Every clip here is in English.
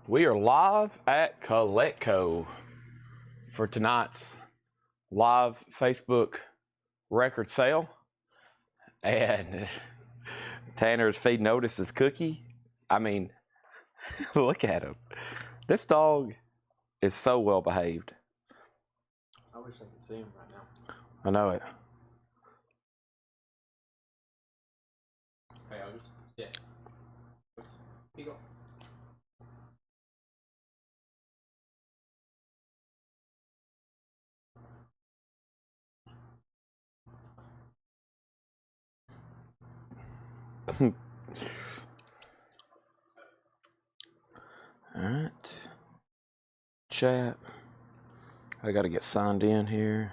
We are live at Collectible for tonight's live Facebook record sale. And Tanner's feeding Otis's cookie. I mean, look at him. This dog is so well behaved. I wish I could see him right now. I know it. Hey, Otis. Yeah. Here you go. All right. Chat. I got to get signed in here.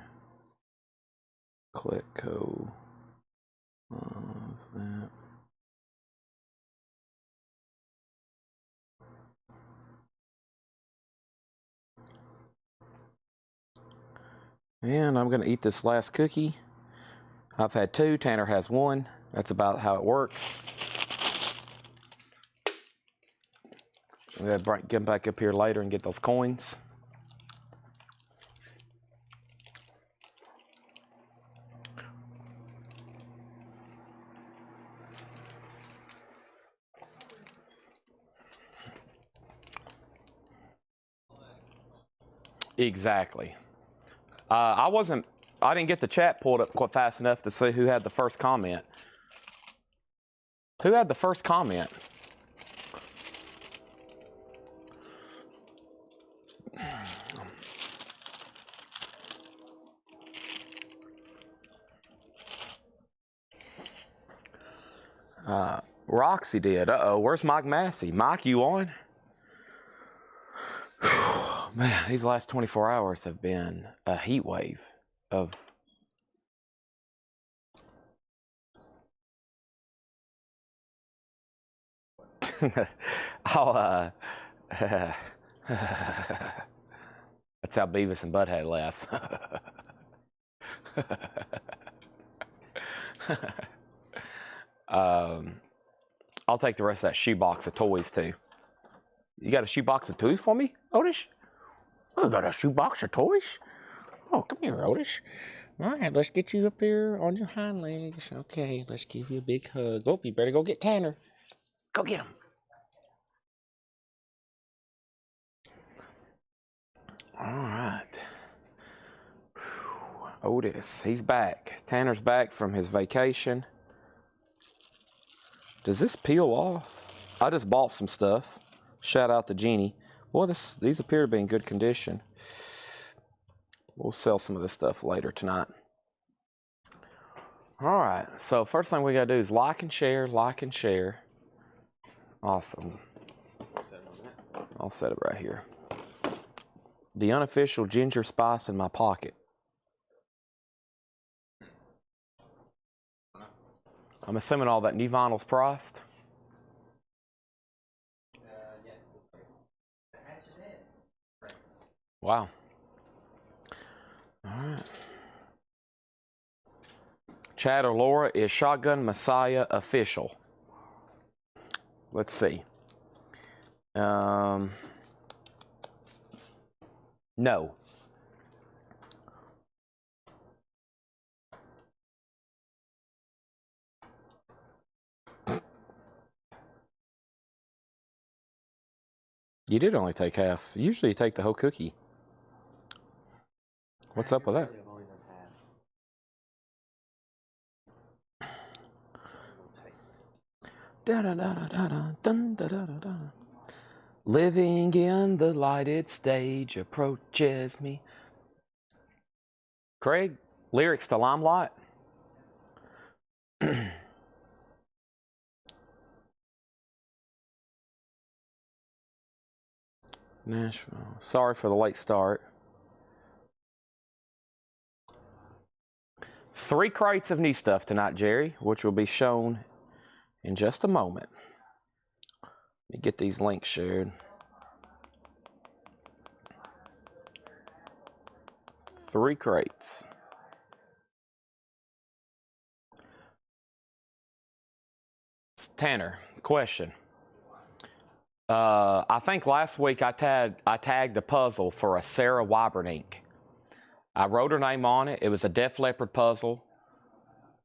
Collectible. That. And I'm going to eat this last cookie. I've had two. Tanner has one. That's about how it works. I'm going to get back up here later and get those coins. Exactly. I didn't get the chat pulled up quite fast enough to see who had the first comment. Who had the first comment? Roxy did. Uh-oh, where's Mike Massey? Mike, you on? Man, these last 24 hours have been a heat wave of... That's how Beavis and Butthead laughs. I'll take the rest of that shoebox of toys too. You got a shoebox of toys for me, Otis? Oh, got a shoebox of toys? Oh, come here, Otis. All right, let's get you up here on your hind legs. Okay, let's give you a big hug. Oh, you better go get Tanner. Go get him. All right. Otis, he's back. Tanner's back from his vacation. Does this peel off? I just bought some stuff. Shout out to Jeannie. Well, these appear to be in good condition. We'll sell some of this stuff later tonight. All right, so first thing we gotta do is like and share, like and share. Awesome. I'll set it right here. The unofficial ginger spice in my pocket. I'm assuming all that new vinyl's priced. Yeah. Wow. All right. Chad or Laura, is Shotgun Messiah official? Let's see. No. You did only take half. Usually you take the whole cookie. What's up with that? Living in the lighted stage approaches me. Craig, lyrics to Limelight. Nashville. Sorry for the late start. 3 crates of new stuff tonight, Jerry, which will be shown in just a moment. Let me get these links shared. 3 crates. Tanner, question. I think last week I tagged a puzzle for a Sarah Wybernink. I wrote her name on it. It was a Def Leppard puzzle,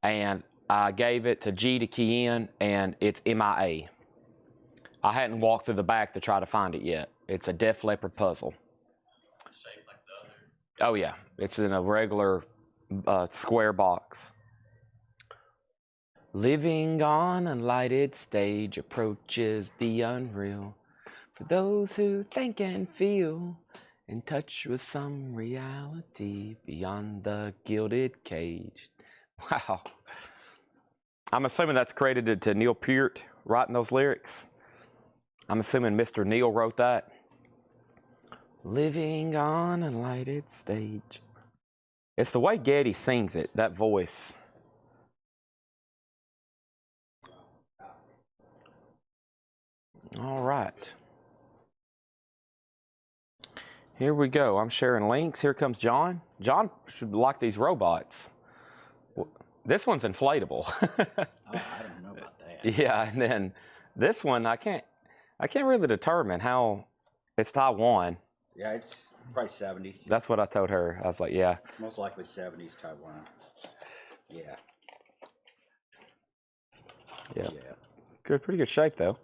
and I gave it to G to key in, and it's MIA. I hadn't walked through the back to try to find it yet. It's a Def Leppard puzzle. Shaped like the other. Oh yeah, it's in a regular square box. Living on a lighted stage approaches the unreal. For those who think and feel in touch with some reality beyond the gilded cage. Wow. I'm assuming that's credited to Neil Peart writing those lyrics. I'm assuming Mr. Neil wrote that. Living on a lighted stage. It's the way Getty sings it, that voice. All right. Here we go. I'm sharing links. Here comes John. John should like these robots. This one's inflatable. Oh, I don't know about that. Yeah, and then this one I can't really determine how. It's Taiwan. Yeah, it's probably 70s. That's what I told her. I was like, yeah. Most likely 70s Taiwan. Yeah. Yeah. Yeah. Good, pretty good shape though.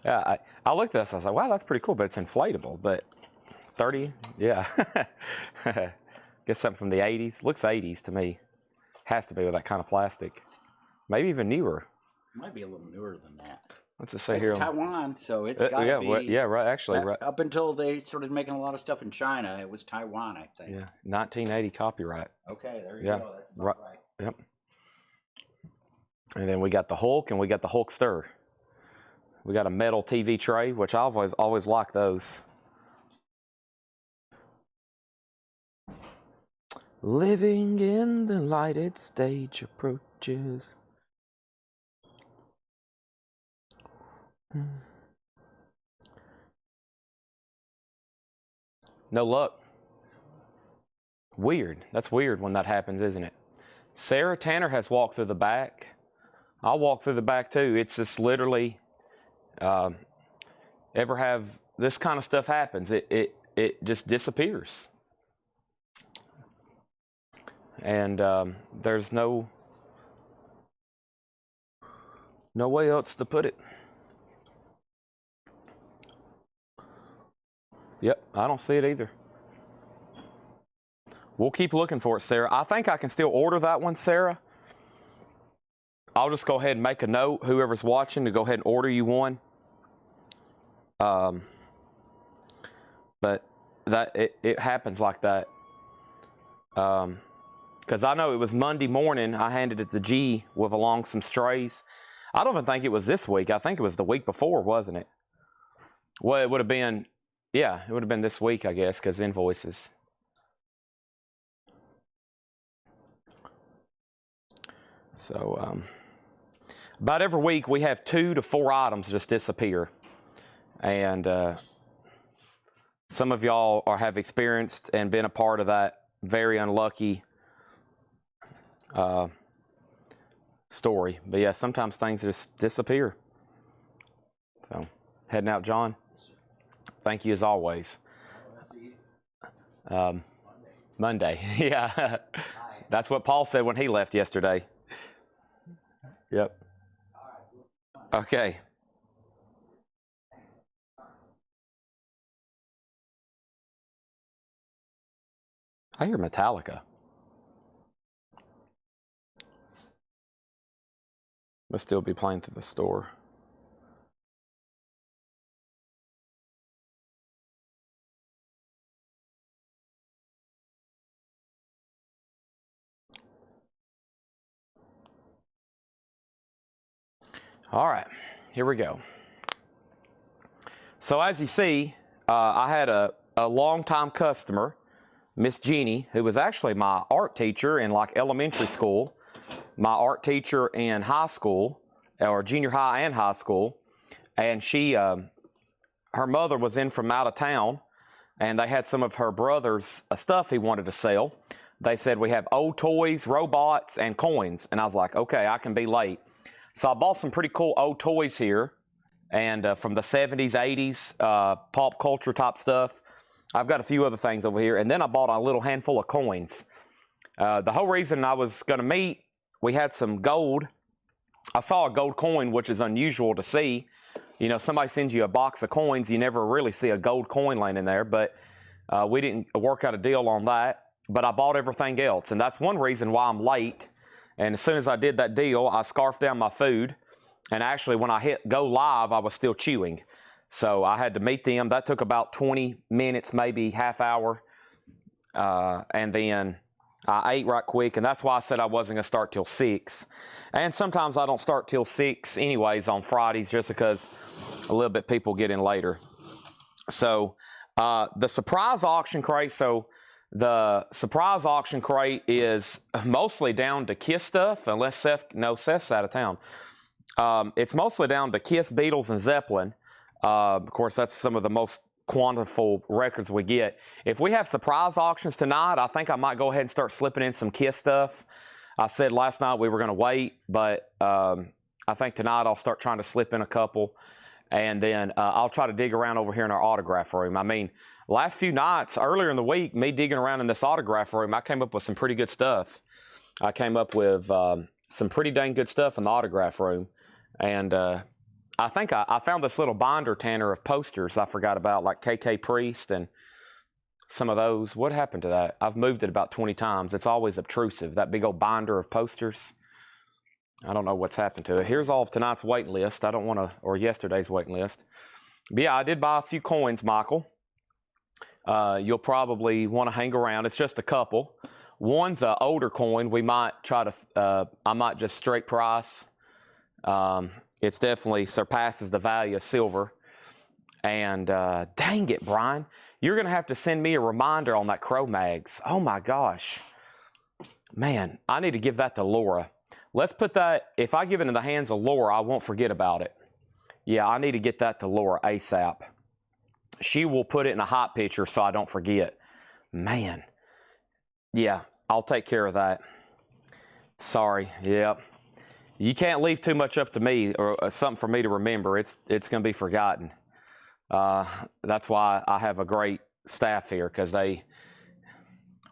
Yeah, I looked at this. I was like, wow, that's pretty cool, but it's inflatable. But 30, yeah. Guess something from the 80s. Looks 80s to me. Has to be with that kind of plastic. Maybe even newer. Might be a little newer than that. What's it say It's here? Taiwan, so it's got to yeah, be. yeah, right. Actually, right. Up until they started making a lot of stuff in China, it was Taiwan, I think. Yeah, 1980 copyright. Okay, there you Yeah, go. That's right. about right. Yep. And then we got the Hulk, and we got the Hulkster. We got a metal TV tray, which I've always liked those. Living in the lighted stage approaches. No luck. Weird. That's weird when that happens, isn't it? Sarah Tanner has walked through the back. I'll walk through the back too. It's just literally, ever have this kind of stuff happens, it just disappears. And there's no way else to put it. Yep, I don't see it either. We'll keep looking for it, Sarah. I think I can still order that one, Sarah. I'll just go ahead and make a note, whoever's watching, to go ahead and order you one. But that it happens like that. Because I know it was Monday morning, I handed it to G with along some strays. I don't even think it was this week. I think it was the week before, wasn't it? Well, it would have been, yeah, it would have been this week, I guess, because invoices. So, about every week we have 2 to 4 items just disappear. And some of y'all have experienced and been a part of that very unlucky story. But yeah, sometimes things just disappear. So, heading out, John. Thank you as always. Monday. Yeah. That's what Paul said when he left yesterday. Yep. Okay. I hear Metallica. Must still be playing through the store. All right, here we go. So as you see, I had a longtime customer, Miss Jeannie, who was actually my art teacher in like elementary school, my art teacher in high school, or junior high and high school, and she, her mother was in from out of town, and they had some of her brother's stuff he wanted to sell. They said, we have old toys, robots, and coins, and I was like, okay, I can be late. So I bought some pretty cool old toys here, and from the 70s, 80s, pop culture type stuff. I've got a few other things over here. And then I bought a little handful of coins. The whole reason I was going to meet, we had some gold. I saw a gold coin, which is unusual to see. You know, somebody sends you a box of coins, you never really see a gold coin laying in there, but we didn't work out a deal on that. But I bought everything else, and that's one reason why I'm late. And as soon as I did that deal, I scarfed down my food. And actually, when I hit go live, I was still chewing. So I had to meet them. That took about 20 minutes, maybe half hour. And then I ate right quick, and that's why I said I wasn't going to start till 6. And sometimes I don't start till 6 anyways on Fridays, just because a little bit people get in later. So the surprise auction crate, the surprise auction crate is mostly down to Kiss stuff, unless Seth's out of town. It's mostly down to Kiss, Beatles, and Zeppelin. Of course, that's some of the most quantifiable records we get. If we have surprise auctions tonight, I think I might go ahead and start slipping in some Kiss stuff. I said last night we were going to wait, but I think tonight I'll start trying to slip in a couple. And then I'll try to dig around over here in our autograph room. I mean, last few nights, earlier in the week, me digging around in this autograph room, I came up with some pretty good stuff. I came up with some pretty dang good stuff in the autograph room. And I think I found this little binder, Tanner, of posters I forgot about, like KK Priest and some of those. What happened to that? I've moved it about 20 times. It's always obtrusive, that big old binder of posters. I don't know what's happened to it. Here's all of tonight's waiting list. I don't want to, or yesterday's waiting list. But yeah, I did buy a few coins, Michael. You'll probably want to hang around. It's just a couple. One's an older coin. We might try to, I might just straight price. It's definitely surpasses the value of silver. And dang it, Brian, you're going to have to send me a reminder on that Crow Mags. Oh my gosh. Man, I need to give that to Laura. Let's put that, if I give it in the hands of Laura, I won't forget about it. Yeah, I need to get that to Laura ASAP. She will put it in a hot picture so I don't forget. Man. Yeah, I'll take care of that. Sorry, yep. You can't leave too much up to me or something for me to remember. It's going to be forgotten. That's why I have a great staff here, because they,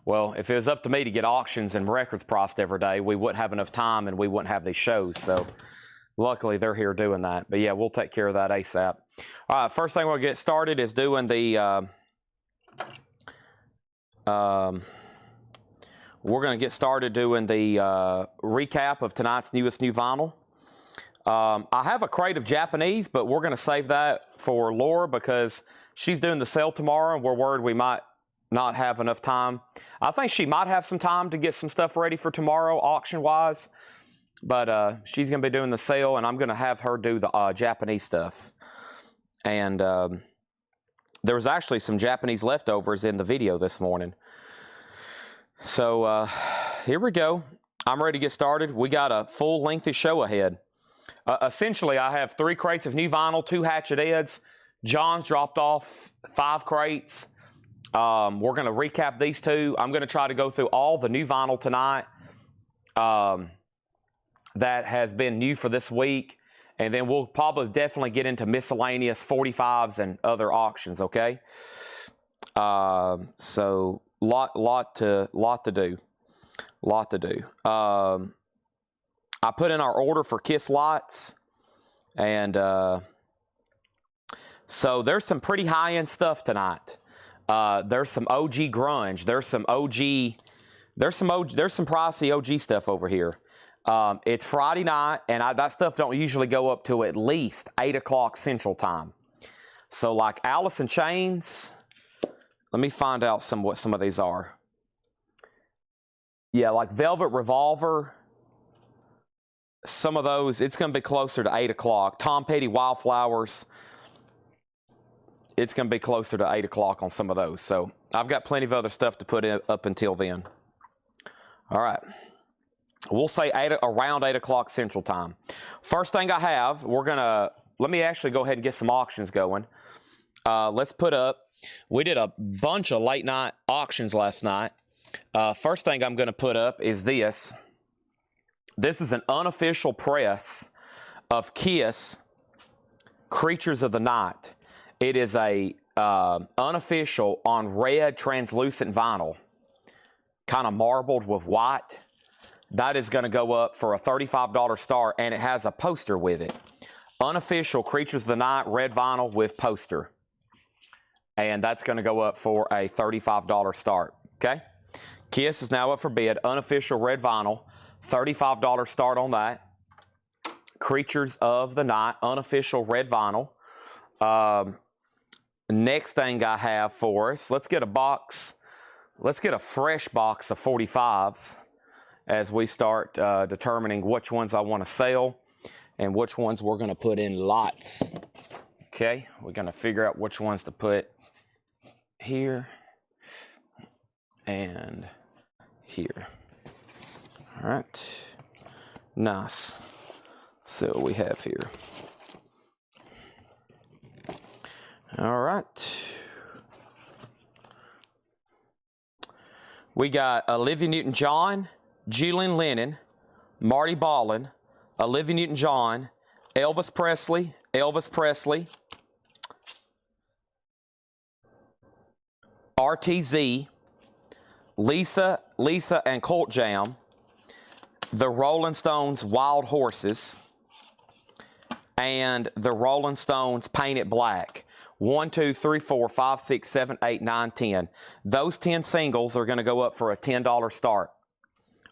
well, if it was up to me to get auctions and records priced every day, we wouldn't have enough time and we wouldn't have these shows. So luckily they're here doing that. But yeah, we'll take care of that ASAP. All right, first thing we'll get started is doing the, we're going to get started doing the recap of tonight's newest new vinyl. I have a crate of Japanese, but we're going to save that for Laura because she's doing the sale tomorrow and we're worried we might not have enough time. I think she might have some time to get some stuff ready for tomorrow, auction-wise. But she's going to be doing the sale, and I'm going to have her do the Japanese stuff. And there was actually some Japanese leftovers in the video this morning. So here we go. I'm ready to get started. We got a full lengthy show ahead. Essentially, I have 3 crates of new vinyl, 2 Hatchet Eds. John's dropped off 5 crates. We're going to recap these 2. I'm going to try to go through all the new vinyl tonight that has been new for this week. And then we'll probably definitely get into miscellaneous 45s and other auctions, okay? So lot to do. I put in our order for Kiss Lots, and so there's some pretty high-end stuff tonight. There's some OG grunge. There's some pricey OG stuff over here. It's Friday night, and that stuff don't usually go up to at least 8 o'clock Central Time. So like Alice in Chains, let me find out what some of these are. Yeah, like Velvet Revolver. Some of those, it's going to be closer to 8 o'clock. Tom Petty Wildflowers, it's going to be closer to 8 o'clock on some of those. So I've got plenty of other stuff to put in up until then. All right. We'll say around 8 o'clock Central Time. First thing I have, let me actually go ahead and get some auctions going. Let's put up, we did a bunch of late night auctions last night. First thing I'm going to put up is this. This is an unofficial press of Kiss Creatures of the Night. It is a unofficial on red translucent vinyl, kind of marbled with white. That is going to go up for a $35 start, and it has a poster with it. Unofficial Creatures of the Night red vinyl with poster. And that's going to go up for a $35 start, okay? Kiss is now up for bid. Unofficial red vinyl, $35 start on that. Creatures of the Night, unofficial red vinyl. Next thing I have for us, let's get a box. Let's get a fresh box of 45s as we start determining which ones I want to sell and which ones we're going to put in lots. Okay, we're going to figure out which ones to put here and here. All right, nice. So we have here. All right. We got Olivia Newton-John, Julian Lennon, Marty Ballin, Olivia Newton-John, Elvis Presley, RTZ, Lisa and Colt Jam, the Rolling Stones Wild Horses, and the Rolling Stones Paint It Black. 1, 2, 3, 4, 5, 6, 7, 8, 9, 10. Those 10 singles are going to go up for a $10 start.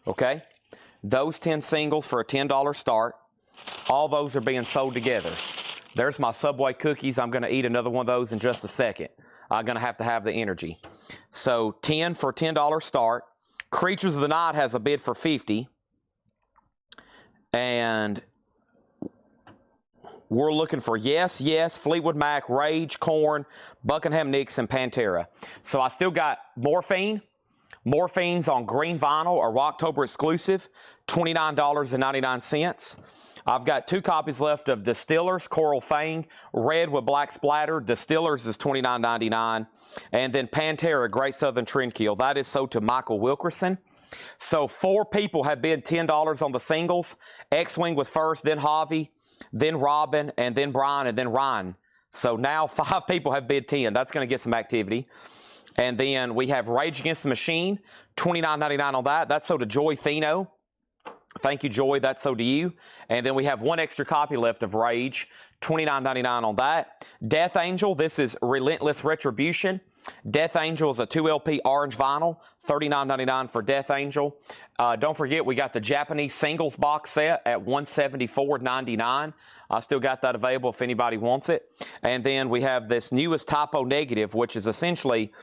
Okay? Those 10 singles for a $10 start. All those are being sold together. There's my Subway cookies. I'm going to eat another one of those in just a second. I'm going to have the energy. So 10 for a $10 start. Creatures of the Night has a bid for 50. And we're looking for Yes, Fleetwood Mac, Rage, Korn, Buckingham Nicks, and Pantera. So I still got Morphine. Morphine's on green vinyl, or Rocktober exclusive, $29.99. I've got 2 copies left of Distillers, Coral Fang, red with black splatter. Distillers is $29.99. And then Pantera, Great Southern Trendkill. That is sold to Michael Wilkerson. So 4 people have bid $10 on the singles. X-Wing was first, then Javi, then Robin, and then Brian, and then Ryan. So now 5 people have bid 10. That's going to get some activity. And then we have Rage Against the Machine, $29.99 on that. That's sold to Joy Fino. Thank you, Joy. That's sold to you. And then we have 1 extra copy left of Rage, $29.99 on that. Death Angel, this is Relentless Retribution. Death Angel is a 2 LP orange vinyl, $39.99 for Death Angel. Don't forget, we got the Japanese singles box set at $174.99. I still got that available if anybody wants it. And then we have this newest Typo Negative, which is essentially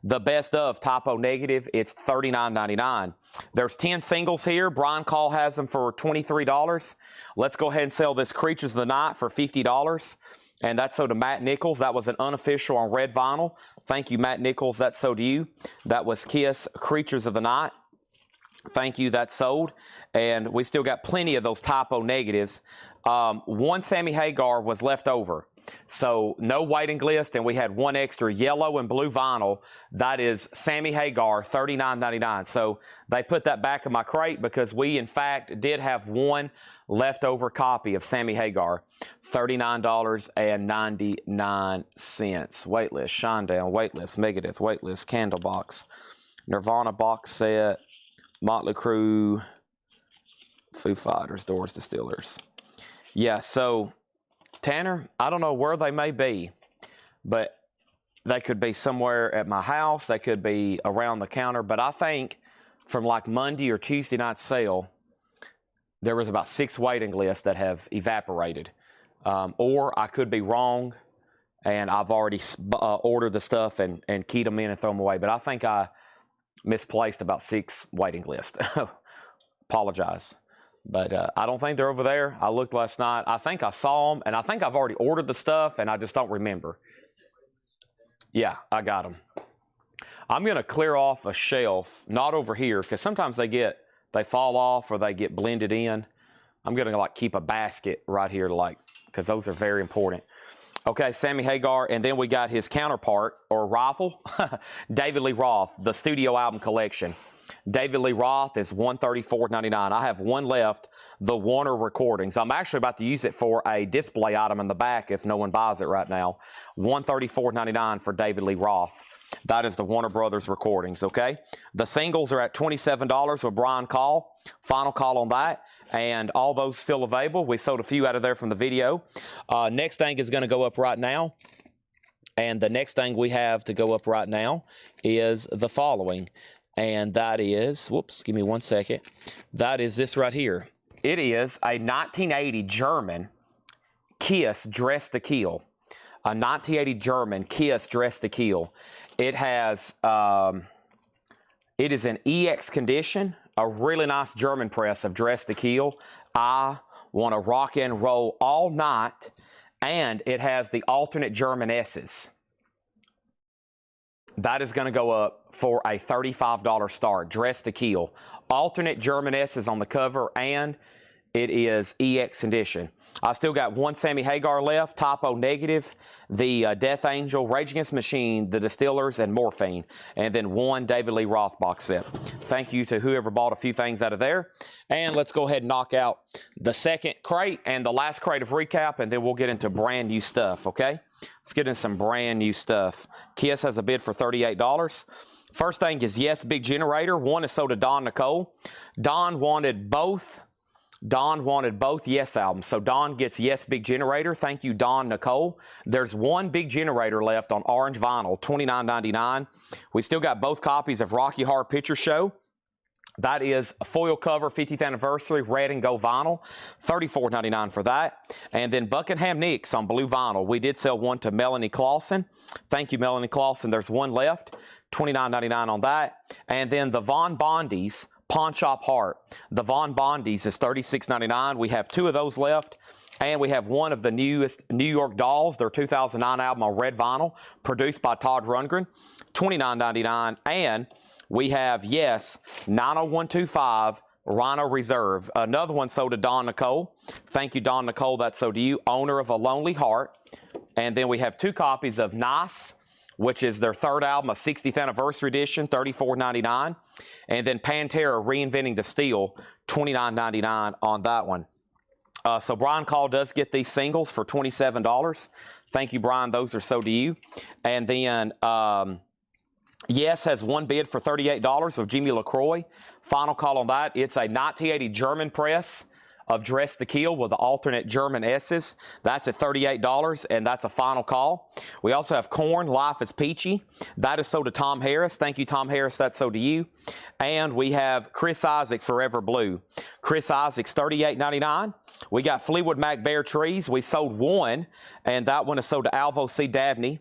the best of Typo Negative. It's $39.99. There's 10 singles here. Brian Call has them for $23. Let's go ahead and sell this Creatures of the Night for $50. And that's sold to Matt Nichols. That was an unofficial on red vinyl. Thank you, Matt Nichols. That's sold to you. That was Kiss Creatures of the Night. Thank you. That's sold. And we still got plenty of those Typo Negatives. 1 Sammy Hagar was left over. So no waiting list, and we had 1 extra yellow and blue vinyl. That is Sammy Hagar, $39.99. So they put that back in my crate because we, in fact, did have 1 leftover copy of Sammy Hagar, $39.99. Waitlist, Shinedown, Waitlist, Megadeth, Waitlist, Candlebox, Nirvana box set, Motley Crue, Foo Fighters, Doors, Distillers. Yeah, so Tanner, I don't know where they may be, but they could be somewhere at my house. They could be around the counter. But I think from like Monday or Tuesday night sale, there was about 6 waiting lists that have evaporated. Or I could be wrong, and I've already ordered the stuff and keyed them in and thrown them away. But I think I misplaced about 6 waiting lists. Apologize. But I don't think they're over there. I looked last night. I think I saw them, and I think I've already ordered the stuff, and I just don't remember. Yeah, I got them. I'm going to clear off a shelf, not over here, because sometimes they fall off or they get blended in. I'm going to like keep a basket right here, because those are very important. Okay, Sammy Hagar, and then we got his counterpart, or rival, David Lee Roth, the studio album collection. David Lee Roth is $134.99. I have one left, the Warner Recordings. I'm actually about to use it for a display item in the back if no one buys it right now. $134.99 for David Lee Roth. That is the Warner Brothers Recordings, okay? The singles are at $27 with Brian Call. Final call on that. And all those still available. We sold a few out of there from the video. Next thing is going to go up right now. And the next thing we have to go up right now is the following. And that is, whoops, give me 1 second. That is this right here. It is a 1980 German Kiss Dress to Kill. A 1980 German Kiss Dress to Kill. It has, it is in EX condition. A really nice German press of Dress to Kill. I want to rock and roll all night. And it has the alternate German S's. That is going to go up for a $35 start. Dress to Kill. Alternate German S's on the cover, and it is EX condition. I still got one Sammy Hagar left, Typo Negative, the Death Angel, Rage Against the Machine, the Distillers, and Morphine. And then one David Lee Roth box set. Thank you to whoever bought a few things out of there. And let's go ahead and knock out the second crate and the last crate of recap, and then we'll get into brand new stuff, okay? Let's get in some brand new stuff. Kiss has a bid for $38. First thing is Yes Big Generator. One is sold to Don Nicole. Don wanted both Yes albums. So Don gets Yes Big Generator. Thank you, Don Nicole. There's one Big Generator left on orange vinyl, $29.99. We still got both copies of Rocky Horror Picture Show. That is a foil cover, 50th anniversary, red and gold vinyl, $34.99 for that. And then Buckingham Nicks on blue vinyl. We did sell one to Melanie Clausen. Thank you, Melanie Clausen. There's one left, $29.99 on that. And then the Von Bondies Pawn Shop Heart. The Von Bondies is $36.99. We have two of those left. And we have one of the newest New York Dolls, their 2009 album on red vinyl, produced by Todd Rundgren, $29.99. And we have, yes, 90125 Rhino Reserve. Another one sold to Don Nicole. Thank you, Don Nicole. That's sold to you. Owner of A Lonely Heart. And then we have two copies of Nice, which is their third album, a 60th anniversary edition, $34.99. And then Pantera Reinventing the Steel, $29.99 on that one. So Brian Call does get these singles for $27. Thank you, Brian. Those are sold to you. And then Yes has one bid for $38 with Jimmy LaCroix. Final call on that. It's a 1980 German press of Dress to Kill with the alternate German S's. That's at $38, and that's a final call. We also have Korn, Life is Peachy. That is sold to Tom Harris. Thank you, Tom Harris. That's sold to you. And we have Chris Isaac, Forever Blue. Chris Isaac's $38.99. We got Fleetwood Mac Bare Trees. We sold one, and that one is sold to Alvo C. Dabney.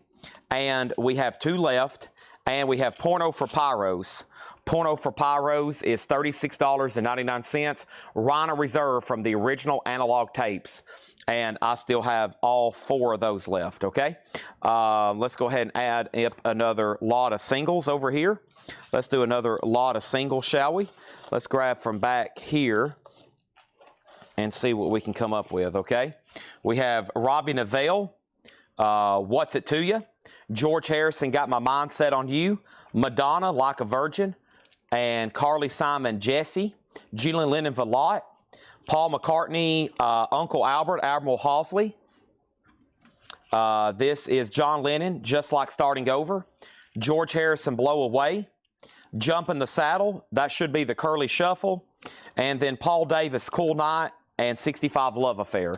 And we have two left. And we have Porno for Pyros. Porno for Pyros is $36.99. Rhino Reserve from the original analog tapes. And I still have all four of those left, okay? Let's go ahead and add up another lot of singles over here. Let's do another lot of singles, shall we? Let's grab from back here and see what we can come up with, okay? We have Robbie Neville, What's It To You? George Harrison, Got My Mind Set on You. Madonna, Like a Virgin. And Carly Simon, Jesse. Julian Lennon, Valot. Paul McCartney, Uncle Albert, Admiral Halsey. This is John Lennon, Just Like Starting Over. George Harrison, Blow Away. Jump in the Saddle, that should be the Curly Shuffle. And then Paul Davis, Cool Night. And 65 Love Affair.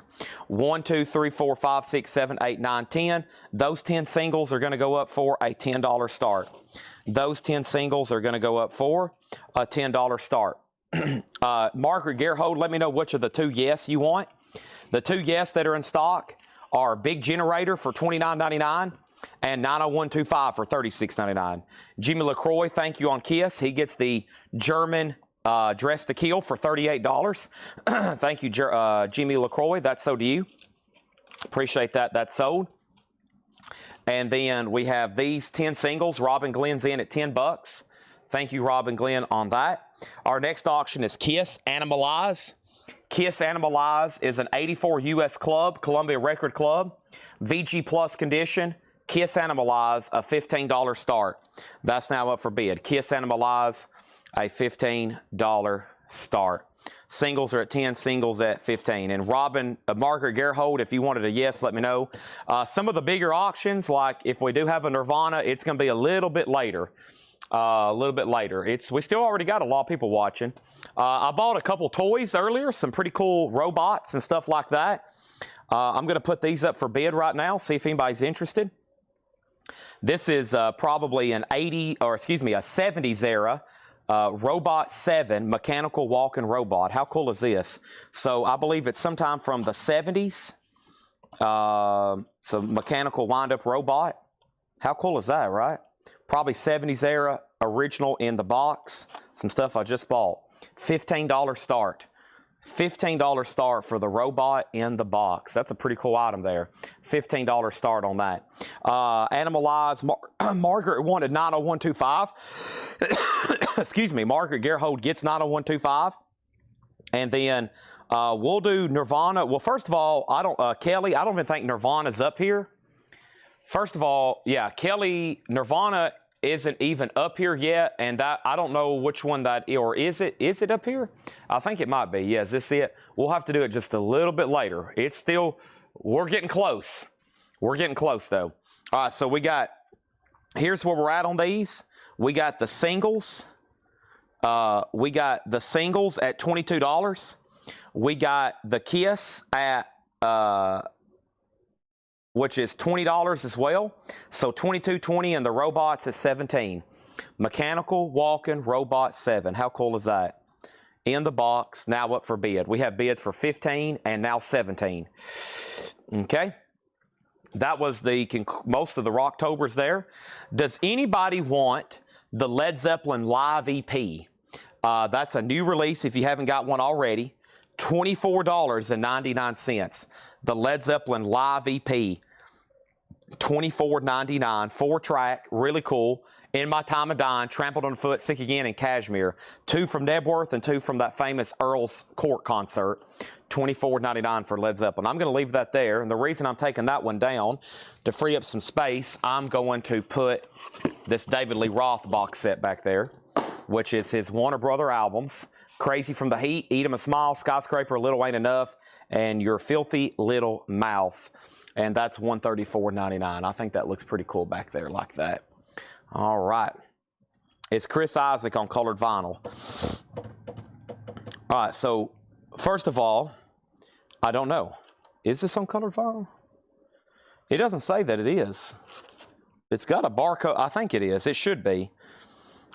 1, 2, 3, 4, 5, 6, 7, 8, 9, 10. Those 10 singles are going to go up for a $10 start. Those 10 singles are going to go up for a $10 start. Margaret Gerhold, let me know which of the two Yes you want. The two Yes that are in stock are Big Generator for $29.99 and 90125 for $36.99. Jimmy LaCroix, thank you on Kiss. He gets the German Dress to Kill for $38. Thank you, Jimmy LaCroix. That's sold to you. Appreciate that. That's sold. And then we have these 10 singles. Robin Glenn's in at $10. Thank you, Robin Glenn, on that. Our next auction is Kiss Animalize. Kiss Animalize is an 84 U.S. club, Columbia Record Club, VG Plus condition. Kiss Animalize, a $15 start. That's now up for bid. Kiss Animalize. a $15 start. Singles are at 10, singles at 15. And Robin, Margaret Gerhold, if you wanted a yes, let me know. Some of the bigger auctions, like if we do have a Nirvana, it's going to be a little bit later. We still already got a lot of people watching. I bought a couple toys earlier, some pretty cool robots and stuff like that. I'm going to put these up for bid right now, see if anybody's interested. This is probably a 70s era Robot 7 mechanical walking robot. How cool is this? So I believe it's sometime from the 70s. It's a mechanical wind-up robot. How cool is that, right? Probably 70s era, original in the box. Some stuff I just bought. $15 start. $15 start for the robot in the box. That's a pretty cool item there. $15 start on that. Animalize, Margaret wanted 90125. Excuse me, Margaret Gerhold gets 90125. And then we'll do Nirvana. Well, first of all, Kelly, I don't even think Nirvana's up here. First of all, yeah, Kelly, Nirvana isn't even up here yet, and that I don't know which one that is, or is it up here? I think it might be. Yeah, is this it? We'll have to do it just a little bit later. It's still, we're getting close. We're getting close though. All right, so here's where we're at on these. We got the singles. We got the singles at $22. We got the Kiss at which is $20 as well. So $22.20, and the robots at $17. Mechanical walking robot 7. How cool is that? In the box, now up for bid. We have bids for $15 and now $17. Okay. That was most of the Rocktobers there. Does anybody want the Led Zeppelin Live EP? That's a new release if you haven't got one already. $24.99. The Led Zeppelin Live EP. $24.99, 4-track, really cool. In My Time of Dying, Trampled on Foot, Sick Again, and Kashmir. 2 from Nebworth and 2 from that famous Earl's Court concert. $24.99 for Led Zeppelin. I'm going to leave that there, and the reason I'm taking that one down, to free up some space, I'm going to put this David Lee Roth box set back there, which is his Warner Brother albums. Crazy from the Heat, Eat 'em a Smile, Skyscraper, Little Ain't Enough, and Your Filthy Little Mouth. And that's $134.99. I think that looks pretty cool back there like that. All right. It's Chris Isaac on colored vinyl. All right, so first of all, I don't know. Is this on colored vinyl? It doesn't say that it is. It's got a barcode. I think it is. It should be.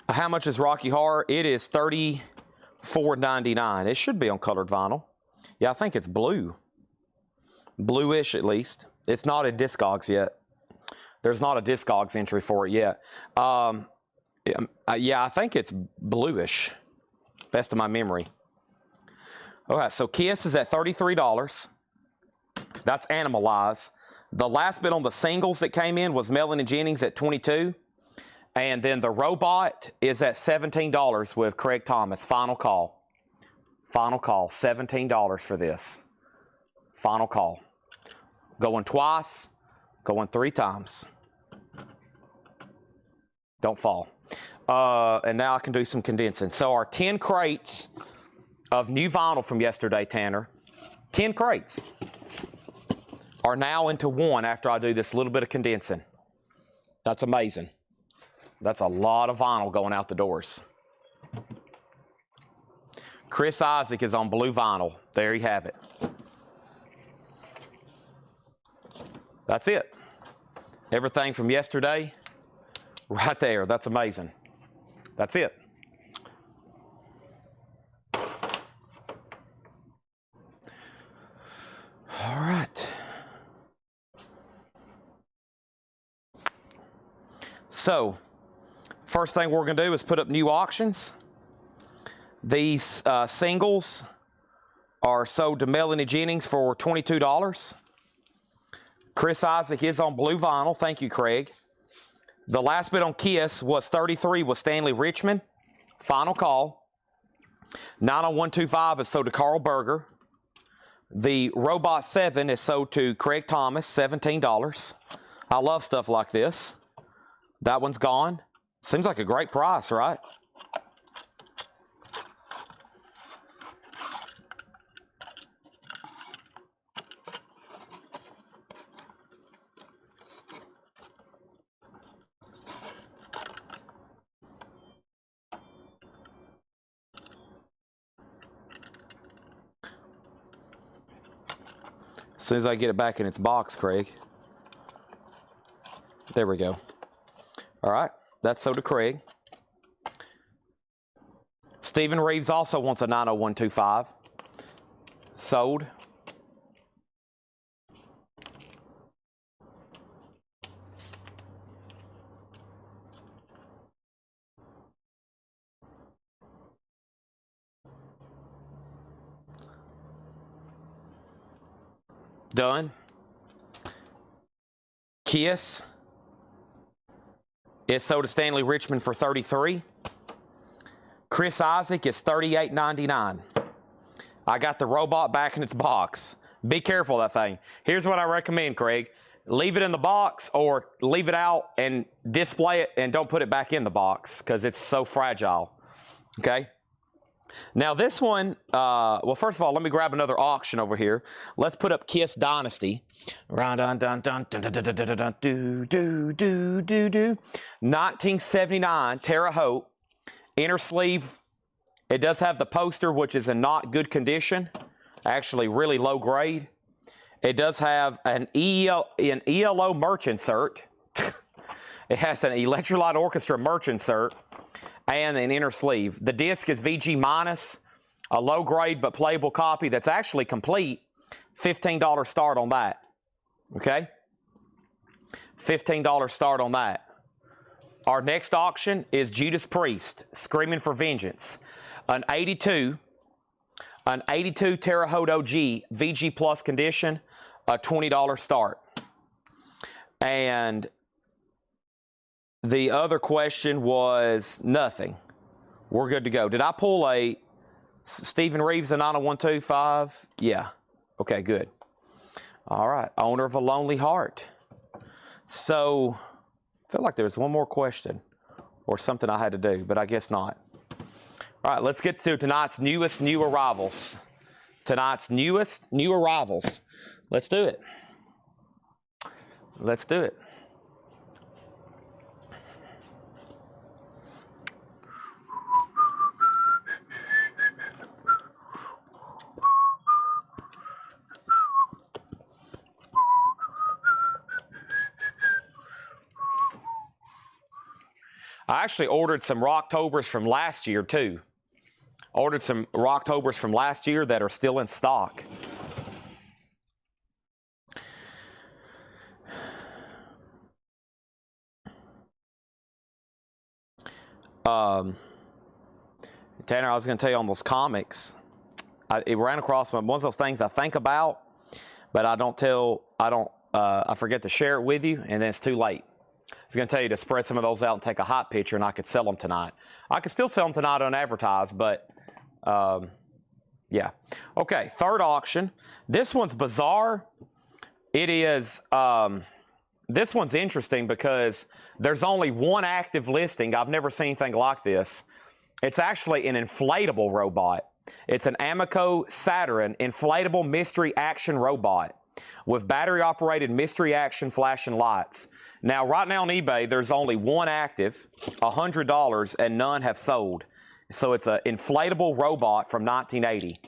How much is Rocky Horror? It is $34.99. It should be on colored vinyl. Yeah, I think it's blue. Bluish at least. It's not in Discogs yet. There's not a Discogs entry for it yet. Yeah, I think it's bluish. Best of my memory. Okay, so Kiss is at $33. That's Animalize. The last bit on the singles that came in was Melanie Jennings at $22. And then the robot is at $17 with Craig Thomas. Final call. Final call. $17 for this. Final call. Going twice, going 3 times. Don't fall. And now I can do some condensing. So our 10 crates of new vinyl from yesterday, Tanner, 10 crates are now into one after I do this little bit of condensing. That's amazing. That's a lot of vinyl going out the doors. Chris Isaac is on blue vinyl. There you have it. That's it. Everything from yesterday, right there. That's amazing. That's it. All right. So, first thing we're going to do is put up new auctions. These singles are sold to Melanie Jennings for $22. Chris Isaac is on blue vinyl. Thank you, Craig. The last bit on Kiss was $33 with Stanley Richmond. Final call. 90125 is sold to Carl Berger. The Robot 7 is sold to Craig Thomas, $17. I love stuff like this. That one's gone. Seems like a great price, right? soon as I get it back in its box, Craig. There we go. All right, that's so to Craig. Stephen Reeves also wants a 90125. Sold. Done. Kiss is sold to Stanley Richmond for $33. Chris Isaac is $38.99. I got the robot back in its box. Be careful of that thing. Here's what I recommend, Craig. Leave it in the box or leave it out and display it and don't put it back in the box because it's so fragile. Okay? Now this one, well, first of all, let me grab another auction over here. Let's put up Kiss Dynasty. 1979 Terre Haute. Inner sleeve, it does have the poster, which is in not good condition. Actually, really low grade. It does have an ELO merch insert. It has an Electrolyte Orchestra merch insert and an inner sleeve. The disc is VG minus, a low grade but playable copy that's actually complete. $15 start on that. Okay? $15 start on that. Our next auction is Judas Priest, Screaming for Vengeance. An 82 Terre Haute OG, VG plus condition, a $20 start. And the other question was nothing. We're good to go. Did I pull a Stephen Reeves, a 90125? Yeah. Okay, good. All right. Owner of a Lonely Heart. So, I feel like there was one more question or something I had to do, but I guess not. All right, let's get to tonight's newest new arrivals. Tonight's newest new arrivals. Let's do it. Let's do it. I actually ordered some Rocktobers from last year, too. Ordered some Rocktobers from last year that are still in stock. Tanner, I was going to tell you on those comics. It ran across one of those things I think about, but I forget to share it with you, and then it's too late. I was going to tell you to spread some of those out and take a hot picture, and I could sell them tonight. I could still sell them tonight unadvertised, but yeah. Okay, third auction. This one's bizarre. It is, this one's interesting because there's only one active listing. I've never seen anything like this. It's actually an inflatable robot. It's an Amico Saturn inflatable mystery action robot with battery-operated mystery action flashing lights. Now, right now on eBay, there's only one active, $100, and none have sold. So it's an inflatable robot from 1980.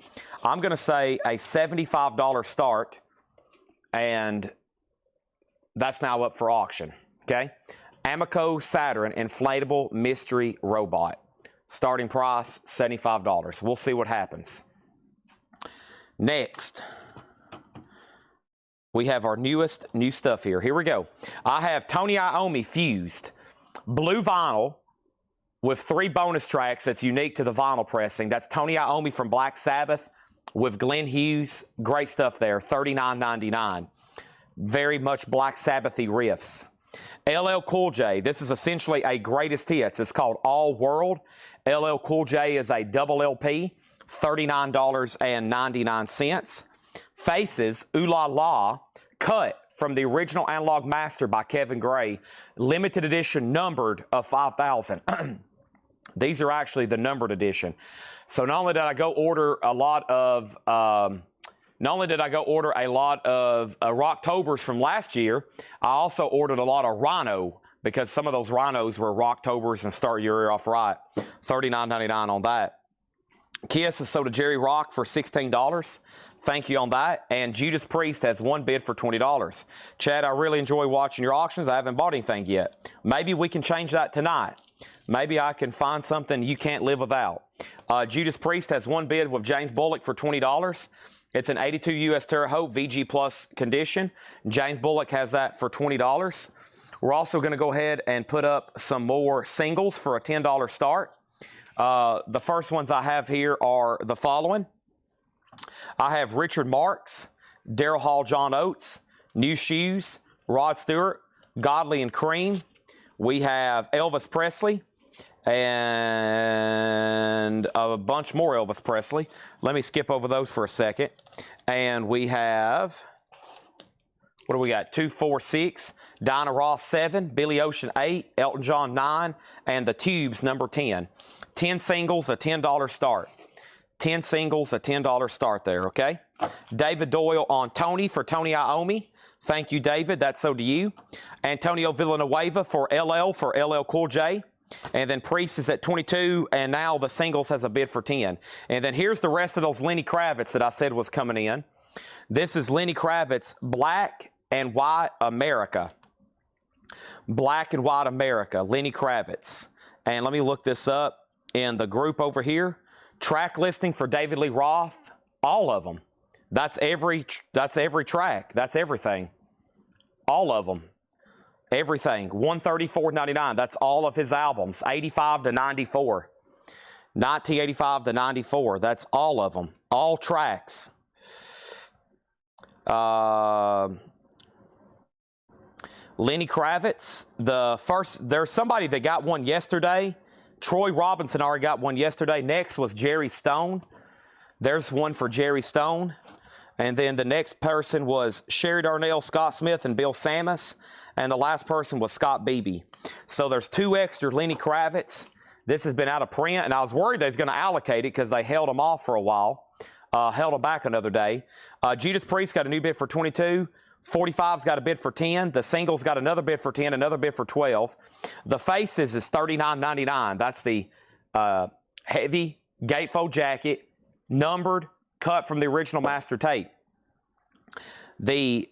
I'm going to say a $75 start, and that's now up for auction, okay? Amico Saturn inflatable mystery robot. Starting price, $75. We'll see what happens. Next, we have our new stuff here. Here we go. I have Tony Iommi fused. Blue vinyl with 3 bonus tracks that's unique to the vinyl pressing. That's Tony Iommi from Black Sabbath with Glenn Hughes. Great stuff there, $39.99. Very much Black Sabbath-y riffs. LL Cool J, this is essentially a greatest hits. It's called All World. LL Cool J is a double LP, $39.99. Faces, Ooh La La, cut from the original analog master by Kevin Gray, limited edition numbered of 5,000. These are actually the numbered edition. So not only did I go order a lot of Rocktobers from last year, I also ordered a lot of Rhino because some of those Rhinos were Rocktobers and Start Your Ear Off Right. $39.99 on that. Kiss is sold to Jerry Rock for $16. Thank you on that. And Judas Priest has one bid for $20. Chad, I really enjoy watching your auctions. I haven't bought anything yet. Maybe we can change that tonight. Maybe I can find something you can't live without. Judas Priest has one bid with James Bullock for $20. It's an 82 U.S. Terre Haute VG Plus condition. James Bullock has that for $20. We're also going to go ahead and put up some more singles for a $10 start. The first ones I have here are the following. I have Richard Marks, Daryl Hall, John Oates, New Shoes, Rod Stewart, Godley and Cream. We have Elvis Presley and a bunch more Elvis Presley. Let me skip over those for a second. And we have, what do we got? 2, 4, 6, Dinah Ross 7, Billy Ocean 8, Elton John 9, and the Tubes number 10. 10 singles, a $10 start. 10 singles, a $10 start there, okay? David Doyle on Tony for Tony Iommi. Thank you, David. That's so to you. Antonio Villanueva for LL Cool J. And then Priest is at 22, and now the singles has a bid for 10. And then here's the rest of those Lenny Kravitz that I said was coming in. This is Lenny Kravitz, Black and White America. Black and White America, Lenny Kravitz. And let me look this up in the group over here. Track listing for David Lee Roth, all of them. That's every track. That's everything. All of them. Everything. $134.99. That's all of his albums. 85 to 94. 1985 to 94. That's all of them. All tracks. Lenny Kravitz. There's somebody that got one yesterday. Troy Robinson already got one yesterday. Next was Jerry Stone. There's one for Jerry Stone. And then the next person was Sherry Darnell, Scott Smith, and Bill Samus. And the last person was Scott Beebe. So there's 2 extra Lenny Kravitz. This has been out of print, and I was worried they was going to allocate it because they held them off for a while. Held them back another day. Judas Priest got a new bid for 22. 45's got a bid for 10. The singles got another bid for 10, another bid for 12. The Faces is $39.99. That's the heavy gatefold jacket, numbered, cut from the original master tape. The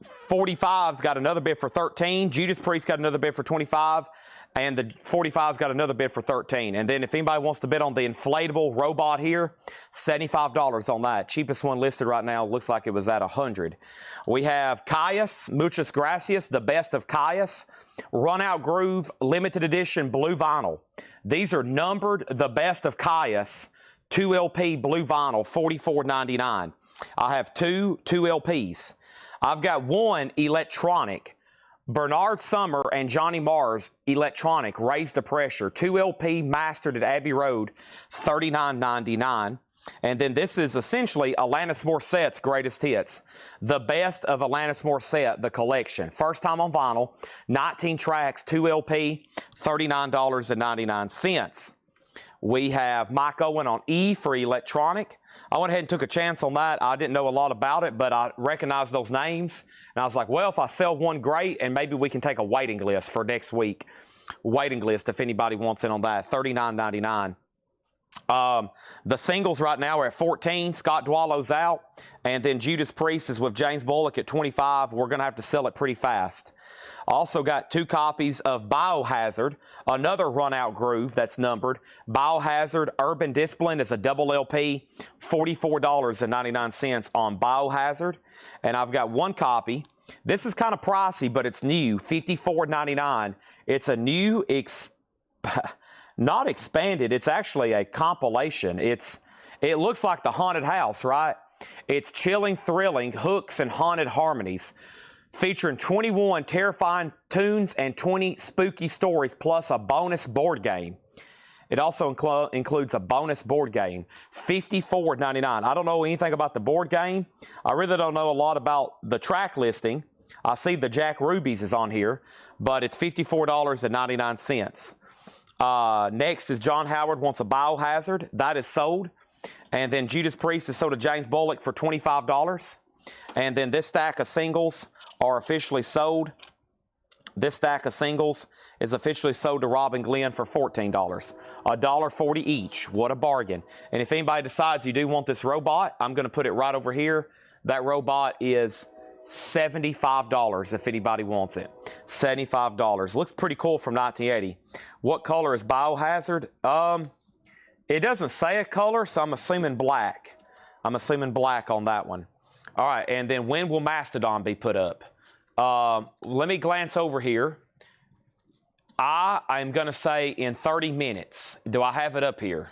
45's got another bid for 13. Judas Priest got another bid for 25. And the 45's got another bid for 13. And then if anybody wants to bid on the inflatable robot here, $75 on that. Cheapest one listed right now looks like it was at 100. We have Caius, Muchas Gracias, the best of Caius. Run Out Groove, limited edition blue vinyl. These are numbered, the best of Caius, 2 LP blue vinyl, $44.99. I have two LPs. I've got one electronic. Bernard Summer and Johnny Marrs electronic, Raise the Pressure, 2 LP mastered at Abbey Road, $39.99. And then this is essentially Alanis Morissette's greatest hits. The best of Alanis Morissette, the collection. First time on vinyl, 19 tracks, 2 LP, $39.99. We have Mike Owen on E for electronic. I went ahead and took a chance on that. I didn't know a lot about it, but I recognized those names. And I was like, well, if I sell one, great, and maybe we can take a waiting list for next week. Waiting list if anybody wants in on that, $39.99. The singles right now are at 14. Scott Dwallow's out. And then Judas Priest is with James Bullock at 25. We're going to have to sell it pretty fast. Also got 2 copies of Biohazard, another run-out groove that's numbered. Biohazard Urban Discipline is a double LP, $44.99 on Biohazard. And I've got 1 copy. This is kind of pricey, but it's new, $54.99. It's a new, not expanded, it's actually a compilation. It looks like the Haunted House, right? It's chilling, thrilling hooks and haunted harmonies, featuring 21 terrifying tunes and 20 spooky stories, plus a bonus board game. It also includes a bonus board game, $54.99. I don't know anything about the board game. I really don't know a lot about the track listing. I see the Jack Ruby's is on here, but it's $54.99. Next is John Howard wants a Biohazard. That is sold. And then Judas Priest is sold to James Bullock for $25. And then this stack of singles are officially sold. This stack of singles is officially sold to Rob and Glenn for $14. $1.40 each. What a bargain. And if anybody decides you do want this robot, I'm going to put it right over here. That robot is $75 if anybody wants it. $75. Looks pretty cool from 1980. What color is Biohazard? It doesn't say a color, so I'm assuming black. I'm assuming black on that one. All right, and then when will Mastodon be put up? Let me glance over here. I'm going to say in 30 minutes. Do I have it up here?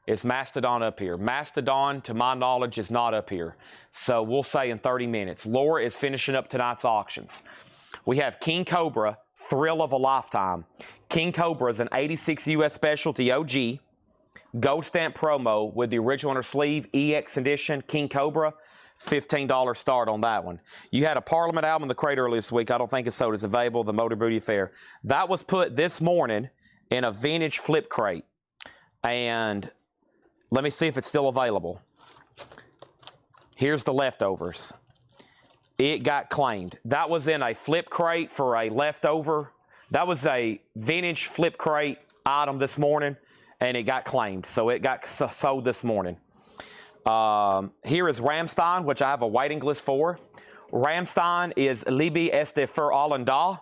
Is Mastodon up here? Mastodon, to my knowledge, is not up here. So we'll say in 30 minutes. Laura is finishing up tonight's auctions. We have King Cobra, Thrill of a Lifetime. King Cobra is an 86 US Specialty OG. Gold stamp promo with the original on her sleeve, EX edition, King Cobra, $15 start on that one. You had a Parliament album in the crate earlier this week. I don't think it's sold. It's available, the Motor Booty Affair. That was put this morning in a vintage flip crate. And let me see if it's still available. Here's the leftovers. It got claimed. That was in a flip crate for a leftover. That was a vintage flip crate item this morning. And it got claimed, so it got sold this morning. Here is Rammstein, which I have a waiting list for. Rammstein is Liebe Este für allen da.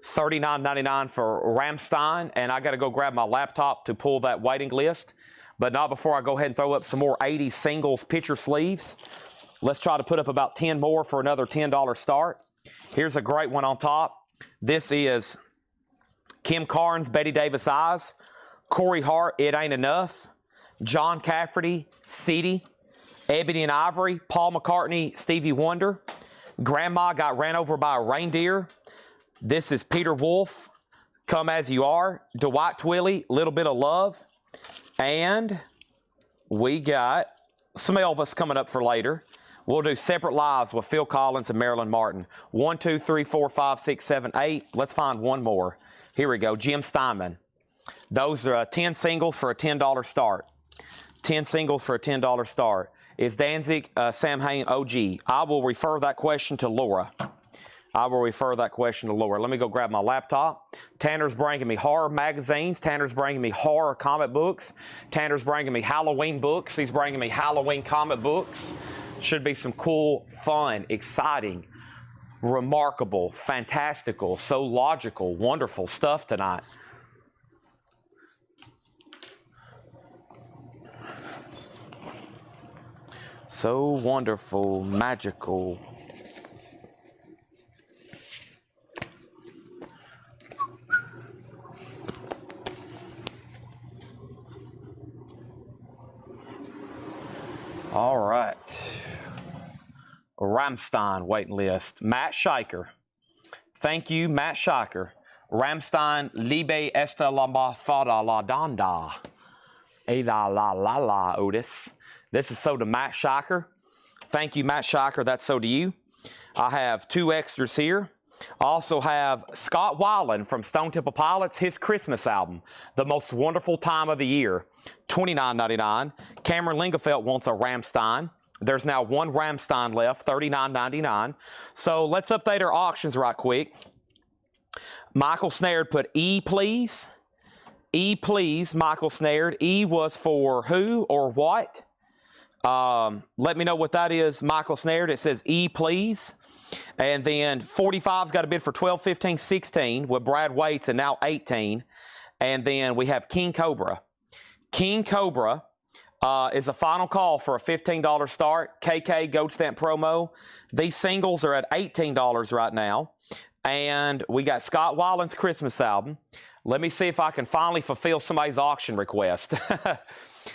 $39.99 for Rammstein, and I got to go grab my laptop to pull that waiting list. But not before I go ahead and throw up some more 80 singles picture sleeves. Let's try to put up about 10 more for another $10 start. Here's a great one on top. This is Kim Carnes, Betty Davis Eyes. Corey Hart, It Ain't Enough. John Cafferty, City. Ebony and Ivory, Paul McCartney, Stevie Wonder. Grandma Got Ran Over by a Reindeer. This is Peter Wolf, Come As You Are. Dwight Twilley, Little Bit of Love. And we got some Elvis coming up for later. We'll do Separate Lives with Phil Collins and Marilyn Martin. 1, 2, 3, 4, 5, 6, 7, 8. Let's find one more. Here we go, Jim Steinman. Those are 10 singles for a $10 start. 10 singles for a $10 start. Is Danzig Sam Hain OG? I will refer that question to Laura. I will refer that question to Laura. Let me go grab my laptop. Tanner's bringing me horror magazines. Tanner's bringing me horror comic books. Tanner's bringing me Halloween books. He's bringing me Halloween comic books. Should be some cool, fun, exciting, remarkable, fantastical, so logical, wonderful stuff tonight. So wonderful, magical. All right. Rammstein waiting list. Matt Scheiker. Thank you, Matt Scheiker. Rammstein, Liebe Esta la Fada la Danda. La la la la, Otis. This is so to Matt Scheiker. Thank you, Matt Scheiker. That's so to you. I have 2 extras here. I also have Scott Weiland from Stone Temple Pilots, his Christmas album, The Most Wonderful Time of the Year, $29.99. Cameron Lingefeld wants a Rammstein. There's now 1 Rammstein left, $39.99. So let's update our auctions right quick. Michael Snared put E, please. E, please, Michael Snared. E was for who or what? Let me know what that is, Michael Snared. It says E, please. And then 45's got a bid for 12, 15, 16 with Brad Waits and now 18. And then we have King Cobra. King Cobra is a final call for a $15 start. KK Gold Stamp promo. These singles are at $18 right now. And we got Scott Weiland's Christmas album. Let me see if I can finally fulfill somebody's auction request.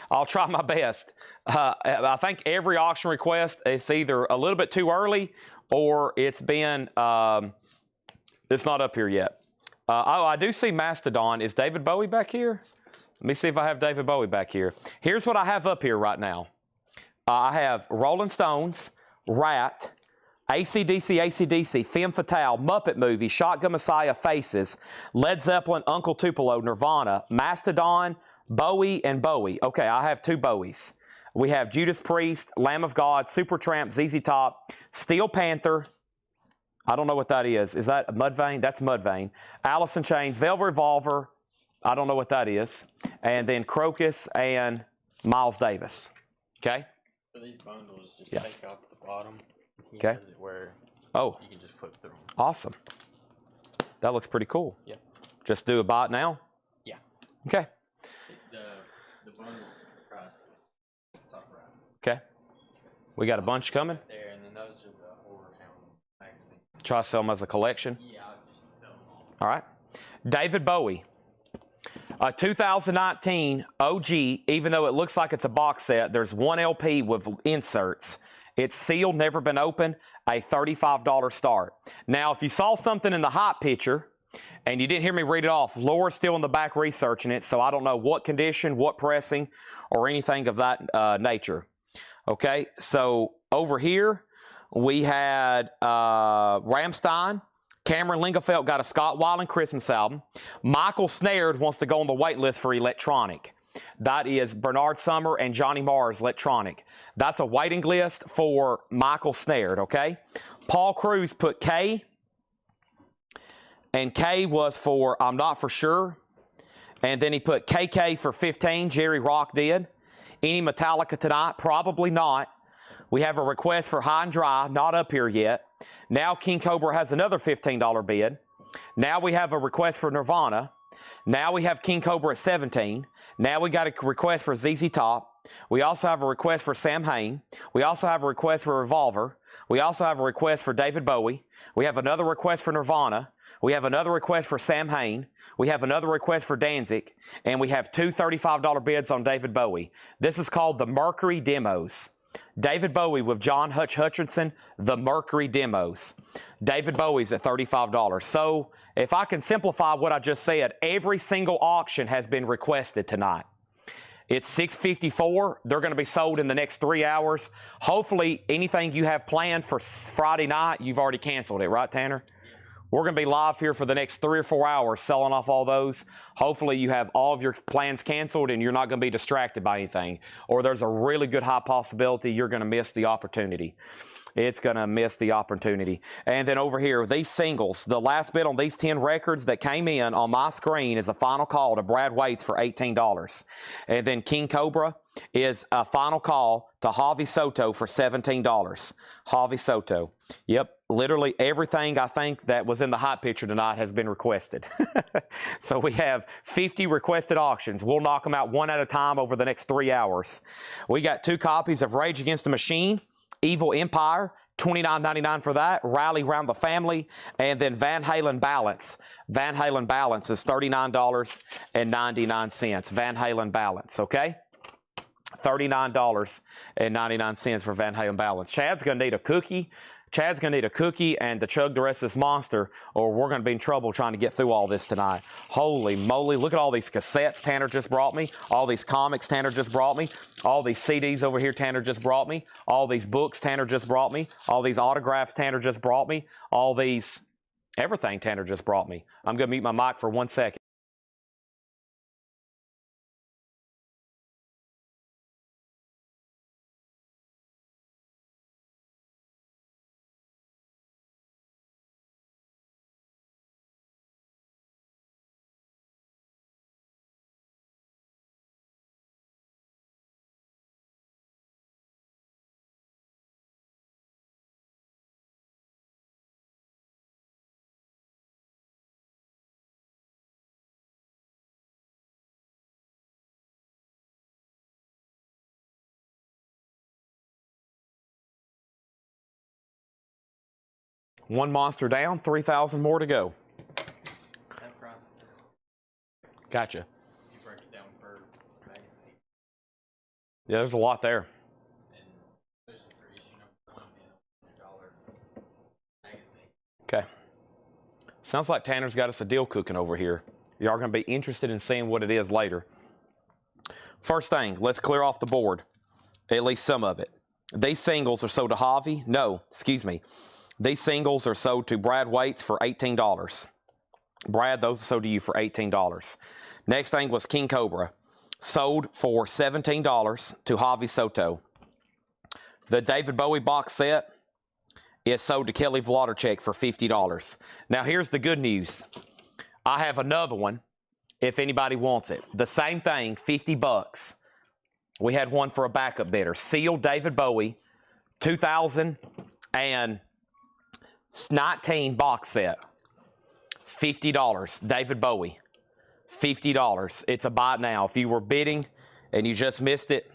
I'll try my best. I think every auction request is either a little bit too early or it's been, it's not up here yet. Oh, I do see Mastodon. Is David Bowie back here? Let me see if I have David Bowie back here. Here's what I have up here right now. I have Rolling Stones, Rat, AC/DC, Femme Fatale, Muppet Movie, Shotgun Messiah, Faces, Led Zeppelin, Uncle Tupelo, Nirvana, Mastodon, Bowie, and Bowie. Okay, I have 2 Bowies. We have Judas Priest, Lamb of God, Supertramp, ZZ Top, Steel Panther, I don't know what that is. Is that a Mudvayne? That's Mudvayne. Allison Chains, Velvet Revolver. I don't know what that is. And then Crocus and Miles Davis. Okay? For these bundles, just Yeah. take off the bottom. He Okay. has it where Oh, you can just flip through them. awesome. That looks pretty cool. Yeah. Just do a buy it now? Yeah. Okay. The bundle price is top right Okay. We got a bunch coming. there, and then those are the Horror Hound magazine. Try to sell them as a collection. Yeah, I'll just sell them all. All right. David Bowie. A 2019 OG, even though it looks like it's a box set, there's one LP with inserts. It's sealed, never been opened, a $35 start. Now, if you saw something in the hot picture and you didn't hear me read it off, Laura's still in the back researching it, so I don't know what condition, what pressing, or anything of that nature. Okay, so over here, we had Rammstein. Cameron Lingefeld got a Scott Weiland Christmas album. Michael Snared wants to go on the wait list for electronic. That is Bernard Summer and Johnny Marr's electronic. That's a waiting list for Michael Snared, okay? Paul Cruz put K, and K was for I'm Not For Sure. And then he put KK for 15, Jerry Rock did. Any Metallica tonight? Probably not. We have a request for High and Dry, not up here yet. Now King Cobra has another $15 bid. Now we have a request for Nirvana. Now we have King Cobra at 17. Now we got a request for ZZ Top. We also have a request for Sam Hain. We also have a request for Revolver. We also have a request for David Bowie. We have another request for Nirvana. We have another request for Sam Hain. We have another request for Danzig. And we have two $35 bids on David Bowie. This is called the Mercury Demos. David Bowie with John Hutchinson, the Mercury Demos. David Bowie's at $35. So if I can simplify what I just said, every single auction has been requested tonight. It's 6:54. They're going to be sold in the next 3 hours. Hopefully, anything you have planned for Friday night, you've already canceled it, right, Tanner? We're going to be live here for the next 3 or 4 hours selling off all those. Hopefully you have all of your plans canceled and you're not going to be distracted by anything. Or there's a really good high possibility you're going to miss the opportunity. It's going to miss the opportunity. And then over here, these singles, the last bid on these 10 records that came in on my screen is a final call to Brad Waits for $18. And then King Cobra is a final call to Javi Soto for $17. Javi Soto. Yep, literally everything I think that was in the hot picture tonight has been requested. So we have 50 requested auctions. We'll knock them out one at a time over the next 3 hours. We got 2 copies of Rage Against the Machine, Evil Empire, $29.99 for that. Rally Round the Family, and then Van Halen Balance. Van Halen Balance is $39.99. Van Halen Balance, okay? $39.99 for Van Halen Balance. Chad's going to need a cookie. Chad's going to need a cookie and to chug the rest of this monster, or we're going to be in trouble trying to get through all this tonight. Holy moly, look at all these cassettes Tanner just brought me, all these comics Tanner just brought me, all these CDs over here Tanner just brought me, all these books Tanner just brought me, all these autographs Tanner just brought me, all these, everything Tanner just brought me. I'm going to mute my mic for 1 second. One monster down, 3,000 more to go. That price is, Gotcha. you break it down per magazine, Yeah, there's a lot there. and especially for issue number 1, $100 magazine. Okay. Sounds like Tanner's got us a deal cooking over here. Y'all going to be interested in seeing what it is later. First thing, let's clear off the board. At least some of it. These singles are sold to Javi. No, excuse me. These singles are sold to Brad Waits for $18. Brad, those are sold to you for $18. Next thing was King Cobra. Sold for $17 to Javi Soto. The David Bowie box set is sold to Kelly Vlodarchek for $50. Now, here's the good news. I have another one if anybody wants it. The same thing, $50. We had one for a backup bidder. Sealed David Bowie, 2019 box set. $50. David Bowie. $50. It's a buy now. If you were bidding and you just missed it,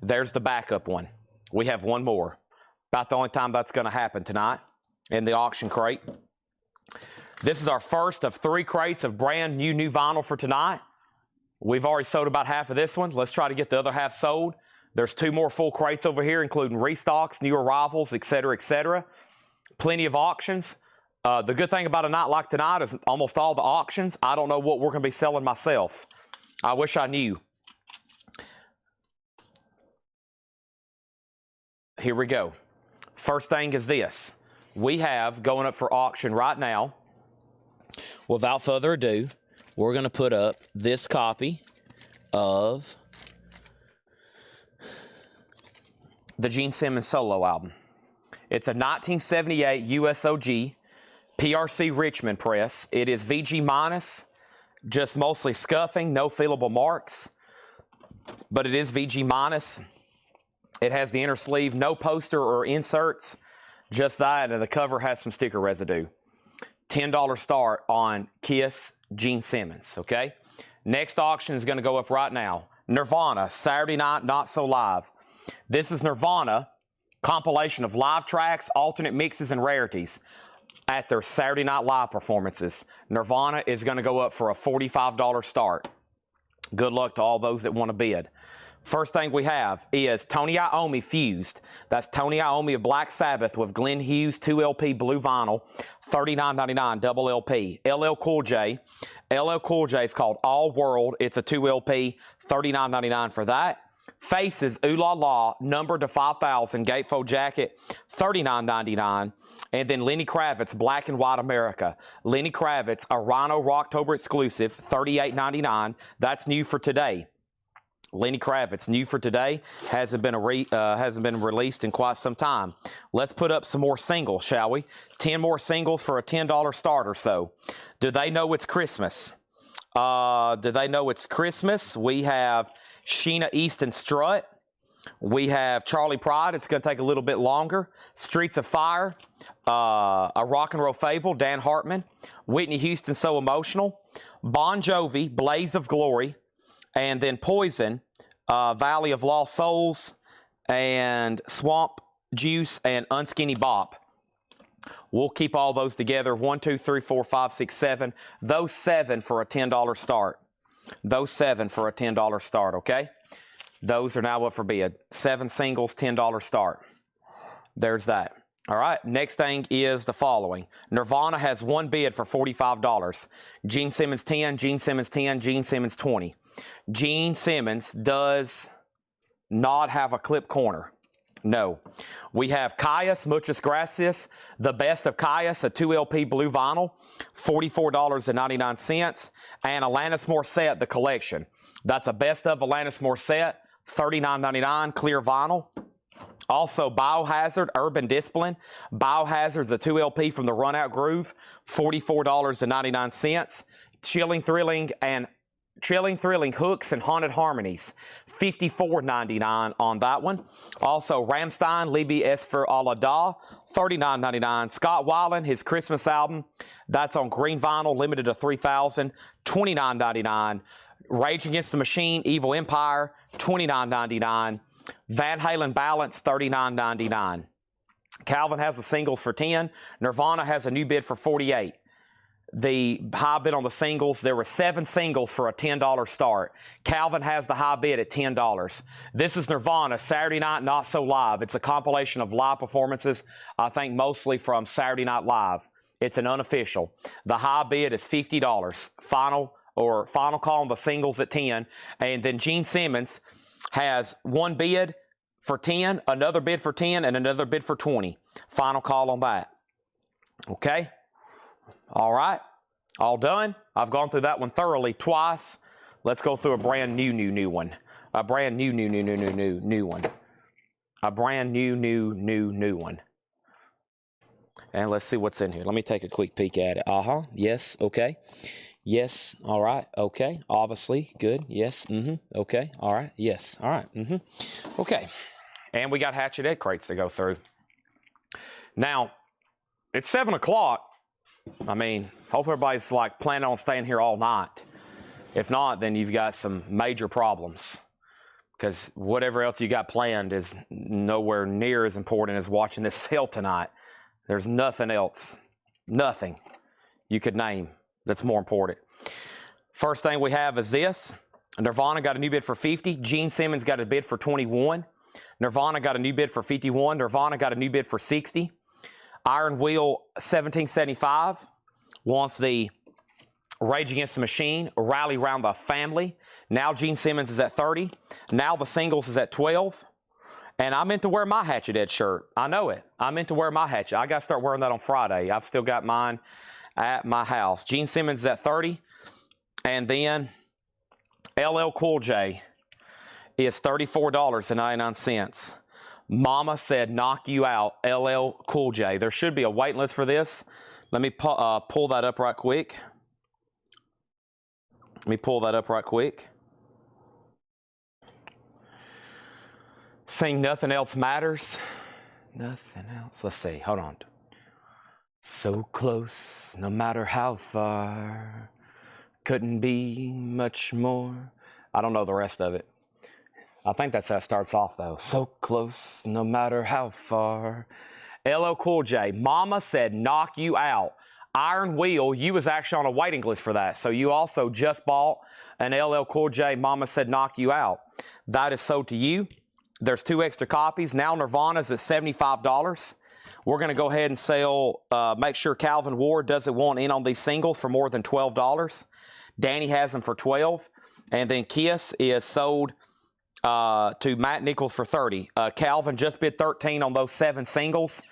there's the backup one. We have one more. About the only time that's going to happen tonight in the auction crate. This is our first of 3 crates of brand new vinyl for tonight. We've already sold about half of this one. Let's try to get the other half sold. There's 2 more full crates over here, including restocks, new arrivals, etc., etc. Plenty of auctions. The good thing about a night like tonight is almost all the auctions, I don't know what we're going to be selling myself. I wish I knew. Here we go. First thing is this. We have going up for auction right now. Without further ado, we're going to put up this copy of the Gene Simmons solo album. It's a 1978 USOG PRC Richmond press. It is VG minus, just mostly scuffing, no feelable marks, but it is VG minus. It has the inner sleeve, no poster or inserts, just that, and the cover has some sticker residue. $10 start on Kiss Gene Simmons, okay? Next auction is going to go up right now. Nirvana, Saturday Night Not So Live. This is Nirvana, compilation of live tracks, alternate mixes, and rarities at their Saturday Night Live performances. Nirvana is going to go up for a $45 start. Good luck to all those that want to bid. First thing we have is Tony Iommi Fused. That's Tony Iommi of Black Sabbath with Glenn Hughes 2LP blue vinyl, $39.99 double LP. LL Cool J. LL Cool J is called All World. It's a 2LP, $39.99 for that. Faces Ooh La La, numbered to 5,000, gatefold jacket, $39.99. And then Lenny Kravitz, Black and White America. Lenny Kravitz, a Rhino Rocktober exclusive, $38.99. That's new for today. Lenny Kravitz, new for today, hasn't been released in quite some time. Let's put up some more singles, shall we? 10 more singles for a $10 start or so. Do they know it's Christmas? Do they know it's Christmas? We have Sheena Easton Strut. We have Charlie Pride. It's going to take a little bit longer. Streets of Fire. A Rock and Roll Fable, Dan Hartman. Whitney Houston, So Emotional. Bon Jovi, Blaze of Glory. And then Poison, Valley of Lost Souls, and Swamp Juice, and Unskinny Bop. We'll keep all those together. 1, 2, 3, 4, 5, 6, 7. Those 7 for a $10 start. Those 7 for a $10 start, okay? Those are now up for bid. 7 singles, $10 start. There's that. All right, next thing is the following. Nirvana has one bid for $45. Gene Simmons 10, Gene Simmons 10, Gene Simmons 20. Gene Simmons does not have a clip corner. No. We have Caius, Muchas Gracias, The Best of Caius, a 2LP blue vinyl, $44.99, and Alanis Morissette, The Collection. That's a Best of Alanis Morissette, $39.99, clear vinyl. Also, Biohazard, Urban Discipline. Biohazard's a 2LP from the Runout Groove, $44.99. Chilling Thrilling Hooks and Haunted Harmonies, $54.99 on that one. Also, Rammstein, Liebe es für alle da, $39.99. Scott Weiland, his Christmas album, that's on green vinyl, limited to 3,000, $29.99. Rage Against the Machine, Evil Empire, $29.99. Van Halen Balance, $39.99. Calvin has the singles for 10. Nirvana has a new bid for 48. The high bid on the singles, there were 7 singles for a $10 start. Calvin has the high bid at $10. This is Nirvana, Saturday Night Not So Live. It's a compilation of live performances, I think mostly from Saturday Night Live. It's an unofficial. The high bid is $50. Final call on the singles at 10. And then Gene Simmons has one bid for 10, another bid for 10, and another bid for 20. Final call on that. Okay? All right. All done. I've gone through that one thoroughly twice. Let's go through a brand new one. A brand new one. A brand new one. And let's see what's in here. Let me take a quick peek at it. Yes. Okay. Yes. All right. Okay. Obviously. Good. Yes. Okay. All right. Yes. All right. Okay. And we got hatchet egg crates to go through. Now, it's 7 o'clock. I mean, hope everybody's like planning on staying here all night. If not, then you've got some major problems. Because whatever else you got planned is nowhere near as important as watching this sale tonight. There's nothing else, nothing you could name that's more important. First thing we have is this. Nirvana got a new bid for 50. Gene Simmons got a bid for 21. Nirvana got a new bid for 51. Nirvana got a new bid for 60. Iron Wheel 1775 wants the Rage Against the Machine, Rally Round the Family. Now Gene Simmons is at 30. Now the singles is at 12. And I meant to wear my Hatchet Edge shirt. I know it. I meant to wear my Hatchet. I got to start wearing that on Friday. I've still got mine at my house. Gene Simmons is at 30. And then LL Cool J is $34.99. Mama said, knock you out, LL Cool J. There should be a waiting list for this. Let me pull that up right quick. Sing Nothing Else Matters. Nothing else. Let's see. Hold on. So close, no matter how far. Couldn't be much more. I don't know the rest of it. I think that's how it starts off, though. So close, no matter how far. LL Cool J. Mama said, knock you out. Iron Wheel, you was actually on a waiting list for that. So you also just bought an LL Cool J. Mama said, knock you out. That is sold to you. There's 2 extra copies. Now Nirvana's at $75. We're going to go ahead and sell, make sure Calvin Ward doesn't want in on these singles for more than $12. Danny has them for $12. And then Kiss is sold to Matt Nichols for $30. Calvin just bid $13 on those 7 singles.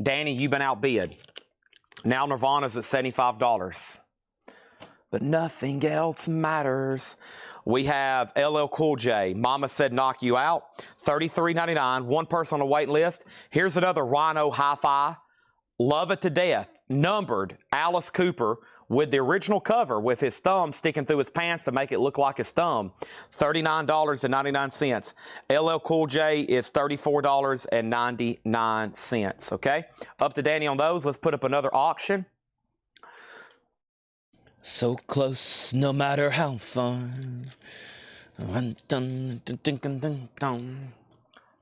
Danny, you've been outbid. Now Nirvana's at $75. But nothing else matters. We have LL Cool J. Mama said knock you out. $33.99. One person on the wait list. Here's another Rhino Hi-Fi. Love It to Death. Numbered Alice Cooper with the original cover with his thumb sticking through his pants to make it look like his thumb. $39.99. LL Cool J is $34.99. Okay? Up to Danny on those. Let's put up another auction. So close, no matter how far.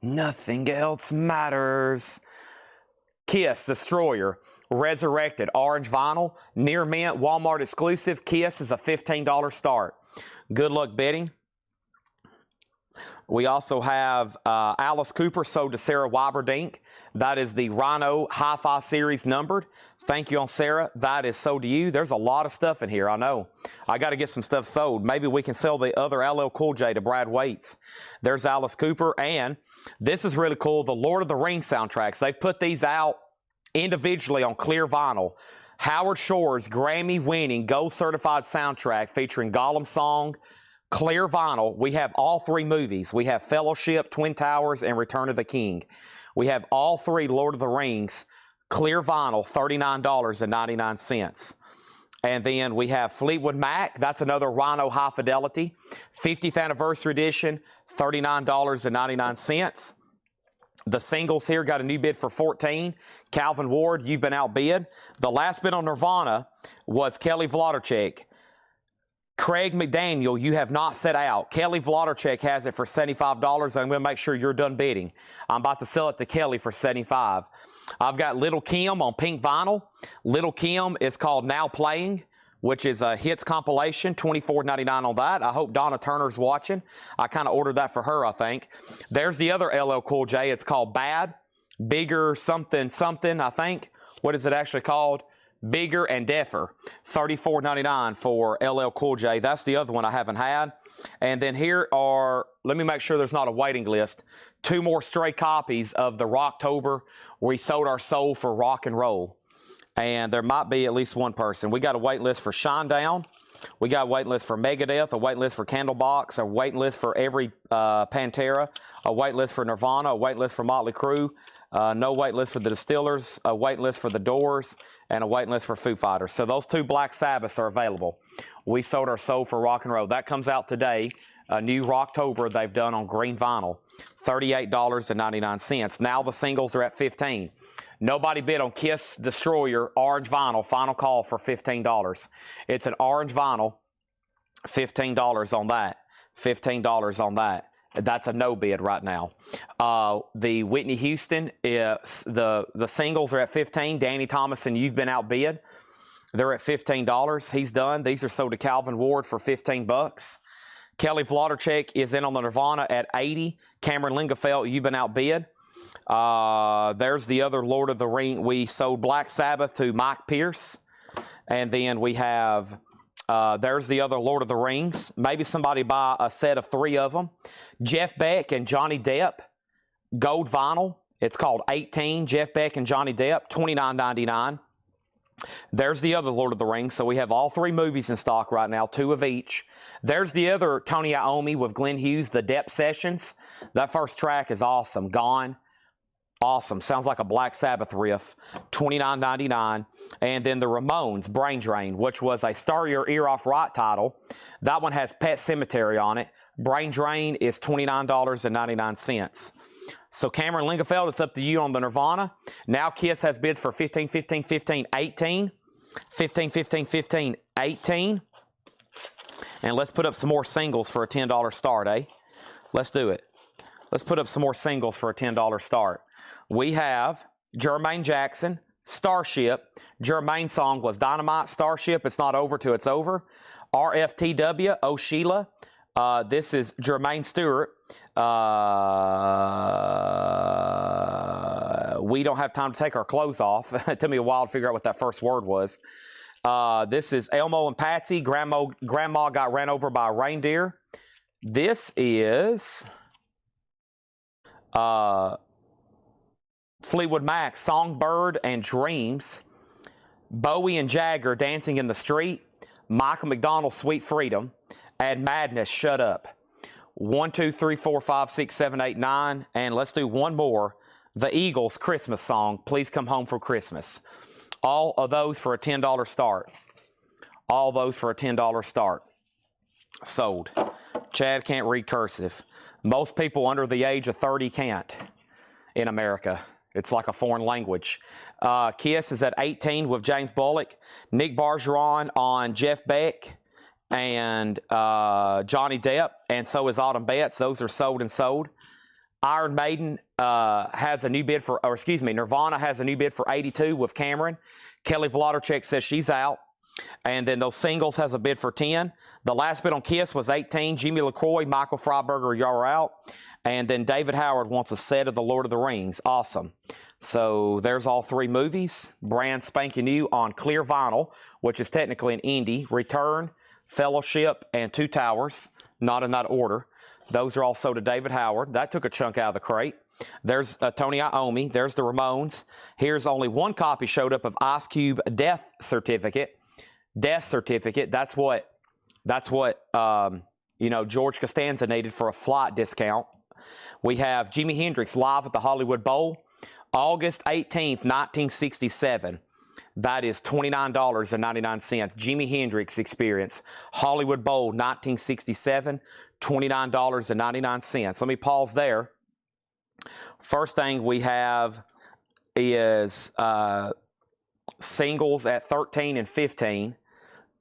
Nothing else matters. Kiss Destroyer, Resurrected, orange vinyl, near mint, Walmart exclusive. Kiss is a $15 start. Good luck bidding. We also have Alice Cooper sold to Sarah Weiberdink. That is the Rhino Hi-Fi series numbered. Thank you on Sarah. That is sold to you. There's a lot of stuff in here, I know. I got to get some stuff sold. Maybe we can sell the other LL Cool J to Brad Waits. There's Alice Cooper. And this is really cool, the Lord of the Rings soundtracks. They've put these out individually on clear vinyl. Howard Shore's Grammy-winning gold certified soundtrack featuring Gollum song, clear vinyl. We have all 3 movies. We have Fellowship, Twin Towers, and Return of the King. We have all 3 Lord of the Rings, clear vinyl, $39.99. And then we have Fleetwood Mac. That's another Rhino High Fidelity, 50th Anniversary Edition, $39.99. The singles here got a new bid for $14. Calvin Ward, you've been outbid. The last bid on Nirvana was Kelly Vlodarchek. Craig McDaniel, you have not set out. Kelly Vlodarchek has it for $75. I'm going to make sure you're done bidding. I'm about to sell it to Kelly for $75. I've got Little Kim on pink vinyl. Little Kim is called Now Playing, which is a hits compilation, $24.99 on that. I hope Donna Turner's watching. I kind of ordered that for her, I think. There's the other LL Cool J. It's called Bad, Bigger Something Something, I think. What is it actually called? Bigger and Deafer, $34.99 for LL Cool J. That's the other one I haven't had. And then here are, let me make sure there's not a waiting list, 2 more stray copies of the Rocktober. We sold our soul for rock and roll. And there might be at least one person. We got a wait list for Shinedown. We got a wait list for Megadeth, a wait list for Candlebox, a wait list for every Pantera, a wait list for Nirvana, a wait list for Motley Crue, No wait list for the Distillers, a wait list for the Doors, and a wait list for Foo Fighters. So those 2 Black Sabbaths are available. We sold our soul for Rock and Roll. That comes out today. A new Rocktober they've done on green vinyl, $38.99. Now the singles are at $15. Nobody bid on Kiss Destroyer orange vinyl. Final call for $15. It's an orange vinyl, $15 on that. $15 on that. That's a no bid right now. The Whitney Houston, is the singles are at $15. Danny Thomason, You've Been Outbid. They're at $15. He's done. These are sold to Calvin Ward for $15. Kelly Vlodderchek is in on the Nirvana at $80. Cameron Lingefeld, You've Been Outbid. There's the other Lord of the Ring. We sold Black Sabbath to Mike Pierce. And then we have, there's the other Lord of the Rings. Maybe somebody buy a set of 3 of them. Jeff Beck and Johnny Depp, gold vinyl. It's called 18. Jeff Beck and Johnny Depp, $29.99. There's the other Lord of the Rings. So we have all 3 movies in stock right now, 2 of each. There's the other Tony Iommi with Glenn Hughes, The Depp Sessions. That first track is awesome. Gone. Awesome. Sounds like a Black Sabbath riff. $29.99. And then the Ramones, Brain Drain, which was a Star Your Ear Off Right title. That one has Pet Cemetery on it. Brain Drain is $29.99. So Cameron Lingefeld, it's up to you on the Nirvana. Now Kiss has bids for 15, 15, 15, 18. 15, 15, 15, 18. And let's put up some more singles for a $10 start, eh? Let's do it. Let's put up some more singles for a $10 start. We have Jermaine Jackson, Starship. Jermaine's song was Dynamite. Starship, It's Not Over Till It's Over. RFTW, Oh Sheila. This is Jermaine Stewart. We Don't Have Time to Take Our Clothes Off. It took me a while to figure out what that first word was. This is Elmo and Patsy. Grandma Got Ran Over by a Reindeer. This is Fleetwood Mac, Songbird and Dreams. Bowie and Jagger, Dancing in the Street. Michael McDonald, Sweet Freedom. And Madness, Shut Up. 1, 2, 3, 4, 5, 6, 7, 8, 9. And let's do one more. The Eagles, Christmas song, Please Come Home for Christmas. All of those for a $10 start. All those for a $10 start. Sold. Chad can't read cursive. Most people under the age of 30 can't in America. It's like a foreign language. Kiss is at 18 with James Bullock. Nick Bergeron on Jeff Beck and Johnny Depp. And so is Autumn Betts. Those are sold and sold. Iron Maiden has a new bid for, or excuse me, Nirvana has a new bid for 82 with Cameron. Kelly Vlodderchek says she's out. And then those singles has a bid for 10. The last bid on Kiss was 18. Jimmy LaCroix, Michael Freiberger, y'all are out. And then David Howard wants a set of the Lord of the Rings. Awesome. So there's all 3 movies. Brand spanking new on clear vinyl, which is technically an indie. Return, Fellowship, and 2 Towers. Not in that order. Those are all sold to David Howard. That took a chunk out of the crate. There's Tony Iommi. There's the Ramones. Here's only 1 copy showed up of Ice Cube Death Certificate. Death Certificate. That's what George Costanza needed for a flight discount. We have Jimi Hendrix live at the Hollywood Bowl, August 18th, 1967. That is $29.99. Jimi Hendrix Experience, Hollywood Bowl, 1967, $29.99. Let me pause there. First thing we have is singles at 13 and 15,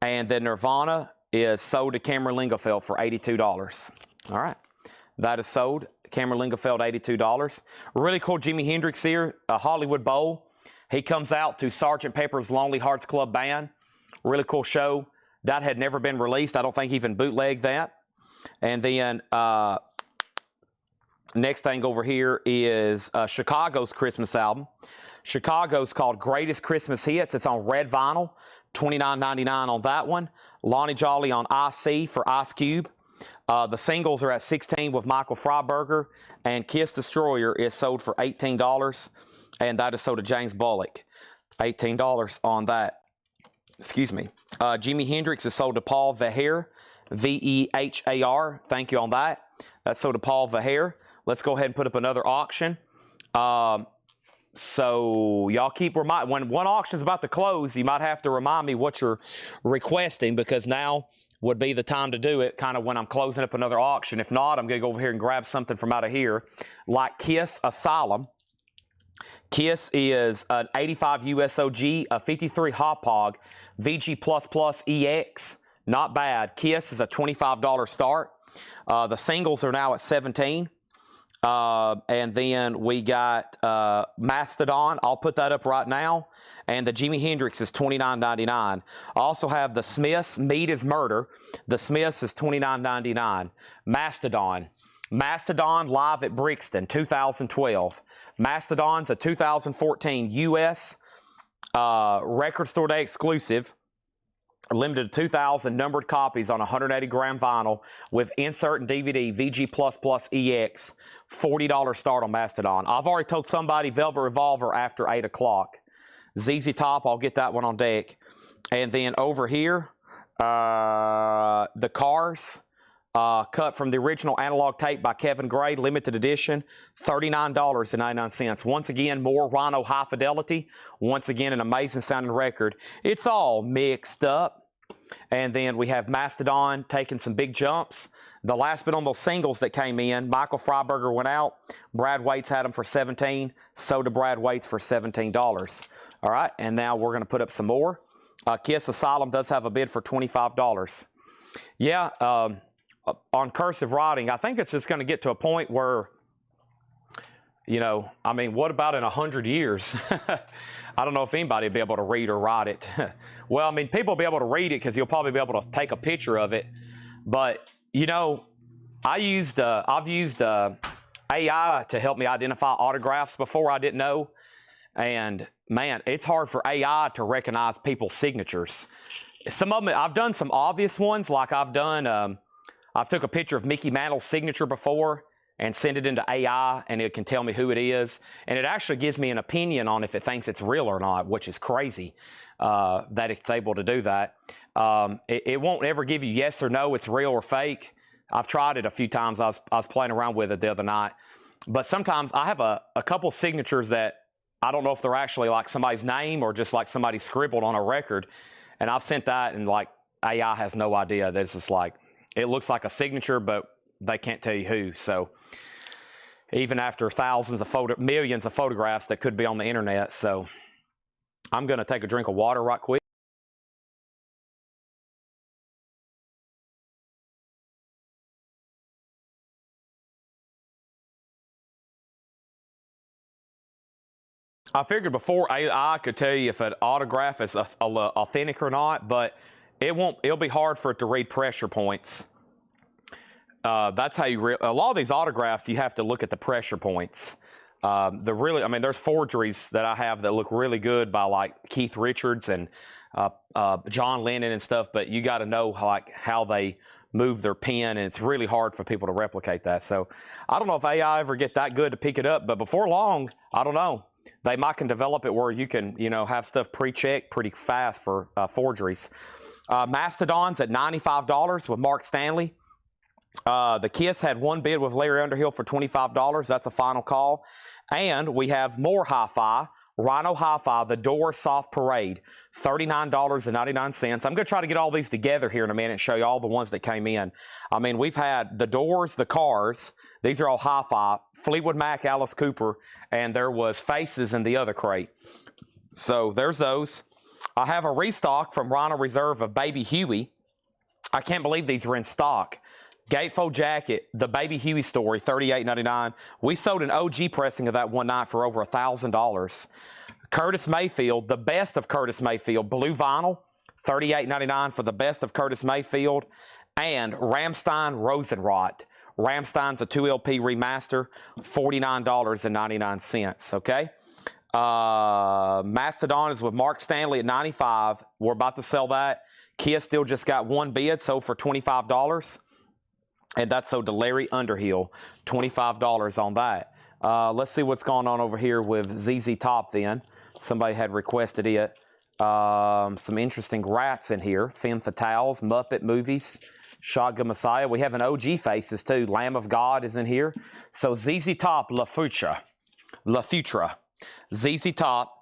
and then Nirvana is sold to Cameron Lingefeld for $82. All right, that is sold. Cameron Lingefeld, $82. Really cool Jimi Hendrix here, a Hollywood Bowl. He comes out to Sgt. Pepper's Lonely Hearts Club Band. Really cool show. That had never been released. I don't think even bootlegged that. And then next thing over here is Chicago's Christmas album. Chicago's called Greatest Christmas Hits. It's on red vinyl, $29.99 on that one. Lonnie Jolly on IC for Ice Cube. The singles are at 16 with Michael Freiberger, and Kiss Destroyer is sold for $18, and that is sold to James Bullock. $18 on that. Excuse me. Jimi Hendrix is sold to Paul Verhaer, V-E-H-A-R. Thank you on that. That's sold to Paul Verhaer. Let's go ahead and put up another auction. So y'all keep when one auction's about to close, you might have to remind me what you're requesting, because now would be the time to do it, kind of when I'm closing up another auction. If not, I'm going to go over here and grab something from out of here, like Kiss Asylum. Kiss is an 85 USOG, a 53 Hop Hog, VG++ EX. Not bad. Kiss is a $25 start. The singles are now at 17. And then we got Mastodon. I'll put that up right now. And the Jimi Hendrix is $29.99. I also have the Smiths. Meat is Murder. The Smiths is $29.99. Mastodon live at Brixton, 2012. Mastodon's a 2014 U.S. Record Store Day exclusive. Limited to 2,000 numbered copies on 180-gram vinyl with insert and DVD, VG++ EX, $40 start on Mastodon. I've already told somebody Velvet Revolver after 8 o'clock. ZZ Top, I'll get that one on deck. And then over here, the Cars, cut from the original analog tape by Kevin Gray, limited edition, $39.99. Once again, more Rhino high fidelity. Once again, an amazing sounding record. It's all mixed up. And then we have Mastodon taking some big jumps. The last bit on those singles that came in, Michael Freiberger went out. Brad Waits had them for $17. So did Brad Waits for $17. All right, and now we're going to put up some more. Kiss Asylum does have a bid for $25. Yeah, on cursive writing, I think it's just going to get to a point where, you know, I mean, what about in 100 years? I don't know if anybody will be able to read or write it. Well, I mean, people will be able to read it because you'll probably be able to take a picture of it. But, you know, I've used AI to help me identify autographs before. I didn't know. And, man, it's hard for AI to recognize people's signatures. Some of them, I've done some obvious ones, like I've took a picture of Mickey Mantle's signature before and send it into AI, and it can tell me who it is. And it actually gives me an opinion on if it thinks it's real or not, which is crazy that it's able to do that. It won't ever give you yes or no, it's real or fake. I've tried it a few times. I was playing around with it the other night. But sometimes I have a couple signatures that I don't know if they're actually like somebody's name or just like somebody scribbled on a record. And I've sent that, and like AI has no idea. That it's just like, it looks like a signature, but they can't tell you who. So even after millions of photographs that could be on the internet. So I'm going to take a drink of water right quick. I figured before AI could tell you if an autograph is authentic or not, but it'll be hard for it to read pressure points. That's how you a lot of these autographs, you have to look at the pressure points. There's forgeries that I have that look really good by like Keith Richards and John Lennon and stuff, but you got to know how they move their pen, and it's really hard for people to replicate that. So I don't know if AI ever get that good to pick it up, but before long, I don't know. They might can develop it where you can, have stuff pre-checked pretty fast for forgeries. Mastodon's at $95 with Mark Stanley. The Kiss had one bid with Larry Underhill for $25. That's a final call. And we have more hi-fi. Rhino Hi-Fi, The Doors Soft Parade, $39.99. I'm going to try to get all these together here in a minute and show you all the ones that came in. I mean, we've had The Doors, The Cars. These are all hi-fi. Fleetwood Mac, Alice Cooper, and there was Faces in the other crate. So there's those. I have a restock from Rhino Reserve of Baby Huey. I can't believe these were in stock. Gatefold jacket, the Baby Huey story, $38.99. We sold an OG pressing of that one night for over $1,000. Curtis Mayfield, the best of Curtis Mayfield, blue vinyl, $38.99 for the best of Curtis Mayfield. And Rammstein Rosenrot. Rammstein's a 2LP remaster, $49.99, okay? Mastodon is with Mark Stanley at $95. We're about to sell that. Kiss still just got one bid, sold for $25. And that's sold to Larry Underhill, $25 on that. Let's see what's going on over here with ZZ Top then. Somebody had requested it. Some interesting rats in here. Femme Fatales, Muppet Movies, Shotgun Messiah. We have an OG Faces too. Lamb of God is in here. So ZZ Top, La Futura. ZZ Top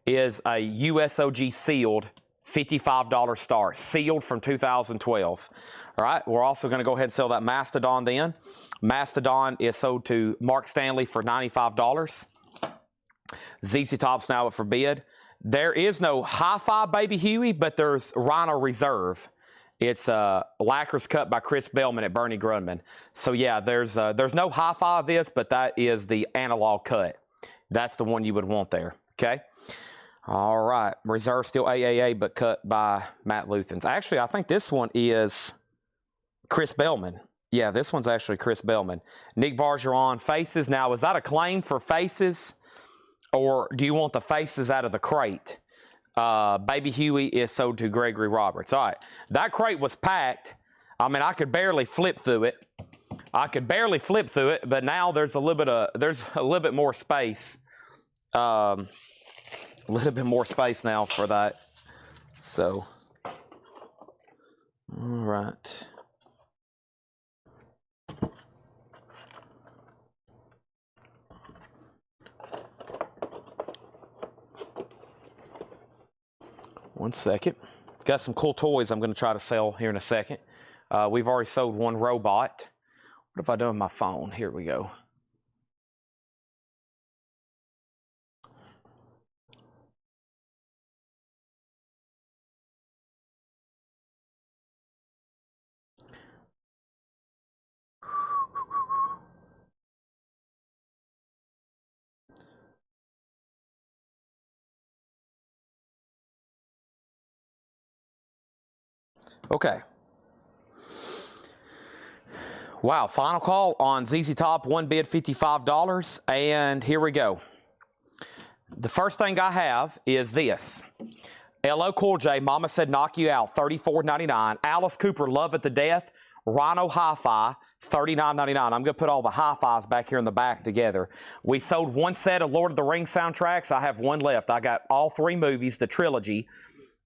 is a USOG sealed $55 star, sealed from 2012. All right, we're also going to go ahead and sell that Mastodon then. Mastodon is sold to Mark Stanley for $95. ZZ Top's now up for bid. There is no Hi-Fi Baby Huey, but there's Rhino Reserve. It's lacquers cut by Chris Bellman at Bernie Grunman. So yeah, there's no Hi-Fi of this, but that is the analog cut. That's the one you would want there, okay? All right, Reserve still AAA, but cut by Matt Luthens. Actually, I think this one is Chris Bellman. Yeah, this one's actually Chris Bellman. Nick Bargeron, Faces. Now, is that a claim for Faces, or do you want the Faces out of the crate? Baby Huey is sold to Gregory Roberts. All right, that crate was packed. I mean, I could barely flip through it. But now there's a little bit more space. A little bit more space now for that. So, all right. One second. Got some cool toys I'm going to try to sell here in a second. We've already sold one robot. What have I done with my phone? Here we go. Okay. Wow, final call on ZZ Top, one bid, $55, and here we go. The first thing I have is this. LL Cool J, Mama Said Knock You Out, $34.99. Alice Cooper, Love It to Death. Rhino Hi-Fi, $39.99. I'm going to put all the Hi-Fis back here in the back together. We sold one set of Lord of the Rings soundtracks. I have one left. I got all three movies, the trilogy.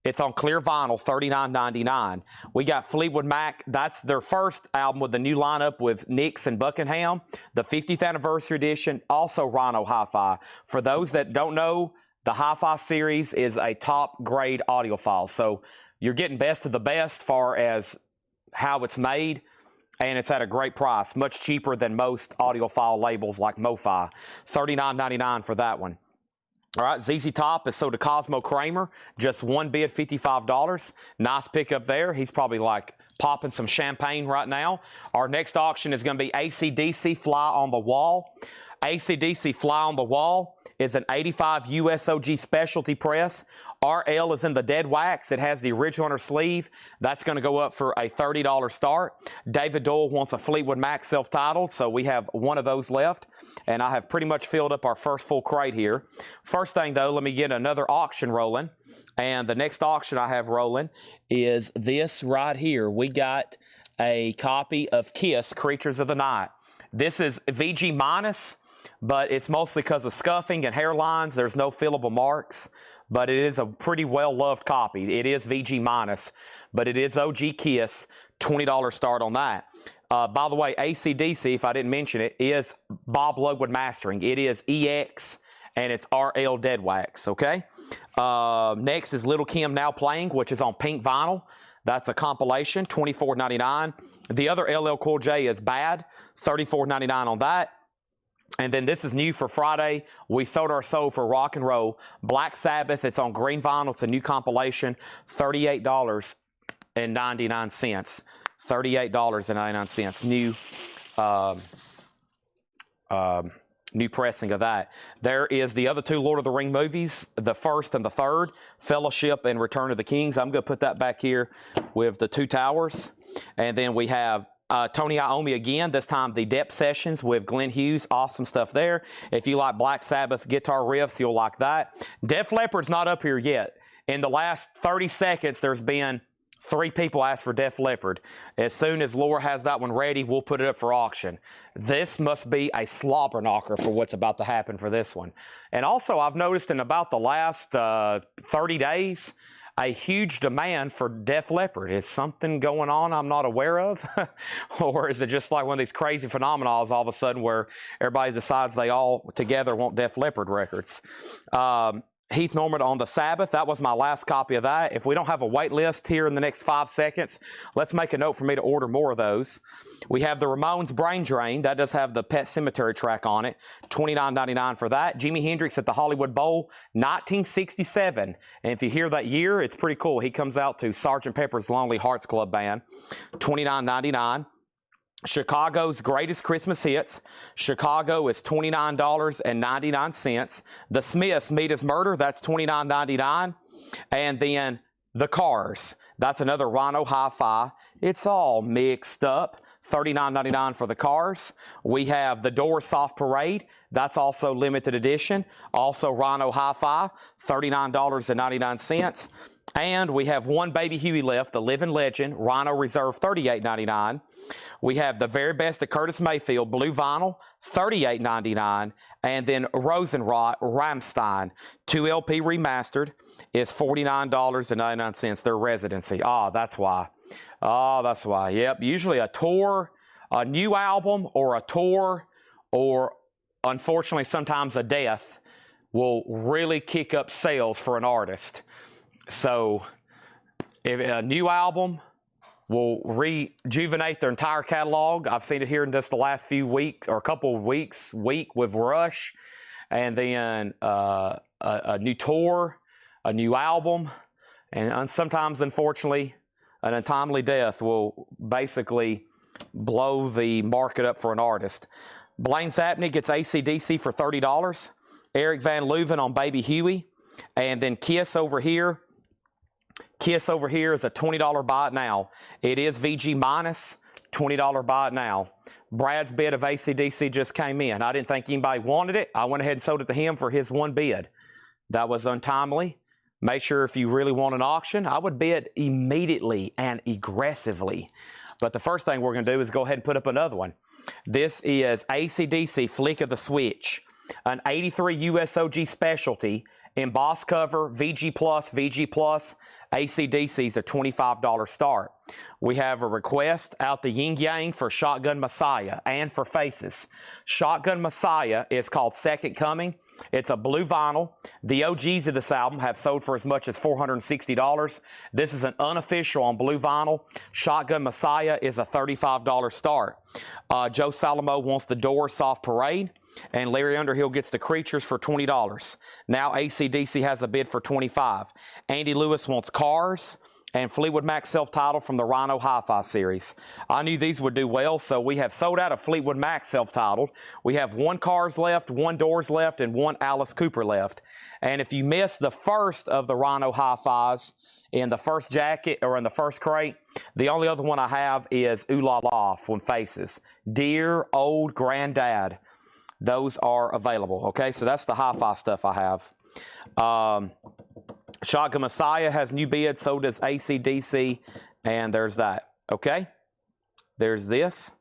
It's on clear vinyl, $39.99. We got Fleetwood Mac. That's their first album with the new lineup with Nix and Buckingham. The 50th anniversary edition, also Rhino Hi-Fi. For those that don't know, the Hi-Fi series is a top grade audiophile. So you're getting best of the best far as how it's made, and it's at a great price, much cheaper than most audiophile labels like MoFi. $39.99 for that one. All right, ZZ Top is sold to Cosmo Kramer, just one bid, $55. Nice pickup there. He's probably like popping some champagne right now. Our next auction is going to be AC/DC Fly on the Wall. AC/DC Fly on the Wall is an 85 USOG specialty press. RL is in the dead wax. It has the original inner sleeve. That's going to go up for a $30 start. David Doyle wants a Fleetwood Mac self-titled, so we have one of those left. And I have pretty much filled up our first full crate here. First thing, though, let me get another auction rolling. And the next auction I have rolling is this right here. We got a copy of Kiss, Creatures of the Night. This is VG minus, but it's mostly because of scuffing and hairlines. There's no fillable marks, but it is a pretty well-loved copy. It is VG minus, but it is OG Kiss, $20 start on that. By the way, AC/DC, if I didn't mention it, is Bob Lugwood mastering. It is EX, and it's RL dead wax, okay? Next is Little Kim Now Playing, which is on pink vinyl. That's a compilation, $24.99. The other LL Cool J is Bad, $34.99 on that. And then this is new for Friday. We sold our soul for rock and roll. Black Sabbath, it's on green vinyl. It's a new compilation, $38.99. $38.99. New pressing of that. There is the other two Lord of the Ring movies, the first and the third, Fellowship and Return of the Kings. I'm going to put that back here with the Two Towers. And then we have Tony Iommi again, this time the Depth Sessions with Glenn Hughes. Awesome stuff there. If you like Black Sabbath guitar riffs, you'll like that. Def Leppard's not up here yet. In the last 30 seconds, there's been 3 people ask for Def Leppard. As soon as Laura has that one ready, we'll put it up for auction. This must be a slobber knocker for what's about to happen for this one. And also, I've noticed in about the last 30 days, a huge demand for Def Leppard. Is something going on I'm not aware of? Or is it just like one of these crazy phenomena all of a sudden where everybody decides they all together want Def Leppard records? Heath Norman on the Sabbath. That was my last copy of that. If we don't have a wait list here in the next 5 seconds, let's make a note for me to order more of those. We have the Ramones Brain Drain. That does have the Pet Cemetery track on it. $29.99 for that. Jimi Hendrix at the Hollywood Bowl, 1967. And if you hear that year, it's pretty cool. He comes out to Sgt. Pepper's Lonely Hearts Club Band, $29.99. Chicago's Greatest Christmas Hits. Chicago is $29.99. The Smiths, Meet Is Murder, that's $29.99. And then the Cars, that's another Rhino Hi-Fi. It's all mixed up. $39.99 for the Cars. We have the Doors Soft Parade. That's also limited edition. Also Rhino Hi-Fi, $39.99. And we have one Baby Huey left, the Living Legend, Rhino Reserve, $38.99. We have the Very Best of Curtis Mayfield, Blue Vinyl, $38.99. And then Rosenrot, Rammstein, 2LP remastered, is $49.99, their residency. That's why. That's why. Yep, usually a tour, a new album, or a tour, or unfortunately sometimes a death will really kick up sales for an artist. So if a new album will rejuvenate their entire catalog. I've seen it here in just the last few weeks or a couple of weeks, week with Rush, and then a new tour, a new album, and sometimes, unfortunately, an untimely death will basically blow the market up for an artist. Blaine Zapnick gets AC/DC for $30. Eric Van Leuven on Baby Huey. And then Kiss over here. Kiss over here is a $20 buy it now. It is VG minus, $20 buy it now. Brad's bid of AC/DC just came in. I didn't think anybody wanted it. I went ahead and sold it to him for his one bid. That was untimely. Make sure if you really want an auction, I would bid immediately and aggressively. But the first thing we're going to do is go ahead and put up another one. This is AC/DC Flick of the Switch, an 83 USOG specialty, embossed cover, VG+, AC/DC's a $25 start. We have a request out the Yin Yang for Shotgun Messiah and for Faces. Shotgun Messiah is called Second Coming. It's a blue vinyl. The OGs of this album have sold for as much as $460. This is an unofficial on blue vinyl. Shotgun Messiah is a $35 start. Joe Salomo wants the Doors Soft Parade. And Larry Underhill gets the Creatures for $20. Now AC/DC has a bid for $25. Andy Lewis wants Cars and Fleetwood Mac self-titled from the Rhino Hi-Fi series. I knew these would do well, so we have sold out of Fleetwood Mac self-titled. We have one Cars left, one Doors left, and one Alice Cooper left. And if you missed the first of the Rhino Hi-Fis in the first jacket or in the first crate, the only other one I have is Ooh La La from Faces. Dear Old Granddad. Those are available, okay? So that's the hi-fi stuff I have. Shotgun Messiah has new bids, so does AC/DC, and there's that, okay? There's this.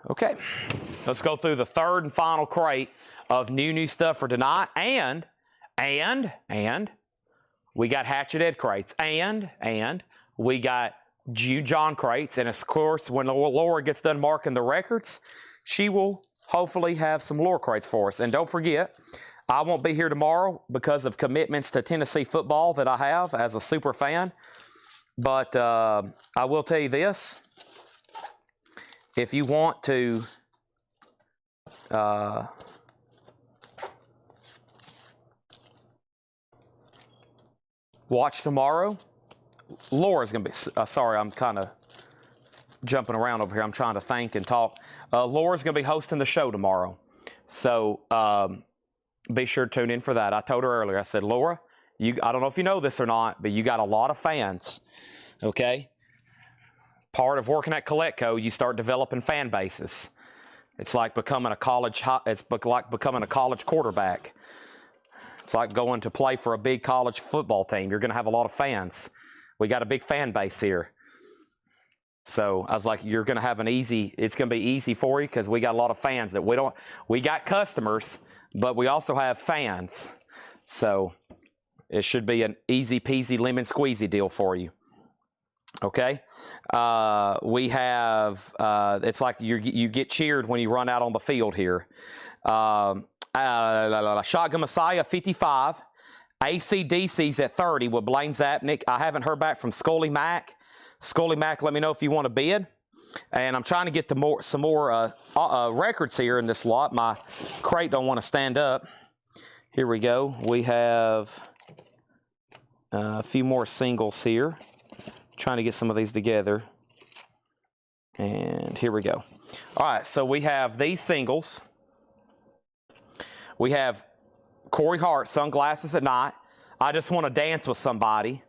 Okay, let's go through the third and final crate of new stuff for tonight, and we got Hatchet Ed crates, and we got Jude John crates, and of course, when Laura gets done marking the records, she will hopefully have some lore crates for us. And don't forget, I won't be here tomorrow because of commitments to Tennessee football that I have as a super fan, but I will tell you this. If you want to watch tomorrow, Laura's going to be, sorry, I'm kind of jumping around over here. I'm trying to think and talk. Laura's going to be hosting the show tomorrow. So be sure to tune in for that. I told her earlier, I said, Laura, I don't know if you know this or not, but you got a lot of fans, okay? Part of working at Collectible, you start developing fan bases. It's like becoming a college quarterback. It's like going to play for a big college football team. You're going to have a lot of fans. We got a big fan base here. So I was like, you're going to have it's going to be easy for you because we got a lot of fans that we got customers, but we also have fans. So it should be an easy peasy lemon squeezy deal for you. Okay. We have, it's like you get cheered when you run out on the field here. Shotgun Messiah 55, AC/DC's at 30 with Blaine Zapnick. I haven't heard back from Scully Mack. Scully Mack, let me know if you want to bid. And I'm trying to get some more records here in this lot. My crate don't want to stand up. Here we go. We have a few more singles here. Trying to get some of these together. And here we go. All right, so we have these singles. We have Corey Hart, Sunglasses at Night. I Just Want to Dance with Somebody.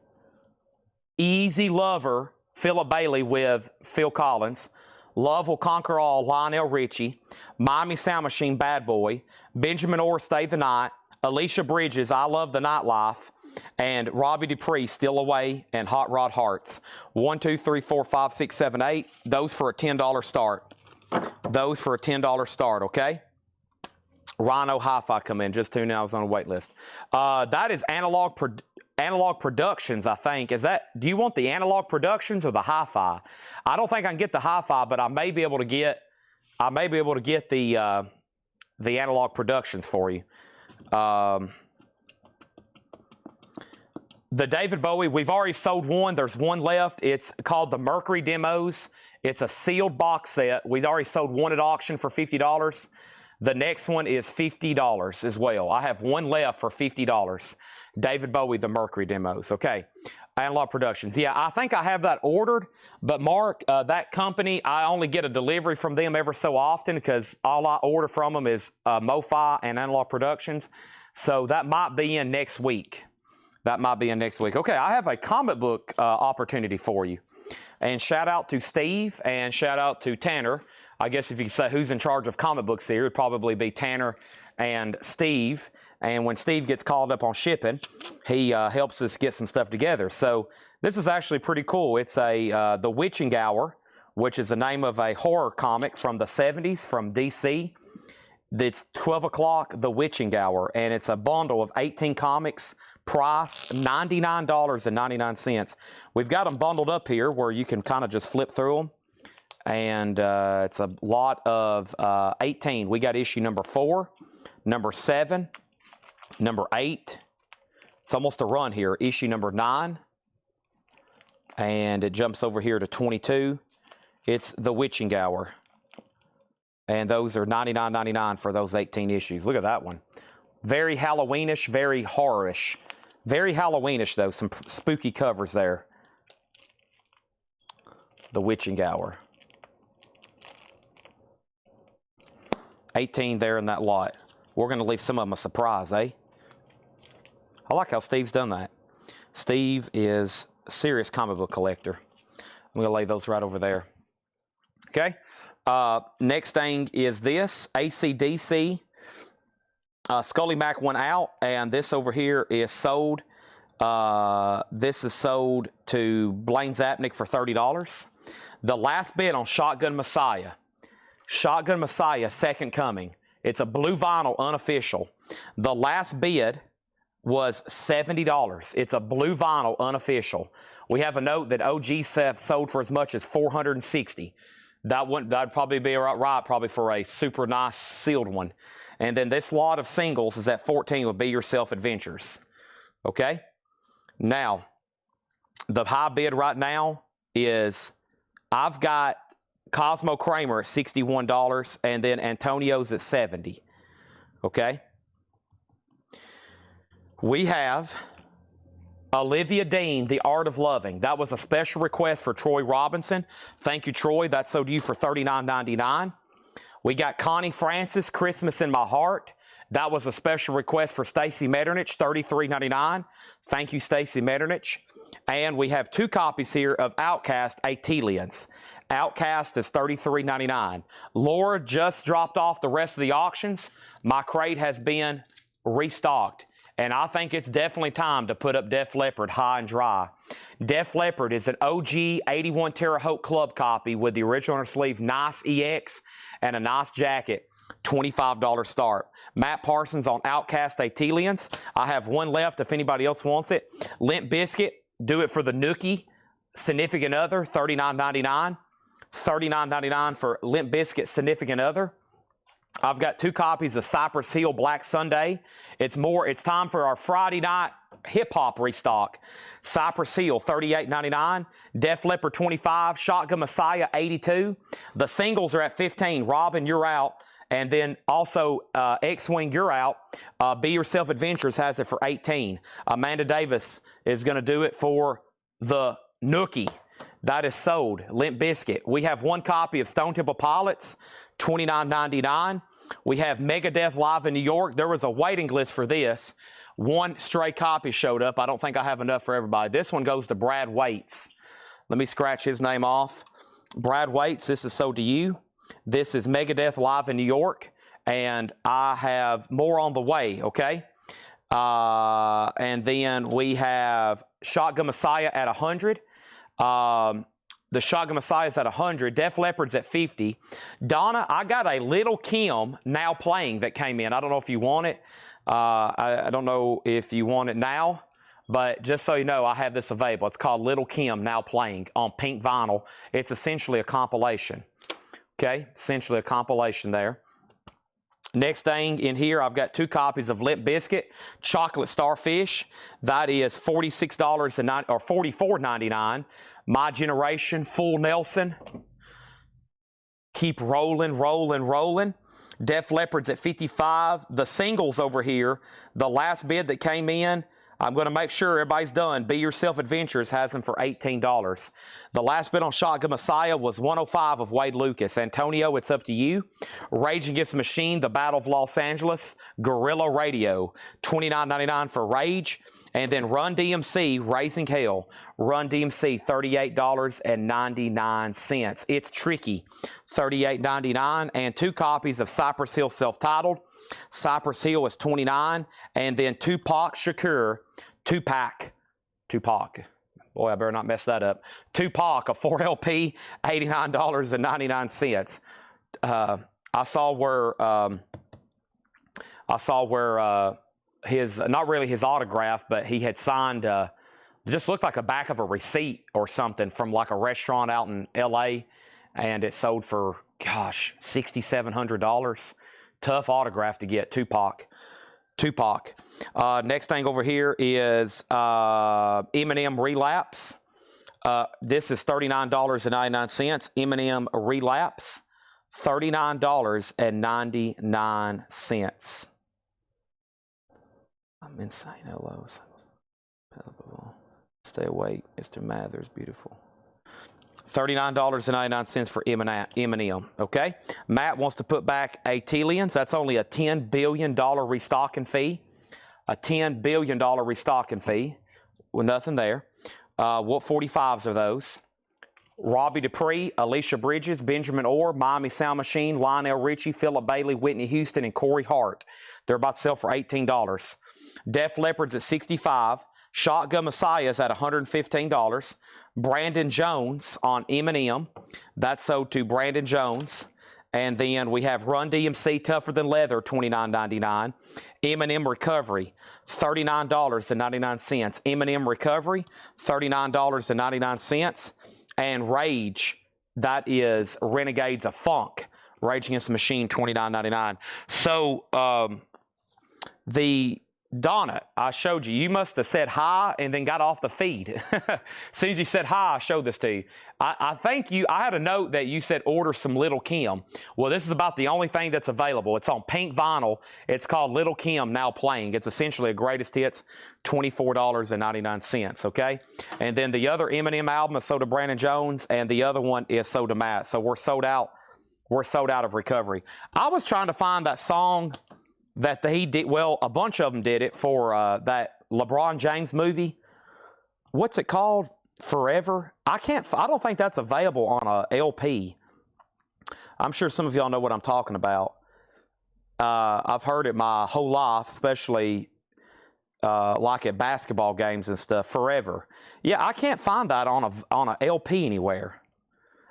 Easy Lover, Philip Bailey with Phil Collins. Love Will Conquer All, Lionel Richie. Miami Sound Machine, Bad Boy. Benjamin Orr, Stay the Night. Alicia Bridges, I Love the Nightlife. And Robbie Dupree, Still Away, and Hot Rod Hearts. 1, 2, 3, 4, 5, 6, 7, 8. Those for a $10 start. Those for a $10 start, okay? Rhino Hi-Fi come in. Just tuned in. I was on a wait list. That is Analog Productions, I think. Do you want the Analog Productions or the Hi-Fi? I don't think I can get the Hi-Fi, but I may be able to get the Analog Productions for you. The David Bowie, we've already sold one. There's one left. It's called the Mercury Demos. It's a sealed box set. We've already sold one at auction for $50. The next one is $50 as well. I have one left for $50. David Bowie, the Mercury Demos. Okay. Analog Productions. Yeah, I think I have that ordered. But Mark, that company, I only get a delivery from them ever so often because all I order from them is MoFi and Analog Productions. So that might be in next week. Okay, I have a comic book opportunity for you. And shout out to Steve and shout out to Tanner. I guess if you say who's in charge of comic books here, it'd probably be Tanner and Steve. And when Steve gets called up on shipping, he helps us get some stuff together. So this is actually pretty cool. It's The Witching Hour, which is the name of a horror comic from the 70s from DC. It's 12 o'clock, The Witching Hour, and it's a bundle of 18 comics. Price $99.99. We've got them bundled up here where you can kind of just flip through them. And it's a lot of 18. We got issue number 4, number 7, number 8. It's almost a run here. Issue number 9. And it jumps over here to 22. It's The Witching Hour. And those are $99.99 for those 18 issues. Look at that one. Very Halloweenish, very horrorish. Very Halloweenish, though. Some spooky covers there. The Witching Hour. 18 there in that lot. We're going to leave some of them a surprise, eh? I like how Steve's done that. Steve is a serious comic book collector. I'm going to lay those right over there. Okay. Next thing is this. AC/DC. Scully Mack went out, and this over here is sold. This is sold to Blaine Zapnick for $30. The last bid on Shotgun Messiah. Shotgun Messiah, Second Coming. It's a blue vinyl, unofficial. The last bid was $70. It's a blue vinyl, unofficial. We have a note that OG Seth sold for as much as $460. That'd probably be right probably for a super nice sealed one. And then this lot of singles is at 14 with Be Yourself Adventures. Okay? Now, the high bid right now is I've got Cosmo Kramer at $61 and then Antonio's at $70. Okay? We have Olivia Dean, The Art of Loving. That was a special request for Troy Robinson. Thank you, Troy. That sold you for $39.99. We got Connie Francis, Christmas in My Heart. That was a special request for Stacy Metternich, $33.99. Thank you, Stacy Metternich. And we have 2 copies here of Outcast, Atelians. Outcast is $33.99. Laura just dropped off the rest of the auctions. My crate has been restocked. and I think it's definitely time to put up Def Leppard high and dry. Def Leppard is an OG 81 Terre Haute Club copy with the original inner sleeve, nice EX, and a nice jacket. $25 start. Matt Parsons on Outcast Atelians. I have one left if anybody else wants it. Limp Bizkit, do it for the Nookie Significant Other, $39.99. $39.99 for Limp Bizkit Significant Other. I've got 2 copies of Cypress Hill Black Sunday. It's time for our Friday night hip-hop restock. Cypress Hill, $38.99. Def Leppard, $25. Shotgun Messiah, $82. The singles are at $15. Robin, you're out. And then also X-Wing, you're out. Be Yourself Adventures has it for $18. Amanda Davis is going to do it for the Nookie. That is sold. Limp Bizkit. We have 1 copy of Stone Temple Pilots, $29.99. We have Megadeth live in New York. There was a waiting list for this. 1 stray copy showed up. I don't think I have enough for everybody. This one goes to Brad Waits. Let me scratch his name off. Brad Waits, this is sold to you. This is Megadeth live in New York, and I have more on the way, okay? And then we have Shotgun Messiah at 100. The Shotgun Messiah is at 100. Def Leppard's at 50. Donna, I got a Little Kim now playing that came in. I don't know if you want it. I don't know if you want it now, but just so you know, I have this available. It's called Little Kim now playing on pink vinyl. It's essentially a compilation. Okay, essentially a compilation there. Next thing in here, I've got 2 copies of Limp Bizkit Chocolate Starfish. That is $46.99 or $44.99. My Generation Full Nelson. Keep rolling, rolling, rolling. Def Leppard's at 55. The singles over here, the last bid that came in, I'm going to make sure everybody's done. Be Yourself Adventures has them for $18. The last bid on Shotgun Messiah was 105 of Wade Lucas. Antonio, it's up to you. Rage Against the Machine, The Battle of Los Angeles, Guerrilla Radio, $29.99 for Rage. And then Run DMC, Raising Hell, Run DMC, $38.99. It's Tricky, $38.99. And 2 copies of Cypress Hill Self-Titled. Cypress Hill is $29. And then Tupac Shakur, Tupac. Boy, I better not mess that up. Tupac, a 4LP, $89.99. I saw where his, not really his autograph, but he had signed, just looked like the back of a receipt or something from like a restaurant out in LA, and it sold for, gosh, $6,700. Tough autograph to get, Tupac. Next thing over here is Eminem Relapse. This is $39.99. Eminem Relapse, $39.99. I'm insane. Hello. Stay awake. Mr. Mathers, beautiful. $39.99 for Eminem, okay? Matt wants to put back Atelians. That's only a $10 billion restocking fee. A $10 billion restocking fee with nothing there. What 45s are those? Robbie Dupree, Alicia Bridges, Benjamin Orr, Miami Sound Machine, Lionel Richie, Philip Bailey, Whitney Houston, and Corey Hart. They're about to sell for $18. Def Leppard's at $65. Shotgun Messiah's at $115. Brandon Jones on Eminem. That's sold to Brandon Jones. And then we have Run DMC Tougher Than Leather, $29.99. Eminem Recovery, $39.99. Eminem Recovery, $39.99. And Rage, that is Renegades of Funk. Rage Against the Machine, $29.99. So, Donna, I showed you. You must have said hi and then got off the feed. As soon as you said hi, I showed this to you. I think I had a note that you said order some Little Kim. Well, this is about the only thing that's available. It's on pink vinyl. It's called Little Kim Now Playing. It's essentially a greatest hits, $24.99, okay? And then the other Eminem album is sold to Brandon Jones, and the other one is sold to Matt. So we're sold out. We're sold out of Recovery. I was trying to find that song that he did, well, a bunch of them did it for that LeBron James movie. What's it called? Forever? I don't think that's available on a LP. I'm sure some of y'all know what I'm talking about. I've heard it my whole life, especially like at basketball games and stuff, Forever. Yeah, I can't find that on a LP anywhere.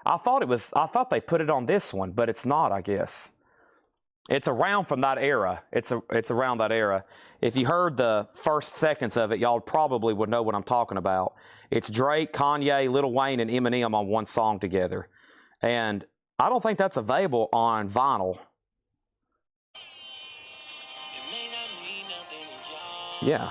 I thought they put it on this one, but it's not, I guess. It's around from that era. It's around that era. If you heard the first seconds of it, y'all probably would know what I'm talking about. It's Drake, Kanye, Lil Wayne, and Eminem on one song together. And I don't think that's available on vinyl. Yeah.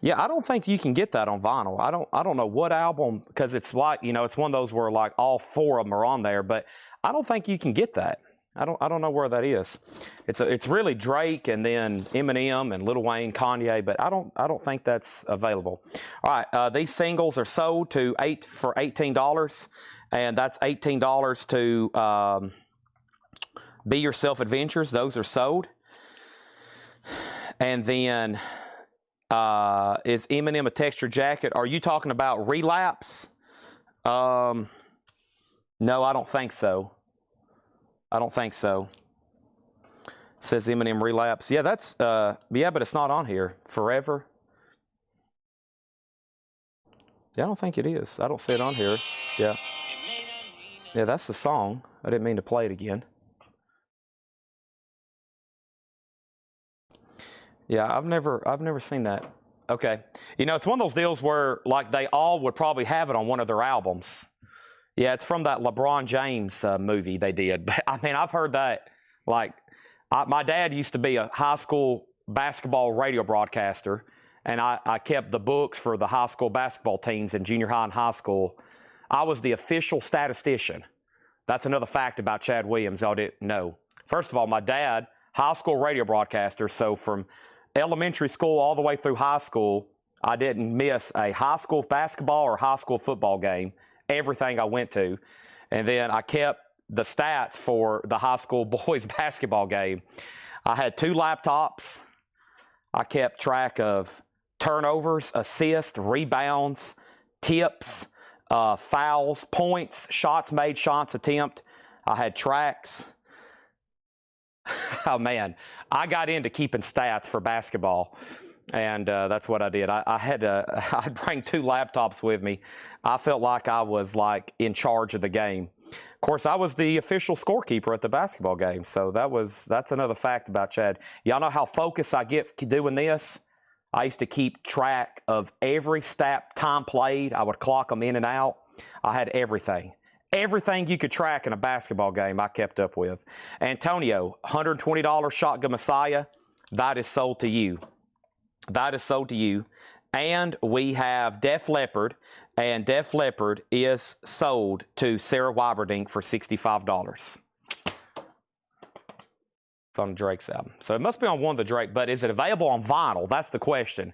Yeah, I don't think you can get that on vinyl. I don't know what album, because it's like, you know, it's one of those where like all four of them are on there, but I don't think you can get that. I don't know where that is. It's really Drake and then Eminem and Lil Wayne, Kanye, but I don't think that's available. All right, these singles are sold for $18, and that's $18 to Be Yourself Adventures. Those are sold. And then is Eminem a Texture Jacket? Are you talking about Relapse? No, I don't think so. I don't think so. It says Eminem Relapse. Yeah, that's yeah, but it's not on here. Forever. Yeah, I don't think it is. I don't see it on here. Yeah. Yeah, that's the song. I didn't mean to play it again. Yeah, I've never seen that. Okay. You know, it's one of those deals where like they all would probably have it on one of their albums. Yeah, it's from that LeBron James movie they did. But I mean, I've heard that. Like, my dad used to be a high school basketball radio broadcaster, and I kept the books for the high school basketball teams in junior high and high school. I was the official statistician. That's another fact about Chad Williams y'all didn't know. First of all, my dad, high school radio broadcaster, so from elementary school all the way through high school, I didn't miss a high school basketball or high school football game. Everything I went to. And then I kept the stats for the high school boys basketball game. I had 2 laptops. I kept track of turnovers, assists, rebounds, tips, fouls, points, shots made, shots attempt. I had tracks. Oh man, I got into keeping stats for basketball. And that's what I did. I'd bring 2 laptops with me. I felt like I was like in charge of the game. Of course, I was the official scorekeeper at the basketball game. So that's another fact about Chad. Y'all know how focused I get doing this? I used to keep track of every stat, time played. I would clock them in and out. I had everything. Everything you could track in a basketball game I kept up with. Antonio, $120 Shotgun Messiah. That is sold to you. That is sold to you. And we have Def Leppard, and Def Leppard is sold to Sarah Wyberdink for $65. It's on Drake's album. So it must be on one of the Drake, but is it available on vinyl? That's the question.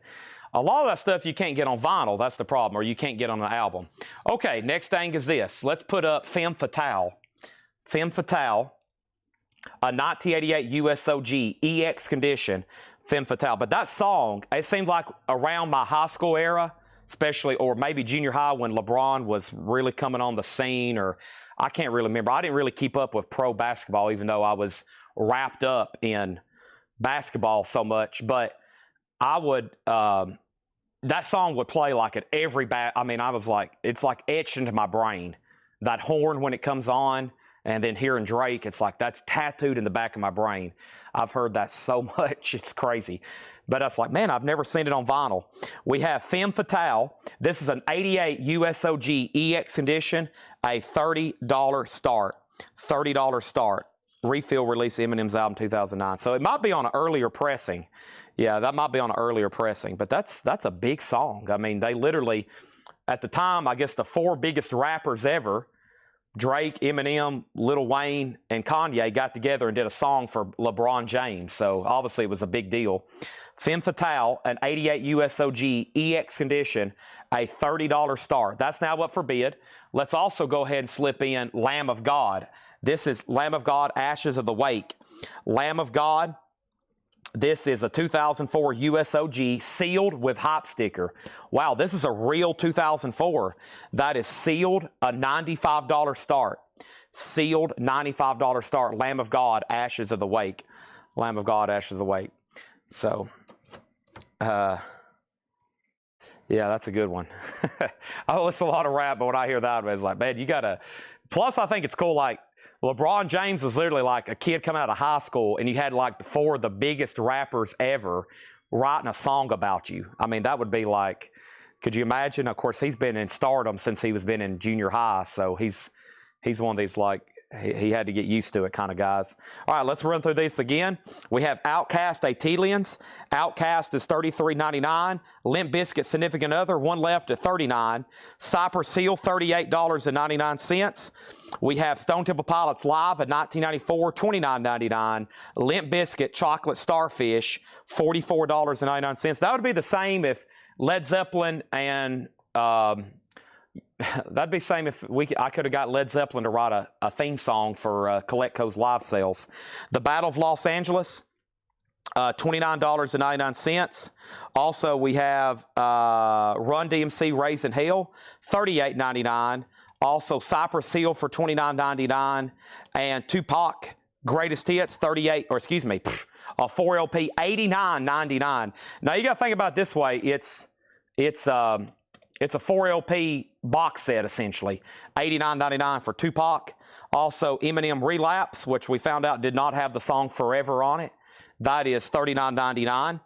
A lot of that stuff you can't get on vinyl. That's the problem, or you can't get on the album. Okay, next thing is this. Let's put up Femme Fatale. Femme Fatale, a 1988 USOG EX condition. Femme Fatale. But that song, it seemed like around my high school era, especially, or maybe junior high when LeBron was really coming on the scene, or I can't really remember. I didn't really keep up with pro basketball, even though I was wrapped up in basketball so much. But I would, that song would play like at every I mean, I was like, it's like etched into my brain. That horn when it comes on, and then hearing Drake, it's like that's tattooed in the back of my brain. I've heard that so much, it's crazy. But I was like, man, I've never seen it on vinyl. We have Femme Fatale. This is an 88 USOG EX condition, a $30 start. $30 start. Refill release Eminem's album 2009. So it might be on an earlier pressing. Yeah, that might be on an earlier pressing. But that's a big song. I mean, they literally, at the time, I guess the 4 biggest rappers ever, Drake, Eminem, Lil Wayne, and Kanye got together and did a song for LeBron James. So obviously it was a big deal. Femme Fatale, an 88 USOG EX condition, a $30 start. That's now up for bid. Let's also go ahead and slip in Lamb of God. This is Lamb of God, Ashes of the Wake. Lamb of God, this is a 2004 USOG sealed with hop sticker. Wow, this is a real 2004. That is sealed, a $95 start. Sealed, $95 start. Lamb of God, Ashes of the Wake. Lamb of God, Ashes of the Wake. So, Yeah, that's a good one. I listen to a lot of rap, but when I hear that, it's like, man, you gotta. Plus, I think it's cool. Like LeBron James was literally like a kid coming out of high school, and you had like four of the biggest rappers ever writing a song about you. I mean, that would be like, could you imagine? Of course, he's been in stardom since he was been in junior high, so he's one of these like. He had to get used to it kind of guys. All right, let's run through this again. We have Outcast Atelians. Outcast is $33.99. Limp Bizkit Significant Other, one left at $39. Cypress Hill, $38.99. We have Stone Temple Pilots Live at $19.94, $29.99. Limp Bizkit Chocolate Starfish, $44.99. That would be the same if Led Zeppelin and that'd be the same if I could have got Led Zeppelin to write a theme song for Collectibles live sales. The Battle of Los Angeles, $29.99. Also, we have Run DMC Raising Hell, $38.99. Also, Cypress Hill for $29.99. And Tupac Greatest Hits, 4LP, $89.99. Now, you got to think about it this way. It's a 4LP box set, essentially. $89.99 for Tupac. Also, Eminem Relapse, which we found out did not have the song Forever on it. That is $39.99.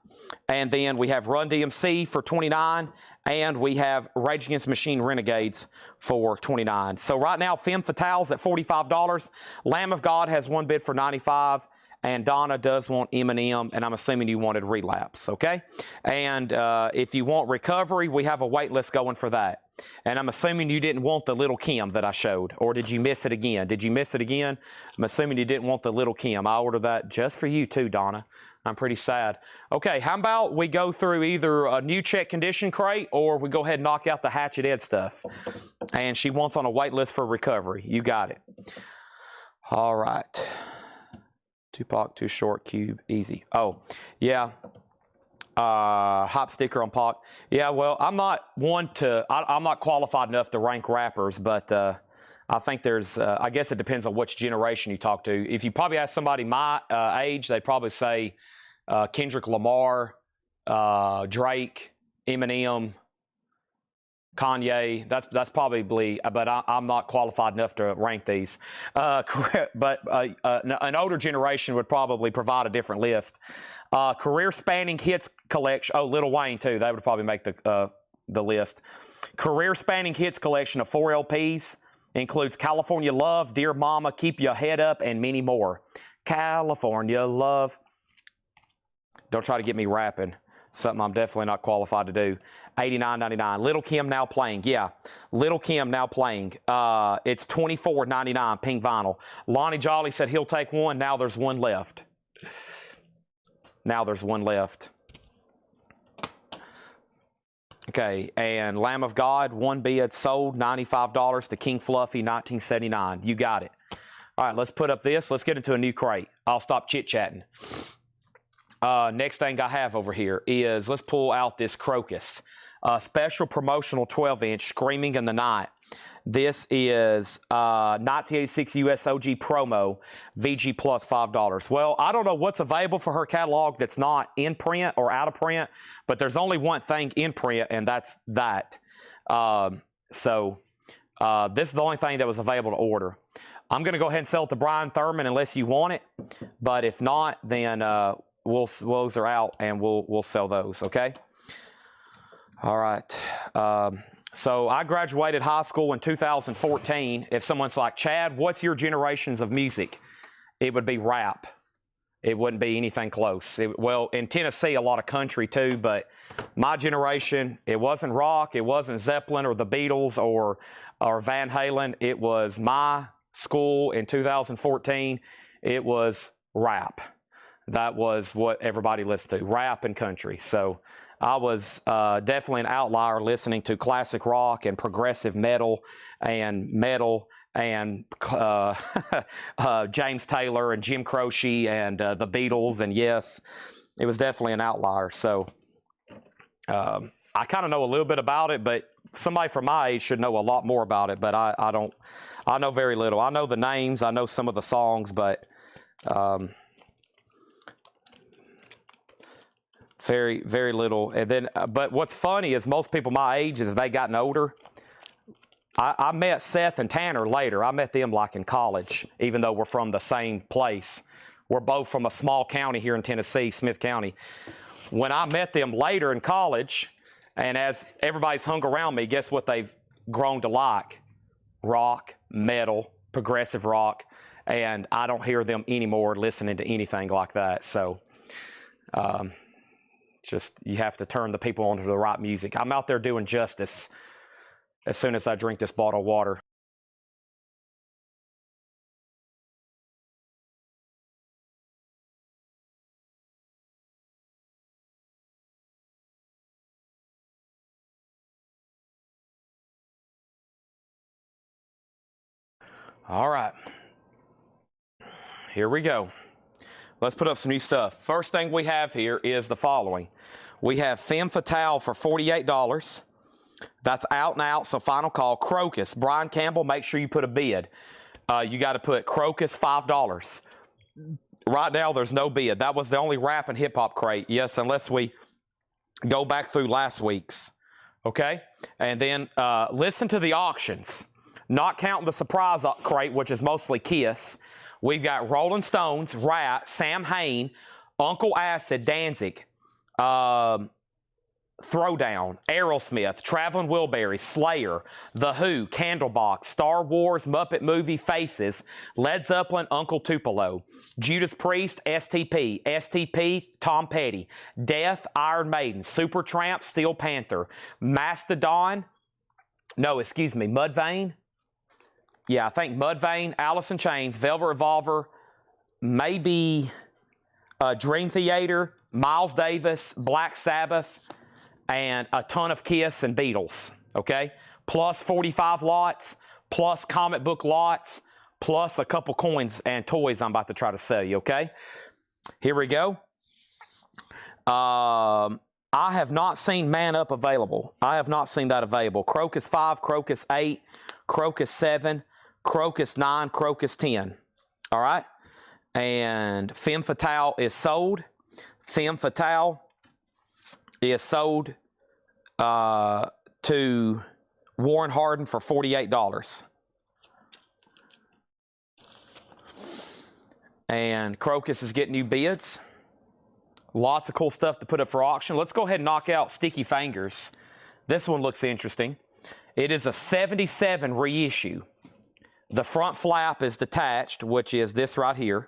And then we have Run DMC for $29. And we have Rage Against the Machine Renegades for $29. So right now, Femme Fatale's at $45. Lamb of God has one bid for $95. And Donna does want Eminem, and I'm assuming you wanted Relapse, okay? And if you want Recovery, we have a wait list going for that. And I'm assuming you didn't want the Little Kim that I showed, or did you miss it again? Did you miss it again? I'm assuming you didn't want the Little Kim. I ordered that just for you too, Donna. I'm pretty sad. Okay, how about we go through either a new check condition crate, or we go ahead and knock out the Hatchet Ed stuff. And she wants on a wait list for Recovery. You got it. All right. Tupac, Too Short, Cube, easy. Oh, yeah. Hop sticker on Pac. Yeah, well, I'm not I'm not qualified enough to rank rappers, but I think there's, I guess it depends on which generation you talk to. If you probably ask somebody my age, they'd probably say Kendrick Lamar, Drake, Eminem, Kanye. That's probably, but I'm not qualified enough to rank these. But an older generation would probably provide a different list. Career spanning hits collection. Oh, Lil Wayne too. They would probably make the list. Career spanning hits collection of 4 LPs includes California Love, Dear Mama, Keep Your Head Up, and many more. California Love. Don't try to get me rapping. Something I'm definitely not qualified to do. $89.99. Little Kim Now Playing. Yeah, Little Kim Now Playing. It's $24.99 pink vinyl. Lonnie Jolly said he'll take one. Now there's one left. Now there's one left. Okay, and Lamb of God, one bid sold, $95 to King Fluffy, 1979. You got it. All right, let's put up this. Let's get into a new crate. I'll stop chit-chatting. Next thing I have over here is, let's pull out this Crocus. Special promotional 12-inch, Screaming in the Night. This is 1986 US OG promo, VG plus $5. Well, I don't know what's available for her catalog that's not in print or out of print, but there's only one thing in print, and that's that. This is the only thing that was available to order. I'm going to go ahead and sell it to Brian Thurman unless you want it, but if not, then those are out, and we'll sell those, okay? All right. So I graduated high school in 2014. If someone's like, Chad, what's your generations of music? It would be rap. It wouldn't be anything close. Well, in Tennessee, a lot of country too, but my generation, it wasn't rock, it wasn't Zeppelin or the Beatles or Van Halen. It was my school in 2014. It was rap. That was what everybody listened to, rap and country. So I was definitely an outlier listening to classic rock and progressive metal and James Taylor and Jim Croce and the Beatles. And yes, it was definitely an outlier. So I kind of know a little bit about it, but somebody from my age should know a lot more about it. But I don't. I know very little. I know the names. I know some of the songs, but Very, very little. And then, but what's funny is most people my age, as they've gotten older, I met Seth and Tanner later. I met them like in college, even though we're from the same place. We're both from a small county here in Tennessee, Smith County. When I met them later in college, and as everybody's hung around me, guess what they've grown to like? Rock, metal, progressive rock. And I don't hear them anymore listening to anything like that. So just you have to turn the people onto the right music. I'm out there doing justice as soon as I drink this bottle of water. All right. Here we go. Let's put up some new stuff. First thing we have here is the following. We have Femme Fatale for $48. That's out and out, so final call. Crocus. Brian Campbell, make sure you put a bid. You got to put Crocus $5. Right now, there's no bid. That was the only rap and hip-hop crate. Yes, unless we go back through last week's. Okay? And then listen to the auctions. Not counting the surprise crate, which is mostly Kiss. We've got Rolling Stones, Rat, Sam Hain, Uncle Acid, Danzig, Throwdown, Aerosmith, Traveling Wilburys, Slayer, The Who, Candlebox, Star Wars, Muppet Movie, Faces, Led Zeppelin, Uncle Tupelo, Judas Priest, STP, Tom Petty, Death, Iron Maiden, Supertramp, Steel Panther, Mudvayne. Yeah, I think Mudvayne, Alice in Chains, Velvet Revolver, maybe Dream Theater, Miles Davis, Black Sabbath, and a ton of Kiss and Beatles, okay? Plus 45 lots, plus comic book lots, plus a couple coins and toys I'm about to try to sell you, okay? Here we go. I have not seen Man Up available. I have not seen that available. Crocus 5, Crocus 8, Crocus 7, Crocus 9, Crocus 10. All right? And Femme Fatale is sold. Femme Fatale is sold to Warren Hardin for $48. And Crocus is getting new bids. Lots of cool stuff to put up for auction. Let's go ahead and knock out Sticky Fingers. This one looks interesting. It is a 77 reissue. The front flap is detached, which is this right here.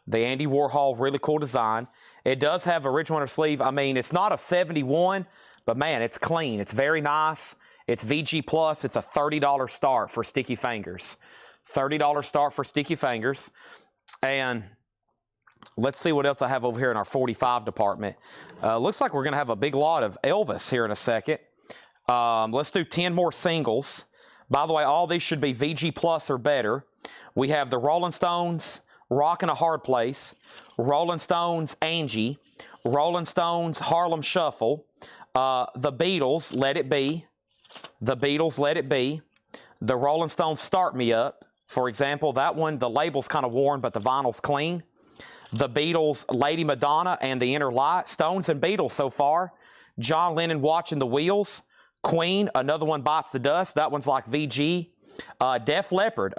The Andy Warhol, really cool design. It does have a Rich Winter sleeve. I mean, it's not a 71, but man, it's clean. It's very nice. It's VG Plus. It's a $30 start for Sticky Fingers. $30 start for Sticky Fingers. And let's see what else I have over here in our 45 department. Looks like we're going to have a big lot of Elvis here in a second. Let's do 10 more singles. By the way, all these should be VG Plus or better. We have the Rolling Stones, Rockin' a Hard Place, Rolling Stones, Angie, Rolling Stones, Harlem Shuffle, the Beatles, Let It Be, the Beatles, Let It Be, the Rolling Stones, Start Me Up. For example, that one, the label's kind of worn, but the vinyl's clean. The Beatles, Lady Madonna and the Inner Light. Stones and Beatles so far. John Lennon, Watching the Wheels. Queen, Another One Bites the Dust. That one's like VG. Def Leppard,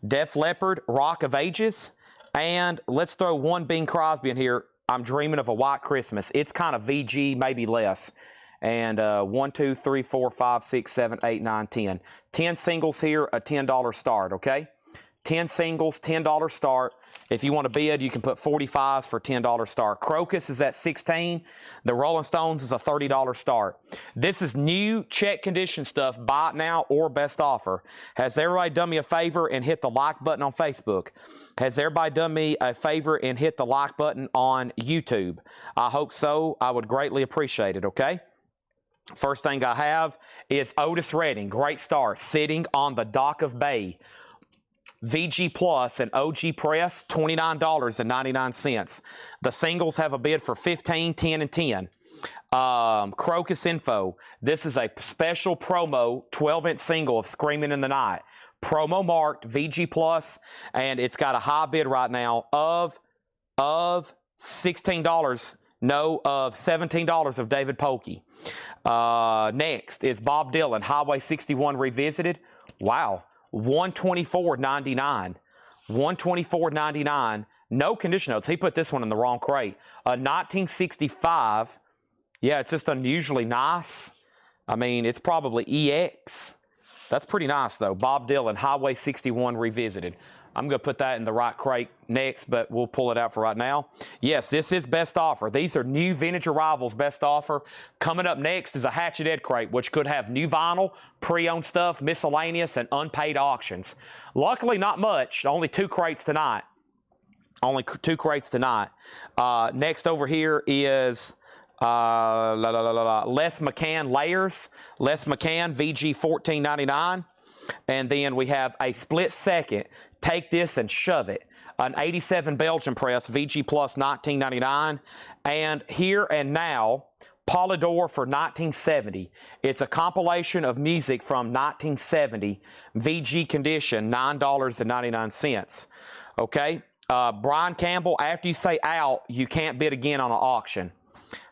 Def Leppard, Rock of Ages. And let's throw one Bing Crosby in here. I'm Dreaming of a White Christmas. It's kind of VG, maybe less. And 1, 2, 3, 4, 5, 6, 7, 8, 9, 10. 10 singles here, a $10 start, okay? 10 singles, $10 start. If you want to bid, you can put 45s for $10 start. Crocus is at 16. The Rolling Stones is a $30 start. This is new check condition stuff. Buy it now or best offer. Has everybody done me a favor and hit the like button on Facebook? Has everybody done me a favor and hit the like button on YouTube? I hope so. I would greatly appreciate it, okay? First thing I have is Otis Redding. Great start. Sitting on the Dock of Bay. VG Plus and OG Press, $29.99. The singles have a bid for $15, $10, and $10. Crocus Info. This is a special promo 12-inch single of Screaming in the Night. Promo marked VG Plus, and it's got a high bid right now of $16. No, of $17 of David Polkey. Next is Bob Dylan, Highway 61 Revisited. Wow, $124.99. $124.99. No condition notes. He put this one in the wrong crate. A 1965. Yeah, it's just unusually nice. I mean, it's probably EX. That's pretty nice, though. Bob Dylan, Highway 61 Revisited. I'm going to put that in the right crate next, but we'll pull it out for right now. Yes, this is best offer. These are new vintage arrivals best offer. Coming up next is a Hatchet Ed crate, which could have new vinyl, pre-owned stuff, miscellaneous, and unpaid auctions. Luckily, not much. Only 2 crates tonight. Only 2 crates tonight. Next over here is Les McCann Layers. Les McCann, VG $14.99. And then we have a split second. Take this and shove it. An 87 Belgian press, VG Plus $19.99. And Here and Now, Polydor for $19.70. It's a compilation of music from 1970, VG condition, $9.99. Okay? Brian Campbell, after you say out, you can't bid again on an auction.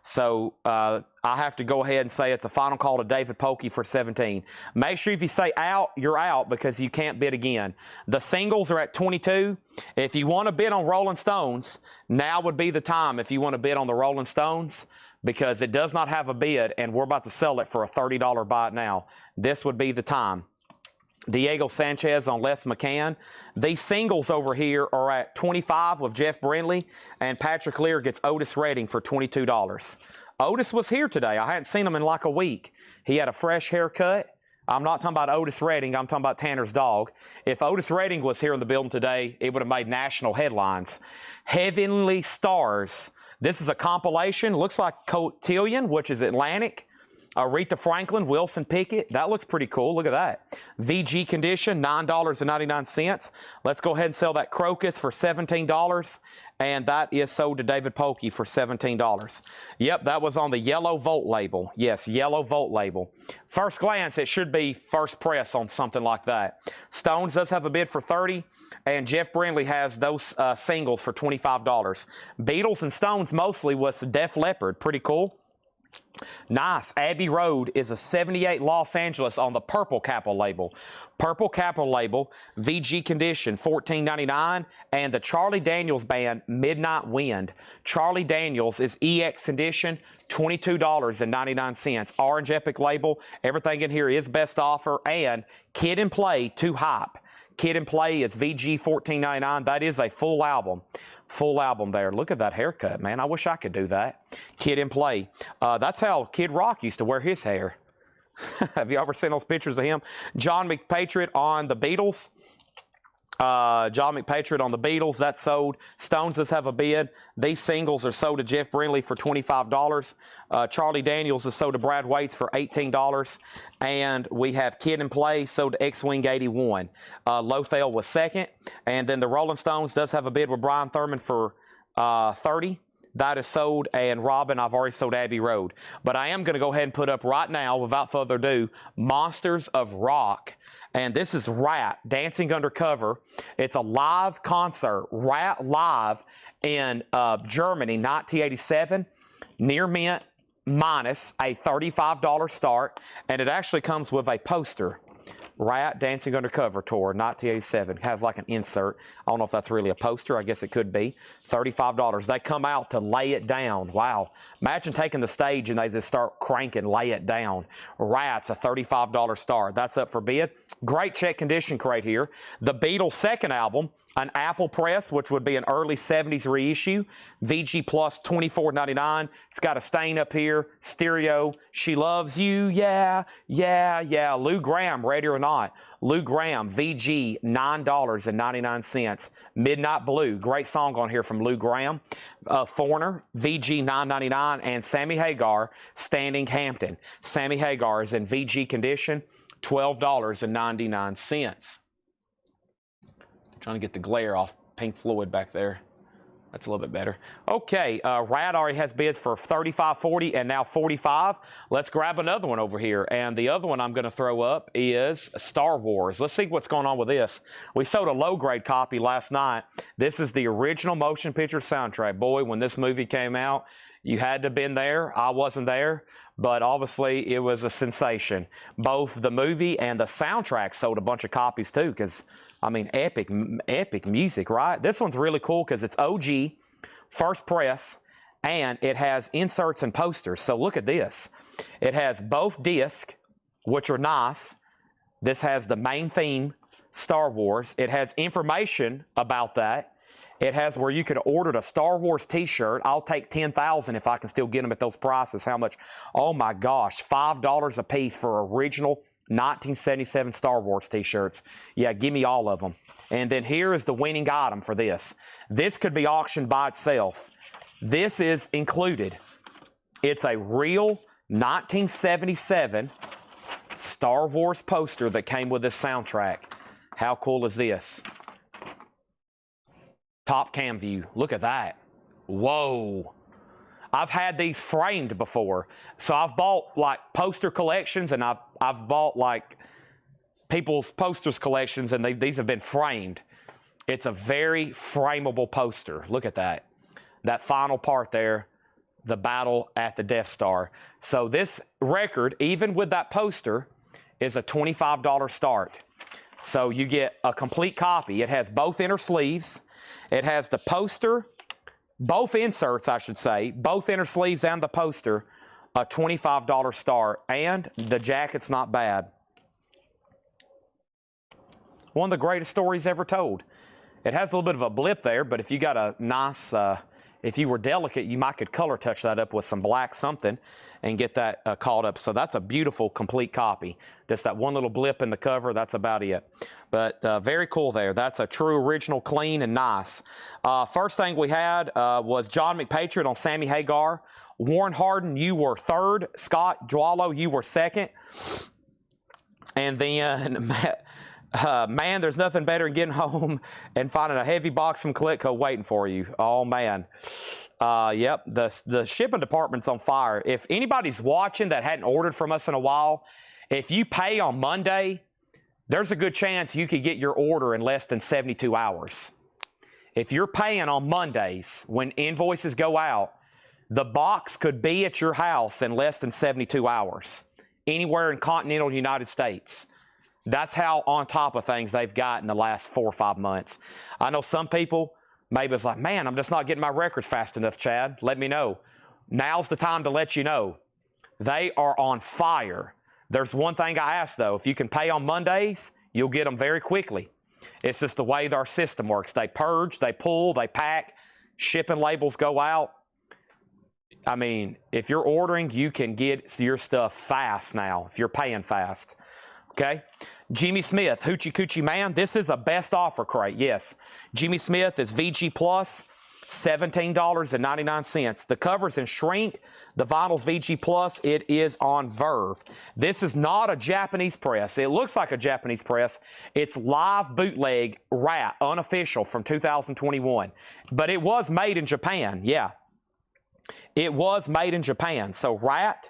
So I have to go ahead and say it's a final call to David Polkey for 17. Make sure if you say out, you're out because you can't bid again. The singles are at 22. If you want to bid on Rolling Stones, now would be the time if you want to bid on the Rolling Stones because it does not have a bid and we're about to sell it for a $30 buy it now. This would be the time. Diego Sanchez on Les McCann. These singles over here are at 25 with Jeff Brindley, and Patrick Lear gets Otis Redding for $22. Otis was here today. I hadn't seen him in like a week. He had a fresh haircut. I'm not talking about Otis Redding. I'm talking about Tanner's dog. If Otis Redding was here in the building today, it would have made national headlines. Heavenly Stars. This is a compilation. Looks like Cotillion, which is Atlantic. Aretha Franklin, Wilson Pickett. That looks pretty cool. Look at that. VG condition, $9.99. Let's go ahead and sell that Crocus for $17. And that is sold to David Polkey for $17. Yep, that was on the yellow Volt label. Yes, yellow Volt label. First glance, it should be first press on something like that. Stones does have a bid for $30. And Jeff Brindley has those singles for $25. Beatles and Stones mostly was Def Leppard. Pretty cool. Nice. Abbey Road is a 78 Los Angeles on the Purple Capel label. Purple Capel label, VG condition, $14.99. And the Charlie Daniels Band, Midnight Wind. Charlie Daniels is EX condition, $22.99. Orange Epic label. Everything in here is best offer. And Kid and Play, Too Hype. Kid and Play is VG $14.99. That is a full album. Full album there. Look at that haircut, man. I wish I could do that. Kid and Play. That's how Kid Rock used to wear his hair. Have you ever seen those pictures of him? John McPatriot on the Beatles. John McPatriot on the Beatles. That's sold. Stones does have a bid. These singles are sold to Jeff Brindley for $25. Charlie Daniels is sold to Brad Waits for $18. And we have Kid and Play sold to X-Wing 81. Lothel was second. And then the Rolling Stones does have a bid with Brian Thurman for $30. That is sold, and Robin, I've already sold Abbey Road. But I am going to go ahead and put up right now, without further ado, Monsters of Rock. And this is Rat, Dancing Undercover. It's a live concert, Rat live in Germany, 1987, near mint, minus a $35 start. And it actually comes with a poster. Rat Dancing Undercover Tour, 1987. Has like an insert. I don't know if that's really a poster. I guess it could be. $35. They come out to lay it down. Wow. Imagine taking the stage and they just start cranking, lay it down. Rat's a $35 start. That's up for bid. Great check condition crate here. The Beatles' second album, an Apple press, which would be an early 70s reissue. VG Plus $24.99. It's got a stain up here. Stereo. She Loves You. Yeah, yeah, yeah. Lou Gramm, Ready or Not. Lou Gramm, VG, $9.99. Midnight Blue. Great song on here from Lou Gramm. Foreigner, VG, $9.99. And Sammy Hagar, Standing Hampton. Sammy Hagar is in VG condition, $12.99. Trying to get the glare off Pink Floyd back there. That's a little bit better. Okay, Rad already has bids for $35, $40, and now $45. Let's grab another one over here. And the other one I'm going to throw up is Star Wars. Let's see what's going on with this. We sold a low-grade copy last night. This is the original motion picture soundtrack. Boy, when this movie came out, you had to have been there. I wasn't there, but obviously it was a sensation. Both the movie and the soundtrack sold a bunch of copies too, because I mean, epic music, right? This one's really cool because it's OG, first press, and it has inserts and posters. So look at this. It has both discs, which are nice. This has the main theme, Star Wars. It has information about that. It has where you could have ordered a Star Wars t-shirt. I'll take 10,000 if I can still get them at those prices. How much? Oh my gosh, $5 a piece for original 1977 Star Wars t-shirts. Yeah, give me all of them. And then here is the winning item for this. This could be auctioned by itself. This is included. It's a real 1977 Star Wars poster that came with this soundtrack. How cool is this? Top cam view. Look at that. Whoa. I've had these framed before. So I've bought like poster collections, and I've bought like people's posters collections, and these have been framed. It's a very frameable poster. Look at that. That final part there, the battle at the Death Star. So this record, even with that poster, is a $25 start. So you get a complete copy. It has both inner sleeves. It has the poster, both inserts, I should say, both inner sleeves and the poster, a $25 start, and the jacket's not bad. One of the greatest stories ever told. It has a little bit of a blip there, but if you got a nice, if you were delicate, you might could color touch that up with some black something and get that caught up. So that's a beautiful, complete copy. Just that one little blip in the cover, that's about it. But very cool there. That's a true original, clean and nice. First thing we had was John McPatriot on Sammy Hagar. Warren Hardin, you were third. Scott Dwallow, you were second. And then, man, there's nothing better than getting home and finding a heavy box from Collectible waiting for you. Oh, man. Yep, the shipping department's on fire. If anybody's watching that hadn't ordered from us in a while, if you pay on Monday, there's a good chance you could get your order in less than 72 hours. If you're paying on Mondays, when invoices go out, the box could be at your house in less than 72 hours, anywhere in continental United States. That's how on top of things they've got in the last 4 or 5 months. I know some people, maybe it's like, man, I'm just not getting my records fast enough, Chad. Let me know. Now's the time to let you know. They are on fire. There's one thing I ask, though. If you can pay on Mondays, you'll get them very quickly. It's just the way our system works. They purge, they pull, they pack, shipping labels go out. I mean, if you're ordering, you can get your stuff fast now if you're paying fast. Okay? Jimmy Smith, Hoochie Coochie Man. This is a best offer crate, yes. Jimmy Smith is VG Plus, $17.99. The cover's in shrink. The vinyl's VG Plus. It is on Verve. This is not a Japanese press. It looks like a Japanese press. It's live bootleg Rat, unofficial, from 2021. But it was made in Japan, yeah. It was made in Japan. So Rat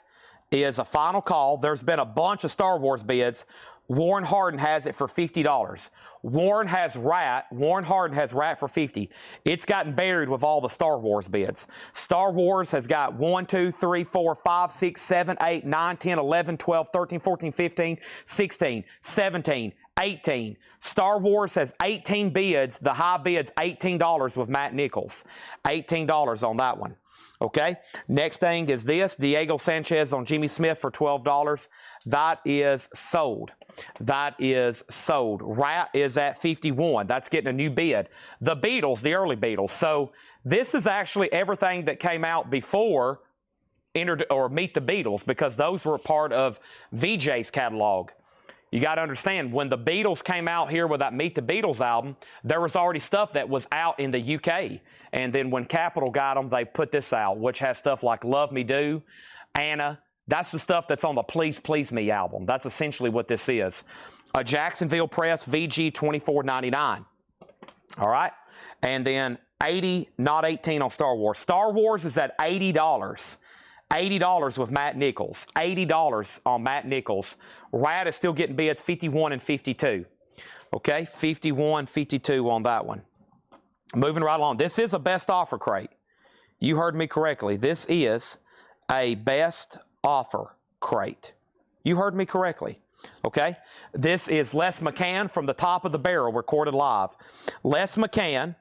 is a final call. There's been a bunch of Star Wars bids. Warren Hardin has it for $50. Warren has Rat. Warren Hardin has Rat for $50. It's gotten buried with all the Star Wars bids. Star Wars has got 1, 2, 3, 4, 5, 6, 7, 8, 9, 10, 11, 12, 13, 14, 15, 16, 17, 18. Star Wars has 18 bids. The high bid's $18 with Matt Nichols. $18 on that one. Okay, next thing is this, Diego Sanchez on Jimmy Smith for $12. That is sold. That is sold. Rat is at $51. That's getting a new bid. The Beatles, the early Beatles. So this is actually everything that came out before Meet the Beatles, because those were part of VJ's catalog. You got to understand, when the Beatles came out here with that Meet the Beatles album, there was already stuff that was out in the UK. And then when Capitol got them, they put this out, which has stuff like Love Me Do, Anna. That's the stuff that's on the Please Please Me album. That's essentially what this is. A Jacksonville Press VG $24.99. All right? And then 80, not 18 on Star Wars. Star Wars is at $80. $80 with Matt Nichols. $80 on Matt Nichols. Rat is still getting bids 51 and 52. Okay, 51, 52 on that one. Moving right along. This is a best offer crate. You heard me correctly. This is a best offer crate. You heard me correctly. Okay, this is Les McCann from the top of the barrel, recorded live. Les McCann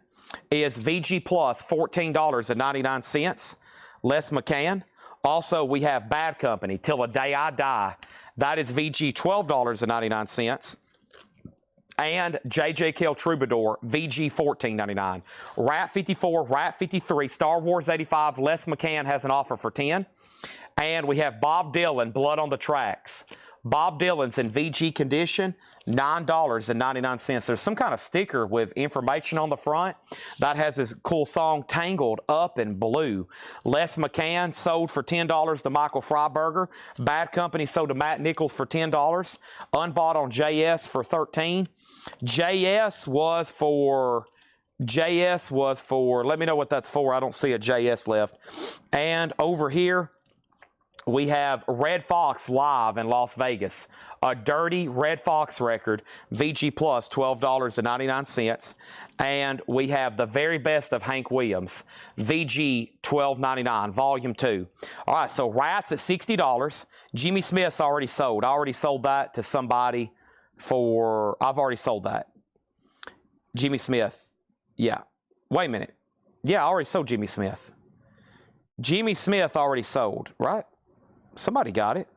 is VG Plus, $14.99. Les McCann. Also, we have Bad Company, Till the Day I Die. That is VG, $12.99. And J.J. Kell Troubadour, VG, $14.99. Rat 54, Rat 53, Star Wars 85, Les McCann has an offer for $10. And we have Bob Dylan, Blood on the Tracks. Bob Dylan's in VG condition, $9.99. There's some kind of sticker with information on the front that has this cool song, Tangled Up in Blue. Les McCann sold for $10 to Michael Freiberger. Bad Company sold to Matt Nichols for $10. Unbought on JS for $13. JS was for, let me know what that's for. I don't see a JS left. And over here, we have Red Fox live in Las Vegas. A dirty Red Fox record, VG Plus, $12.99. And we have the very best of Hank Williams, VG, $12.99, Volume 2. All right, so Rats at $60. Jimmy Smith's already sold. I already sold that to somebody for, I've already sold that. Jimmy Smith, yeah. Wait a minute. Yeah, I already sold Jimmy Smith. Jimmy Smith already sold, right? Somebody got it.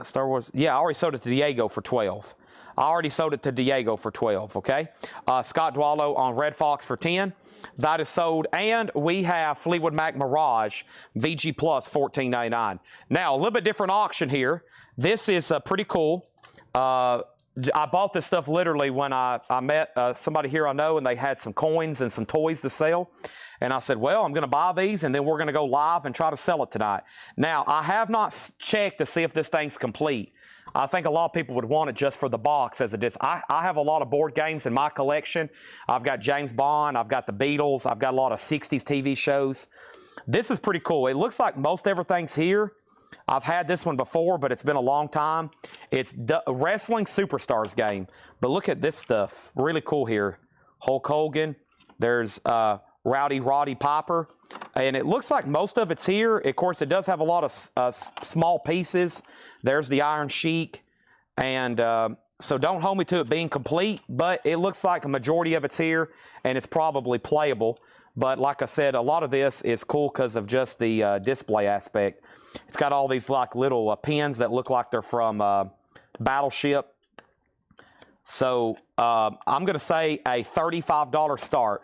Star Wars. Yeah, I already sold it to Diego for $12. I already sold it to Diego for $12, okay? Scott Dwallow on Red Fox for $10. That is sold. And we have Fleetwood Mac Mirage, VG Plus, $14.99. Now, a little bit different auction here. This is pretty cool. I bought this stuff literally when I met somebody here I know, and they had some coins and some toys to sell. And I said, well, I'm going to buy these, and then we're going to go live and try to sell it tonight. Now, I have not checked to see if this thing's complete. I think a lot of people would want it just for the box as a disc. I have a lot of board games in my collection. I've got James Bond. I've got the Beatles. I've got a lot of 60s TV shows. This is pretty cool. It looks like most everything's here. I've had this one before, but it's been a long time. It's the Wrestling Superstars game. But look at this stuff. Really cool here. Hulk Hogan. There's Rowdy Roddy Piper. And it looks like most of it's here. Of course, it does have a lot of small pieces. There's the Iron Sheik. And so don't hold me to it being complete, but it looks like a majority of it's here, and it's probably playable. But like I said, a lot of this is cool because of just the display aspect. It's got all these like little pins that look like they're from Battleship. So I'm going to say a $35 start.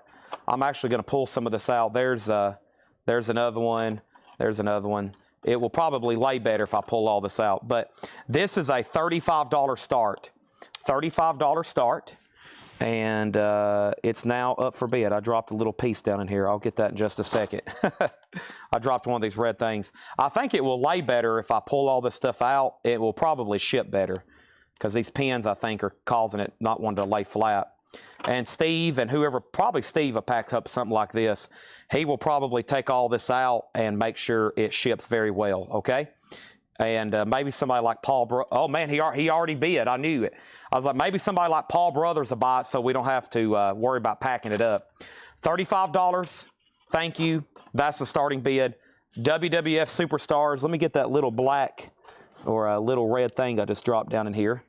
I'm actually going to pull some of this out. There's another one. There's another one. It will probably lay better if I pull all this out. But this is a $35 start. $35 start. And it's now up for bid. I dropped a little piece down in here. I'll get that in just a second. I dropped one of these red things. I think it will lay better if I pull all this stuff out. It will probably ship better because these pins, I think, are causing it not wanting to lay flat. And Steve and whoever, probably Steve, will pack up something like this. He will probably take all this out and make sure it ships very well, okay? And maybe somebody like Paul oh man, he already bid. I knew it. I was like, maybe somebody like Paul Brothers will buy it so we don't have to worry about packing it up. $35. Thank you. That's the starting bid. WWF Superstars. Let me get that little black or a little red thing I just dropped down in here.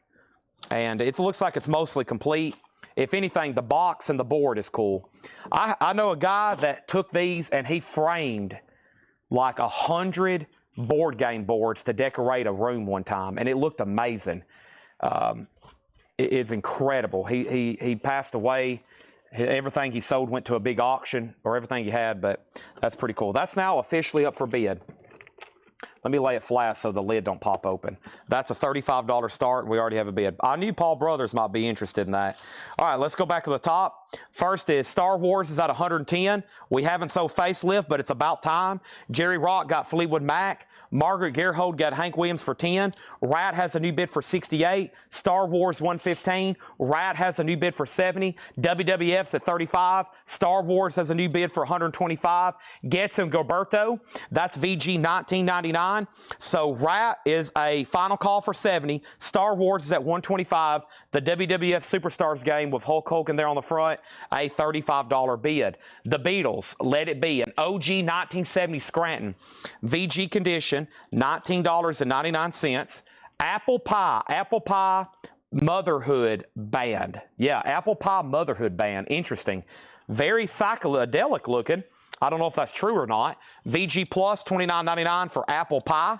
And it looks like it's mostly complete. If anything, the box and the board is cool. I know a guy that took these and he framed like 100 board game boards to decorate a room one time, and it looked amazing. It's incredible. He passed away. Everything he sold went to a big auction, or everything he had, but that's pretty cool. That's now officially up for bid. Let me lay it flat so the lid don't pop open. That's a $35 start, and we already have a bid. I knew Paul Brothers might be interested in that. All right, let's go back to the top. First is Star Wars is at 110. We haven't sold Facelift, but it's about time. Jerry Rock got Fleetwood Mac. Margaret Gerhold got Hank Williams for 10. Rat has a new bid for 68. Star Wars 115. Rat has a new bid for 70. WWF's at 35. Star Wars has a new bid for 125. Getz and Gilberto, that's VG 1999. So Rat is a final call for 70. Star Wars is at 125. The WWF Superstars game with Hulk Hogan there on the front, a $35 bid. The Beatles, Let It Be, an OG 1970 Scranton. VG condition, $19.99. Apple Pie Motherhood Band. Yeah, Apple Pie Motherhood Band. Interesting. Very psychedelic looking. I don't know if that's true or not. VG Plus, $29.99 for Apple Pie.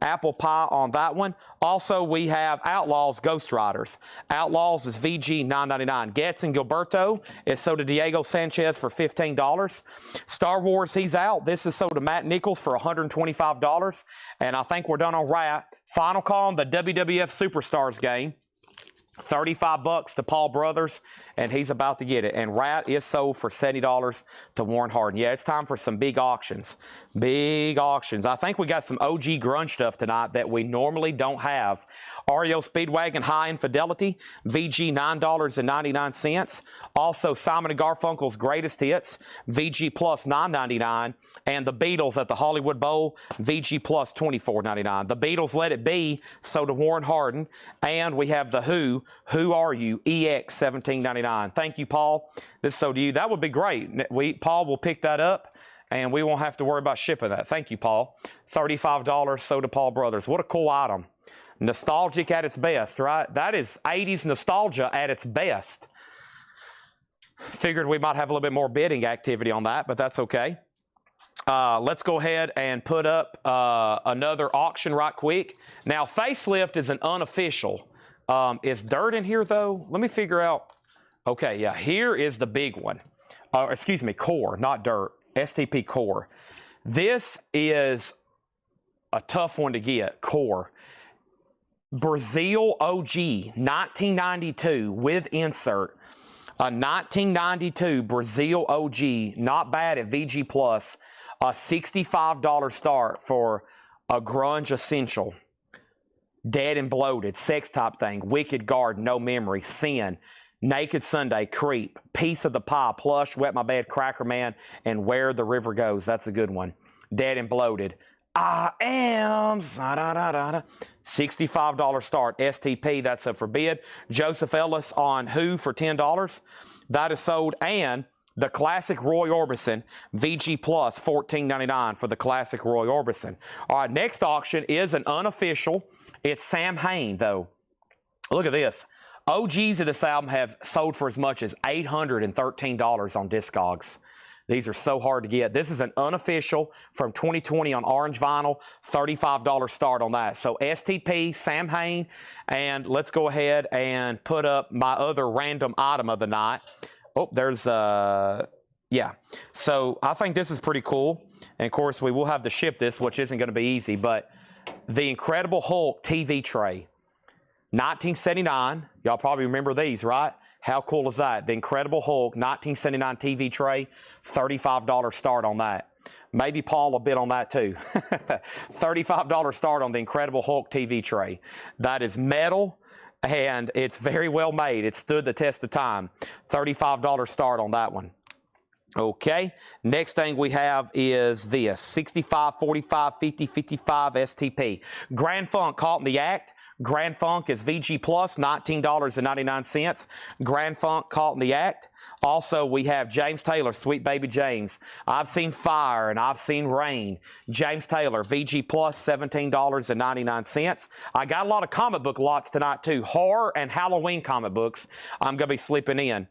Apple Pie on that one. Also, we have Outlaws Ghost Riders. Outlaws is VG $9.99. Getz and Gilberto is sold to Diego Sanchez for $15. Star Wars, he's out. This is sold to Matt Nichols for $125. And I think we're done on Rat. Final call on the WWF Superstars game. $35 to Paul Brothers, and he's about to get it. And Rat is sold for $70 to Warren Hardin. Yeah, it's time for some big auctions. Big auctions. I think we got some OG grunge stuff tonight that we normally don't have. REO Speedwagon High Infidelity, VG $9.99. Also, Simon & Garfunkel's Greatest Hits, VG Plus $9.99. And the Beatles at the Hollywood Bowl, VG Plus $24.99. The Beatles Let It Be, sold to Warren Hardin. And we have the Who Are You, EX $17.99. Thank you, Paul. This is sold to you. That would be great. Paul will pick that up, and we won't have to worry about shipping that. Thank you, Paul. $35 sold to Paul Brothers. What a cool item. Nostalgic at its best, right? That is 80s nostalgia at its best. Figured we might have a little bit more bidding activity on that, but that's okay. Let's go ahead and put up another auction right quick. Now, Facelift is an unofficial. Is dirt in here, though? Let me figure out. Okay, yeah, here is the big one. Excuse me, core, not dirt. STP core. This is a tough one to get, core. Brazil OG, 1992 with insert. A 1992 Brazil OG, not bad at VG Plus. A $65 start for a grunge essential. Dead and Bloated, Sex Type Thing, Wicked Garden, No Memory, Sin, Naked Sunday, Creep, Piece of the Pie, Plush, Wet My Bed, Cracker Man, and Where the River Goes. That's a good one. Dead and Bloated. I am. $65 start. STP, that's up for bid. Joseph Ellis on Who for $10. That is sold. And the classic Roy Orbison, VG Plus, $14.99 for the classic Roy Orbison. All right, next auction is an unofficial. It's Sam Hain, though. Look at this. OGs of this album have sold for as much as $813 on Discogs. These are so hard to get. This is an unofficial from 2020 on orange vinyl, $35 start on that. So STP, Sam Hain, and let's go ahead and put up my other random item of the night. Oh, there's, yeah. So I think this is pretty cool. And of course, we will have to ship this, which isn't going to be easy, but the Incredible Hulk TV tray. 1979. Y'all probably remember these, right? How cool is that? The Incredible Hulk 1979 TV tray, $35 start on that. Maybe Paul will bid on that too. $35 start on the Incredible Hulk TV tray. That is metal, and it's very well made. It stood the test of time. $35 start on that one. Okay, next thing we have is this, 65, 45, 50, 55 STP. Grand Funk caught in the act. Grand Funk is VG Plus, $19.99. Grand Funk caught in the act. Also, we have James Taylor, Sweet Baby James. I've seen Fire and I've seen Rain. James Taylor, VG Plus, $17.99. I got a lot of comic book lots tonight too. Horror and Halloween comic books I'm going to be slipping in.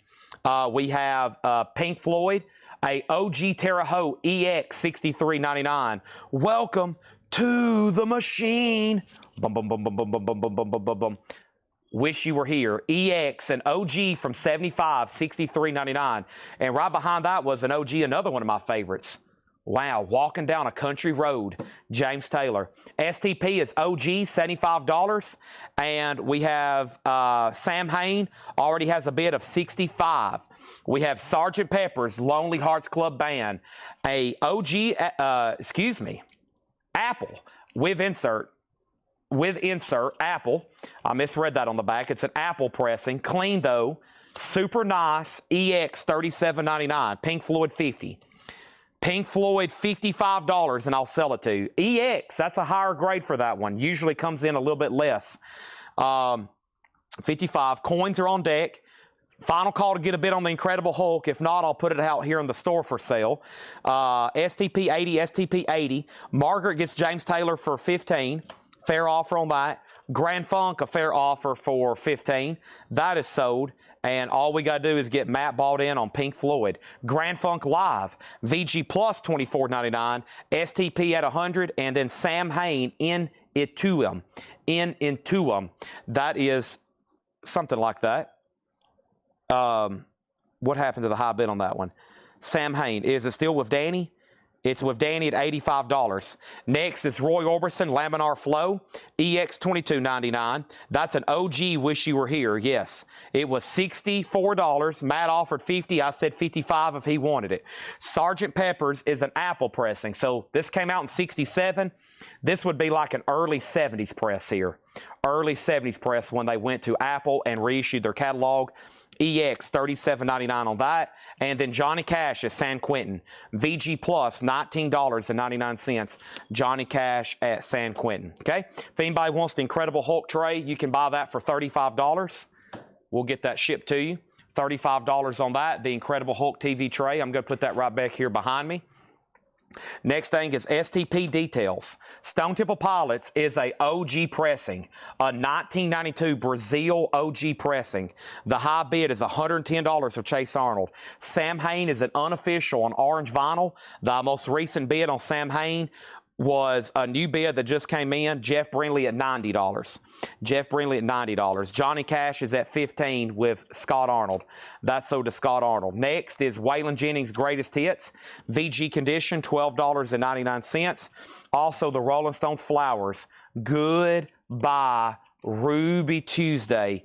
We have Pink Floyd, a OG Terre Haute EX $63.99. Welcome to the machine. Bum, bum, bum, bum, bum, bum, bum, bum, bum, bum, bum, bum. Wish you were here. EX, an OG from 75, $63.99. And right behind that was an OG, another one of my favorites. Wow, walking down a country road, James Taylor. STP is OG, $75. And we have Sam Hain, already has a bid of $65. We have Sgt. Pepper's Lonely Hearts Club Band, a OG, Apple with insert, Apple. I misread that on the back. It's an Apple pressing, clean though, super nice, EX $37.99, Pink Floyd 50. Pink Floyd, $55, and I'll sell it to you. EX, that's a higher grade for that one. Usually comes in a little bit less. 55. Coins are on deck. Final call to get a bid on the Incredible Hulk. If not, I'll put it out here in the store for sale. STP 80, STP 80. Margaret gets James Taylor for 15. Fair offer on that. Grand Funk, a fair offer for 15. That is sold. And all we got to do is get Matt bought in on Pink Floyd. Grand Funk Live, VG Plus $24.99, STP at 100, and then Sam Hain in Intuum. That is something like that. What happened to the high bid on that one? Sam Hain, is it still with Danny? It's with Danny at $85. Next is Roy Orbison, Laminar Flow, EX $22.99. That's an OG Wish You Were Here, yes. It was $64. Matt offered $50. I said $55 if he wanted it. Sgt. Pepper's is an Apple pressing. So this came out in $67. This would be like an early 70s press here. Early 70s press when they went to Apple and reissued their catalog. EX $37.99 on that. And then Johnny Cash at San Quentin. VG Plus $19.99. Johnny Cash at San Quentin. Okay? If anybody wants the Incredible Hulk tray, you can buy that for $35. We'll get that shipped to you. $35 on that. The Incredible Hulk TV tray. I'm going to put that right back here behind me. Next thing is STP Details. Stone Temple Pilots is a OG pressing, a 1992 Brazil OG pressing. The high bid is $110 for Chase Arnold. Sam Hain is an unofficial on orange vinyl. The most recent bid on Sam Hain was a new bid that just came in, Jeff Brinley at $90. Jeff Brinley at $90. Johnny Cash is at $15 with Scott Arnold. That's sold to Scott Arnold. Next is Waylon Jennings' Greatest Hits. VG Condition, $12.99. Also, the Rolling Stones Flowers. Goodbye, Ruby Tuesday.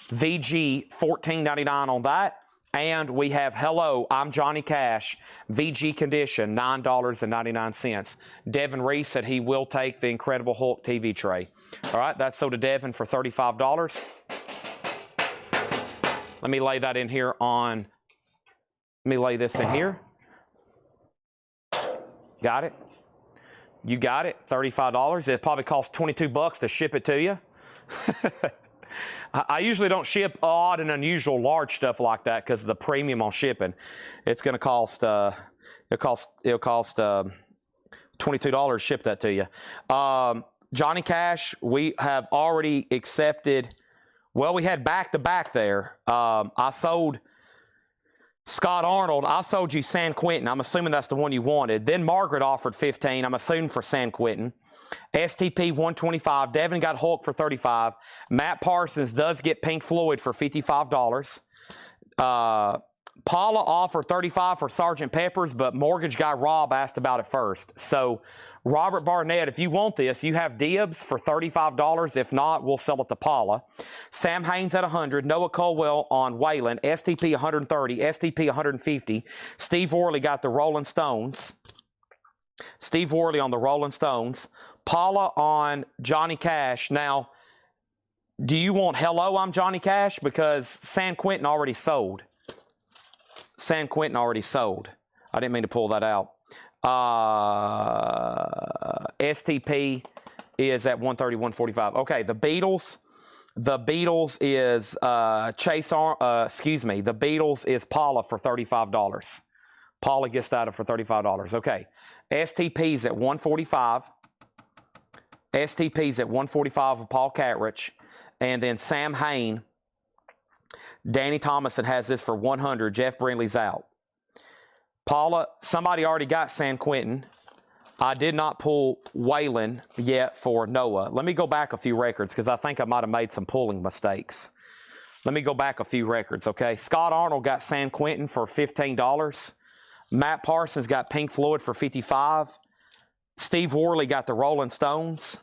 VG, $14.99 on that. And we have Hello, I'm Johnny Cash, VG Condition, $9.99. Devin Reese said he will take the Incredible Hulk TV tray. All right, that's sold to Devin for $35. Let me lay that in here on, let me lay this in here. Got it? You got it, $35. It probably costs $22 to ship it to you. I usually don't ship odd and unusual large stuff like that because of the premium on shipping. It's going to cost it'll cost $22 to ship that to you. Johnny Cash, we have already accepted. Well, we had back-to-back there. I sold Scott Arnold. I sold you San Quentin. I'm assuming that's the one you wanted. Then Margaret offered $15. I'm assuming for San Quentin. STP $125. Devin got Hulk for $35. Matt Parsons does get Pink Floyd for $55. Paula offered $35 for Sgt. Pepper's, but mortgage guy Rob asked about it first. So Robert Barnett, if you want this, you have dibs for $35. If not, we'll sell it to Paula. Sam Hain's at $100. Noah Colwell on Waylon. STP $130. STP $150. Steve Worley got the Rolling Stones. Steve Worley on the Rolling Stones. Paula on Johnny Cash. Now, do you want Hello, I'm Johnny Cash? Because San Quentin already sold. San Quentin already sold. I didn't mean to pull that out. STP is at $130, $145. Okay, the Beatles. The Beatles is the Beatles is Paula for $35. Paula gets that for $35. Okay. STP's at $145. STP's at $145 of Paul Catrich. And then Sam Hain. Danny Thomason has this for $100. Jeff Brinley's out. Paula, somebody already got San Quentin. I did not pull Waylon yet for Noah. Let me go back a few records because I think I might have made some pulling mistakes. Let me go back a few records, okay? Scott Arnold got San Quentin for $15. Matt Parsons got Pink Floyd for 55. Steve Worley got the Rolling Stones.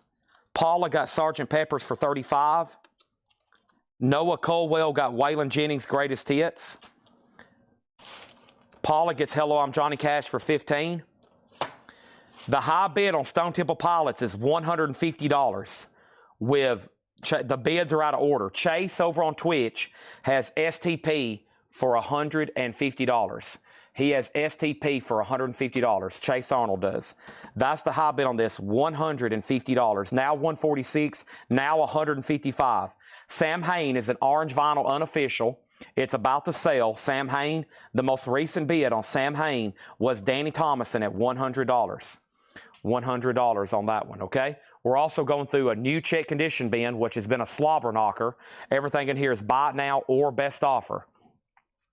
Paula got Sgt. Pepper's for 35. Noah Colwell got Waylon Jennings' Greatest Hits. Paula gets Hello, I'm Johnny Cash for 15. The high bid on Stone Temple Pilots is $150 with the bids are out of order. Chase over on Twitch has STP for $150. He has STP for $150. Chase Arnold does. That's the high bid on this, $150. Now $146, now $155. Sam Hain is an orange vinyl unofficial. It's about to sell. Sam Hain, the most recent bid on Sam Hain was Danny Thomason at $100. $100 on that one, okay? We're also going through a new check condition bin, which has been a slobber knocker. Everything in here is buy it now or best offer.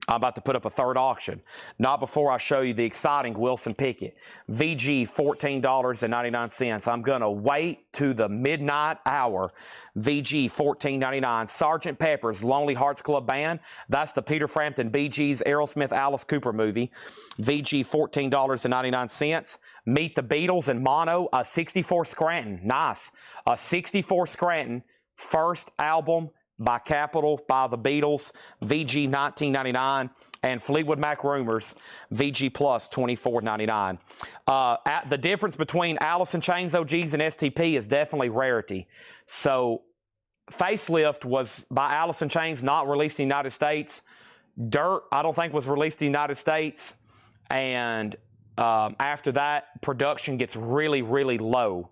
I'm about to put up a third auction. Not before I show you the exciting Wilson Pickett. VG, $14.99. I'm going to wait to the midnight hour. VG, $14.99. Sgt. Pepper's Lonely Hearts Club Band. That's the Peter Frampton Bee Gees Aerosmith Alice Cooper movie. VG, $14.99. Meet the Beatles in mono. A 64 Scranton. Nice. A 64 Scranton. First album by Capitol, by the Beatles, VG $19.99, and Fleetwood Mac Rumors, VG Plus $24.99. The difference between Alice in Chains OGs and STP is definitely rarity. So, Facelift was by Alice in Chains, not released in the United States. Dirt, I don't think was released in the United States. And after that, production gets really, really low.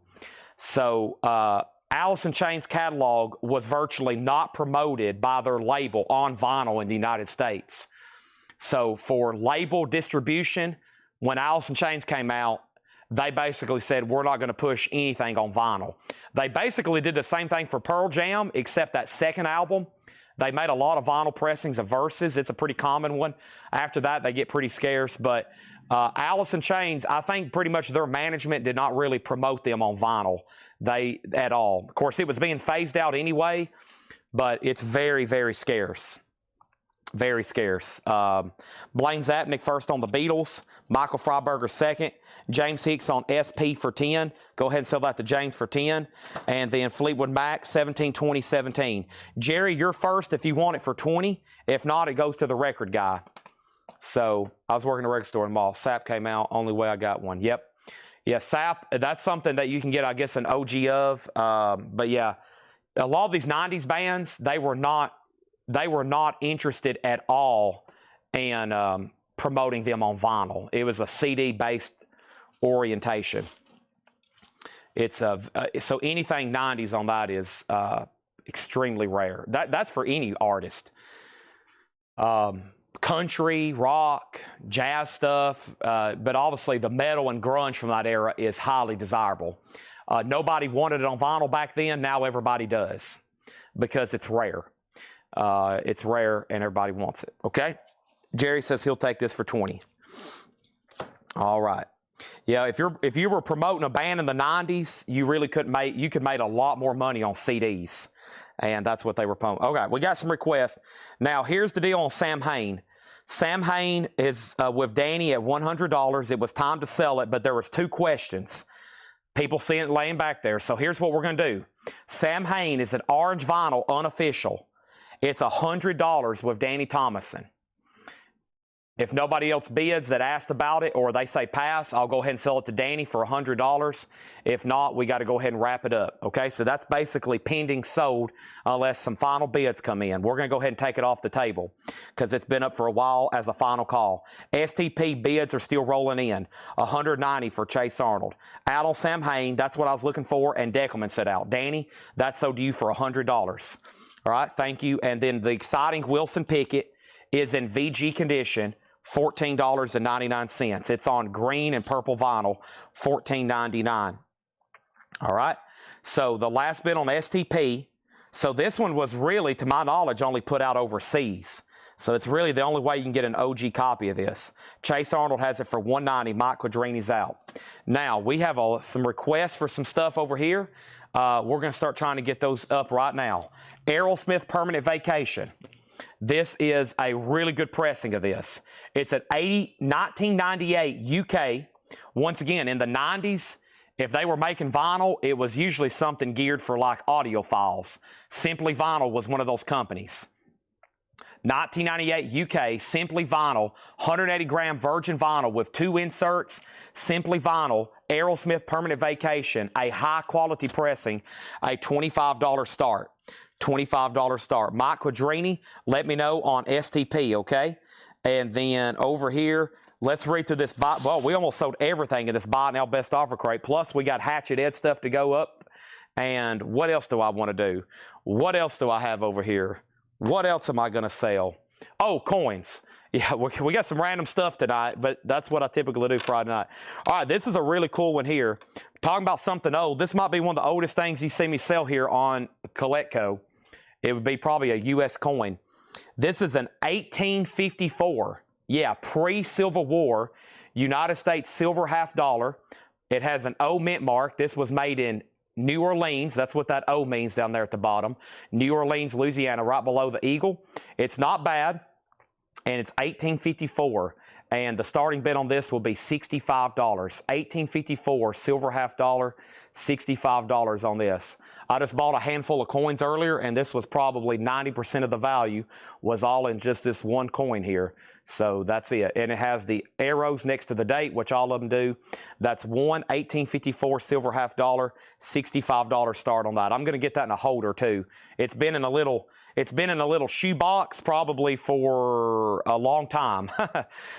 So, Alice in Chains catalog was virtually not promoted by their label on vinyl in the United States. So for label distribution, when Alice in Chains came out, they basically said, we're not going to push anything on vinyl. They basically did the same thing for Pearl Jam, except that second album. They made a lot of vinyl pressings of Verses. It's a pretty common one. After that, they get pretty scarce. But Alice in Chains, I think pretty much their management did not really promote them on vinyl at all. Of course, it was being phased out anyway, but it's very, very scarce. Very scarce. Blaine Zapnick first on the Beatles. Michael Freiberger second. James Hicks on SP for 10. Go ahead and sell that to James for 10. And then Fleetwood Mac, 17, 20, 17. Jerry, you're first if you want it for 20. If not, it goes to the record guy. So I was working at a record store in the mall. SAP came out. Only way I got one. Yep. Yeah, SAP, that's something that you can get, I guess, an OG of. But yeah, a lot of these 90s bands, they were not interested at all in promoting them on vinyl. It was a CD-based orientation. It's so anything 90s on that is extremely rare. That's for any artist. Country, rock, jazz stuff, but obviously the metal and grunge from that era is highly desirable. Nobody wanted it on vinyl back then. Now everybody does because it's rare. It's rare and everybody wants it. Okay? Jerry says he'll take this for 20. All right. Yeah, if you were promoting a band in the 90s, you really could make a lot more money on CDs. And that's what they were promoting. Okay, we got some requests. Now, here's the deal on Sam Hain. Sam Hain is with Danny at $100. It was time to sell it, but there was 2 questions. People seeing it laying back there. So here's what we're going to do. Sam Hain is an orange vinyl unofficial. It's $100 with Danny Thomason. If nobody else bids that asked about it or they say pass, I'll go ahead and sell it to Danny for $100. If not, we got to go ahead and wrap it up. Okay, so that's basically pending sold unless some final bids come in. We're going to go ahead and take it off the table because it's been up for a while as a final call. STP bids are still rolling in. $190 for Chase Arnold. Out on Sam Hain, that's what I was looking for, and Deckelman said out. Danny, that's sold to you for $100. All right, thank you. And then the exciting Wilson Pickett is in VG condition. $14.99. It's on green and purple vinyl, $14.99. All right. So the last bid on STP. So this one was really, to my knowledge, only put out overseas. So it's really the only way you can get an OG copy of this. Chase Arnold has it for $190. Mike Quadrini's out. Now, we have some requests for some stuff over here. We're going to start trying to get those up right now. Aerosmith Permanent Vacation. This is a really good pressing of this. It's an 1998 UK. Once again, in the 90s, if they were making vinyl, it was usually something geared for like audiophiles. Simply Vinyl was one of those companies. 1998 UK, Simply Vinyl, 180 gram virgin vinyl with 2 inserts, Simply Vinyl, Aerosmith Permanent Vacation, a high quality pressing, a $25 start. $25 start. Mike Quadrini, let me know on STP, okay? And then over here, let's read through this. Well, we almost sold everything in this buy now best offer crate. Plus, we got Hatchet Ed stuff to go up. And what else do I want to do? What else do I have over here? What else am I going to sell? Oh, coins. Yeah, we got some random stuff tonight, but that's what I typically do Friday night. All right, this is a really cool one here. Talking about something old. This might be one of the oldest things you see me sell here on Collectible. It would be probably a U.S. coin. This is an 1854, yeah, pre-Civil War, United States silver half dollar. It has an O mint mark. This was made in New Orleans. That's what that O means down there at the bottom. New Orleans, Louisiana, right below the eagle. It's not bad, and it's 1854. And the starting bid on this will be $65. 1854 silver half dollar, $65 on this. I just bought a handful of coins earlier, and this was probably 90% of the value was all in just this one coin here. So that's it. And it has the arrows next to the date, which all of them do. That's 1854 silver half dollar, $65 start on that. I'm going to get that in a holder too. It's been in a little shoebox probably for a long time.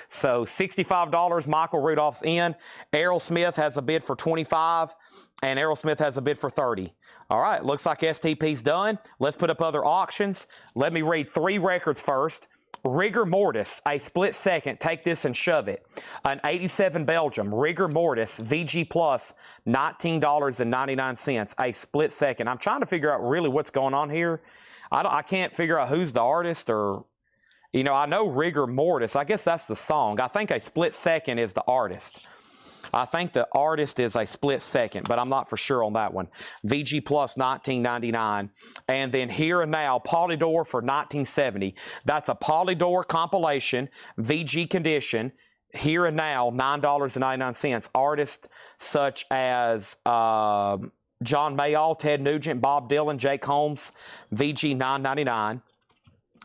So $65, Michael Rudolph's in. Aerosmith has a bid for $25, and Aerosmith has a bid for $30. All right, looks like STP's done. Let's put up other auctions. Let me read 3 records first. Rigor Mortis, a split second. Take this and shove it. An 87 Belgium, Rigor Mortis, VG Plus, $19.99, a split second. I'm trying to figure out really what's going on here. I can't figure out who's the artist or, you know, I know Rigor Mortis. I guess that's the song. I think a split second is the artist. I think the artist is a split second, but I'm not for sure on that one. VG Plus, $19.99. And then Here and Now, Polydor for $19.70. That's a Polydor compilation, VG condition. Here and Now, $9.99. Artists such as John Mayall, Ted Nugent, Bob Dylan, Jake Holmes, VG $9.99.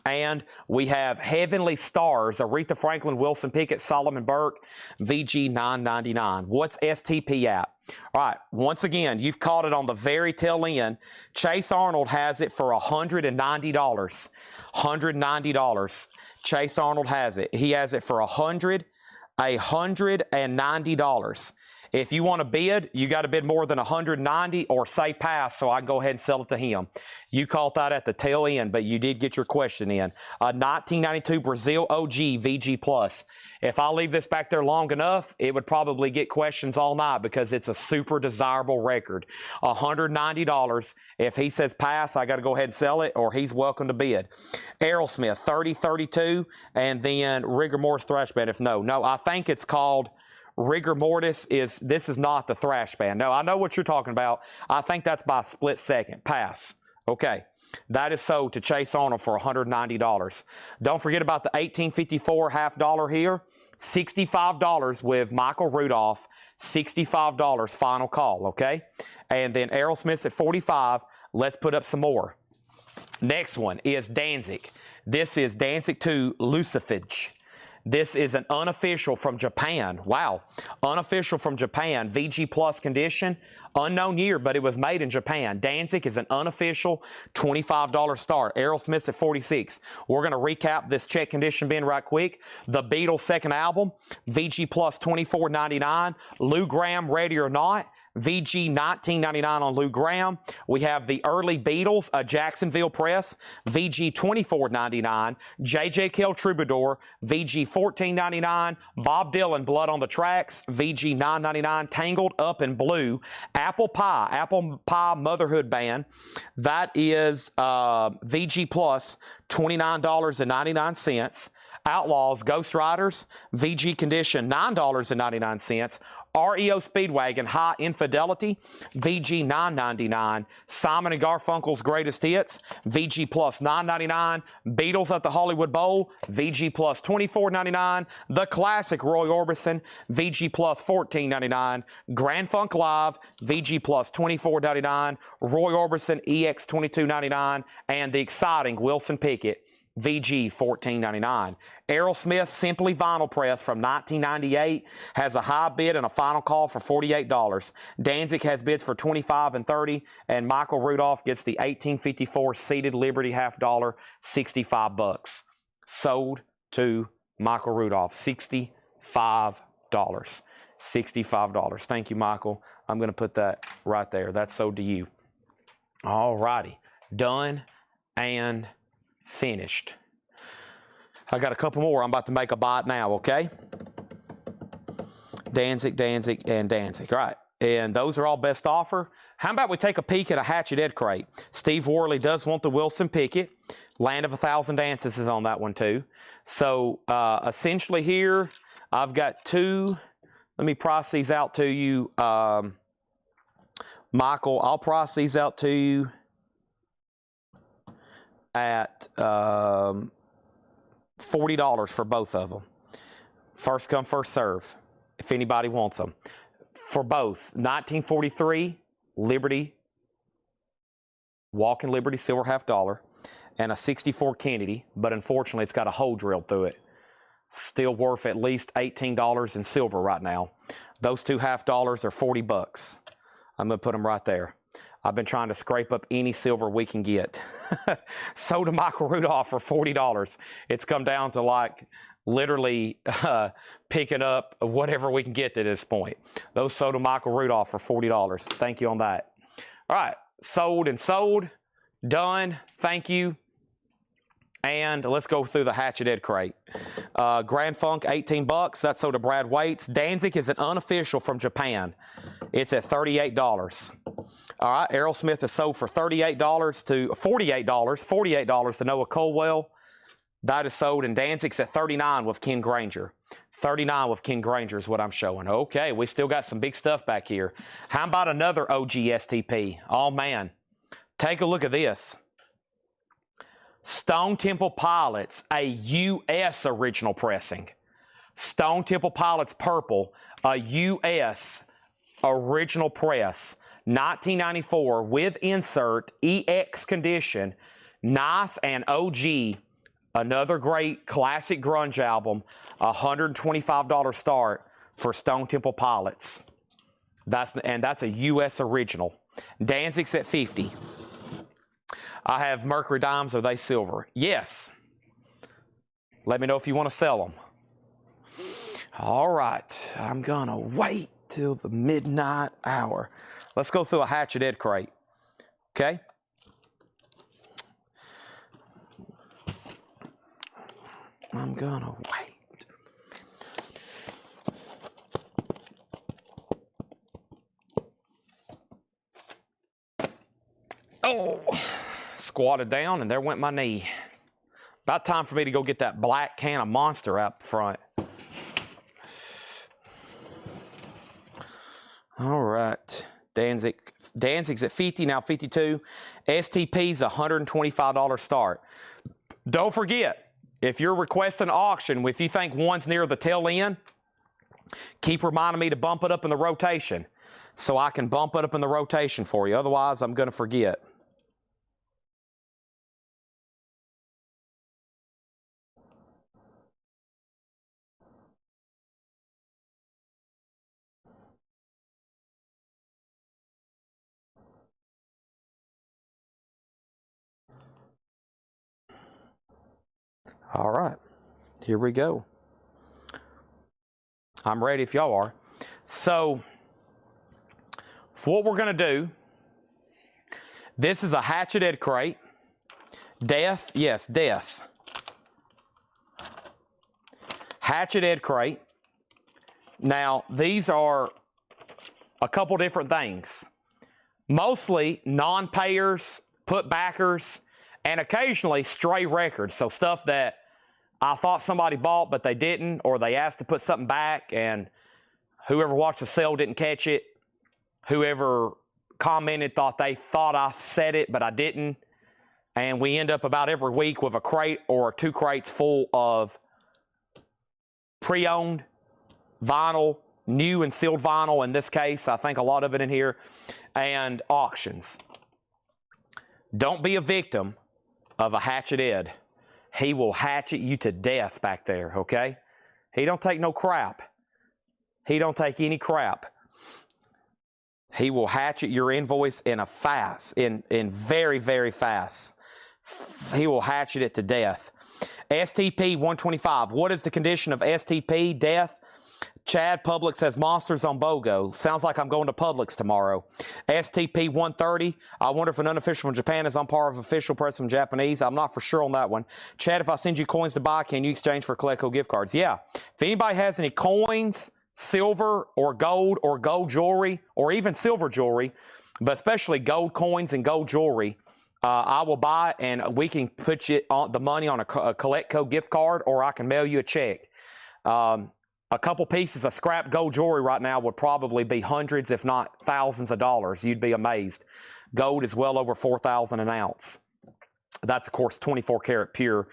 And we have Heavenly Stars, Aretha Franklin, Wilson Pickett, Solomon Burke, VG $9.99. What's STP at? All right, once again, you've caught it on the very tail end. Chase Arnold has it for $190. $190. Chase Arnold has it. He has it for $190. If you want to bid, you got to bid more than $190 or say pass so I can go ahead and sell it to him. You caught that at the tail end, but you did get your question in. 1992 Brazil OG VG Plus. If I leave this back there long enough, it would probably get questions all night because it's a super desirable record. $190. If he says pass, I got to go ahead and sell it, or he's welcome to bid. Aerosmith 3032, and then Rigor Mortis Thrash Band. If no, I think it's called Rigor Mortis. This is not the thrash band. No, I know what you're talking about. I think that's by split second. Pass. Okay. That is sold to Chase Arnold for $190. Don't forget about the 1854 half dollar here. $65 with Michael Rudolph. $65 final call, okay? And then Aerosmith's at $45. Let's put up some more. Next one is Danzig. This is Danzig 2 Lucifage. This is an unofficial from Japan. Wow. Unofficial from Japan. VG Plus condition. Unknown year, but it was made in Japan. Danzig is an unofficial $25 start. Aerosmith's at $46. We're going to recap this check condition bin right quick. The Beatles' second album. VG Plus $24.99. Lou Gramm, Ready or Not. VG $19.99 on Lou Gramm. We have the early Beatles, a Jacksonville press, VG $24.99. J.J. Kell Troubadour, VG $14.99. Bob Dylan, Blood on the Tracks, VG $9.99. Tangled Up in Blue. Apple Pie Motherhood Band. That is VG Plus $29.99. Outlaws, Ghost Riders, VG Condition, $9.99. REO Speedwagon, High Infidelity, VG $9.99. Simon & Garfunkel's Greatest Hits, VG Plus $9.99. Beatles at the Hollywood Bowl, VG Plus $24.99. The Classic Roy Orbison, VG Plus $14.99. Grand Funk Live, VG Plus $24.99. Roy Orbison EX $22.99. And the exciting Wilson Pickett, VG $14.99. Aerosmith Simply Vinyl Press from 1998 has a high bid and a final call for $48. Danzig has bids for $25 and $30, and Michael Rudolph gets the 1854 seated Liberty half dollar, $65. Sold to Michael Rudolph, $65. $65. Thank you, Michael. I'm going to put that right there. That's sold to you. All righty. Done and finished. I got a couple more. I'm about to make a bite now, okay? Danzig, Danzig, and Danzig. All right. And those are all best offer. How about we take a peek at a Hatchet Ed crate? Steve Worley does want the Wilson Pickett. Land of 1,000 Dances is on that one too. So essentially here, I've got two. Let me price these out to you. Michael, I'll price these out to you at $40 for both of them. First come, first serve, if anybody wants them. For both, 1943 Liberty, Walking Liberty silver half dollar, and a 64 Kennedy, but unfortunately it's got a hole drilled through it. Still worth at least $18 in silver right now. Those two half dollars are $40. I'm going to put them right there. I've been trying to scrape up any silver we can get. Sold to Michael Rudolph for $40. It's come down to like literally picking up whatever we can get at this point. Those sold to Michael Rudolph for $40. Thank you on that. All right, sold and sold. Done. Thank you. And let's go through the Hatchet Ed crate. Grand Funk, $18. That's sold to Brad Waits. Danzig is an unofficial from Japan. It's at $38. All right, Aerosmith is sold for $48 to $48 to Noah Colwell. That is sold, and Danzig's at $39 with Ken Granger. $39 with Ken Granger is what I'm showing. Okay, we still got some big stuff back here. How about another OG STP? Oh, man. Take a look at this. Stone Temple Pilots, a U.S. original pressing. Stone Temple Pilots Purple, a U.S. original press. 1994 with insert, EX condition. Nice and OG. Another great classic grunge album. $125 start for Stone Temple Pilots. That's a U.S. original. Danzig's at $50. I have Mercury Dimes. Are they silver? Yes. Let me know if you want to sell them. All right. I'm going to wait till the midnight hour. Let's go through a Hatchet Ed crate. Okay? I'm going to wait. Oh, squatted down and there went my knee. About time for me to go get that black can of Monster out front. All right. Danzig's at $50, now $52. STP's $125 start. Don't forget, if you're requesting an auction, if you think one's near the tail end, keep reminding me to bump it up in the rotation so I can bump it up in the rotation for you. Otherwise, I'm going to forget. All right, here we go. I'm ready if y'all are. So, for what we're going to do, this is a Hatchet Ed crate. Death, yes, death. Hatchet Ed crate. Now, these are a couple different things. Mostly non-payers, put-backers, and occasionally stray records. So stuff that I thought somebody bought, but they didn't, or they asked to put something back, and whoever watched the sale didn't catch it. Whoever commented thought I said it, but I didn't. And we end up about every week with a crate or 2 crates full of pre-owned vinyl, new and sealed vinyl in this case. I think a lot of it in here. And auctions. Don't be a victim of a hatchet Ed. He will hatchet you to death back there, okay? He don't take no crap. He don't take any crap. He will hatchet your invoice in very, very fast. He will hatchet it to death. STP 125. What is the condition of STP? Death. Chad, Publix says monsters on BOGO. Sounds like I'm going to Publix tomorrow. STP 130. I wonder if an unofficial from Japan is on par with official press from Japanese. I'm not for sure on that one. Chad, if I send you coins to buy, can you exchange for Collectible gift cards? Yeah. If anybody has any coins, silver or gold jewelry, or even silver jewelry, but especially gold coins and gold jewelry, I will buy, and we can put you on the money on a Collectible gift card, or I can mail you a check. A couple pieces of scrap gold jewelry right now would probably be hundreds, if not thousands of dollars. You'd be amazed. Gold is well over $4,000 an ounce. That's, of course, 24 karat pure.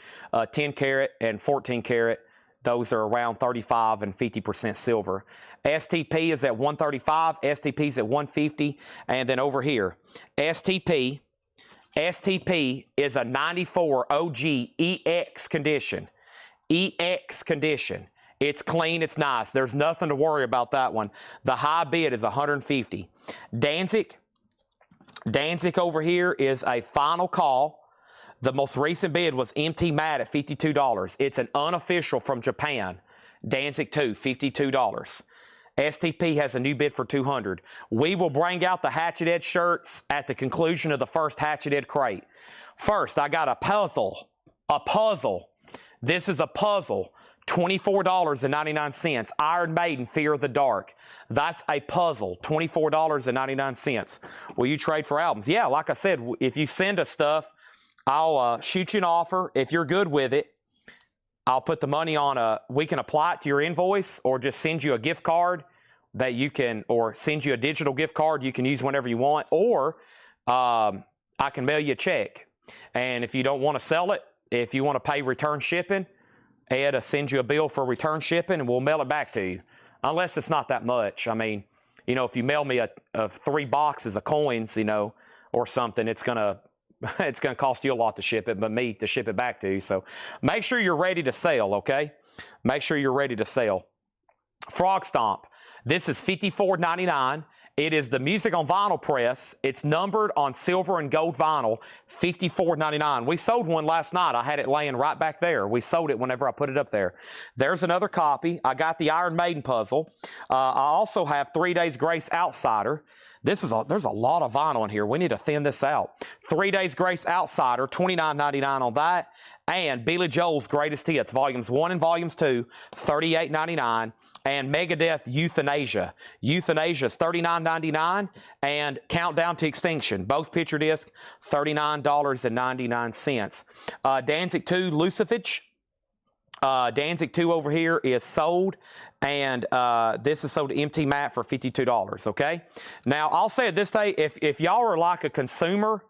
10 karat and 14 karat, those are around 35 and 50% silver. STP is at 135, STP is at 150, and then over here, STP is a 94 OG EX condition. EX condition. It's clean, it's nice. There's nothing to worry about that one. The high bid is 150. Danzig over here is a final call. The most recent bid was MT Matte at $52. It's an unofficial from Japan. Danzig 2, $52. STP has a new bid for $200. We will bring out the Hatchet Ed shirts at the conclusion of the first Hatchet Ed crate. First, I got a puzzle. A puzzle. This is a puzzle. $24.99. Iron Maiden, Fear of the Dark. That's a puzzle. $24.99. Will you trade for albums? Yeah, like I said, if you send us stuff, I'll shoot you an offer. If you're good with it, I'll put the money on we can apply it to your invoice, or just send you a gift card that you can, or send you a digital gift card you can use whenever you want, or I can mail you a check. And if you don't want to sell it, if you want to pay return shipping, Ed will send you a bill for return shipping, and we'll mail it back to you. Unless it's not that much. I mean, you know, if you mail me 3 boxes of coins, you know, or something, it's gonna cost you a lot to ship it, but me to ship it back to you. So make sure you're ready to sell, okay? Make sure you're ready to sell. Frog Stomp. This is $54.99. It is the Music on Vinyl press. It's numbered on silver and gold vinyl, $54.99. We sold one last night. I had it laying right back there. We sold it whenever I put it up there. There's another copy. I got the Iron Maiden puzzle. I also have 3 Days Grace Outsider. There's a lot of vinyl in here. We need to thin this out. 3 Days Grace Outsider, $29.99 on that. And Billy Joel's Greatest Hits, Volumes 1 and Volumes 2, $38.99. And Megadeth Euthanasia. Euthanasia is $39.99. And Countdown to Extinction, both picture disc, $39.99. Danzig 2 Lucifage. Danzig 2 over here is sold, and this is sold to MT Matte for $52, okay? Now, I'll say it this day, if y'all are like a consumer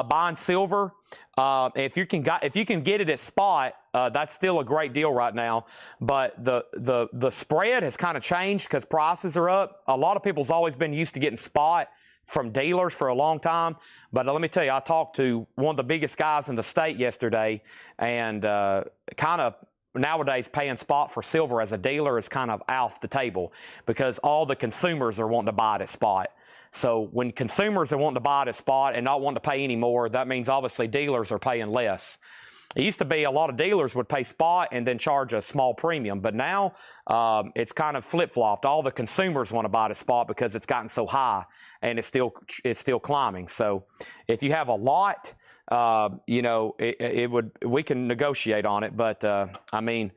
buying silver, if you can get it at spot, that's still a great deal right now. But the spread has kind of changed because prices are up. A lot of people's always been used to getting spot from dealers for a long time. But let me tell you, I talked to one of the biggest guys in the state yesterday, and kind of nowadays paying spot for silver as a dealer is kind of off the table because all the consumers are wanting to buy it at spot. So when consumers are wanting to buy it at spot and not wanting to pay any more, that means obviously dealers are paying less. It used to be a lot of dealers would pay spot and then charge a small premium, but now it's kind of flip-flopped. All the consumers want to buy it at spot because it's gotten so high, and it's still climbing. So if you have a lot, you know, we can negotiate on it, but I mean,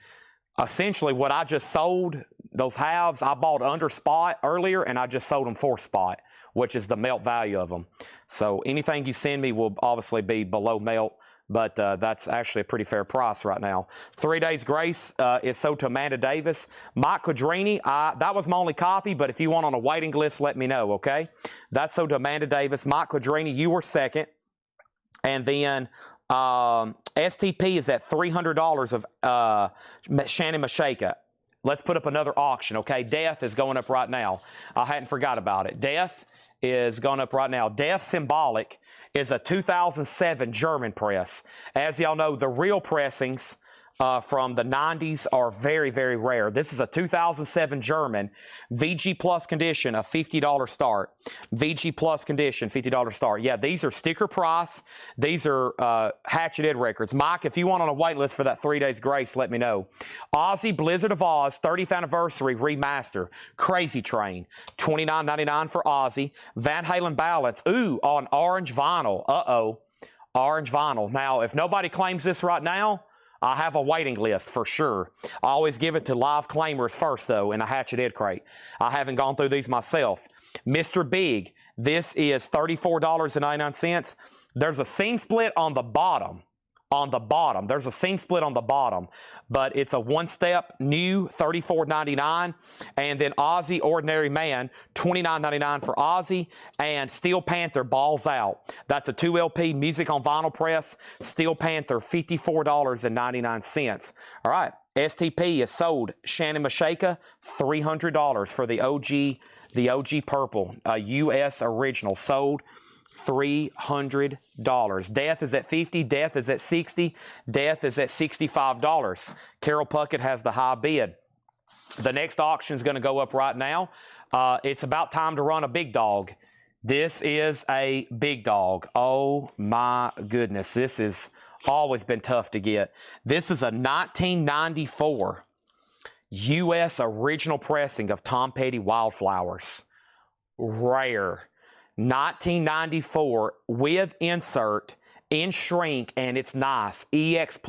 essentially what I just sold, those halves, I bought under spot earlier, and I just sold them for spot, which is the melt value of them. So anything you send me will obviously be below melt, but that's actually a pretty fair price right now. 3 Days Grace is sold to Amanda Davis. Mike Quadrini, that was my only copy, but if you want on a waiting list, let me know, okay? That's sold to Amanda Davis. Mike Quadrini, you were second. And then STP is at $300 of Shannon Mashaka. Let's put up another auction, okay? Death is going up right now. I hadn't forgot about it. Death is going up right now. Death Symbolic is a 2007 German press. As y'all know, the real pressings from the 90s are very, very rare. This is a 2007 German VG Plus condition, a $50 start. VG Plus condition, $50 start. Yeah, these are sticker price. These are Hatchet Ed records. Mike, if you want on a wait list for that 3 Days Grace, let me know. Ozzy Blizzard of Oz 30th Anniversary Remaster. Crazy Train. $29.99 for Ozzy. Van Halen Balance. Ooh, on orange vinyl. Uh-oh. Orange vinyl. Now, if nobody claims this right now, I have a waiting list for sure. I always give it to live claimers first, though, in a Hatchet Ed crate. I haven't gone through these myself. Mr. Big, this is $34.99. There's a seam split on the bottom. There's a seam split on the bottom, but it's a one-step new $34.99. And then Ozzy Ordinary Man, $29.99 for Ozzy. And Steel Panther Balls Out. That's a 2LP music on vinyl press. Steel Panther, $54.99. All right, STP is sold. Shannon Mashaka, $300 for the OG purple, a U.S. original, sold. $300. Death is at $50. Death is at $60. Death is at $65. Carol Puckett has the high bid. The next auction is going to go up right now. It's about time to run a big dog. This is a big dog. Oh my goodness. This has always been tough to get. This is a 1994 U.S. original pressing of Tom Petty Wildflowers. Rare. 1994 with insert in shrink, and it's nice. EX++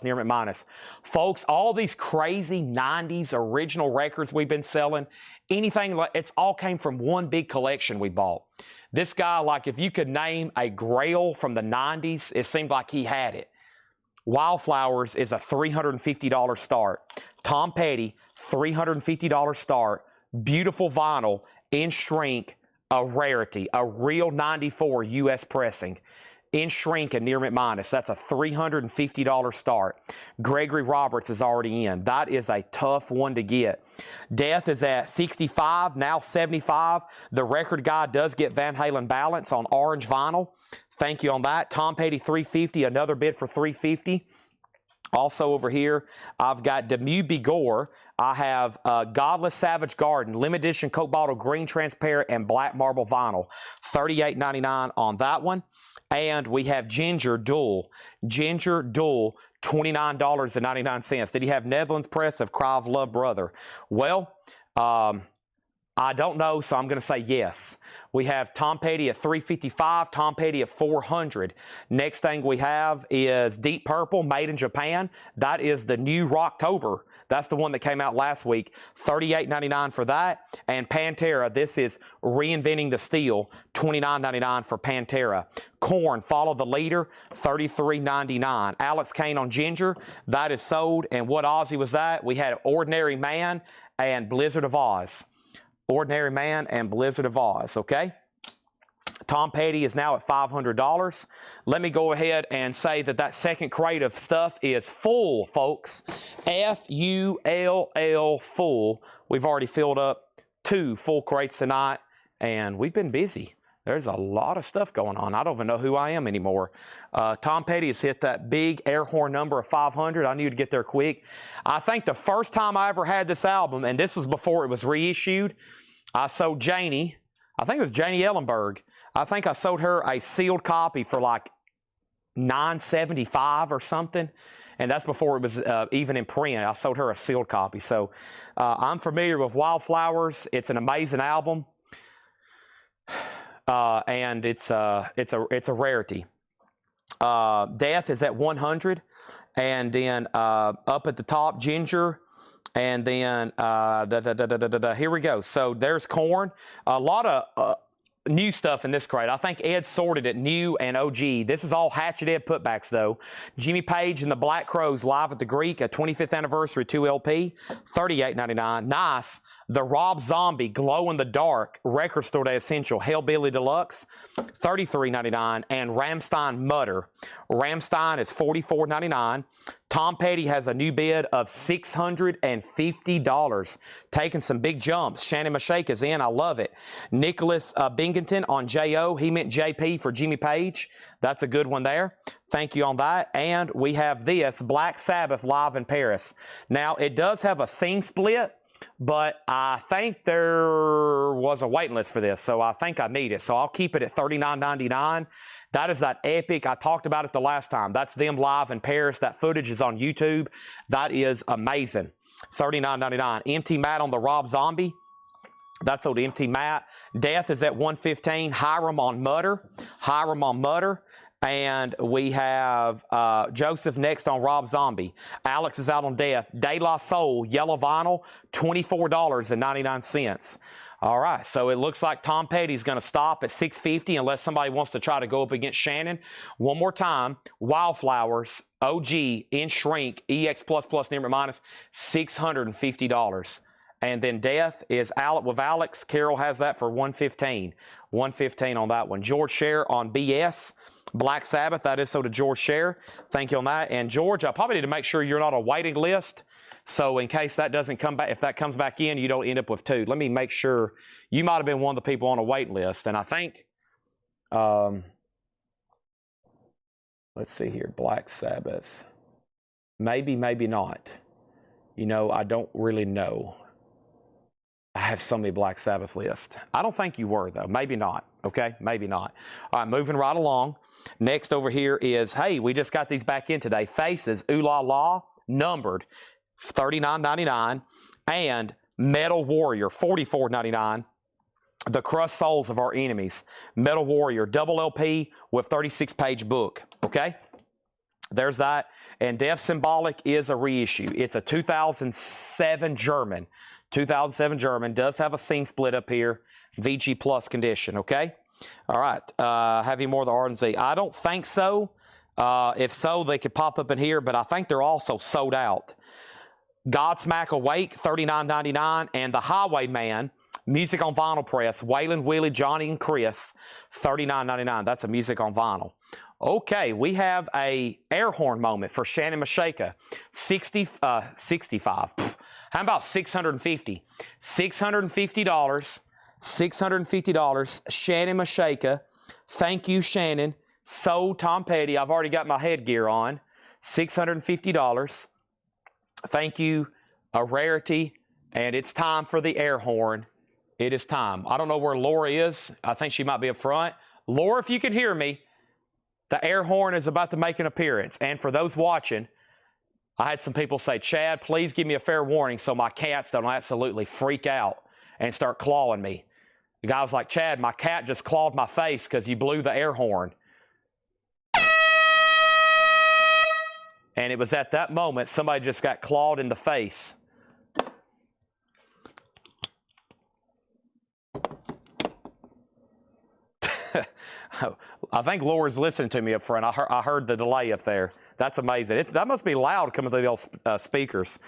near minus. Folks, all these crazy 90s original records we've been selling, anything like it's all came from one big collection we bought. This guy, like if you could name a grail from the 90s, it seemed like he had it. Wildflowers is a $350 start. Tom Petty, $350 start. Beautiful vinyl in shrink. A rarity, a real 94 U.S. pressing. In shrink and near mint minus. That's a $350 start. Gregory Roberts is already in. That is a tough one to get. Death is at 65, now 75. The record guy does get Van Halen Balance on orange vinyl. Thank you on that. Tom Petty, $350, another bid for $350. Also over here, I've got Demu Bigor. I have Godless Savage Garden, limited edition Coke bottle, green transparent, and black marble vinyl. $38.99 on that one. And we have Ginger Duel. Ginger Duel, $29.99. Did he have Netherlands Press of Cry of Love Brother? Well, I don't know, so I'm going to say yes. We have Tom Petty at $355, Tom Petty at $400. Next thing we have is Deep Purple, made in Japan. That is the new Rocktober. That's the one that came out last week. $38.99 for that. And Pantera, this is Reinventing the Steel, $29.99 for Pantera. Korn, Follow the Leader, $33.99. Alex Kane on Ginger, that is sold. And what Ozzy was that? We had Ordinary Man and Blizzard of Oz. Ordinary Man and Blizzard of Oz, okay? Tom Petty is now at $500. Let me go ahead and say that that second crate of stuff is full, folks. F-U-L-L, full. We've already filled up 2 full crates tonight, and we've been busy. There's a lot of stuff going on. I don't even know who I am anymore. Tom Petty has hit that big air horn number of 500. I knew to get there quick. I think the first time I ever had this album, and this was before it was reissued, I sold Janie, I think it was Janie Ellenberg. I think I sold her a sealed copy for like $9.75 or something. And that's before it was even in print. I sold her a sealed copy. So I'm familiar with Wildflowers. It's an amazing album. And it's a rarity. Death is at 100, and then up at the top, Ginger, and then here we go. So there's Korn. A lot of new stuff in this crate. I think Ed sorted it new and OG. This is all Hatchet Ed putbacks, though. Jimmy Page and the Black Crows live at the Greek, a 25th anniversary 2LP, $38.99. Nice. The Rob Zombie Glow in the Dark Record Store Day Essential Hellbilly Deluxe, $33.99. And Ramstein Mutter. Ramstein is $44.99. Tom Petty has a new bid of $650. Taking some big jumps. Shannon Mashake is in. I love it. Nicholas Binghamton on JO. He meant JP for Jimmy Page. That's a good one there. Thank you on that. And we have this Black Sabbath live in Paris. Now, it does have a scene split, but I think there was a waiting list for this, so I think I need it. So I'll keep it at $39.99. That is that epic. I talked about it the last time. That's them live in Paris. That footage is on YouTube. That is amazing. $39.99. Empty Mat on the Rob Zombie. That's old Empty Mat. Death is at $115. Hiram on Mutter. Hiram on Mutter. And we have Joseph next on Rob Zombie. Alex is out on Death. De La Soul, yellow vinyl, $24.99. All right, so it looks like Tom Petty's going to stop at $650 unless somebody wants to try to go up against Shannon. One more time, Wildflowers, OG, in shrink, EX++, number minus, $650. And then Death is out with Alex. Carol has that for $115. $115 on that one. George Scher on BS. Black Sabbath, that is so to George Scher. Thank you on that. And George, I probably need to make sure you're not on a waiting list. So in case that doesn't come back, if that comes back in, you don't end up with two. Let me make sure. You might have been one of the people on a waiting list. And I think, let's see here, Black Sabbath. Maybe, maybe not. You know, I don't really know. I have so many Black Sabbath lists. I don't think you were, though. Maybe not. Okay? Maybe not. All right, moving right along. Next over here is, hey, we just got these back in today. Faces, Ooh La La, numbered, $39.99. And Metal Warrior, $44.99. The Crushed Souls of Our Enemies. Metal Warrior, double LP with 36-page book. Okay? There's that. And Death Symbolic is a reissue. It's a 2007 German. 2007 German. Does have a scene split up here. VG Plus condition, okay? All right. Have you more of the R&Z? I don't think so. If so, they could pop up in here, but I think they're also sold out. Godsmack Awake, $39.99. And The Highwayman, music on vinyl press. Waylon, Willie, Johnny, and Chris, $39.99. That's a music on vinyl. Okay, we have a air horn moment for Shannon Mashaka. 65. How about $650? $650. $650. Shannon Mashaka. Thank you, Shannon. So Tom Petty. I've already got my headgear on. $650. Thank you. A rarity. And it's time for the air horn. It is time. I don't know where Laura is. I think she might be up front. Laura, if you can hear me, the air horn is about to make an appearance. And for those watching, I had some people say, Chad, please give me a fair warning so my cats don't absolutely freak out and start clawing me. The guy was like, Chad, my cat just clawed my face because you blew the air horn. And it was at that moment somebody just got clawed in the face. I think Laura's listening to me up front. I heard the delay up there. That's amazing. That must be loud coming through those speakers.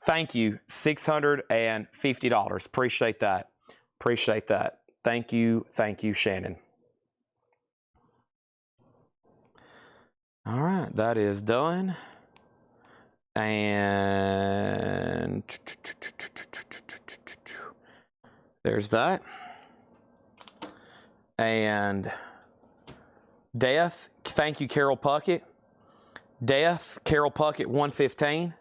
Thank you. $650. Appreciate that. Appreciate that. Thank you. Thank you, Shannon. All right. That is done. And there's that. And Death, thank you, Carol Puckett. Death, Carol Puckett, $115.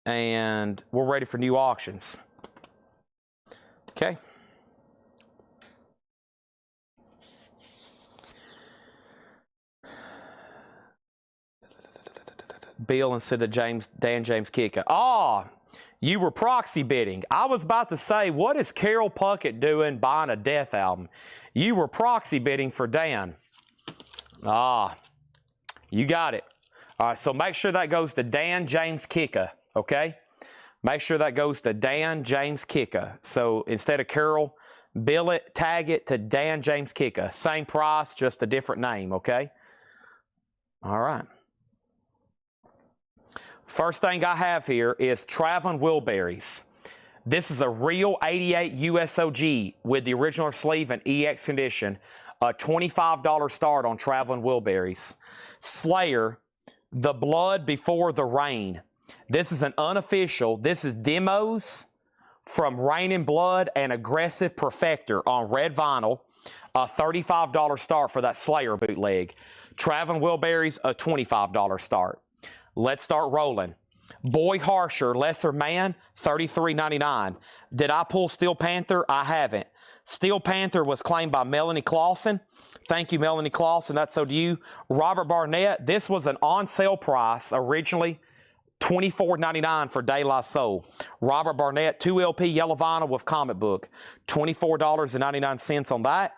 And we're ready for new auctions. Okay. Bill instead of Dan James Kika. Ah, you were proxy bidding. I was about to say, what is Carol Puckett doing buying a Death album? You were proxy bidding for Dan. Ah, you got it. All right, so make sure that goes to Dan James Kika, okay? Make sure that goes to Dan James Kika. So instead of Carol, bill it, tag it to Dan James Kicka. Same price, just a different name, okay? All right. First thing I have here is Traveling Wilburys. This is a real 88 USOG with the original sleeve and EX condition. A $25 start on Traveling Wilburys. Slayer, The Blood Before the Rain. This is an unofficial. This is demos from Rain and Blood and Aggressive Perfector on red vinyl. A $35 start for that Slayer bootleg. Traveling Wilburys, a $25 start. Let's start rolling. Boy Harsher, Lesser Man, $33.99. Did I pull Steel Panther? I haven't. Steel Panther was claimed by Melanie Clausen. Thank you, Melanie Clausen. That's so to you. Robert Barnett, this was an on-sale price originally, $24.99 for De La Soul. Robert Barnett, 2LP yellow vinyl with comic book, $24.99 on that.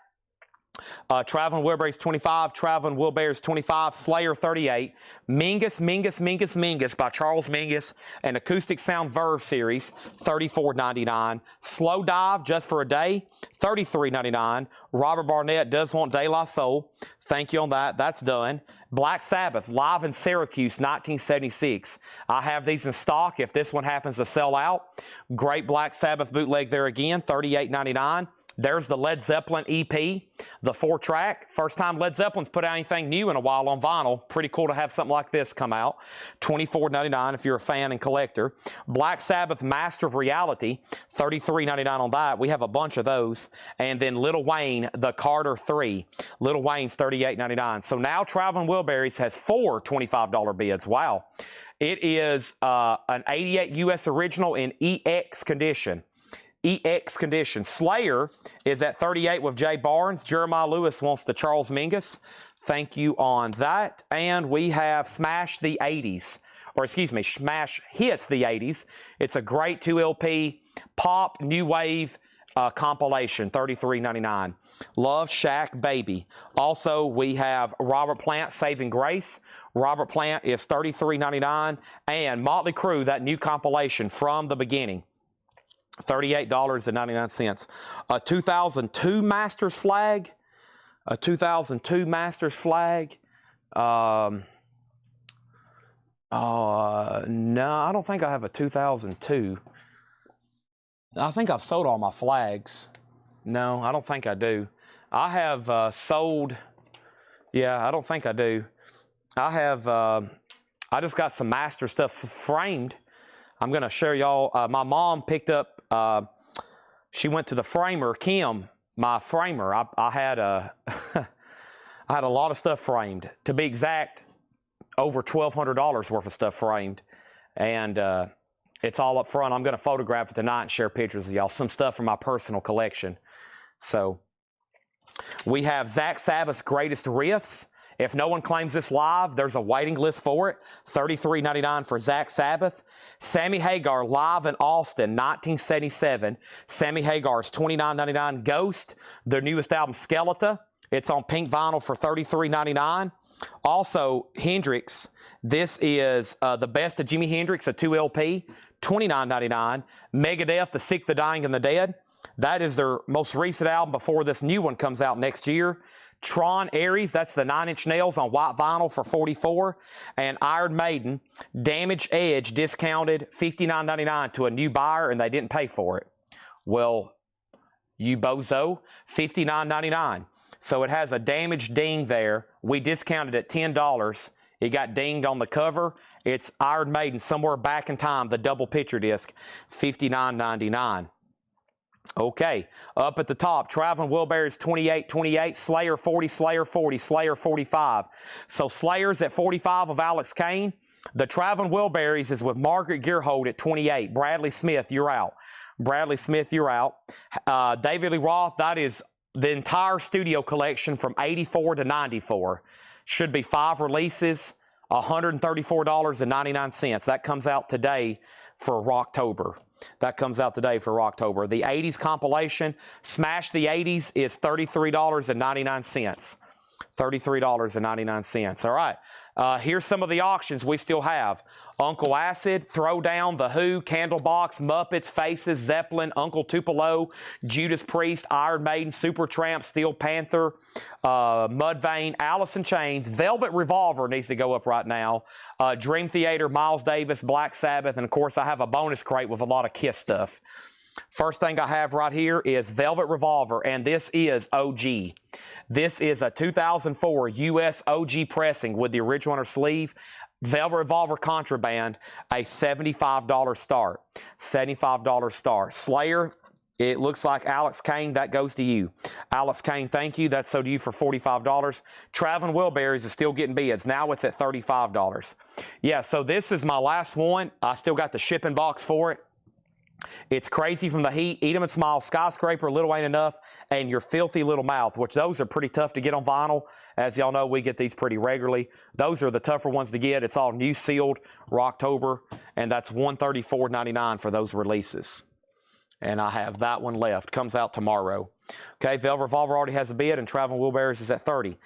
Traveling Wilburys 25, Traveling Wilburys 25, Slayer 38, Mingus by Charles Mingus, an Acoustic Sound Verve series, $34.99. Slow Dive just for a day, $33.99. Robert Barnett does want De La Soul. Thank you on that. That's done. Black Sabbath, live in Syracuse, 1976. I have these in stock if this one happens to sell out. Great Black Sabbath bootleg there again, $38.99. There's the Led Zeppelin EP, the 4-track. First time Led Zeppelin's put out anything new in a while on vinyl. Pretty cool to have something like this come out. $24.99 if you're a fan and collector. Black Sabbath Master of Reality, $33.99 on that. We have a bunch of those. And then Lil Wayne, The Carter 3. Lil Wayne's $38.99. So now Traveling Wilburys has 4 $25 bids. Wow. It is an 88 US original in EX condition. EX condition. Slayer is at 38 with Jay Barnes. Jeremiah Lewis wants the Charles Mingus. Thank you on that. And we have Smash the 80s. Or excuse me, Smash Hits the 80s. It's a great 2LP pop new wave compilation, $33.99. Love Shack Baby. Also, we have Robert Plant, Saving Grace. Robert Plant is $33.99. And Motley Crue, that new compilation From the Beginning. $38.99. A 2002 Masters flag. A 2002 Masters flag. No, I don't think I have a 2002. I think I've sold all my flags. No, I don't think I do. I have sold. Yeah, I don't think I do. I have. I just got some Master stuff framed. I'm going to share y'all. My mom picked up. She went to the framer, Kim, my framer. I had a I had a lot of stuff framed. To be exact, over $1,200 worth of stuff framed, and it's all up front. I'm going to photograph it tonight and share pictures with y'all. Some stuff from my personal collection. So we have Zach Sabbath's Greatest Riffs. If no one claims this live, there's a waiting list for it. $33.99 for Zach Sabbath. Sammy Hagar, live in Austin, 1977. Sammy Hagar's $29.99. Ghost, their newest album, Skeleton. It's on pink vinyl for $33.99. Also, Hendrix. This is the best of Jimi Hendrix, a 2LP, $29.99. Megadeth, The Sick, the Dying, and the Dead. That is their most recent album before this new one comes out next year. Tron Ares, that's the 9 Inch Nails on white vinyl for $44. And Iron Maiden, Damaged Edge, discounted $59.99 to a new buyer, and they didn't pay for it. Well, you bozo, $59.99. So it has a damaged ding there. We discounted it $10. It got dinged on the cover. It's Iron Maiden, Somewhere Back in Time, the double picture disc, $59.99. Okay, up at the top, Traveling Wilburys 28, Slayer 40, Slayer 40, Slayer 45. So Slayer's at 45 of Alex Kane. The Traveling Wilburys is with Margaret Gearhold at 28. Bradley Smith, you're out. Bradley Smith, you're out. David Lee Roth, that is the entire studio collection from 84 to 94. Should be 5 releases, $134.99. That comes out today for Rocktober. That comes out today for October. The 80s compilation, Smash the 80s, is $33.99. $33.99. All right. Here's some of the auctions we still have. Uncle Acid, Throwdown, The Who, Candlebox, Muppets, Faces, Zeppelin, Uncle Tupelo, Judas Priest, Iron Maiden, Supertramp, Steel Panther, Mudvayne, Alice in Chains, Velvet Revolver needs to go up right now, Dream Theater, Miles Davis, Black Sabbath, and of course I have a bonus crate with a lot of Kiss stuff. First thing I have right here is Velvet Revolver, and this is OG. This is a 2004 US OG pressing with the original inner sleeve. Velvet Revolver Contraband, a $75 start. $75 start. Slayer, it looks like Alex Kane. That goes to you. Alex Kane, thank you. That's sold to you for $45. Traveling Wilburys is still getting bids. Now it's at $35. Yeah, so this is my last one. I still got the shipping box for it. It's Crazy from the Heat, Eat 'em and Smile, Skyscraper, Little Ain't Enough, and Your Filthy Little Mouth, which those are pretty tough to get on vinyl. As y'all know, we get these pretty regularly. Those are the tougher ones to get. It's all new sealed, Rocktober, and that's $134.99 for those releases. And I have that one left. Comes out tomorrow. Okay, Velvet Revolver already has a bid, and Traveling Wilburys is at $30.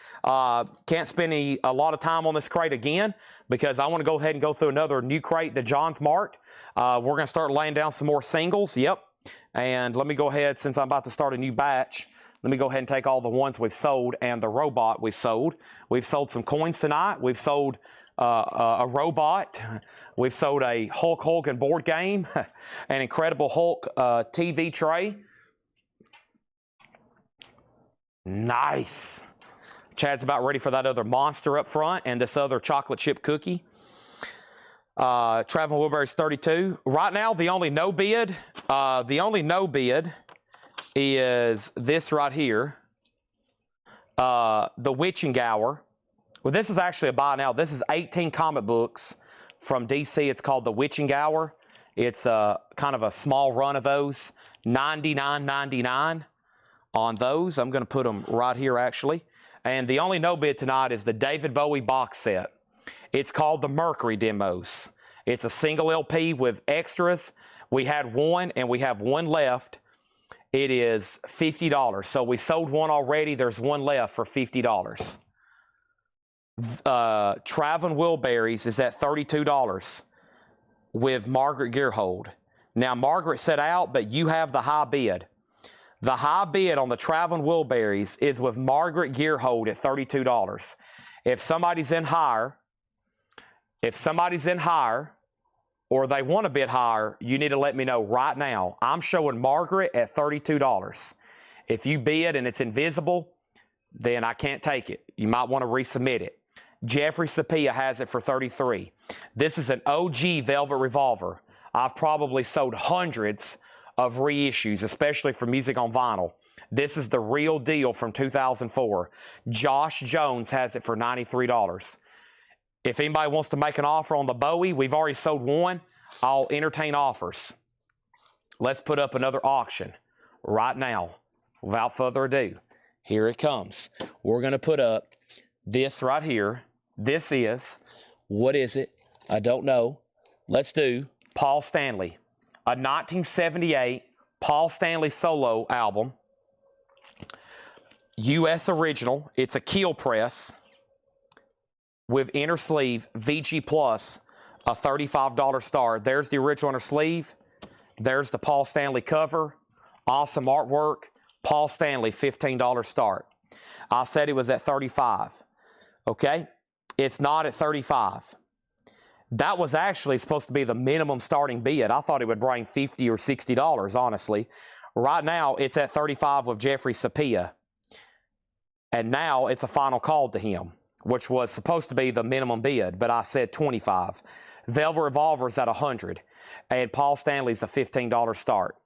Can't spend a lot of time on this crate again because I want to go ahead and go through another new crate that John's marked. We're going to start laying down some more singles. Yep. And let me go ahead, since I'm about to start a new batch, let me go ahead and take all the ones we've sold and the robot we've sold. We've sold some coins tonight. We've sold a robot. We've sold a Hulk Hogan board game, an Incredible Hulk TV tray. Nice. Chad's about ready for that other monster up front and this other chocolate chip cookie. Traveling Wilburys 32. Right now, the only no bid is this right here. The Witching Hour. Well, this is actually a buy now. This is 18 comic books from DC. It's called The Witching Hour. It's kind of a small run of those. $99.99 on those. I'm going to put them right here, actually. And the only no bid tonight is the David Bowie box set. It's called the Mercury Demos. It's a single LP with extras. We had one, and we have one left. It is $50. So we sold one already. There's one left for $50. Traveling Wilburys is at $32 with Margaret Gearhold. Now, Margaret set out, but you have the high bid. The high bid on the Traveling Wilburys is with Margaret Gearhold at $32. If somebody's in higher, or they want a bit higher, you need to let me know right now. I'm showing Margaret at $32. If you bid and it's invisible, then I can't take it. You might want to resubmit it. Jeffrey Sapia has it for $33. This is an OG Velvet Revolver. I've probably sold hundreds of reissues, especially for music on vinyl. This is the real deal from 2004. Josh Jones has it for $93. If anybody wants to make an offer on the Bowie, we've already sold one. I'll entertain offers. Let's put up another auction right now. Without further ado, here it comes. We're going to put up this right here. This is, what is it? I don't know. Let's do Paul Stanley. A 1978 Paul Stanley solo album. U.S. original. It's a keel press with inner sleeve, VG Plus, a $35 star. There's the original inner sleeve. There's the Paul Stanley cover. Awesome artwork. Paul Stanley, $15 start. I said it was at $35. Okay? It's not at $35. That was actually supposed to be the minimum starting bid. I thought it would bring $50 or $60, honestly. Right now, it's at $35 with Jeffrey Sapia. And now it's a final call to him, which was supposed to be the minimum bid, but I said $25. Velvet Revolver's at $100, and Paul Stanley's a $15 start.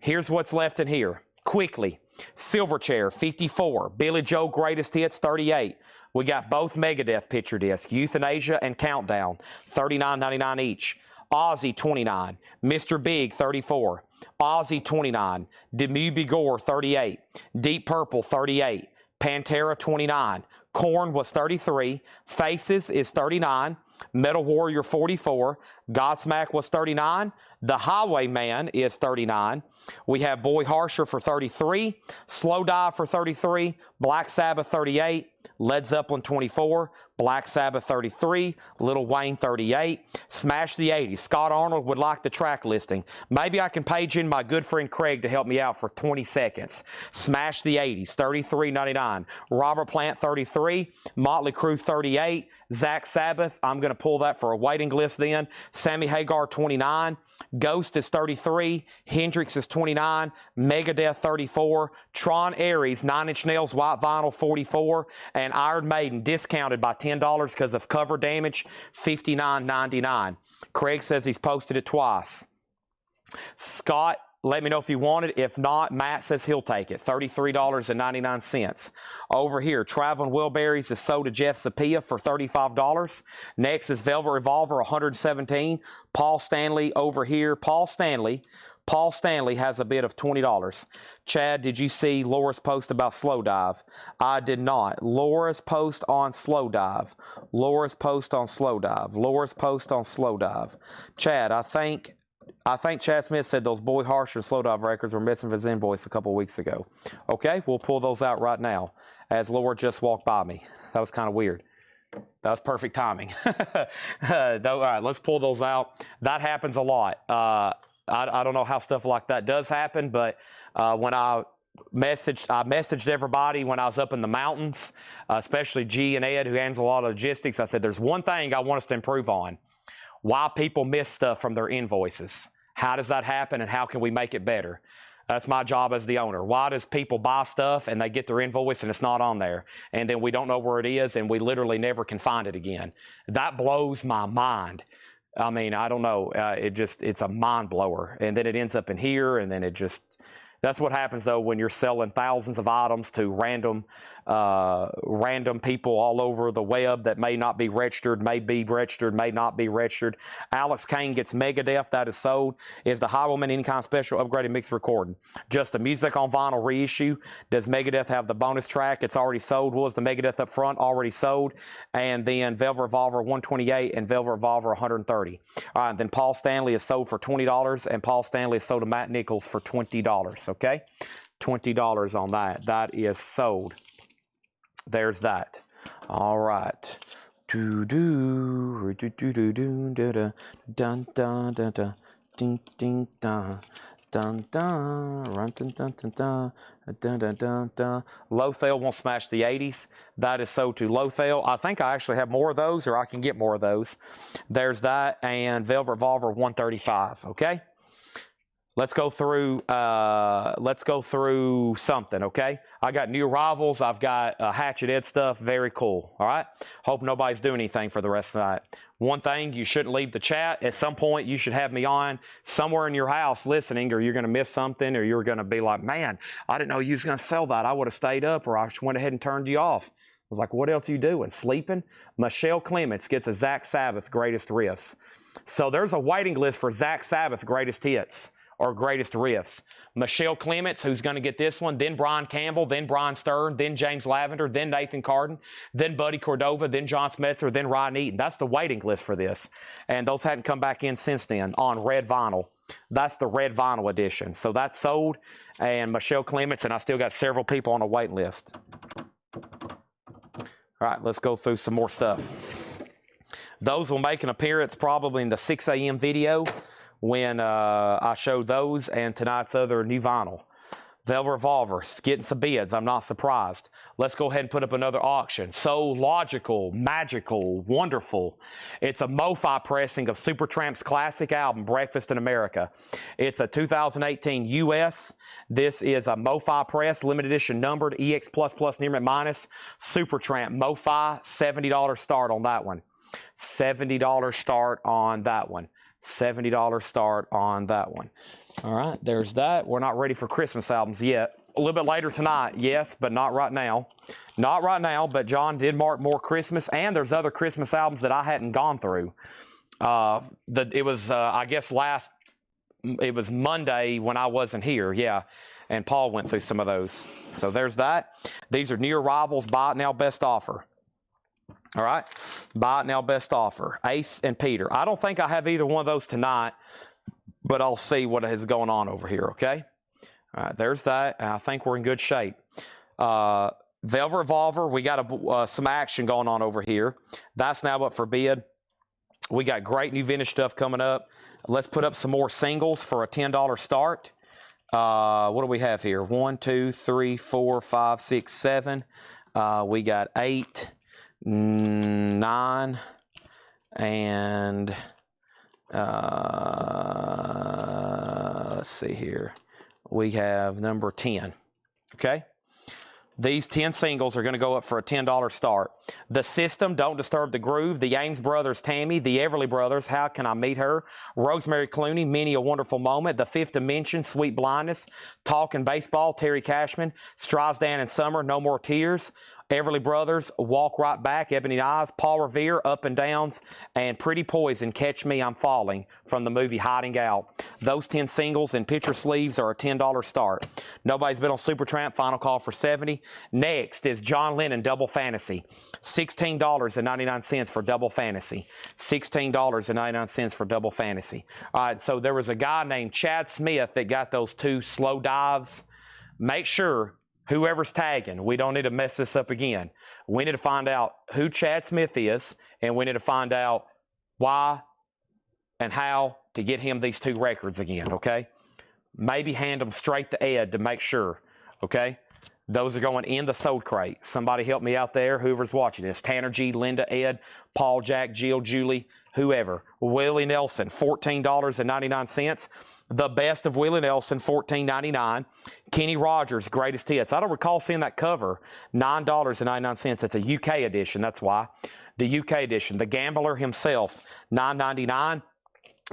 Here's what's left in here. Quickly, Silverchair, $54. Billy Joe Greatest Hits, $38. We got both Megadeth picture discs, Euthanasia and Countdown, $39.99 each. Ozzy, $29. Mr. Big, $34. Ozzy, $29. Demi Bigore, $38. Deep Purple, $38. Pantera, $29. Korn was $33. Faces is $39. Metal Warrior, $44. Godsmack was $39. The Highwayman is $39. We have Boy Harsher for $33. Slow Dive for $33. Black Sabbath, $38. Led Zeppelin, $24. Black Sabbath 33, Lil Wayne 38, Smash the 80s. Scott Arnold would like the track listing. Maybe I can page in my good friend Craig to help me out for 20 seconds. Smash the 80s, $33.99. Robert Plant 33, Motley Crue 38, Zach Sabbath, I'm going to pull that for a waiting list then. Sammy Hagar 29, Ghost is 33, Hendrix is 29, Megadeth 34, Tron Ares 9 Inch Nails white vinyl 44, and Iron Maiden discounted by $10 because of cover damage, $59.99. Craig says he's posted it twice. Scott, let me know if you want it. If not, Matt says he'll take it. $33.99. Over here, Traveling Wilburys is sold to Jeff Sapia for $35. Next is Velvet Revolver, $117. Paul Stanley over here. Paul Stanley has a bid of $20. Chad, did you see Laura's post about Slow Dive? I did not. Laura's post on Slow Dive. Laura's post on Slow Dive. Laura's post on Slow Dive. Chad, I think Chad Smith said those Boy Harsher Slow Dive records were missing from his invoice a couple of weeks ago. Okay, we'll pull those out right now as Laura just walked by me. That was kind of weird. That was perfect timing. All right, let's pull those out. That happens a lot. I don't know how stuff like that does happen, but when I messaged everybody when I was up in the mountains, especially G and Ed, who handles a lot of logistics. I said, there's one thing I want us to improve on. Why people miss stuff from their invoices. How does that happen, and how can we make it better? That's my job as the owner. Why does people buy stuff and they get their invoice and it's not on there? And then we don't know where it is and we literally never can find it again. That blows my mind. I mean, I don't know. It's a mind blower. And then it ends up in here, and then that's what happens though when you're selling thousands of items to random people all over the web that may not be registered, may be registered, may not be registered. Alex Kane gets Megadeth, that is sold. Is the Highwayman any kind of special upgraded mix recording? Just a music on vinyl reissue. Does Megadeth have the bonus track? It's already sold. Was the Megadeth up front already sold? And then Velvet Revolver 128 and Velvet Revolver 130. All right, then Paul Stanley is sold for $20, and Paul Stanley is sold to Matt Nichols for $20. Okay, $20 on that. That is sold. There's that. All right. Do do do do do do da dun dun dun dun ding ding dun dun dun dun dun dun dun dun dun dun dun. Lothel won't smash the 80s. That is sold to Lothel. I think I actually have more of those, or I can get more of those. There's that, and Velvet Revolver 135. Okay. Let's go through something, okay? I got new arrivals. I've got Hatchet Ed stuff. Very cool, all right? Hope nobody's doing anything for the rest of the night. One thing, you shouldn't leave the chat. At some point, you should have me on somewhere in your house listening, or you're going to miss something, or you're going to be like, man, I didn't know you was going to sell that. I would have stayed up, or I just went ahead and turned you off. I was like, what else are you doing? Sleeping? Michelle Clements gets a Zach Sabbath greatest riffs. So there's a waiting list for Zach Sabbath greatest hits, or greatest riffs. Michelle Clements, who's going to get this one, then Brian Campbell, then Brian Stern, then James Lavender, then Nathan Carden, then Buddy Cordova, then John Smetzer, then Ryan Eaton. That's the waiting list for this. And those hadn't come back in since then on red vinyl. That's the red vinyl edition. So that's sold, and Michelle Clements, and I still got several people on a waiting list. All right, let's go through some more stuff. Those will make an appearance probably in the 6 a.m. video, when I showed those and tonight's other new vinyl. Velvet Revolver, getting some bids. I'm not surprised. Let's go ahead and put up another auction. So logical, magical, wonderful. It's a MoFi pressing of Supertramp's classic album, Breakfast in America. It's a 2018 US. This is a MoFi press, limited edition numbered, EX++ Nearment Minus, Supertramp, MoFi, $70 start on that one. $70 start on that one. $70 start on that one. All right, there's that. We're not ready for Christmas albums yet. A little bit later tonight, yes, but not right now. Not right now, but John did mark more Christmas, and there's other Christmas albums that I hadn't gone through. It was, I guess, it was Monday when I wasn't here, yeah, and Paul went through some of those. So there's that. These are new arrivals, buy it now, best offer. All right, buy it now, best offer. Ace and Peter. I don't think I have either one of those tonight, but I'll see what is going on over here, okay? All right, there's that, and I think we're in good shape. Velvet Revolver, we got some action going on over here. That's now up for bid. We got great new vintage stuff coming up. Let's put up some more singles for a $10 start. What do we have here? 1, 2, 3, 4, 5, 6, 7. We got 8, 9, and let's see here. We have number 10. Okay. These 10 singles are going to go up for a $10 start. The System, Don't Disturb the Groove, the Ames Brothers, Tammy, the Everly Brothers, How Can I Meet Her, Rosemary Clooney, Many a Wonderful Moment, The Fifth Dimension, Sweet Blindness, Talking Baseball, Terry Cashman, Streisand and Summer, No More Tears, Everly Brothers, Walk Right Back, Ebony Eyes, Paul Revere, Up and Downs, and Pretty Poison, Catch Me, I'm Falling, from the movie Hiding Out. Those 10 singles and picture sleeves are a $10 start. Nobody's been on Supertramp, final call for 70. Next is John Lennon, Double Fantasy. $16.99 for Double Fantasy. $16.99 for Double Fantasy. All right, so there was a guy named Chad Smith that got those 2 slow dives. Make sure whoever's tagging, we don't need to mess this up again. We need to find out who Chad Smith is, and we need to find out why and how to get him these 2 records again, okay? Maybe hand them straight to Ed to make sure, okay? Those are going in the sold crate. Somebody help me out there, whoever's watching this. Tanner G, Linda, Ed, Paul, Jack, Jill, Julie, whoever. Willie Nelson, $14.99. The Best of Willie Nelson, $14.99. Kenny Rogers, Greatest Hits. I don't recall seeing that cover, $9.99. It's a UK edition, that's why. The UK edition. The Gambler himself, $9.99.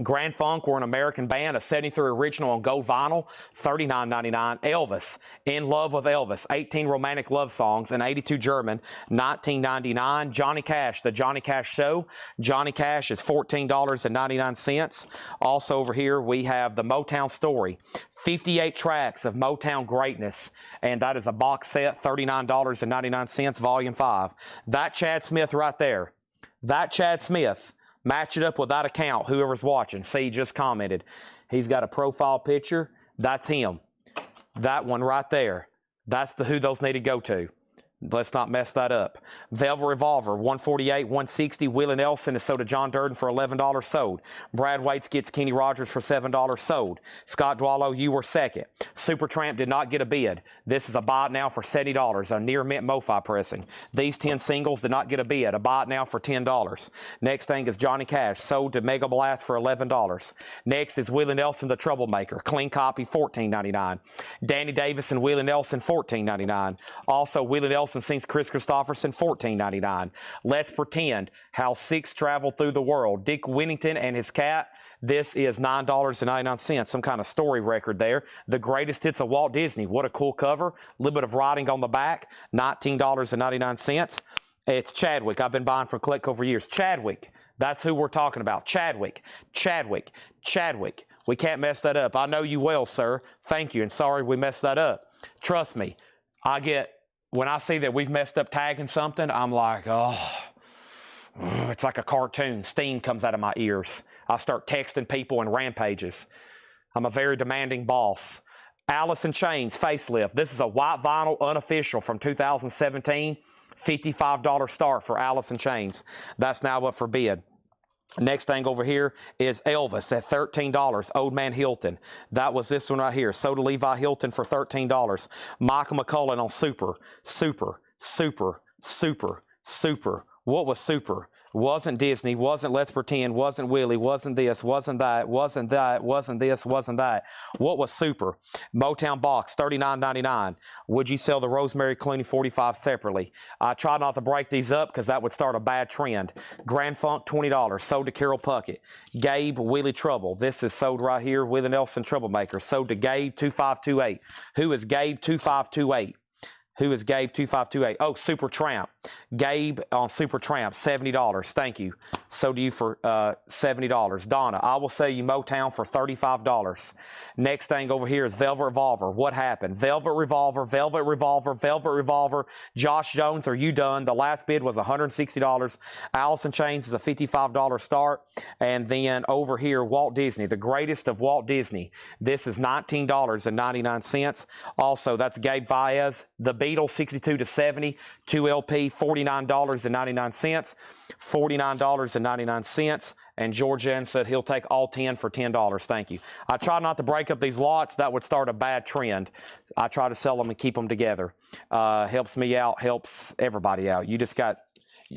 Grand Funk, We're an American Band, a 73 original on gold vinyl, $39.99. Elvis, In Love with Elvis, 18 romantic love songs, and 82 German, $19.99. Johnny Cash, The Johnny Cash Show. Johnny Cash is $14.99. Also over here, we have The Motown Story, 58 tracks of Motown greatness, and that is a box set, $39.99, Volume 5. That Chad Smith right there, that Chad Smith, match it up with that account, whoever's watching. See, he just commented. He's got a profile picture. That's him. That one right there. That's who those need to go to. Let's not mess that up. Velvet Revolver, $148, $160. Willie Nelson is sold to John Durden for $11, sold. Brad Waits gets Kenny Rogers for $7, sold. Scott Dwallow, you were second. Supertramp did not get a bid. This is a buy it now for $70, a near mint MoFi pressing. These 10 singles did not get a bid. A buy it now for $10. Next thing is Johnny Cash, sold to Mega Blast for $11. Next is Willie Nelson, the Troublemaker, clean copy, $14.99. Danny Davis and Willie Nelson, $14.99. Also, Willie Nelson sings Chris Christopherson, $14.99. Let's Pretend, How Six Traveled Through the World, Dick Whittington and His Cat. This is $9.99, some kind of story record there. The Greatest Hits of Walt Disney. What a cool cover. A little bit of writing on the back, $19.99. It's Chadwick. I've been buying from Collectible for years. Chadwick. That's who we're talking about. Chadwick. Chadwick. Chadwick. We can't mess that up. I know you well, sir. Thank you, and sorry we messed that up. Trust me, when I see that we've messed up tagging something, I'm like, oh, it's like a cartoon. Steam comes out of my ears. I start texting people in rampages. I'm a very demanding boss. Alice in Chains, Facelift. This is a white vinyl unofficial from 2017. $55 start for Alice in Chains. That's now up for bid. Next thing over here is Elvis at $13. Old Man Hilton. That was this one right here. Sold to Levi Hilton for $13. Michael McCullen on Super. What was Super? Wasn't Disney, wasn't Let's Pretend, wasn't Willie, wasn't this, wasn't that, wasn't that, wasn't this, wasn't that. What was Super? Motown Box, $39.99. Would you sell the Rosemary Clooney 45 separately? I try not to break these up because that would start a bad trend. Grand Funk, $20. Sold to Carol Puckett. Gabe, Willie Trouble. This is sold right here. Willie Nelson, Troublemaker. Sold to Gabe, 2528. Who is Gabe, 2528? Who is Gabe 2528? Oh, Supertramp. Gabe on Supertramp, $70. Thank you. So do you for $70. Donna, I will sell you Motown for $35. Next thing over here is Velvet Revolver. What happened? Velvet Revolver, Velvet Revolver, Velvet Revolver. Josh Jones, are you done? The last bid was $160. Alice in Chains is a $55 start. And then over here, Walt Disney, the greatest of Walt Disney. This is $19.99. Also, that's Gabe Baez. The Beetle, 62 to 70. 2 LP, $49.99. $49.99. And George N said he'll take all 10 for $10. Thank you. I try not to break up these lots. That would start a bad trend. I try to sell them and keep them together. Helps me out, helps everybody out.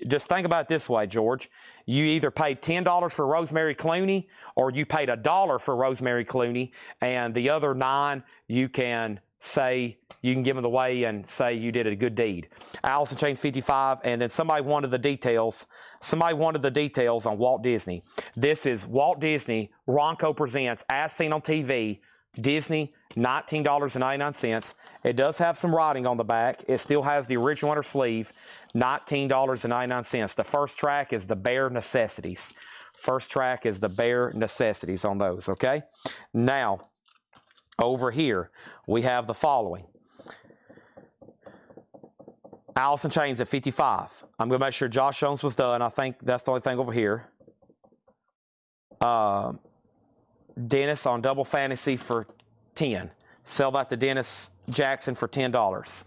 Just think about it this way, George. You either paid $10 for Rosemary Clooney or you paid $1 for Rosemary Clooney, and the other 9 you can say, you can give them away and say you did a good deed. Allison Chains 55, and then somebody wanted the details. Somebody wanted the details on Walt Disney. This is Walt Disney, Ronco Presents, As Seen on TV, Disney, $19.99. It does have some writing on the back. It still has the original inner sleeve, $19.99. The first track is the bare necessities. First track is the bare necessities on those, okay? Now, over here, we have the following. Allison Chains at 55. I'm going to make sure Josh Jones was done. I think that's the only thing over here. Dennis on Double Fantasy for 10. Sell that to Dennis Jackson for $10.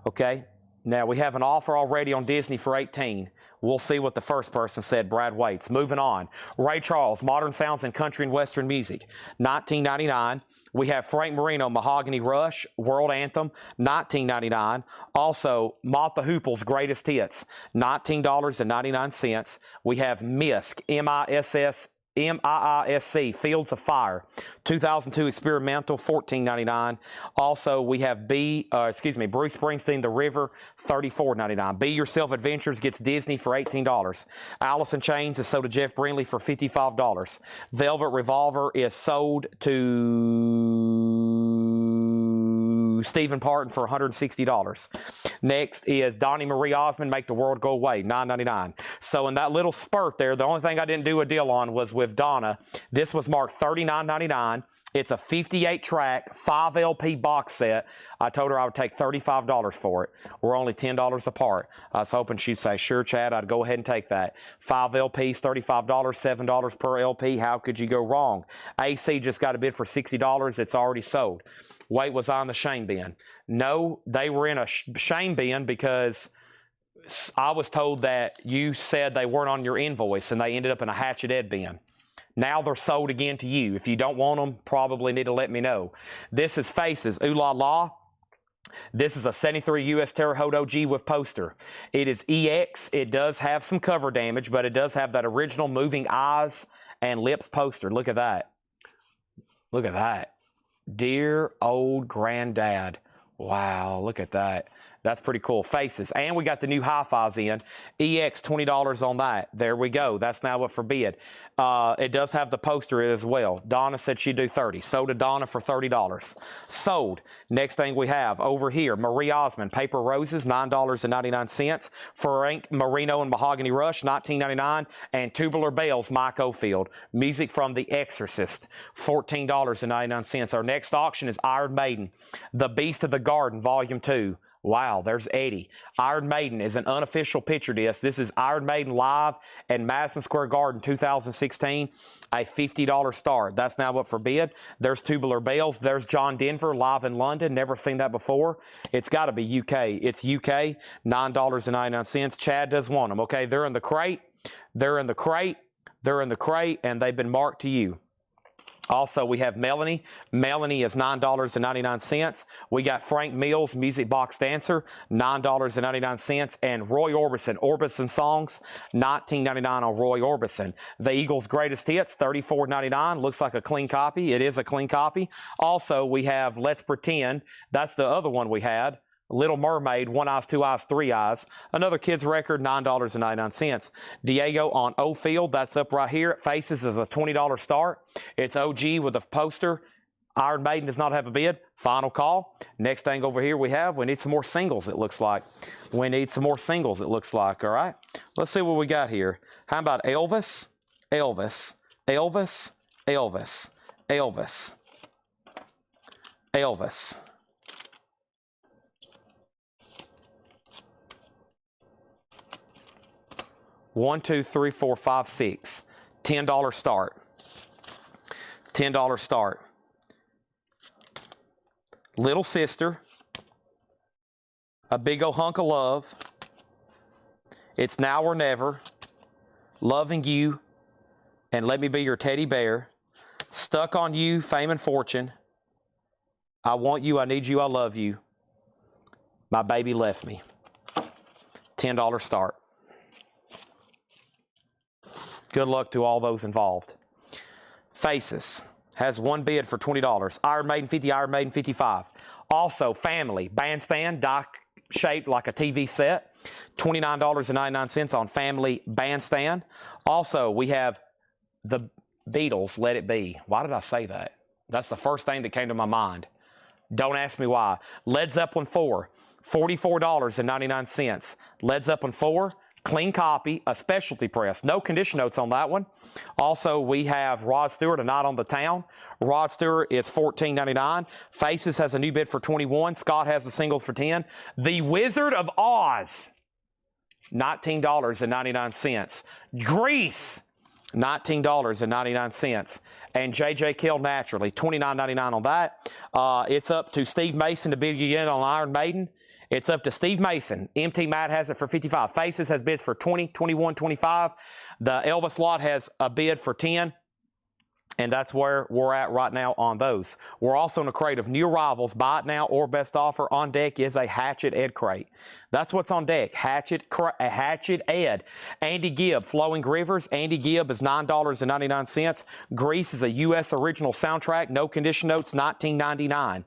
Okay? Now, we have an offer already on Disney for 18. We'll see what the first person said, Brad Waits. Moving on. Ray Charles, Modern Sounds in Country and Western Music, $19.99. We have Frank Marino, Mahogany Rush, World Anthem, $19.99. Also, Mott the Hoople's Greatest Hits, $19.99. We have MISC, M-I-I-S-C, Fields of Fire, 2002 Experimental, $14.99. Also, we have Bruce Springsteen, The River, $34.99. Be Yourself Adventures gets Disney for $18. Allison Chains is sold to Jeff Brindley for $55. Velvet Revolver is sold to Stephen Parton for $160. Next is Donnie Marie Osmond, Make the World Go Away, $9.99. So in that little spurt there, the only thing I didn't do a deal on was with Donna. This was marked $39.99. It's a 58-track, 5 LP box set. I told her I would take $35 for it. We're only $10 apart. I was hoping she'd say, sure, Chad, I'd go ahead and take that. 5 LPs, $35, $7 per LP. How could you go wrong? AC just got a bid for $60. It's already sold. Wait, was I on the shame bin? No, they were in a shame bin because I was told that you said they weren't on your invoice and they ended up in a Hatchet Ed bin. Now they're sold again to you. If you don't want them, probably need to let me know. This is Faces, Ooh La La. This is a 73 U.S. Terre Haute OG with poster. It is EX. It does have some cover damage, but it does have that original moving eyes and lips poster. Look at that. Look at that. Dear old granddad. Wow, look at that. That's pretty cool. Faces. And we got the new hi-fis in. EX, $20 on that. There we go. That's now up for bid. It does have the poster as well. Donna said she'd do $30. Sold to Donna for $30. Sold. Next thing we have over here, Marie Osmond, Paper Roses, $9.99. Frank Marino and Mahogany Rush, $19.99. And Tubular Bells, Mike Oldfield. Music from The Exorcist, $14.99. Our next auction is Iron Maiden, The Beast of the Garden, Volume 2. Wow, there's Eddie. Iron Maiden is an unofficial picture disc. This is Iron Maiden live at Madison Square Garden 2016, a $50 start. That's now up for bid. There's Tubular Bells. There's John Denver live in London. Never seen that before. It's got to be UK. It's UK, $9.99. Chad does want them, okay? They're in the crate. They're in the crate. They're in the crate, and they've been marked to you. Also, we have Melanie. Melanie is $9.99. We got Frank Mills, Music Box Dancer, $9.99. And Roy Orbison, Orbison Songs, $19.99 on Roy Orbison. The Eagles' Greatest Hits, $34.99. Looks like a clean copy. It is a clean copy. Also, we have Let's Pretend. That's the other one we had. Little Mermaid, One Eyes, Two Eyes, Three Eyes. Another kid's record, $9.99. Diego on Oldfield, that's up right here. Faces is a $20 start. It's OG with a poster. Iron Maiden does not have a bid. Final call. Next thing over here we need some more singles, it looks like. We need some more singles, it looks like, all right? Let's see what we got here. How about Elvis, Elvis, Elvis, Elvis, Elvis, Elvis. 1, 2, 3, 4, 5, 6. $10 start. $10 start. Little Sister. A big old hunk of love. It's now or never. Loving you. And let me be your teddy bear. Stuck on you, fame and fortune. I want you, I need you, I love you. My baby left me. $10 start. Good luck to all those involved. Faces has one bid for $20. Iron Maiden 50, Iron Maiden 55. Also, family bandstand, die shaped like a TV set. $29.99 on family bandstand. Also, we have the Beatles, Let It Be. Why did I say that? That's the first thing that came to my mind. Don't ask me why. Led Zeppelin 4, $44.99. Led Zeppelin 4, clean copy, a specialty press. No condition notes on that one. Also, we have Rod Stewart, A Night on the Town. Rod Stewart is $14.99. Faces has a new bid for $21. Scott has the singles for $10. The Wizard of Oz, $19.99. Grease, $19.99. And J.J. Kill Naturally, $29.99 on that. It's up to Steve Mason to bid you in on Iron Maiden. It's up to Steve Mason. MT Matt has it for $55. Faces has bids for $20, $21, $25. The Elvis lot has a bid for $10. And that's where we're at right now on those. We're also in a crate of new arrivals. Buy it now or best offer. On deck is a Hatchet Ed crate. That's what's on deck. Hatchet Ed. Andy Gibb, Flowing Rivers. Andy Gibb is $9.99. Grease is a U.S. original soundtrack. No condition notes, $19.99.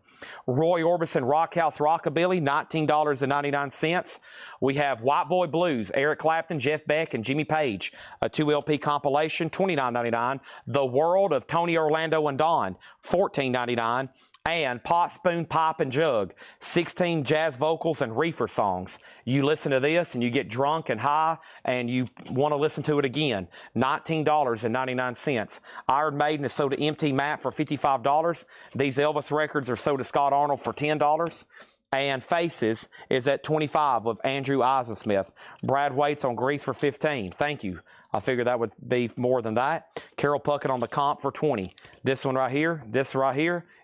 Roy Orbison, Rockhouse Rockabilly, $19.99. We have White Boy Blues, Eric Clapton, Jeff Beck, and Jimmy Page. A 2 LP compilation, $29.99. The World of Tony Orlando and Dawn, $14.99. And Pot, Spoon, Pipe, and Jug, 16 jazz vocals and reefer songs. You listen to this and you get drunk and high and you want to listen to it again. $19.99. Iron Maiden is sold to MT Matt for $55. These Elvis records are sold to Scott Arnold for $10. And Faces is at $25 of Andrew Eisensmith. Brad Waits on Grease for $15. Thank you. I figured that would be more than that. Carol Puckett on the comp for $20. This one right here,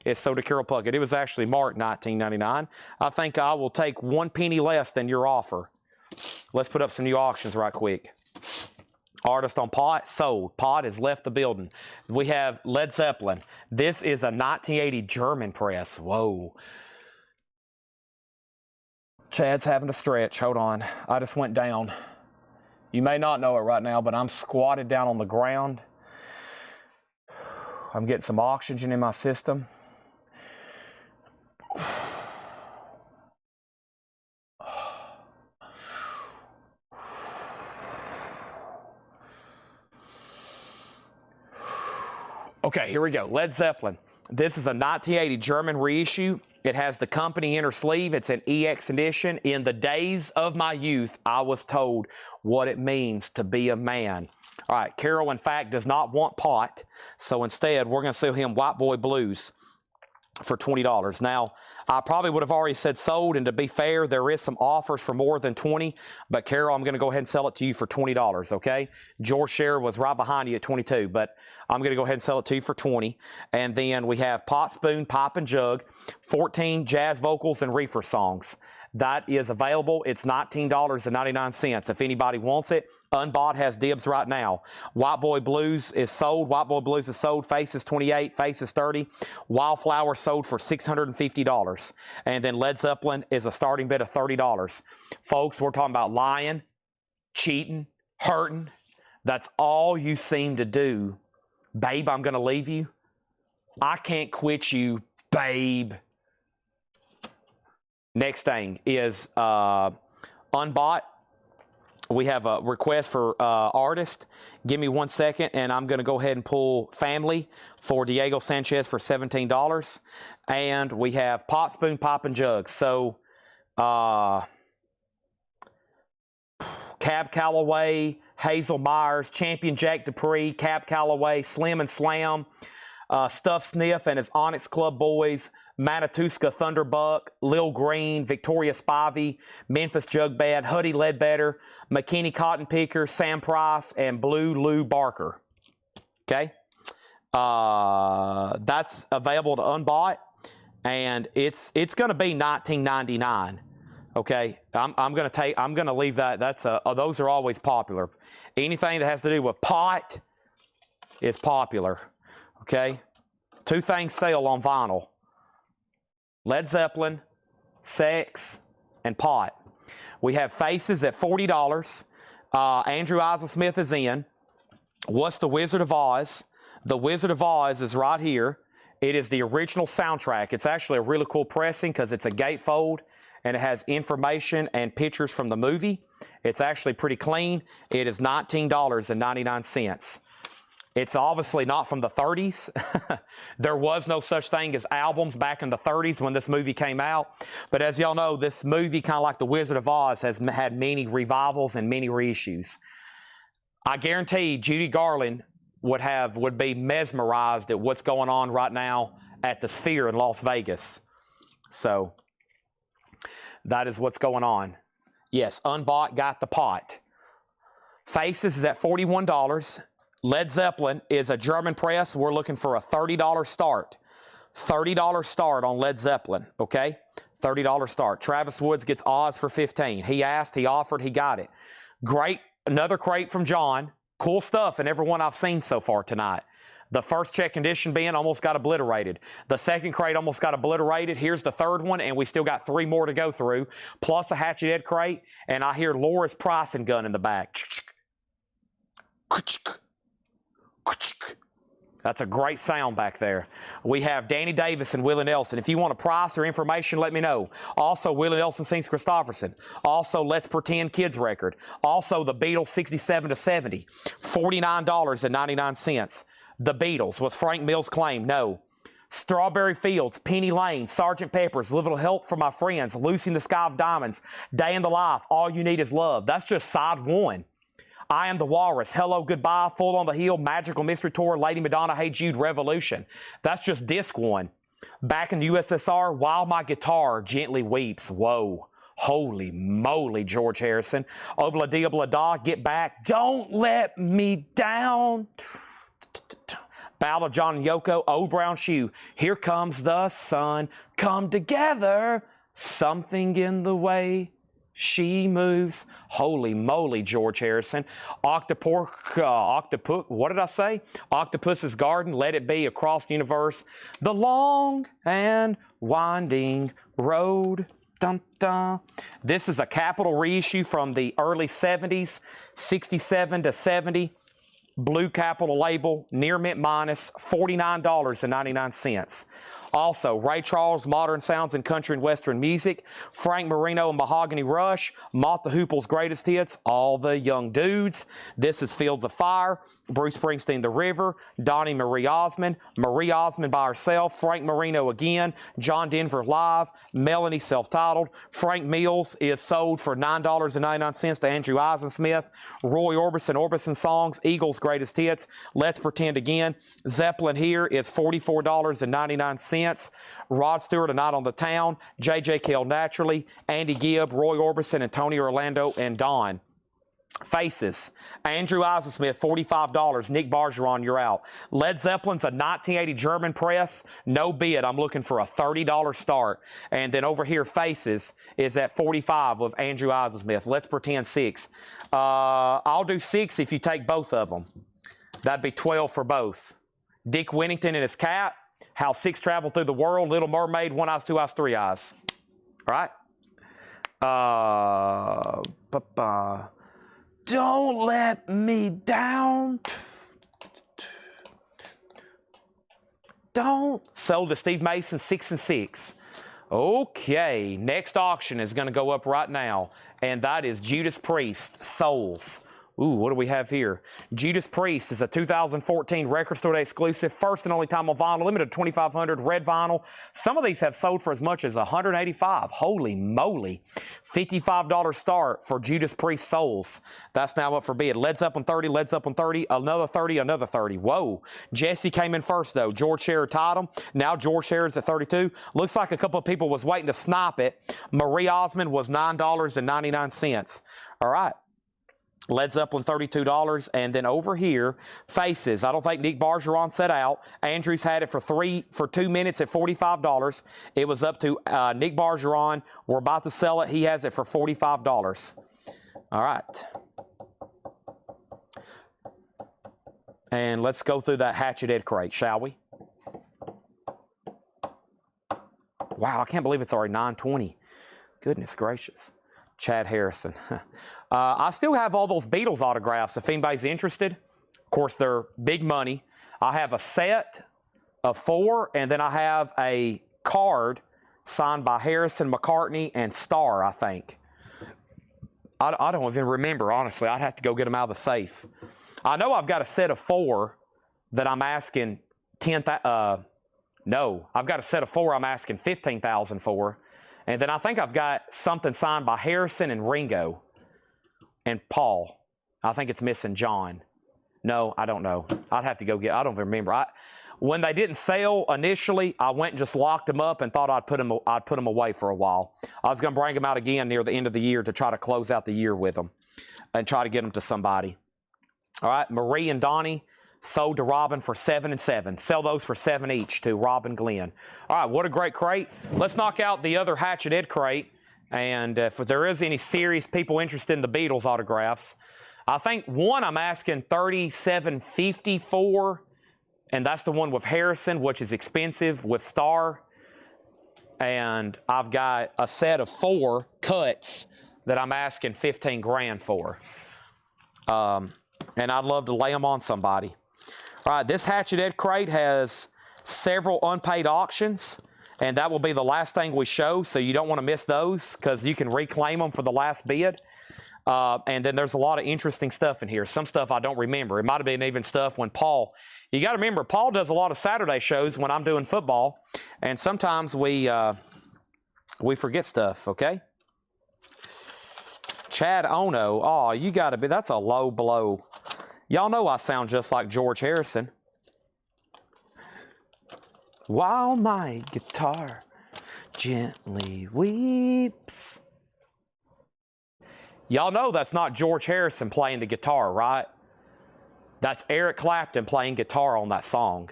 is sold to Carol Puckett. It was actually marked $19.99. I think I will take 1 penny less than your offer. Let's put up some new auctions right quick. Artist on Pot, sold. Pot has left the building. We have Led Zeppelin. This is a 1980 German press. Whoa. Chad's having to stretch. Hold on. I just went down. You may not know it right now, but I'm squatted down on the ground. I'm getting some oxygen in my system. Okay, here we go. Led Zeppelin. This is a 1980 German reissue. It has the company inner sleeve. It's an EX edition. In the days of my youth, I was told what it means to be a man. All right, Carol, in fact, does not want Pot, so instead, we're going to sell him White Boy Blues for $20. Now, I probably would have already said sold, and to be fair, there is some offers for more than $20, but Carol, I'm going to go ahead and sell it to you for $20, okay? George Scher was right behind you at $22, but I'm going to go ahead and sell it to you for $20. And then we have Pot, Spoon, Pipe, and Jug, 14 jazz vocals and reefer songs. That is available. It's $19.99. If anybody wants it, Unbought has dibs right now. White Boy Blues is sold. White Boy Blues is sold. Face is $28. Face is $30. Wildflower sold for $650. And then Led Zeppelin is a starting bid of $30. Folks, we're talking about lying, cheating, hurting. That's all you seem to do. Babe, I'm going to leave you. I can't quit you, babe. Next thing is Unbought. We have a request for artist. Give me 1 second, and I'm going to go ahead and pull Family for Diego Sanchez for $17. And we have Pot, Spoon, Pipe, and Jug. So Cab Calloway, Hazel Myers, Champion Jack Dupree, Cab Calloway, Slim and Slam, Stuff Sniff and his Onyx Club Boys, Manituska Thunderbuck, Lil Green, Victoria Spivey, Memphis Jugbad, Huddy Ledbetter, McKinney Cotton Picker, Sam Price, and Blue Lou Barker. Okay? That's available to Unbought, and it's going to be $19.99. Okay, I'm gonna leave that. That's those are always popular. Anything that has to do with pot is popular. Okay, two things sell on vinyl: Led Zeppelin, sex, and pot. We have Faces at $40. Andrew Isaac-Smith is in. What's the Wizard of Oz? The Wizard of Oz is right here. It is the original soundtrack. It's actually a really cool pressing because it's a gatefold and it has information and pictures from the movie. It's actually pretty clean. It is $19.99. It's obviously not from the 30s. There was no such thing as albums back in the 30s when this movie came out. But as y'all know, this movie, kind of like The Wizard of Oz, has had many revivals and many reissues. I guarantee Judy Garland would be mesmerized at what's going on right now at the Sphere in Las Vegas. So that is what's going on. Yes, Unbought got the pot. Faces is at $41. Led Zeppelin is a German press. We're looking for a $30 start. $30 start on Led Zeppelin, okay? $30 start. Travis Woods gets Oz for $15. He asked, he offered, he got it. Great. Another crate from John. Cool stuff in every one I've seen so far tonight. The first check condition bin almost got obliterated. The second crate almost got obliterated. Here's the third one, and we still got 3 more to go through, plus a Hatchet Ed crate, and I hear Laura's pricing gun in the back. That's a great sound back there. We have Danny Davis and Willie Nelson. If you want a price or information, let me know. Also, Willie Nelson sings Christopherson. Also, Let's Pretend Kids record. Also, the Beatles 67 to 70, $49.99. The Beatles. Was Frank Mills' claim? No. Strawberry Fields, Penny Lane, Sgt. Pepper's, Little Help from My Friends, Lucy in the Sky of Diamonds, Day in the Life, All You Need Is Love. That's just side 1. I Am the Walrus, Hello, Goodbye, Full on the Hill, Magical Mystery Tour, Lady Madonna, Hey Jude, Revolution. That's just disc 1. Back in the USSR, While My Guitar Gently Weeps. Whoa. Holy moly, George Harrison. Obla Di Obla Da, Get Back, Don't Let Me Down. Ballad of John and Yoko, Old Brown Shoe, Here Comes the Sun, Come Together, Something in the Way She Moves. Holy moly, George Harrison. What did I say? Octopus's Garden, Let It Be, Across the Universe, The Long and Winding Road. Dun, dun. This is a Capitol reissue from the early 70s, 67 to 70. Blue Capitol label, near mint minus, $49.99. Also, Ray Charles, Modern Sounds in Country and Western Music, Frank Marino and Mahogany Rush, Mott the Hoople's Greatest Hits, All the Young Dudes. This is Fields of Fire, Bruce Springsteen, The River, Donnie Marie Osmond by herself, Frank Marino again, John Denver Live, Melanie Self-Titled, Frank Mills is sold for $9.99 to Andrew Isaac-Smith, Roy Orbison Songs, Eagles Greatest Hits, Let's Pretend Again. Zeppelin here is $44.99. Rod Stewart, A Night on the Town, J.J. Cale Naturally, Andy Gibb, Roy Orbison, and Tony Orlando, and Don. Faces, Andrew Isaac-Smith, $45. Nick Bargeron, you're out. Led Zeppelin's a 1980 German press. No bid. I'm looking for a $30 start. And then over here, Faces is at $45 with Andrew Isaac-Smith. Let's pretend 6. I'll do 6 if you take both of them. That'd be 12 for both. Dick Whittington and his cat. How 6 Traveled Through the World, Little Mermaid, 1 Eyes, 2 Eyes, 3 Eyes. All right? Don't Let Me Down. Don't. Sold to Steve Mason, 6 and 6. Okay, next auction is going to go up right now, and that is Judas Priest, Souls. Ooh, what do we have here? Judas Priest is a 2014 Record Store Day exclusive, first and only time on vinyl, limited to 2,500 red vinyl. Some of these have sold for as much as $185. Holy moly. $55 start for Judas Priest Souls. That's now up for bid. Led Zeppelin 30, Led Zeppelin 30, another 30, another 30. Whoa. Jesse came in first, though. George Scherer tied him. Now George Scherer's at 32. Looks like a couple of people was waiting to snipe it. Marie Osmond was $9.99. All right. Led Zeppelin, $32. And then over here, Faces. I don't think Nick Bargeron set out. Andrews had it for 2 minutes at $45. It was up to Nick Bargeron. We're about to sell it. He has it for $45. All right. And let's go through that Hatchet Ed crate, shall we? Wow, I can't believe it's already 9:20. Goodness gracious. Chad Harrison. I still have all those Beatles autographs if anybody's interested. Of course, they're big money. I have a set of 4, and then I have a card signed by Harrison, McCartney, and Starr, I think. I don't even remember, honestly. I'd have to go get them out of the safe. I know I've got a set of 4 that I'm asking no, I've got a set of 4 I'm asking $15,000 for. And then I think I've got something signed by Harrison and Ringo and Paul. I think it's missing John. No, I don't know. I'd have to go get, I don't remember. When they didn't sell initially, I went and just locked them up and thought I'd put them away for a while. I was going to bring them out again near the end of the year to try to close out the year with them and try to get them to somebody. All right, Marie and Donnie sold to Robin for $7 and $7. Sell those for $7 each to Rob and Glenn. All right, what a great crate. Let's knock out the other Hatchet Ed crate. And if there is any serious people interested in the Beatles autographs, I think one I'm asking $37.50 for, and that's the one with Harrison, which is expensive, with Starr. And I've got a set of 4 cuts that I'm asking $15,000 for. And I'd love to lay them on somebody. All right, this Hatchet Ed crate has several unpaid auctions, and that will be the last thing we show, so you don't want to miss those because you can reclaim them for the last bid. And then there's a lot of interesting stuff in here. Some stuff I don't remember. It might have been even stuff when Paul, you got to remember, Paul does a lot of Saturday shows when I'm doing football, and sometimes we forget stuff, okay? Chad Ono, oh, you got to be, that's a low blow. Y'all know I sound just like George Harrison. While my guitar gently weeps. Y'all know that's not George Harrison playing the guitar, right? That's Eric Clapton playing guitar on that song.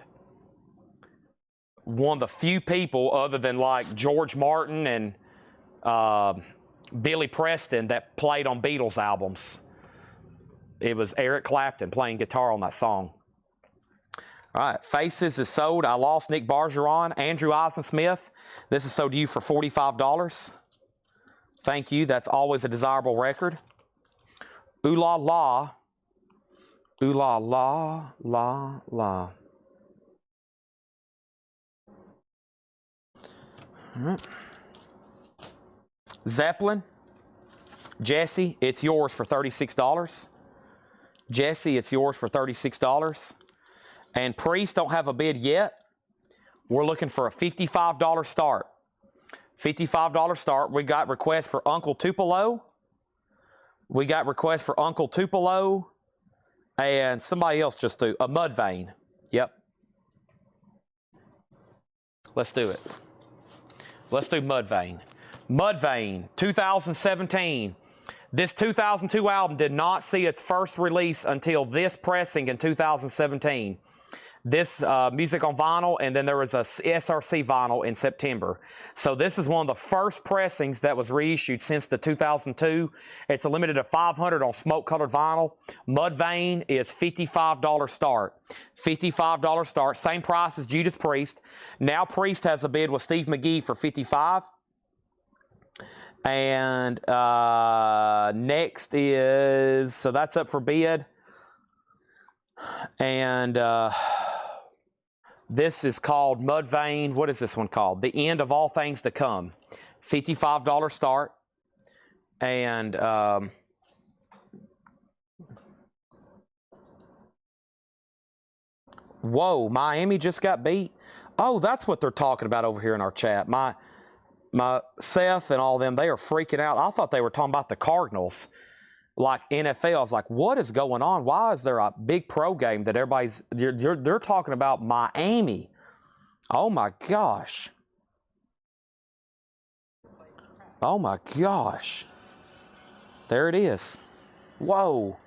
One of the few people other than like George Martin and Billy Preston that played on Beatles albums. It was Eric Clapton playing guitar on that song. All right, Faces is sold. I lost Nick Bargeron. Andrew Eisen-Smith. This is sold to you for $45. Thank you. That's always a desirable record. Ooh La La. Ooh La La, La La. All right. Zeppelin. Jesse, it's yours for $36. Jesse, it's yours for $36. And Priest don't have a bid yet. We're looking for a $55 start. $55 start. We got requests for Uncle Tupelo. We got requests for Uncle Tupelo. And somebody else just threw a Mudvayne. Yep. Let's do it. Let's do Mudvayne. Mudvayne, 2017. This 2002 album did not see its first release until this pressing in 2017. This music on vinyl, and then there was a SRC vinyl in September. So this is one of the first pressings that was reissued since the 2002. It's a limited of 500 on smoke-colored vinyl. Mudvayne is $55 start. $55 start. Same price as Judas Priest. Now Priest has a bid with Steve McGee for $55. And next is, so that's up for bid. And this is called Mudvayne. What is this one called? The End of All Things to Come. $55 start. And whoa, Miami just got beat. Oh, that's what they're talking about over here in our chat. My Seth and all them, they are freaking out. I thought they were talking about the Cardinals, like NFL. I was like, what is going on? Why is there a big pro game that everybody's, they're talking about Miami? Oh my gosh. Oh my gosh. There it is. Whoa.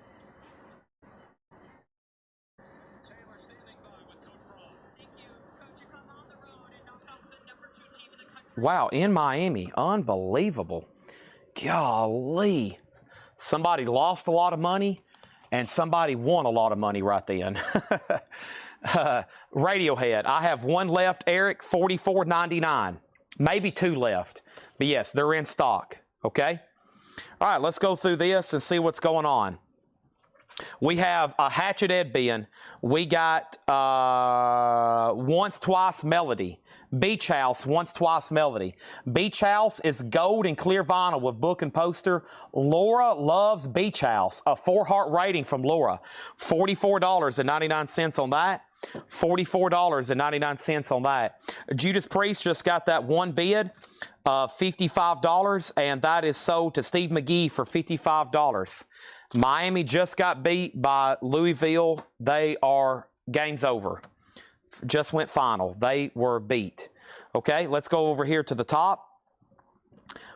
Wow, in Miami. Unbelievable. Golly. Somebody lost a lot of money and somebody won a lot of money right then. Radiohead. I have one left, Eric, $44.99. Maybe two left. But yes, they're in stock. Okay? All right, let's go through this and see what's going on. We have a Hatchet Ed bin. We got Once Twice Melody. Beach House, Once Twice Melody. Beach House is gold and clear vinyl with book and poster. Laura loves Beach House. A 4-heart rating from Laura. $44.99 on that. $44.99 on that. Judas Priest just got that one bid, $55, and that is sold to Steve McGee for $55. Miami just got beat by Louisville. They are game's over. Just went final. They were beat. Okay, let's go over here to the top.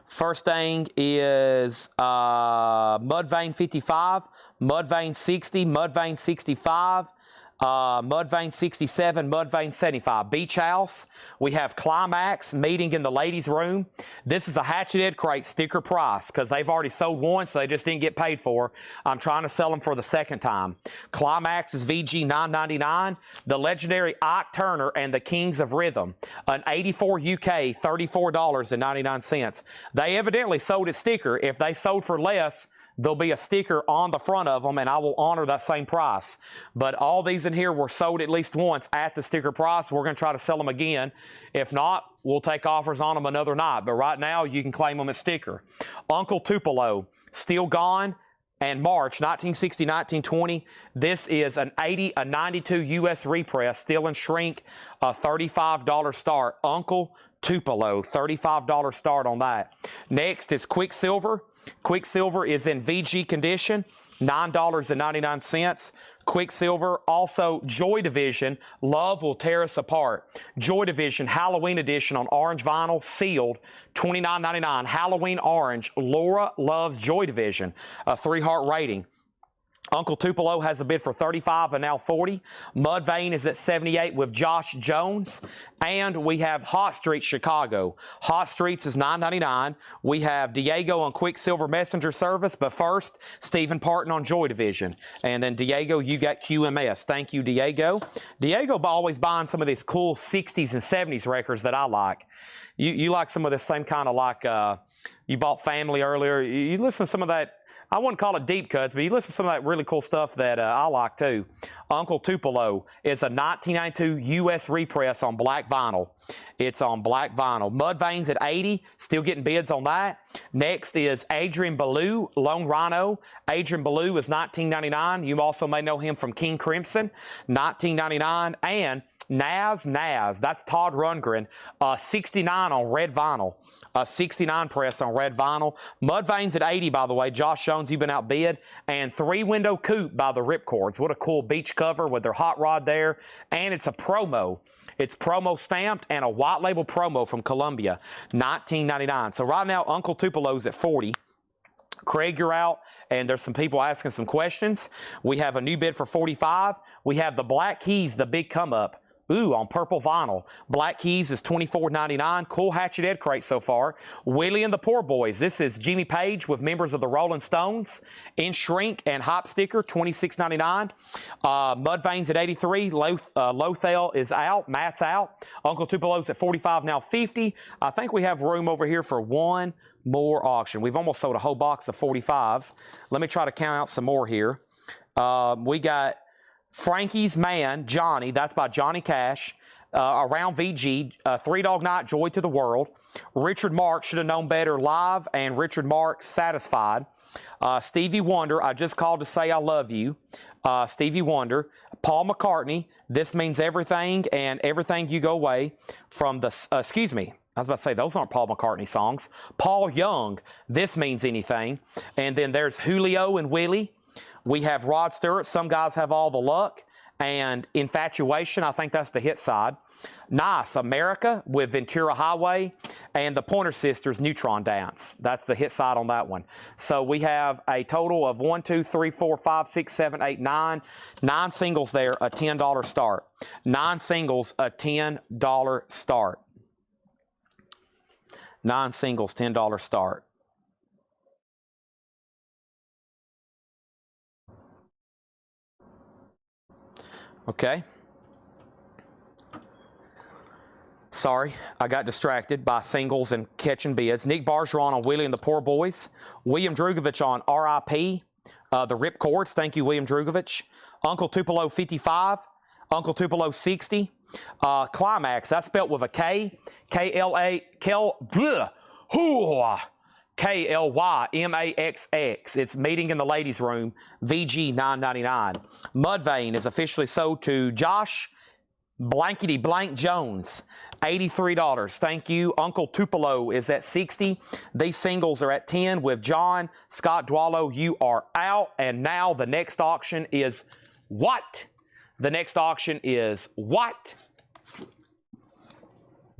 First thing is Mudvayne 55, Mudvayne 60, Mudvayne 65, Mudvayne 67, Mudvayne 75. Beach House. We have Climax meeting in the ladies' room. This is a Hatchet Ed crate sticker price because they've already sold one, so they just didn't get paid for. I'm trying to sell them for the second time. Climax is VG $9.99. The legendary Ike Turner and the Kings of Rhythm, an 84 UK, $34.99. They evidently sold a sticker. If they sold for less, there'll be a sticker on the front of them, and I will honor that same price. But all these in here were sold at least once at the sticker price. We're going to try to sell them again. If not, we'll take offers on them another night. But right now, you can claim them as sticker. Uncle Tupelo, still gone, and March 1960, 1920. This is an 92 U.S. repress, still in shrink, a $35 start. Uncle Tupelo, $35 start on that. Next is Quicksilver. Quicksilver is in VG condition, $9.99. Quicksilver, also Joy Division, Love Will Tear Us Apart. Joy Division, Halloween edition on orange vinyl, sealed, $29.99. Halloween orange, Laura loves Joy Division, a 3-heart rating. Uncle Tupelo has a bid for $35 and now $40. Mudvayne is at $78 with Josh Jones. And we have Hot Streets Chicago. Hot Streets is $9.99. We have Diego on Quicksilver Messenger Service. But first, Stephen Parton on Joy Division. And then Diego, you got QMS. Thank you, Diego. Diego always buying some of these cool 60s and 70s records that I like. You like some of the same kind of like, you bought Family earlier. You listen to some of that. I wouldn't call it deep cuts, but you listen to some of that really cool stuff that I like too. Uncle Tupelo is a 1992 U.S. repress on black vinyl. It's on black vinyl. Mudvayne's at $80, still getting bids on that. Next is Adrian Ballou, Lone Rhino. Adrian Ballou is $19.99. You also may know him from King Crimson, $19.99. And Naz, that's Todd Rundgren, 69 on red vinyl. 69 press on red vinyl. Mudvayne's at $80, by the way. Josh Jones, you've been outbid. And 3-window coupe by the Ripcords. What a cool beach cover with their hot rod there. And it's a promo. It's promo stamped and a white label promo from Columbia, $19.99. So right now, Uncle Tupelo's at $40. Craig, you're out, and there's some people asking some questions. We have a new bid for $45. We have the Black Keys, the big come up. Ooh, on purple vinyl. Black Keys is $24.99. Cool Hatchet Ed crate so far. Willie and the Poor Boys. This is Jimmy Page with members of the Rolling Stones. In shrink and hop sticker, $26.99. Mudvayne's at $83. Lothel is out. Matt's out. Uncle Tupelo's at $45, now $50. I think we have room over here for one more auction. We've almost sold a whole box of 45s. Let me try to count out some more here. We got Frankie's Man, Johnny, that's by Johnny Cash, around VG, Three Dog Night, Joy to the World. Richard Marx, Should Have Known Better, live, and Richard Marx, Satisfied. Stevie Wonder, I Just Called to Say I Love You. Stevie Wonder. Paul McCartney, This Means Everything, and Everything You Go Away. From the, excuse me, I was about to say, those aren't Paul McCartney songs. Paul Young, This Means Anything. And then there's Julio and Willie. We have Rod Stewart, Some Guys Have All the Luck. and Infatuation, I think that's the hit side. Nice, America with Ventura Highway, and the Pointer Sisters Neutron Dance. That's the hit side on that one. So we have a total of 1, 2, 3, 4, 5, 6, 7, 8, 9. 9 singles there, a $10 start. 9 singles, a $10 start. 9 singles, $10 start. Okay. Sorry, I got distracted by singles and catching bids. Nick Bargeron on Willie and the Poor Boys. William Drugovich on RIP, the Rip Chords. Thank you, William Drugovich. Uncle Tupelo 55. Uncle Tupelo 60. Climax, that's spelled with a K. K-L-Y-M-A-X-X. It's meeting in the ladies' room, VG $9.99. Mudvayne is officially sold to Josh Blankety Blank Jones, $83. Thank you. Uncle Tupelo is at 60. These singles are at 10 with John. Scott Dwallow, you are out. And now the next auction is what? The next auction is what?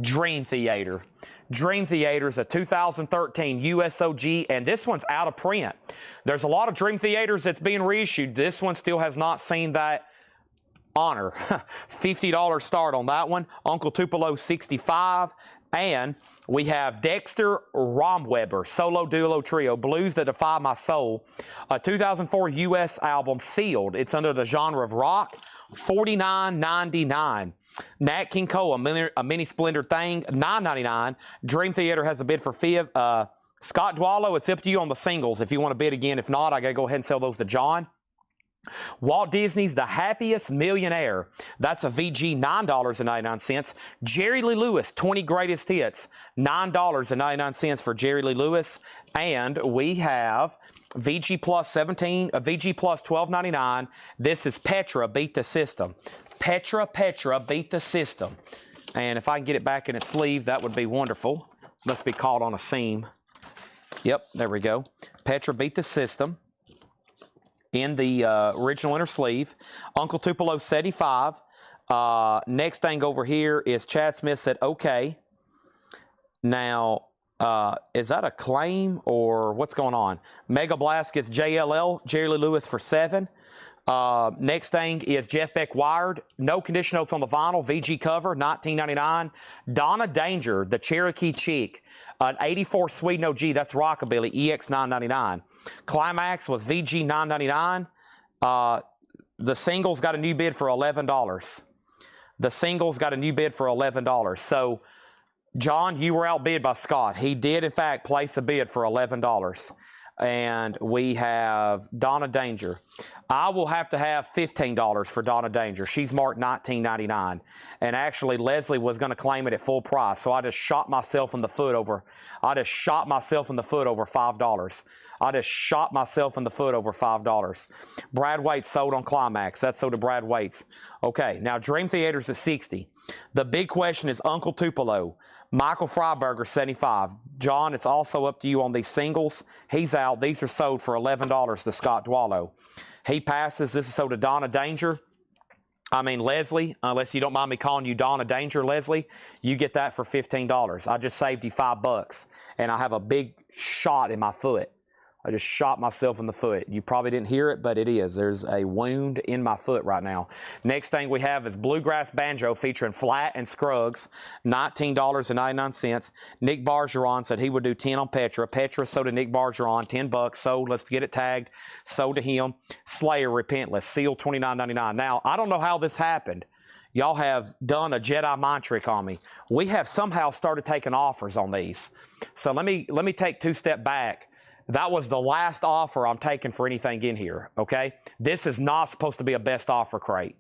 Dream Theater. Dream Theater is a 2013 USOG, and this one's out of print. There's a lot of Dream Theaters that's being reissued. This one still has not seen that honor. $50 start on that one. Uncle Tupelo 65. And we have Dexter Romweber, Solo Duo Trio, Blues That Defy My Soul, a 2004 US album, sealed. It's under the genre of rock, $49.99. Nat King Cole, a mini Splendor Thing, $9.99. Dream Theater has a bid for Fiv. Scott Dwallow, it's up to you on the singles if you want to bid again. If not, I got to go ahead and sell those to John. Walt Disney's The Happiest Millionaire. That's a VG, $9.99. Jerry Lee Lewis, 20 Greatest Hits, $9.99 for Jerry Lee Lewis. And we have VG Plus 17, VG Plus $12.99. This is Petra Beat the System. Petra Beat the System. And if I can get it back in its sleeve, that would be wonderful. Must be caught on a seam. Yep, there we go. Petra Beat the System in the original inner sleeve. Uncle Tupelo 75. Next thing over here is Chad Smith said, okay. Now, is that a claim or what's going on? Mega Blast gets JLL, Jerry Lee Lewis for 7. Next thing is Jeff Beck Wired. No condition notes on the vinyl. VG cover, $19.99. Donna Danger, the Cherokee Chick. An 84 Sweden OG, that's Rockabilly, EX $9.99. Climax was VG $9.99. The singles got a new bid for $11. The singles got a new bid for $11. So, John, you were outbid by Scott. He did, in fact, place a bid for $11. And we have Donna Danger. I will have to have $15 for Donna Danger. She's marked $19.99. And actually, Leslie was going to claim it at full price. So I just shot myself in the foot over. I just shot myself in the foot over $5. I just shot myself in the foot over $5. Brad Waits sold on Climax. That's sold to Brad Waits. Okay, now Dream Theater's at 60. The big question is Uncle Tupelo. Michael Freiberger, 75. John, it's also up to you on these singles. He's out. These are sold for $11 to Scott Dwallow. He passes. This is sold to Donna Danger. I mean, Leslie, unless you don't mind me calling you Donna Danger, Leslie, you get that for $15. I just saved you $5, and I have a big shot in my foot. I just shot myself in the foot. You probably didn't hear it, but it is. There's a wound in my foot right now. Next thing we have is Bluegrass Banjo featuring Flat and Scruggs, $19.99. Nick Bargeron said he would do 10 on Petra. Petra sold to Nick Bargeron, $10. Sold. Let's get it tagged. Sold to him. Slayer Repentless, sealed $29.99. Now, I don't know how this happened. Y'all have done a Jedi mind trick on me. We have somehow started taking offers on these. So let me take 2 steps back. That was the last offer I'm taking for anything in here, okay? This is not supposed to be a best offer crate.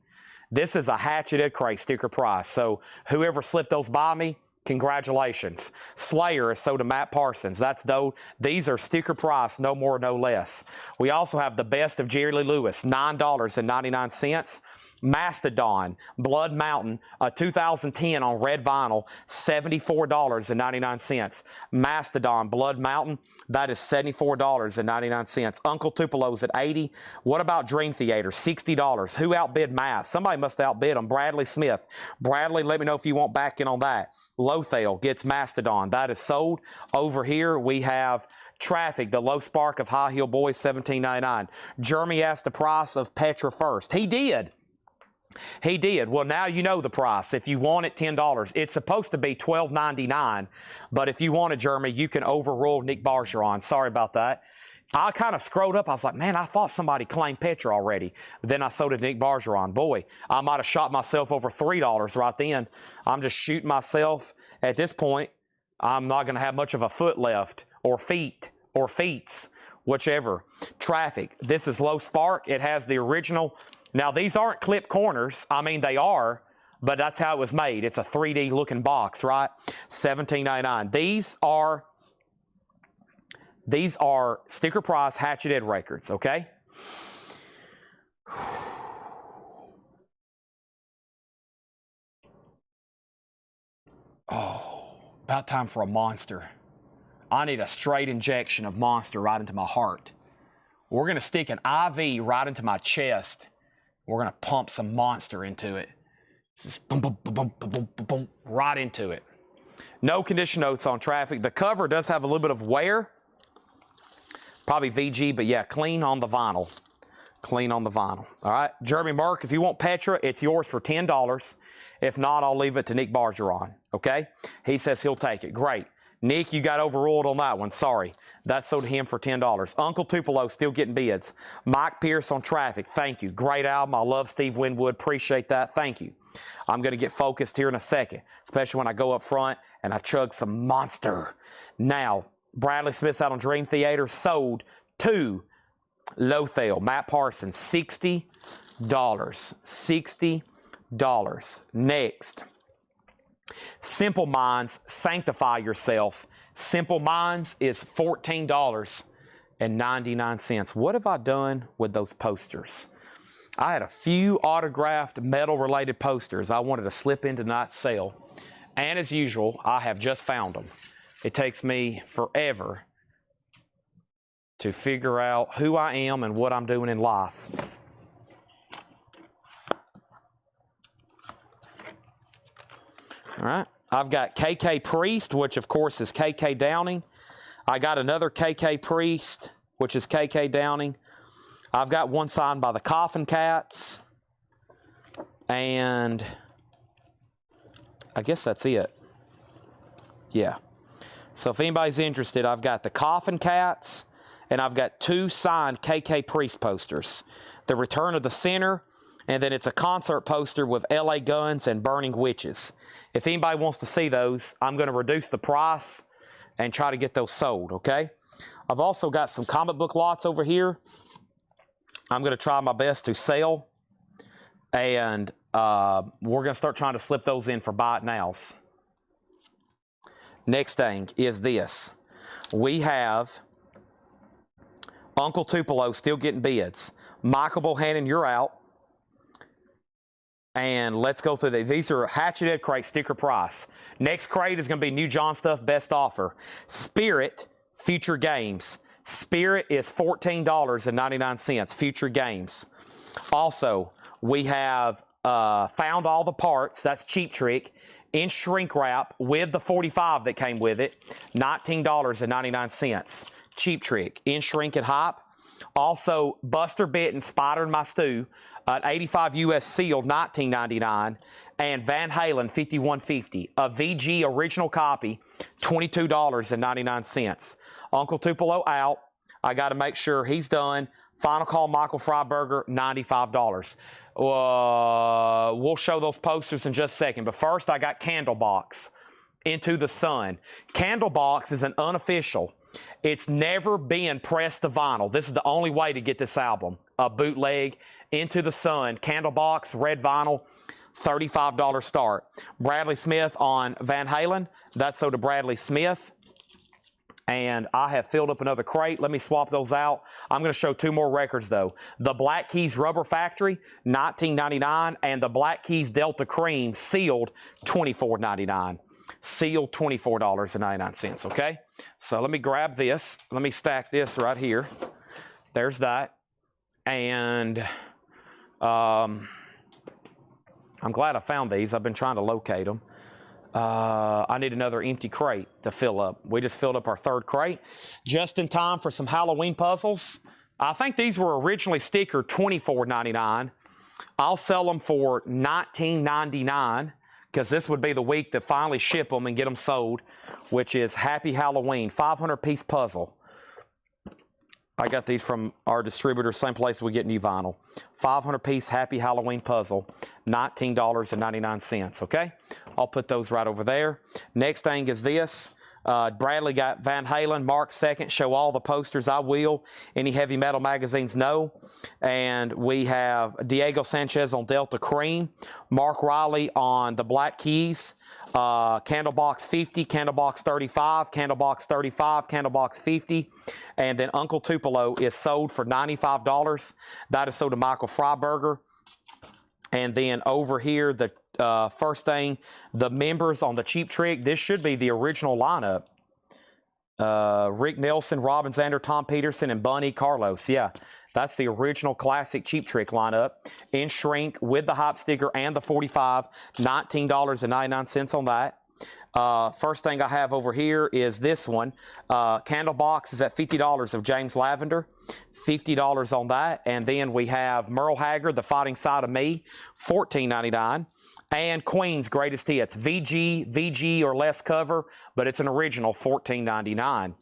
This is a hatcheted crate sticker price. So whoever slipped those by me, congratulations. Slayer is sold to Matt Parsons. That's though. These are sticker price, no more, no less. We also have the best of Jerry Lee Lewis, $9.99. Mastodon, Blood Mountain, 2010 on red vinyl, $74.99. Mastodon, Blood Mountain, that is $74.99. Uncle Tupelo's at $80. What about Dream Theater? $60. Who outbid Mass? Somebody must outbid them. Bradley Smith. Bradley, let me know if you want back in on that. Lothal gets Mastodon. That is sold. Over here we have Traffic, the Low Spark of High Heel Boys, $17.99. Jeremy asked the price of Petra first. He did. He did. Well, now you know the price. If you want it, $10. It's supposed to be $12.99, but if you want it, Jeremy, you can overrule Nick Bergeron. Sorry about that. I kind of scrolled up. I was like, man, I thought somebody claimed Petra already. But then I sold it to Nick Bergeron. Boy, I might have shot myself over $3 right then. I'm just shooting myself. At this point, I'm not going to have much of a foot left, or feet, or feets, whichever. Traffic. This is Low Spark. It has the original. Now, these aren't clip corners. I mean, they are, but that's how it was made. It's a 3D looking box, right? $17.99. These are sticker price Hatchet Ed records, okay? Oh, about time for a monster. I need a straight injection of monster right into my heart. We're going to stick an IV right into my chest. We're going to pump some monster into it. Just boom, boom, boom, boom, boom, boom, boom, right into it. No condition notes on Traffic. The cover does have a little bit of wear. Probably VG, but yeah, clean on the vinyl. Clean on the vinyl. All right. Jeremy Merck, if you want Petra, it's yours for $10. If not, I'll leave it to Nick Bergeron. Okay? He says he'll take it. Great. Nick, you got overruled on that one. Sorry. That sold to him for $10. Uncle Tupelo still getting bids. Mike Pierce on Traffic. Thank you. Great album. I love Steve Winwood. Appreciate that. Thank you. I'm going to get focused here in a second, especially when I go up front and I chug some monster. Now, Bradley Smith's out on Dream Theater. Sold to Lothal. Matt Parsons. $60. $60. Next. Simple Minds, Sanctify Yourself. Simple Minds is $14.99. What have I done with those posters? I had a few autographed metal-related posters I wanted to slip into tonight's sale. And as usual, I have just found them. It takes me forever to figure out who I am and what I'm doing in life. All right, I've got KK Priest, which of course is KK Downing. I got another KK Priest, which is KK Downing. I've got one signed by the Coffin Cats. And I guess that's it. Yeah. So if anybody's interested, I've got the Coffin Cats, and I've got 2 signed KK Priest posters. The Return of the Sinner, and then it's a concert poster with LA Guns and Burning Witches. If anybody wants to see those, I'm going to reduce the price and try to get those sold, okay? I've also got some comic book lots over here. I'm going to try my best to sell, and we're going to start trying to slip those in for buy it nows. Next thing is this. We have Uncle Tupelo still getting bids. Michael Bohannon, you're out. And let's go through these. These are Hatchet Ed crate sticker price. Next crate is going to be New John Stuff Best Offer. Spirit Future Games. Spirit is $14.99. Future Games. Also, we have Found All the Parts. That's Cheap Trick. In shrink wrap with the 45 that came with it. $19.99. Cheap Trick. In shrink and hype. Also, Buster Bitten Spider in My Stew. 85 US sealed, $19.99, and Van Halen 5150, a VG original copy, $22.99. Uncle Tupelo out. I got to make sure he's done. Final Call Michael Freiberger, $95. We'll show those posters in just a second, but first I got Candlebox, Into the Sun. Candlebox is an unofficial. It's never been pressed to vinyl. This is the only way to get this album. A bootleg, Into the Sun, Candlebox, red vinyl, $35 start. Bradley Smith on Van Halen. That's sold to Bradley Smith. And I have filled up another crate. Let me swap those out. I'm going to show 2 more records, though. The Black Keys Rubber Factory, $19.99, and the Black Keys Delta Cream, sealed, $24.99. Sealed, $24.99, okay? So let me grab this. Let me stack this right here. There's that. And I'm glad I found these. I've been trying to locate them. I need another empty crate to fill up. We just filled up our 3rd crate just in time for some Halloween puzzles. I think these were originally stickered $24.99. I'll sell them for $19.99 because this would be the week to finally ship them and get them sold, which is Happy Halloween, 500-piece puzzle. I got these from our distributor, same place we get new vinyl. 500-piece Happy Halloween puzzle, $19.99, okay? I'll put those right over there. Next thing is this. Bradley got Van Halen, Mark 2nd, show all the posters. I will. Any heavy metal magazines, no. And we have Diego Sanchez on Delta Cream, Mark Riley on the Black Keys, Candlebox 50, Candlebox 35, Candlebox 35, Candlebox 50, and then Uncle Tupelo is sold for $95. That is sold to Michael Freiberger. And then over here, the first thing, the members on the Cheap Trick. This should be the original lineup. Rick Nelson, Robin Zander, Tom Peterson, and Bunny Carlos. Yeah, that's the original classic Cheap Trick lineup. In shrink with the hype sticker and the 45, $19.99 on that. First thing I have over here is this one. Candlebox is at $50 of James Lavender. $50 on that. And then we have Merle Haggard, The Fighting Side of Me, $14.99. And Queen's Greatest Hits, VG or less cover, but it's an original, $14.99.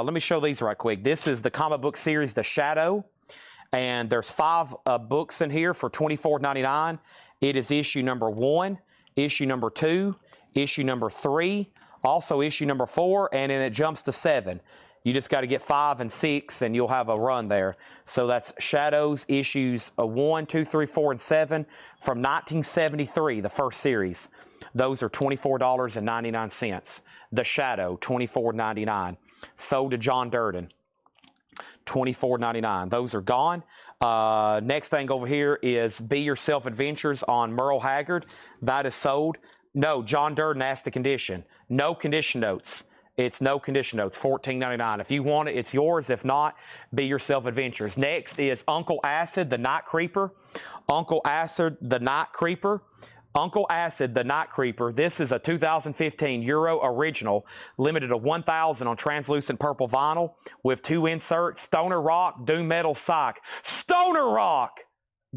Let me show these right quick. This is the comic book series, The Shadow, and there's 5 books in here for $24.99. It is issue number 1, issue number 2, issue number 3, also issue number 4, and then it jumps to 7. You just got to get 5 and 6, and you'll have a run there. So that's Shadows issues 1, 2, 3, 4, and 7 from 1973, the first series. Those are $24.99. The Shadow, $24.99. Sold to John Durden, $24.99. Those are gone. Next thing over here is Be Yourself Adventures on Merle Haggard. That is sold. No, John Durden asked the condition. No condition notes. It's no condition notes, $14.99. If you want it, it's yours. If not, Be Yourself Adventures. Next is Uncle Acid, the Night Creeper. Uncle Acid, the Night Creeper. Uncle Acid, the Night Creeper. This is a 2015 Euro original, limited to 1,000 on translucent purple vinyl with 2 inserts, Stoner Rock, Doom Metal, Psych. Stoner Rock,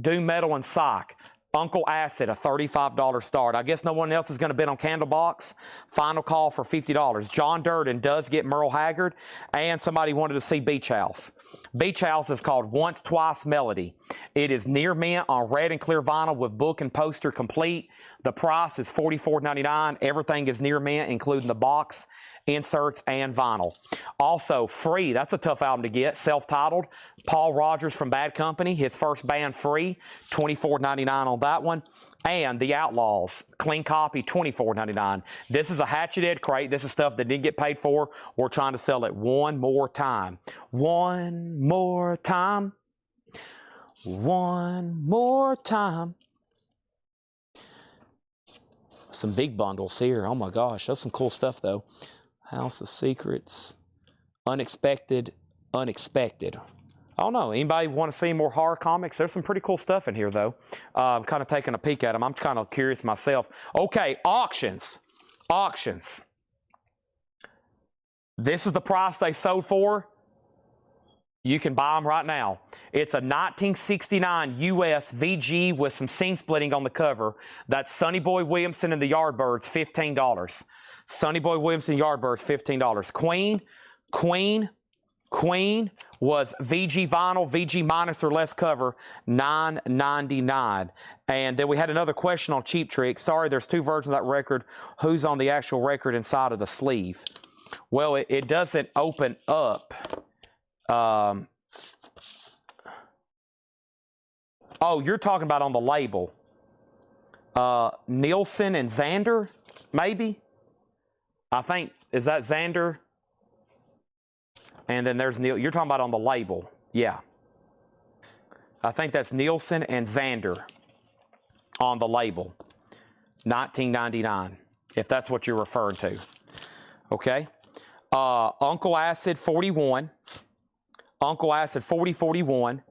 Doom Metal, and Psych. Uncle Acid, a $35 start. I guess no one else is going to bid on Candlebox. Final call for $50. John Durden does get Merle Haggard, and somebody wanted to see Beach House. Beach House is called Once Twice Melody. It is near mint on red and clear vinyl with book and poster complete. The price is $44.99. Everything is near mint, including the box, inserts, and vinyl. Also, free, that's a tough album to get, self-titled, Paul Rogers from Bad Company, his first band, Free, $24.99 on that one. And The Outlaws, clean copy, $24.99. This is a Hatchet Ed crate. This is stuff that didn't get paid for. We're trying to sell it one more time. One more time. One more time. Some big bundles here. Oh my gosh, that's some cool stuff though. House of Secrets, Unexpected. I don't know. Anybody want to see more horror comics? There's some pretty cool stuff in here, though. I'm kind of taking a peek at them. I'm kind of curious myself. Okay, auctions. Auctions. This is the price they sold for. You can buy them right now. It's a 1969 US VG with some scene splitting on the cover. That's Sonny Boy Williamson and the Yardbirds, $15. Sonny Boy Williamson, Yardbirds, $15. Queen was VG vinyl, VG minus or less cover, $9.99. And then we had another question on Cheap Trick. Sorry, there's 2 versions of that record. Who's on the actual record inside of the sleeve? Well, it doesn't open up. Oh, you're talking about on the label. Nielsen and Zander, maybe? I think, is that Zander? And then there's Neil. You're talking about on the label. Yeah. I think that's Nielsen and Xander on the label. $19.99, if that's what you're referring to. Okay. Uncle Acid 41. Uncle Acid 4041.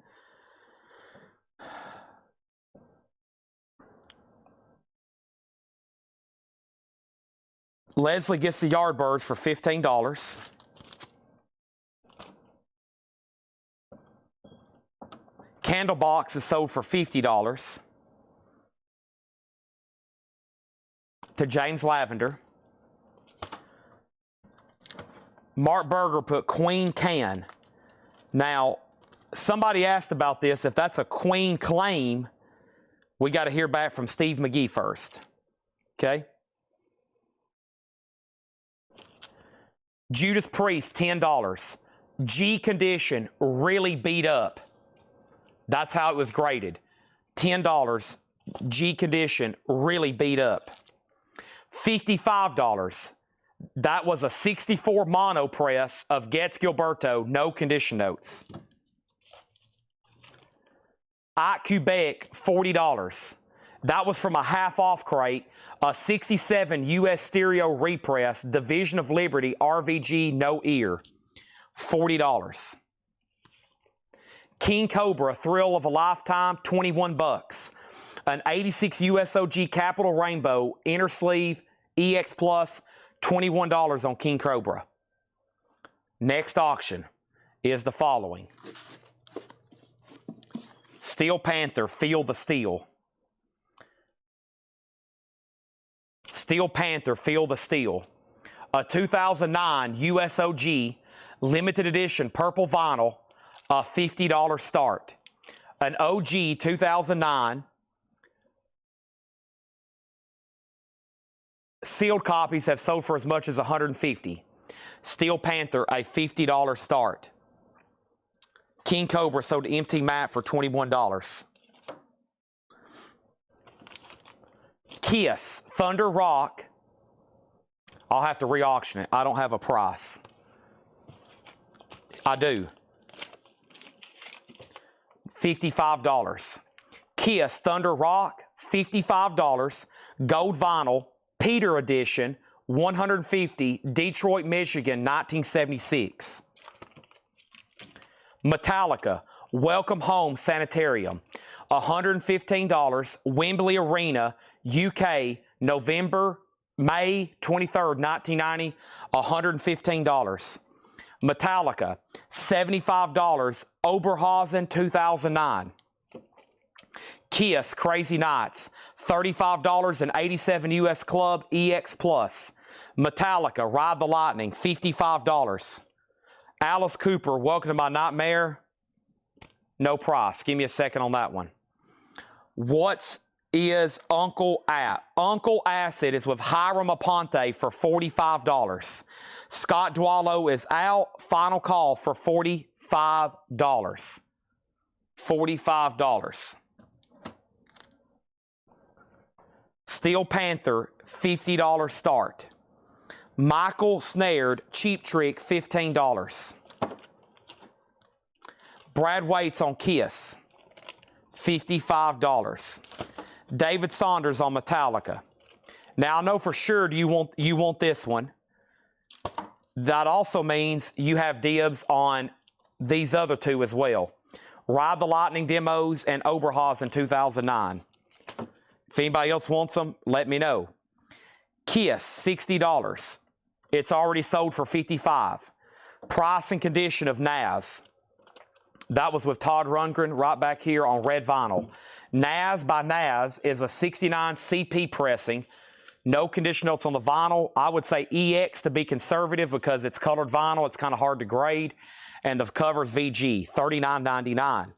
Leslie gets the Yardbirds for $15. Candlebox is sold for $50 to James Lavender. Mark Berger put Queen Can. Now, somebody asked about this. If that's a Queen claim, we got to hear back from Steve McGee first. Okay? Judas Priest, $10. G condition, really beat up. That's how it was graded. $10. G condition, really beat up. $55. That was a 64 mono press of Getz Gilberto, no condition notes. Ike Quebec, $40. That was from a half-off crate, a 67 U.S. Stereo repress, Division of Liberty, RVG, no ear, $40. King Cobra, Thrill of a Lifetime, $21. An 86 USOG Capital Rainbow, inner sleeve, EX Plus, $21 on King Cobra. Next auction is the following. Steel Panther, Feel the Steel. Steel Panther, Feel the Steel. A 2009 USOG limited edition purple vinyl, a $50 start. An OG 2009 sealed copies have sold for as much as $150. Steel Panther, a $50 start. King Cobra sold to MT Matte for $21. Kiss, Thunder Rock. I'll have to re-auction it. I don't have a price. I do. $55. Kiss, Thunder Rock, $55. Gold vinyl, Peter edition, 150, Detroit, Michigan, 1976. Metallica, Welcome Home Sanitarium, $115, Wembley Arena, UK, May 23rd, 1990, $115. Metallica, $75, Oberhausen, 2009. Kiss, Crazy Nights, $35 and 87 US Club, EX Plus. Metallica, Ride the Lightning, $55. Alice Cooper, Welcome to My Nightmare, no price. Give me a second on that one. What is Uncle At? Uncle Acid is with Hiram Aponte for $45. Scott Dwallow is out. Final call for $45. $45. Steel Panther, $50 start. Michael Snared, Cheap Trick, $15. Brad Waits on Kiss, $55. David Saunders on Metallica. Now I know for sure you want this one. That also means you have dibs on these other two as well. Ride the Lightning demos and Oberhausen 2009. If anybody else wants them, let me know. Kiss, $60. It's already sold for $55. Price and condition of Naz. That was with Todd Rundgren right back here on red vinyl. Naz by Naz is a 69 CP pressing. No condition notes on the vinyl. I would say EX to be conservative because it's colored vinyl. It's kind of hard to grade. And the cover's VG, $39.99.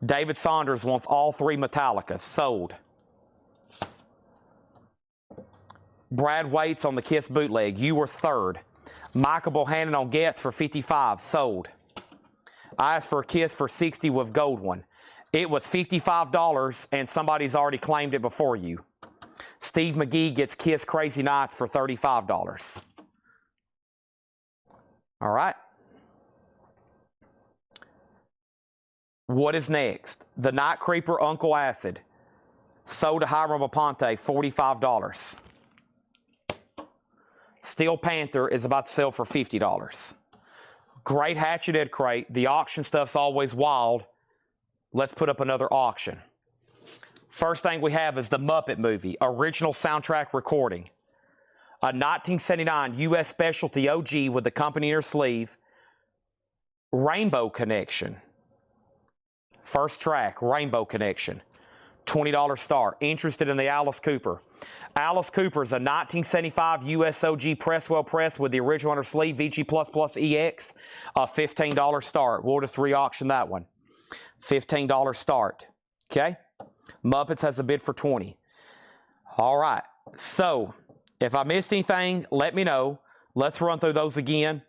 David Saunders wants all three Metallicas. Sold. Brad Waits on the Kiss bootleg. You were third. Michael Bohannon on Getz for $55. Sold. I asked for a Kiss for $60 with gold one. It was $55 and somebody's already claimed it before you. Steve McGee gets Kiss Crazy Nights for $35. All right. What is next? The Night Creeper Uncle Acid. Sold to Hiram Aponte, $45. Steel Panther is about to sell for $50. Great Hatchet Ed crate. The auction stuff's always wild. Let's put up another auction. First thing we have is the Muppet movie, original soundtrack recording. A 1979 U.S. Specialty OG with the company in her sleeve. Rainbow Connection. First track, Rainbow Connection. $20 start. Interested in the Alice Cooper. Alice Cooper is a 1975 US OG Presswell press with the original on her sleeve, VG++ EX, a $15 start. We'll just re-auction that one. $15 start. Okay? Muppets has a bid for $20. All right. So, if I missed anything, let me know. Let's run through those again.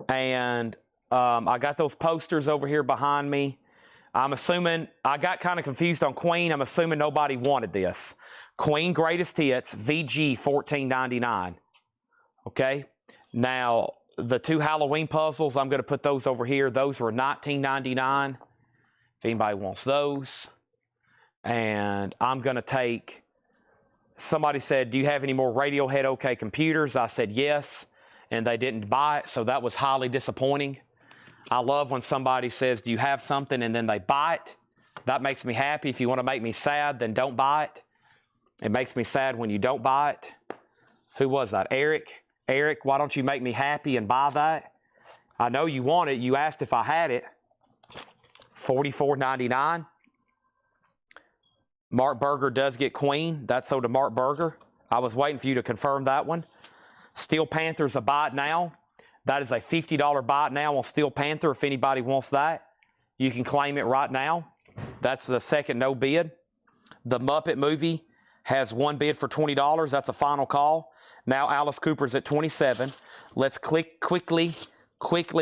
And I got those posters over here behind me. I'm assuming, I got kind of confused on Queen. I'm assuming nobody wanted this. Queen Greatest Hits, VG $14.99. Okay? Now, the two Halloween puzzles, I'm going to put those over here. Those were $19.99. If anybody wants those. And I'm going to take, somebody said, do you have any more Radiohead OK computers? I said yes, and they didn't buy it, so that was highly disappointing. I love when somebody says, do you have something, and then they buy it. That makes me happy. If you want to make me sad, then don't buy it. It makes me sad when you don't buy it. Who was that? Eric? Eric, why don't you make me happy and buy that? I know you want it. You asked if I had it. $44.99. Mark Berger does get Queen. That's sold to Mark Berger. I was waiting for you to confirm that one. Steel Panther's a buy it now. That is a $50 buy it now on Steel Panther. If anybody wants that, you can claim it right now. That's the second no bid. The Muppet movie has one bid for $20. That's a final call. Now Alice Cooper's at $27. Let's quickly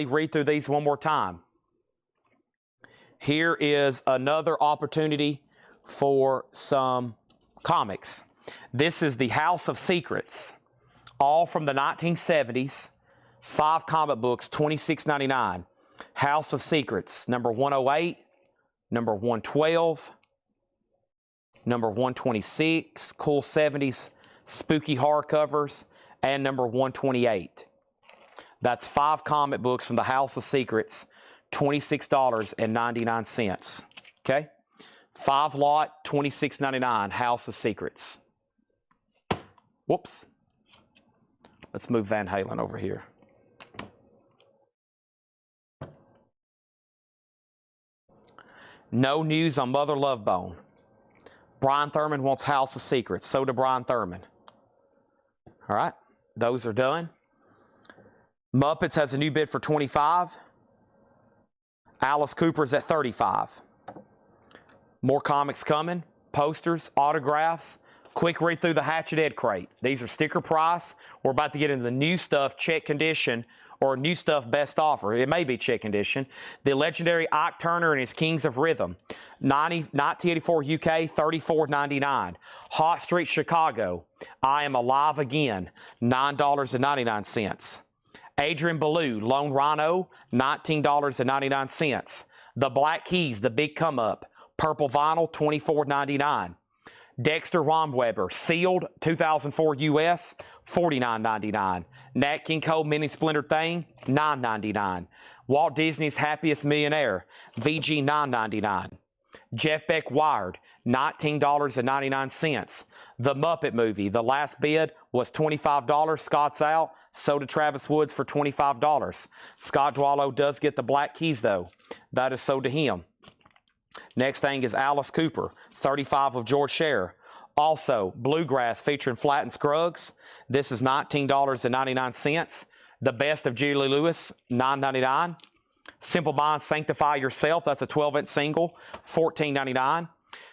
read through these one more time. Here is another opportunity for some comics. This is the House of Secrets, all from the 1970s. 5 comic books, $26.99. House of Secrets, number 108, number 112, number 126, cool 70s, spooky horror covers, and number 128. That's 5 comic books from the House of Secrets, $26.99. Okay? 5 lot, $26.99, House of Secrets. Whoops. Let's move Van Halen over here. No news on Mother Love Bone. Brian Thurman wants House of Secrets. So do Brian Thurman. All right, those are done. Muppets has a new bid for $25. Alice Cooper's at $35. More comics coming, posters, autographs. Quick read through the Hatchet Ed crate. These are sticker price. We're about to get into the new stuff, check condition, or new stuff best offer. It may be check condition. The legendary Ike Turner and his Kings of Rhythm. 1984 UK, $34.99. Hot Street Chicago, I Am Alive Again, $9.99. Adrian Belew, Lone Rhino, $19.99. The Black Keys, The Big Come Up, purple vinyl, $24.99. Dexter Romweber, sealed, 2004 US, $49.99. Nat King Cole Mini Splinter Thing, $9.99. Walt Disney's Happiest Millionaire, VG, $9.99. Jeff Beck Wired, $19.99. The Muppet Movie, the last bid was $25. Scott's out, sold to Travis Woods for $25. Scott Dwallow does get the Black Keys, though. That is sold to him. Next thing is Alice Cooper, 35 of George Scherer. Also, Bluegrass featuring Flatt and Scruggs. This is $19.99. The Best of Julie Lewis, $9.99. Simple Minds Sanctify Yourself, that's a 12-inch single, $14.99.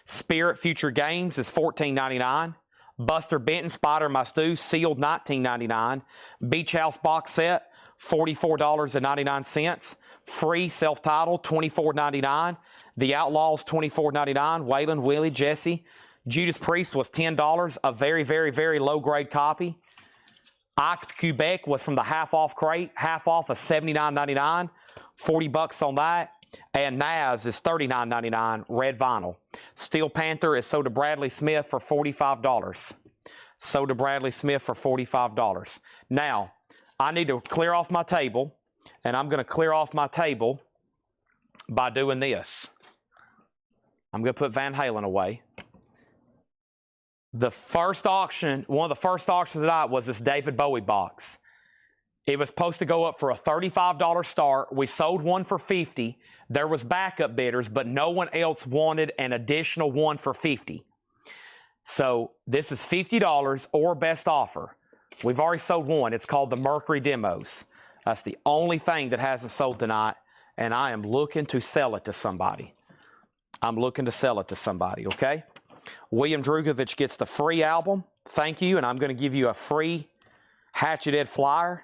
Spirit Future Games is $14.99. Buster Benton Spider My Stew, sealed, $19.99. Beach House box set, $44.99. Free self-titled, $24.99. The Outlaws, $24.99. Waylon, Willie, Jesse. Judas Priest was $10. A very, very, very low-grade copy. Quebec was from the half off crate, half off of $79.99, 40 bucks on that. And Naz is $39.99, red vinyl. Steel Panther is sold to Bradley Smith for $45. Sold to Bradley Smith for $45. Now, I need to clear off my table, and I'm going to clear off my table by doing this. I'm going to put Van Halen away. The first auction, one of the first auctions of the night was this David Bowie box. It was supposed to go up for a $35 start. We sold one for $50. There was backup bidders, but no one else wanted an additional one for $50. So this is $50 or best offer. We've already sold one. It's called the Mercury Demos. That's the only thing that hasn't sold tonight, and I am looking to sell it to somebody. I'm looking to sell it to somebody, okay? William Drugovich gets the free album. Thank you, and I'm going to give you a free Hatchet Ed flyer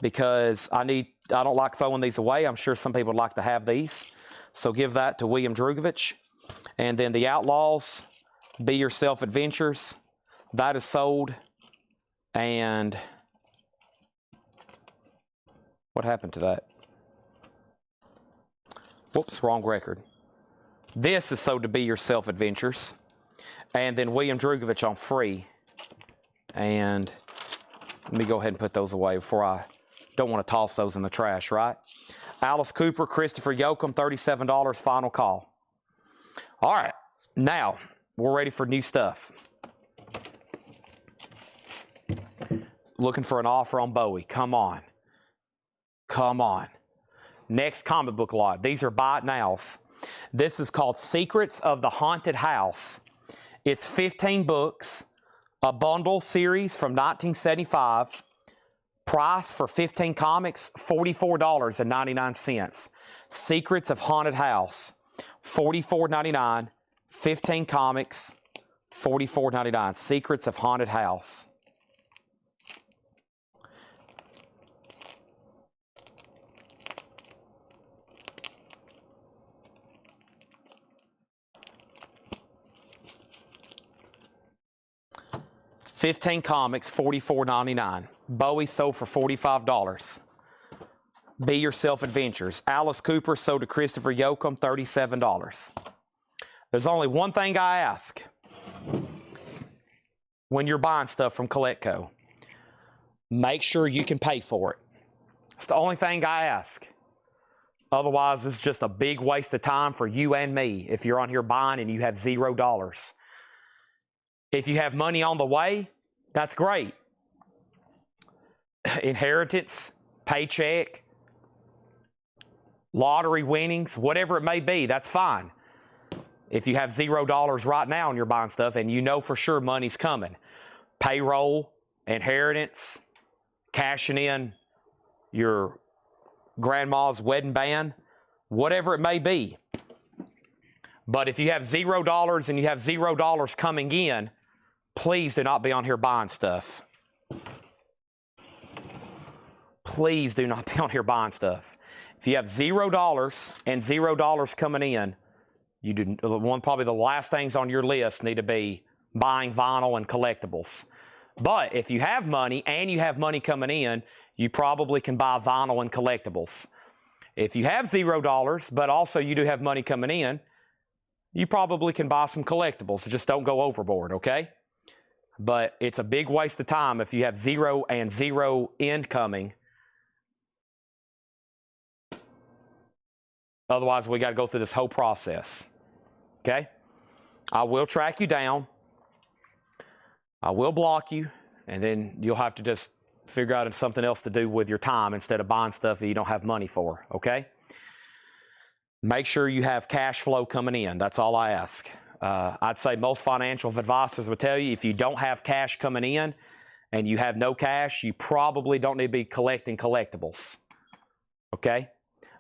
because I don't like throwing these away. I'm sure some people would like to have these. So give that to William Drugovich. And then the Outlaws, Be Yourself Adventures, that is sold. And what happened to that? Whoops, wrong record. This is sold to Be Yourself Adventures. And then William Drugovich on free. And let me go ahead and put those away before I don't want to toss those in the trash, right? Alice Cooper, Christopher Yoakum, $37, final call. All right, now we're ready for new stuff. Looking for an offer on Bowie. Come on. Come on. Next comic book lot. These are buy it nows. This is called Secrets of the Haunted House. It's 15 books, a bundle series from 1975. Price for 15 comics, $44.99. Secrets of Haunted House, $44.99. 15 comics, $44.99. Secrets of Haunted House. $15 comics, $44.99. Bowie sold for $45. Be Yourself Adventures. Alice Cooper sold to Christopher Yoakum, $37. There's only one thing I ask when you're buying stuff from Collectible. Make sure you can pay for it. It's the only thing I ask. Otherwise, it's just a big waste of time for you and me if you're on here buying and you have $0. If you have money on the way, that's great. Inheritance, paycheck, lottery winnings, whatever it may be, that's fine. If you have $0 right now and you're buying stuff and you know for sure money's coming, payroll, inheritance, cashing in your grandma's wedding band, whatever it may be. But if you have $0 and you have $0 coming in, please do not be on here buying stuff. Please do not be on here buying stuff. If you have $0 and $0 coming in, you do probably the last things on your list need to be buying vinyl and collectibles. But if you have money and you have money coming in, you probably can buy vinyl and collectibles. If you have $0, but also you do have money coming in, you probably can buy some collectibles. So just don't go overboard, okay? But it's a big waste of time if you have $0 and $0 incoming. Otherwise, we got to go through this whole process, okay? I will track you down. I will block you, and then you'll have to just figure out something else to do with your time instead of buying stuff that you don't have money for, okay? Make sure you have cash flow coming in. That's all I ask. I'd say most financial advisors would tell you if you don't have cash coming in and you have no cash, you probably don't need to be collecting collectibles, okay?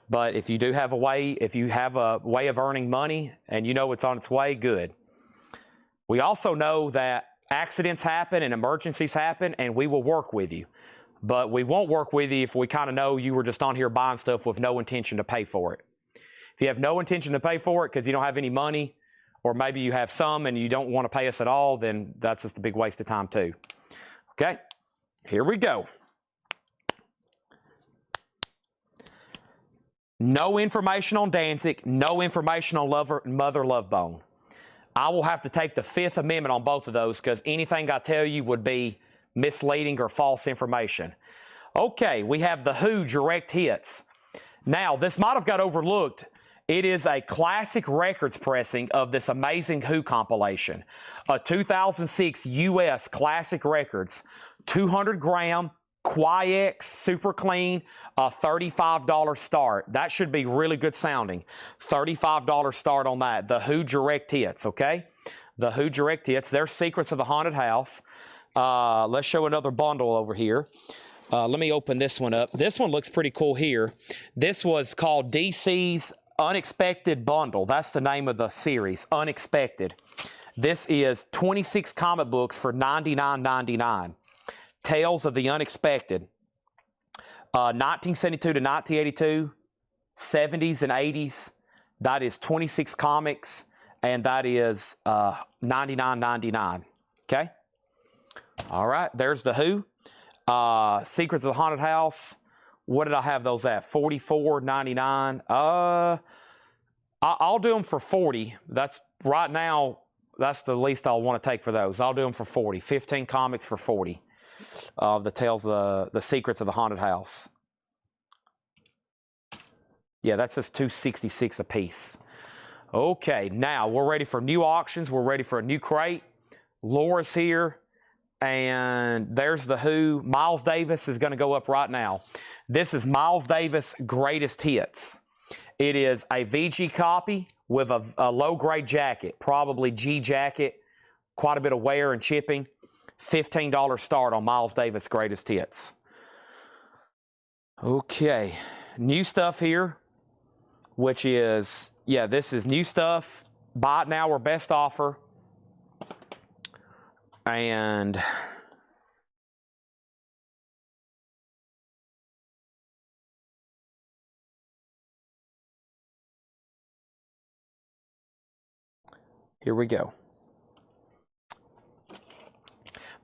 But if you do have a way, if you have a way of earning money and you know it's on its way, good. We also know that accidents happen and emergencies happen, and we will work with you. But we won't work with you if we kind of know you were just on here buying stuff with no intention to pay for it. If you have no intention to pay for it because you don't have any money, or maybe you have some and you don't want to pay us at all, then that's just a big waste of time too. Okay? Here we go. No information on Danzig, no information on Mother Love Bone. I will have to take the Fifth Amendment on both of those because anything I tell you would be misleading or false information. Okay, we have the Who direct hits. Now, this might have got overlooked. It is a classic records pressing of this amazing Who compilation. A 2006 U.S. Classic Records, 200 gram, Qui-X, super clean, a $35 start. That should be really good sounding. $35 start on that. The Who direct hits, okay? The Who direct hits. There's Secrets of the Haunted House. Let's show another bundle over here. Let me open this one up. This one looks pretty cool here. This was called DC's Unexpected Bundle. That's the name of the series, Unexpected. This is 26 comic books for $99.99. Tales of the Unexpected. 1972 to 1982, 70s and 80s. That is 26 comics, and that is $99.99. Okay? All right, there's the Who. Secrets of the Haunted House. What did I have those at? $44.99. I'll do them for $40. That's right now. That's the least I'll want to take for those. I'll do them for $40. 15 comics for $40. The Tales of the Secrets of the Haunted House. Yeah, that says $266 a piece. Okay, now we're ready for new auctions. We're ready for a new crate. Laura's here. And there's the Who. Miles Davis is going to go up right now. This is Miles Davis Greatest Hits. It is a VG copy with a low-grade jacket, probably G jacket, quite a bit of wear and chipping. $15 start on Miles Davis Greatest Hits. Okay, new stuff here, which is, yeah, this is new stuff. Buy it now or best offer. And here we go.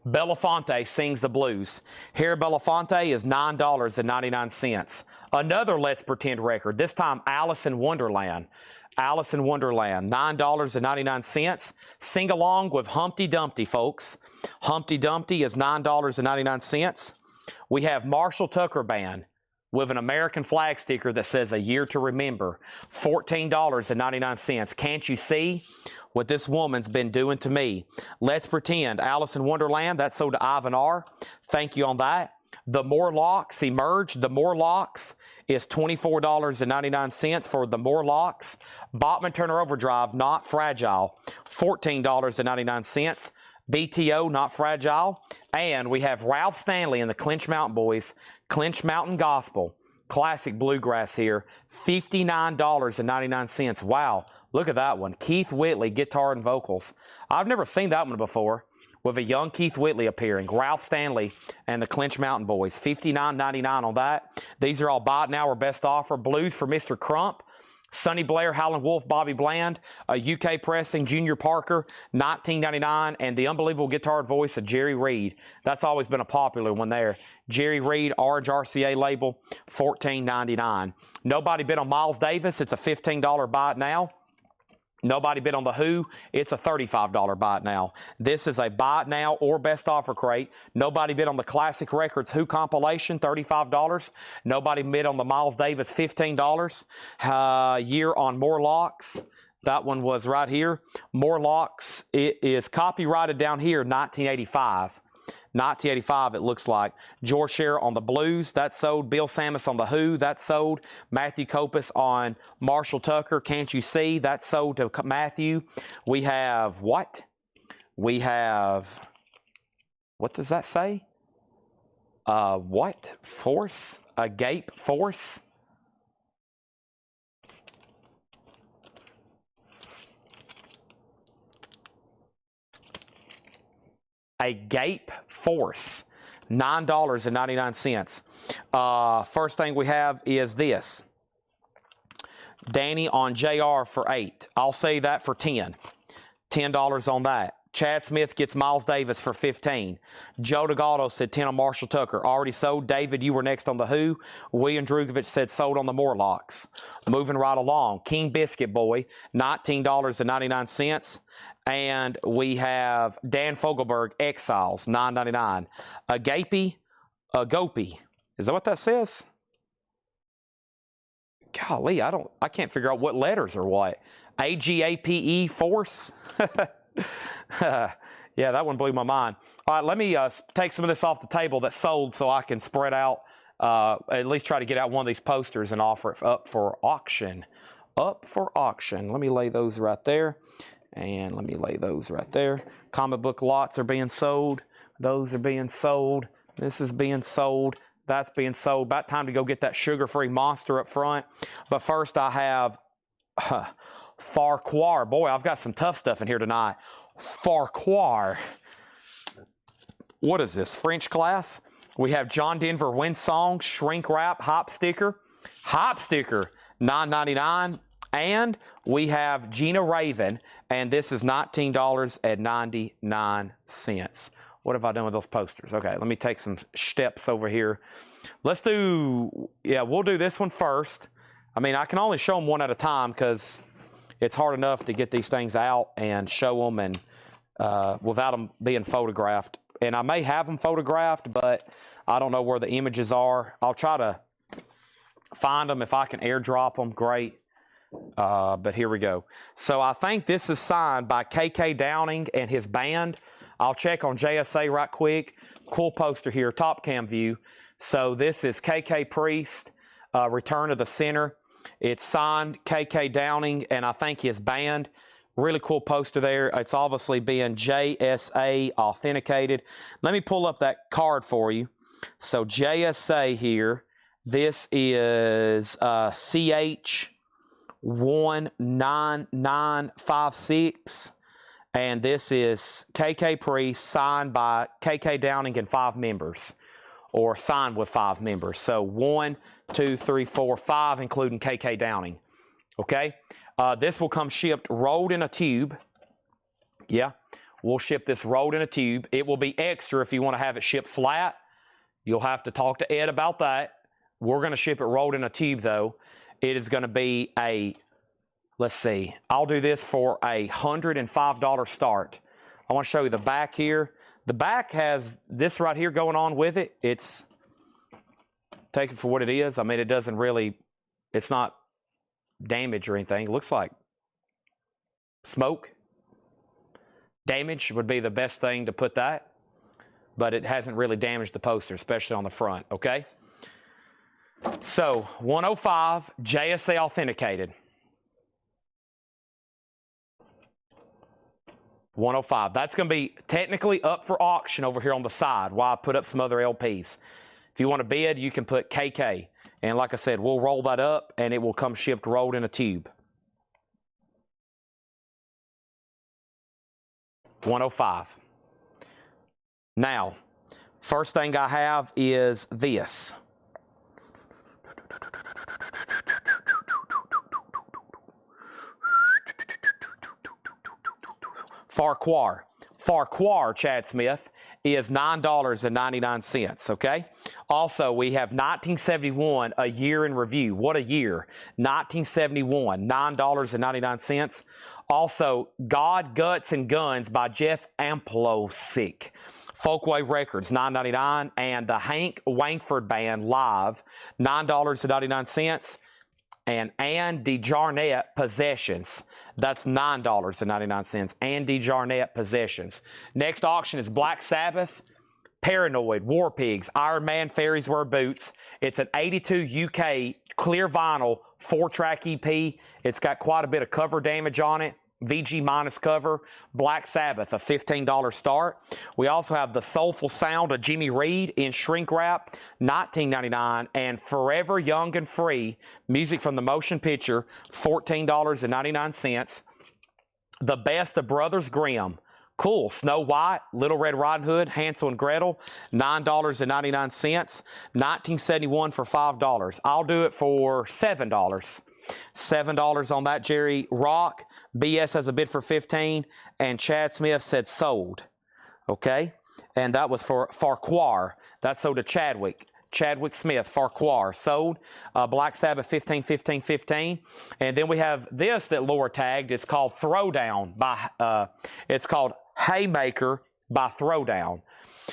Belafonte Sings the Blues. Here Belafonte is $9.99. Another Let's Pretend record, this time Alice in Wonderland. Alice in Wonderland, $9.99. Sing along with Humpty Dumpty, folks. Humpty Dumpty is $9.99. We have Marshall Tucker Band with an American flag sticker that says A Year to Remember, $14.99. Can't you see what this woman's been doing to me? Let's Pretend, Alice in Wonderland, that's sold to Ivan R. Thank you on that. The Morlocks Emerge. The Morlocks is $24.99 for the Morlocks. Bachman Turner Overdrive, Not Fragile, $14.99. BTO, Not Fragile. And we have Ralph Stanley and the Clinch Mountain Boys, Clinch Mountain Gospel, classic bluegrass here, $59.99. Wow, look at that one. Keith Whitley, guitar and vocals. I've never seen that one before, with a young Keith Whitley appearing. Ralph Stanley and the Clinch Mountain Boys, $59.99 on that. These are all buy it now or best offer. Blues for Mr. Crump, Sonny Blair, Howlin' Wolf, Bobby Bland, a UK pressing, Junior Parker, $19.99, and the unbelievable guitar voice of Jerry Reed. That's always been a popular one there. Jerry Reed, Orange RCA label, $14.99. Nobody bid on Miles Davis. It's a $15 buy it now. Nobody bid on the Who. It's a $35 buy it now. This is a buy it now or best offer crate. Nobody bid on the Classic Records Who compilation, $35. Nobody bid on the Miles Davis, $15. Year on Morlocks. That one was right here. Morlocks, it is copyrighted down here, 1985. 1985, it looks like. George Scher on the Blues, that sold. Bill Samus on the Who, that sold. Matthew Kopus on Marshall Tucker, Can't You See, that sold to Matthew. We have what? We have, what does that say? What? Force? Agape Force? Agape Force, $9.99. First thing we have is this. Danny on JR for $8. I'll say that for $10. $10 on that. Chad Smith gets Miles Davis for 15. Joe DeGaldo said 10 on Marshall Tucker. Already sold. David, you were next on the Who. William Drugovich said sold on the Morlocks. Moving right along. King Biscuit Boy, $19.99. And we have Dan Fogelberg, Exiles, $9.99. Agopy. Is that what that says? Golly, I can't figure out what letters are what. AGAPE Force. Yeah, that one blew my mind. All right, let me take some of this off the table that's sold so I can spread out, at least try to get out one of these posters and offer it up for auction. Up for auction. Let me lay those right there. And let me lay those right there. Comic book lots are being sold. Those are being sold. This is being sold. That's being sold. About time to go get that sugar-free monster up front. But first I have Farquhar. Boy, I've got some tough stuff in here tonight. Farquhar. What is this, French class? We have John Denver Winsong, shrink wrap, hop sticker. Hop sticker, $9.99. And we have Gina Raven, and this is $19.99. What have I done with those posters? Okay, let me take some steps over here. Let's do, yeah, we'll do this one first. I mean, I can only show them one at a time because it's hard enough to get these things out and show them and without them being photographed. And I may have them photographed, but I don't know where the images are. I'll try to find them. If I can airdrop them, great. But here we go. So I think this is signed by KK Downing and his band. I'll check on JSA right quick. Cool poster here, top cam view. So this is KK Priest, Return to the Center. It's signed KK Downing and I think his band. Really cool poster there. It's obviously being JSA authenticated. Let me pull up that card for you. So JSA here. This is CH 19956, and this is KK Priest, signed by KK Downing and 5 members, or signed with 5 members. So 1, 2, 3, 4, 5, including KK Downing. Okay, this will come shipped rolled in a tube. Yeah, we'll ship this rolled in a tube. It will be extra if you want to have it shipped flat. You'll have to talk to Ed about that. We're going to ship it rolled in a tube though. It is going to be a, let's see, I'll do this for a $105 start. I want to show you the back here. The back has this right here going on with it. It's, take it for what it is. I mean, it doesn't really, it's not damaged or anything. It looks like smoke. Damage would be the best thing to put that, but it hasn't really damaged the poster, especially on the front, okay? So, 105, JSA authenticated. 105. That's going to be technically up for auction over here on the side while I put up some other LPs. If you want to bid, you can put KK. And like I said, we'll roll that up and it will come shipped rolled in a tube. 105. Now, first thing I have is this. Farquhar, Chad Smith, is $9.99, okay? Also, we have 1971, A Year in Review. What a year. 1971, $9.99. Also, God, Guts, and Guns by Jeff Amplosick. Folkway Records, $9.99. And the Hank Wankford Band Live, $9.99. And Ann DeJarnett Possessions. That's $9.99. Ann DeJarnett Possessions. Next auction is Black Sabbath, Paranoid, War Pigs, Iron Man, Fairies Wear Boots. It's an 82 UK clear vinyl 4-track EP. It's got quite a bit of cover damage on it. VG minus cover. Black Sabbath, a $15 start. We also have The Soulful Sound of Jimmy Reed in shrink wrap, $19.99, and Forever Young and Free, music from the motion picture, $14.99. The Best of Brothers Grimm, Cool. Snow White, Little Red Riding Hood, Hansel and Gretel, $9.99. 1971 for $5. I'll do it for $7. $7 on that, Jerry. Rock, BS has a bid for $15, and Chad Smith said sold. Okay? And that was for Farquhar. That's sold to Chadwick. Chadwick Smith, Farquhar, sold. Black Sabbath, 15, 15, 15. And then we have this that Laura tagged. It's called Throwdown by, it's called Haymaker by Throwdown.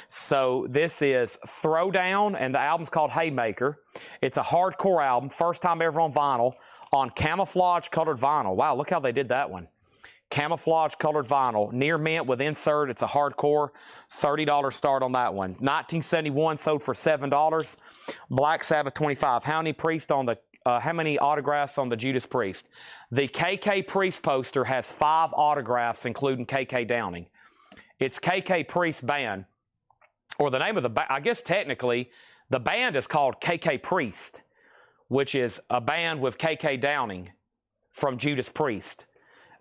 So this is Throwdown, and the album's called Haymaker. It's a hardcore album, first time ever on vinyl, on camouflage colored vinyl. Wow, look how they did that one. Camouflage colored vinyl, near mint with insert. It's a hardcore, $30 start on that one. 1971 sold for $7. Black Sabbath 25. How many autographs on the Judas Priest? The KK Priest poster has 5 autographs, including KK Downing. It's KK Priest Band, or the name of the I guess technically the band is called KK Priest, which is a band with KK Downing from Judas Priest.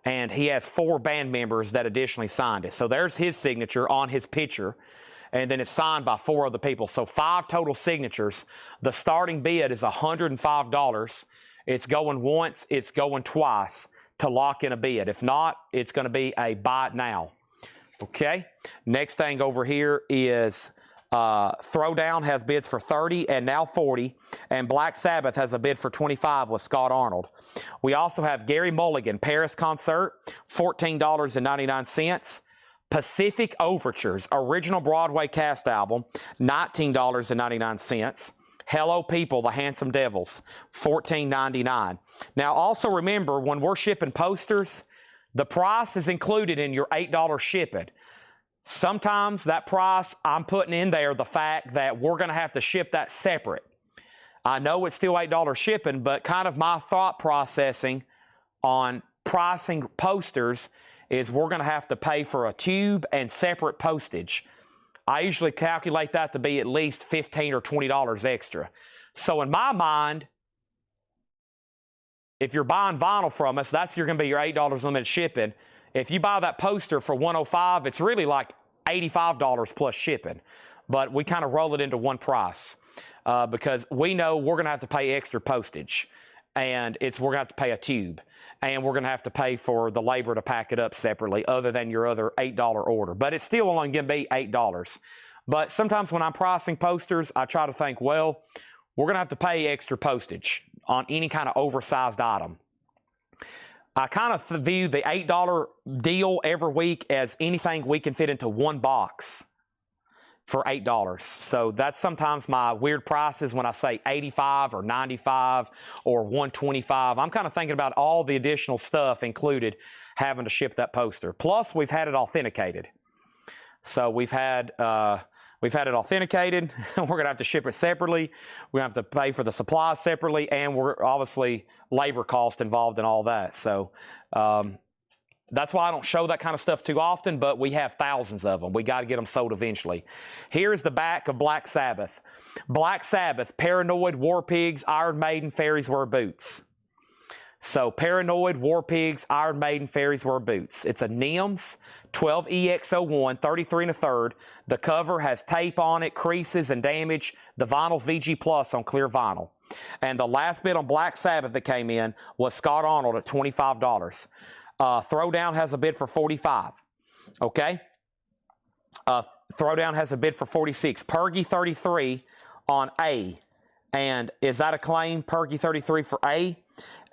And he has 4 band members that additionally signed it. So there's his signature on his picture, and then it's signed by 4 other people. So 5 total signatures. The starting bid is $105. It's going once, it's going twice to lock in a bid. If not, it's going to be a buy it now. Okay? Next thing over here is Throwdown has bids for $30 and now $40, and Black Sabbath has a bid for $25 with Scott Arnold. We also have Gary Mulligan, Paris Concert, $14.99. Pacific Overtures, original Broadway cast album, $19.99. Hello People, The Handsome Devils, $14.99. Now also remember, when we're shipping posters, the price is included in your $8 shipping. Sometimes that price, I'm putting in there the fact that we're going to have to ship that separate. I know it's still $8 shipping, but kind of my thought processing on pricing posters is we're going to have to pay for a tube and separate postage. I usually calculate that to be at least $15 or $20 extra. So in my mind, if you're buying vinyl from us, that's going to be your $8 limited shipping. If you buy that poster for $105, it's really like $85 plus shipping. But we kind of roll it into one price because we know we're going to have to pay extra postage, and we're going to have to pay a tube, and we're going to have to pay for the labor to pack it up separately other than your other $8 order. But it's still only going to be $8. But sometimes when I'm pricing posters, I try to think, well, we're going to have to pay extra postage on any kind of oversized item. I kind of view the $8 deal every week as anything we can fit into one box for $8. So that's sometimes my weird prices when I say $85 or $95 or $125. I'm kind of thinking about all the additional stuff included having to ship that poster. Plus, we've had it authenticated. So we've had it authenticated. We're going to have to ship it separately. We're going to have to pay for the supplies separately, and we're obviously labor cost involved in all that. So that's why I don't show that kind of stuff too often, but we have thousands of them. We got to get them sold eventually. Here's the back of Black Sabbath. Black Sabbath, Paranoid, War Pigs, Iron Maiden, Fairies Wear Boots. So Paranoid, War Pigs, Iron Maiden, Fairies Wear Boots. It's a NIMS 12EX01, 33 1/3. The cover has tape on it, creases and damage. The vinyl's VG Plus on clear vinyl. And the last bid on Black Sabbath that came in was Scott Arnold at $25. Throwdown has a bid for $45. Okay? Throwdown has a bid for $46. Pergy 33 on A. And is that a claim? Pergy 33 for A.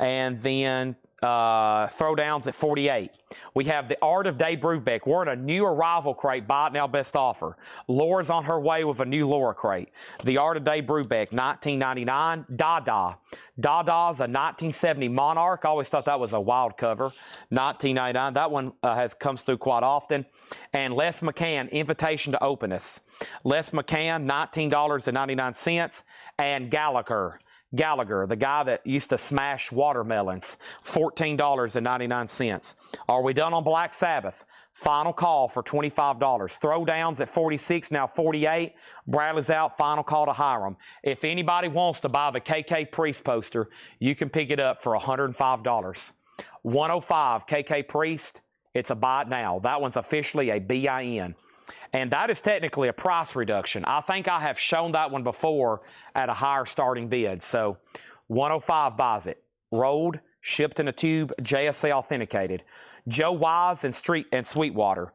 And then Throwdowns at $48. We have the Art of Dave Brubeck. We're in a new arrival crate, buy it now, best offer. Laura's on her way with a new Laura crate. The Art of Dave Brubeck, $19.99. Dada. Dada's a 1970 Monarch. I always thought that was a wild cover. $19.99. That one comes through quite often. And Les McCann, Invitation to Openness. Les McCann, $19.99. And Gallagher, the guy that used to smash watermelons, $14.99. Are we done on Black Sabbath? Final call for $25. Throwdowns at $46, now $48. Bradley's out, final call to Hiram. If anybody wants to buy the KK Priest poster, you can pick it up for $105. $105 KK Priest. It's a buy it now. That one's officially a BIN. And that is technically a price reduction. I think I have shown that one before at a higher starting bid. So 105 buys it. Rolled, shipped in a tube, JSA authenticated. Joe Wise and Sweetwater.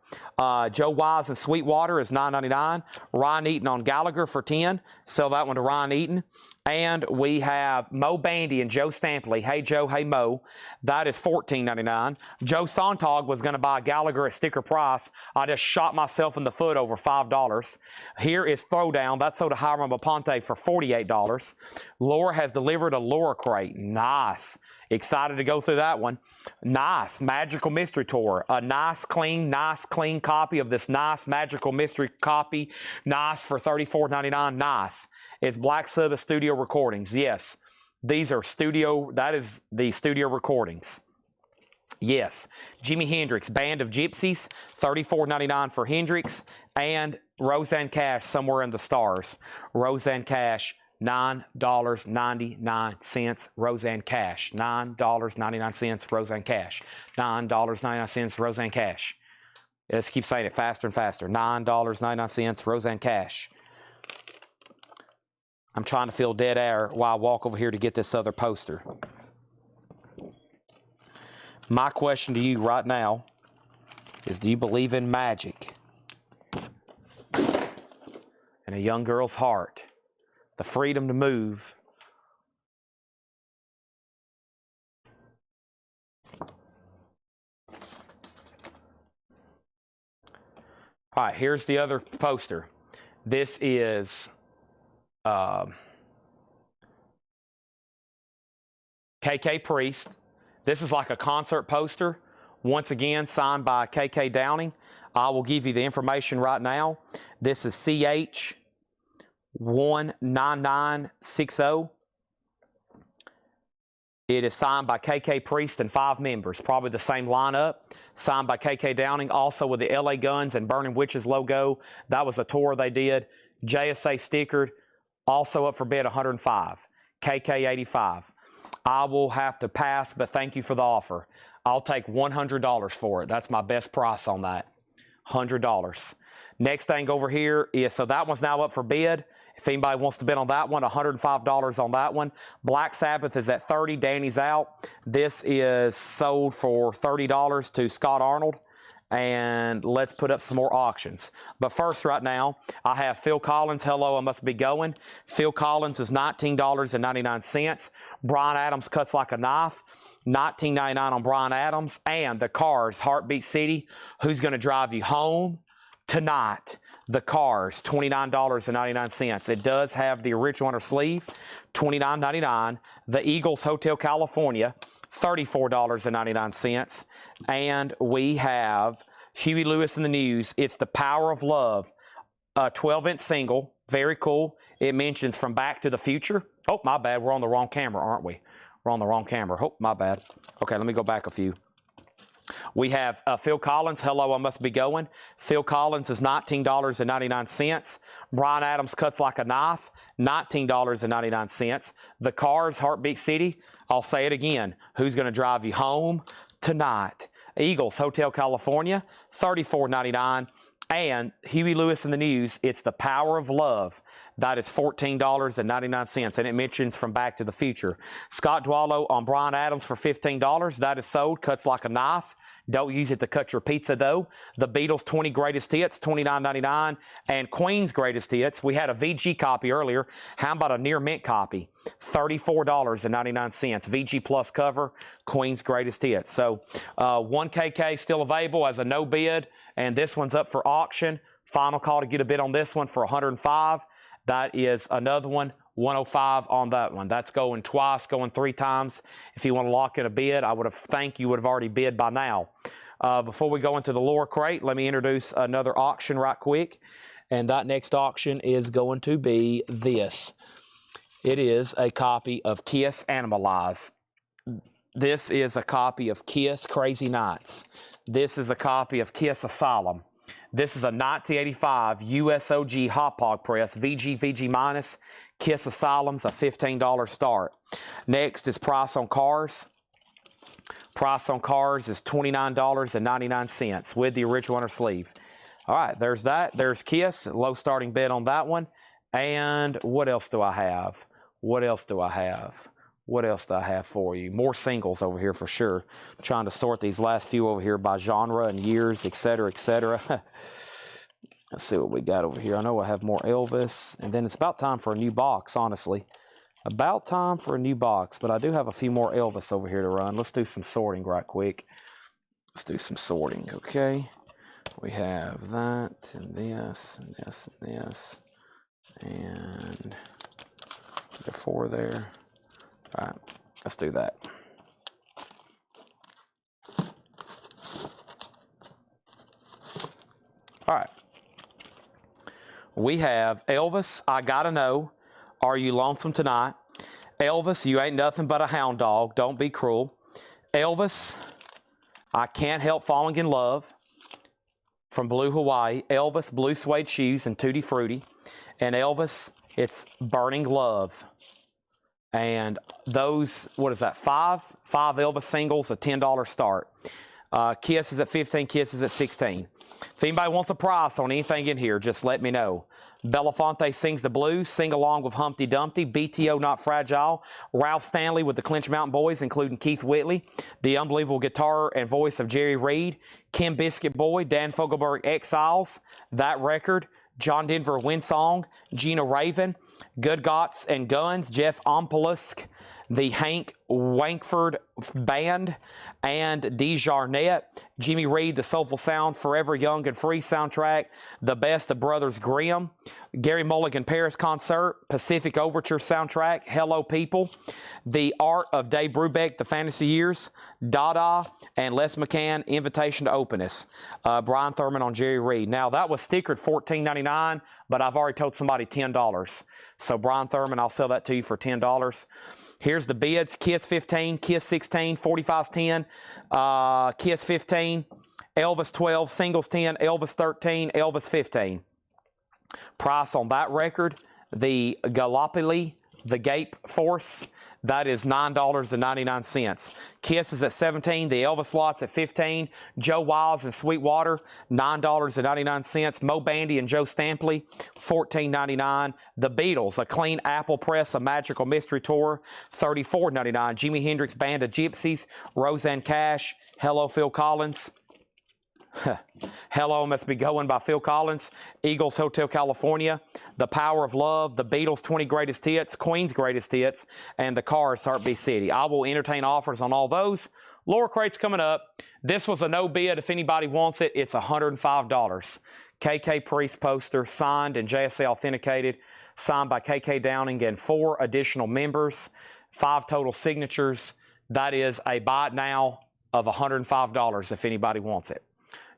Joe Wise and Sweetwater is $9.99. Ryan Eaton on Gallagher for $10. Sell that one to Ryan Eaton. And we have Mo Bandy and Joe Stampley. Hey Joe, hey Mo. That is $14.99. Joe Sontag was going to buy Gallagher at sticker price. I just shot myself in the foot over $5. Here is Throwdown. That's sold to Hiram Aponte for $48. Laura has delivered a Laura crate. Nice. Excited to go through that one. Nice. Magical Mystery Tour. A nice, clean copy of this nice Magical Mystery copy. Nice for $34.99. Nice. It's Black Sabbath studio recordings. Yes. These are that is the studio recordings. Yes. Jimi Hendrix, Band of Gypsies, $34.99 for Hendrix. And Roseanne Cash, Somewhere in the Stars. Roseanne Cash, $9.99. Roseanne Cash. $9.99. Roseanne Cash. $9.99. Roseanne Cash. Let's keep saying it faster and faster. $9.99. Roseanne Cash. I'm trying to fill dead air while I walk over here to get this other poster. My question to you right now is, do you believe in magic? In a young girl's heart, the freedom to move. All right, here's the other poster. This is KK Priest. This is like a concert poster. Once again, signed by KK Downing. I will give you the information right now. This is CH 19960. It is signed by KK Priest and 5 members. Probably the same lineup. Signed by KK Downing. Also with the LA Guns and Burning Witches logo. That was a tour they did. JSA stickered. Also up for bid, 105. KK 85. I will have to pass, but thank you for the offer. I'll take $100 for it. That's my best price on that. $100. Next thing over here is, so that one's now up for bid. If anybody wants to bid on that one, $105 on that one. Black Sabbath is at $30. Danny's out. This is sold for $30 to Scott Arnold. And let's put up some more auctions. But first, right now, I have Phil Collins, Hello, I Must Be Going. Phil Collins is $19.99. Brian Adams, Cuts Like a Knife, $19.99 on Brian Adams. And the Cars, Heartbeat City, Who's Gonna Drive You Home Tonight? The Cars, $29.99. It does have the original on her sleeve, $29.99. The Eagles, Hotel California, $34.99. And we have Huey Lewis and the News. It's The Power of Love, a 12-inch single. Very cool. It mentions From Back to the Future. Oh, my bad. We're on the wrong camera, aren't we? We're on the wrong camera. Oh, my bad. Okay, let me go back a few. We have Phil Collins, Hello, I Must Be Going. Phil Collins is $19.99. Brian Adams, Cuts Like a Knife, $19.99. The Cars, Heartbeat City, I'll say it again, Who's Gonna Drive You Home Tonight? Eagles, Hotel California, $34.99. And Huey Lewis and the News, it's The Power of Love. That is $14.99, and it mentions From Back to the Future. Scott Dwallow on Brian Adams for $15. That is sold. Cuts Like a Knife. Don't use it to cut your pizza, though. The Beatles 20 Greatest Hits, $29.99. And Queen's Greatest Hits. We had a VG copy earlier. How about a near mint copy? $34.99. VG Plus cover, Queen's Greatest Hits. So 1KK still available as a no bid, and this one's up for auction. Final call to get a bid on this one for $105. That is another one, $105 on that one. That's going twice, going 3 times. If you want to lock in a bid, I would have think you would have already bid by now. Before we go into the lower crate, let me introduce another auction right quick. And that next auction is going to be this. It is a copy of Kiss Animalize. This is a copy of Kiss Crazy Nights. This is a copy of Kiss Asylum. This is a 1985 USOG Hot Pog Press, VG minus. Kiss Asylum's a $15 start. Next is Price on Cars. Price on cars is $29.99 with the original inner sleeve. All right, there's that. There's Kiss, low starting bid on that one. And what else do I have? What else do I have? What else do I have for you? More singles over here for sure. I'm trying to sort these last few over here by genre and years, etc., etc. Let's see what we got over here. I know I have more Elvis. And then it's about time for a new box, honestly. About time for a new box. But I do have a few more Elvis over here to run. Let's do some sorting right quick. Let's do some sorting, okay? We have that, and this, and this, and this. And the 4 there. All right, let's do that. All right. We have Elvis, I Gotta Know, Are You Lonesome Tonight? Elvis, You Ain't Nothing But a Hound Dog, Don't Be Cruel. Elvis, I Can't Help Falling in Love, from Blue Hawaii. Elvis, Blue Suede Shoes and Tutti Frutti. And Elvis, it's Burning Love. And those, what is that, five Elvis singles, a $10 start. Kiss is at 15, Kiss is at 16. If anybody wants a price on anything in here, just let me know. Belafonte Sings the Blues, Sing Along with Humpty Dumpty, BTO Not Fragile, Ralph Stanley with the Clinch Mountain Boys, including Keith Whitley, the unbelievable guitar and voice of Jerry Reed, Kim Biscuit Boy, Dan Fogelberg Exiles, That Record, John Denver Windsong, Gina Raven, Good Gots and Guns, Jeff Ompolusk, the Hank Wankford Band, and DeJarnette, Jimmy Reed, The Soulful Sound, Forever Young and Free soundtrack, The Best of Brothers Grimm, Gary Mulligan Paris Concert, Pacific Overture soundtrack, Hello People, The Art of Dave Brubeck, The Fantasy Years, Dada, and Les McCann, Invitation to Openness. Brian Thurman on Jerry Reed. Now, that was stickered $14.99, but I've already told somebody $10. So, Brian Thurman, I'll sell that to you for $10. Here's the bids. Kiss 15, Kiss 16, 45's 10, Kiss 15, Elvis 12, Singles 10, Elvis 13, Elvis 15. Price on that record, the Gallipoli, the Gape Force, that is $9.99. Kiss is at 17, the Elvis lot's at 15, Joe Wiles and Sweetwater, $9.99. Mo Bandy and Joe Stampley, $14.99. The Beatles, A Clean Apple Press, A Magical Mystery Tour, $34.99. Jimi Hendrix Band of Gypsies, Roseanne Cash, Hello Phil Collins. Hello Must Be Going by Phil Collins, Eagles Hotel California, The Power of Love, The Beatles 20 Greatest Hits, Queen's Greatest Hits, and The Cars Heartbeat City. I will entertain offers on all those. Lower crates coming up. This was a no bid. If anybody wants it, it's $105. KK Priest poster, signed and JSA authenticated, signed by KK Downing and 4 additional members, 5 total signatures. That is a buy it now of $105 if anybody wants it.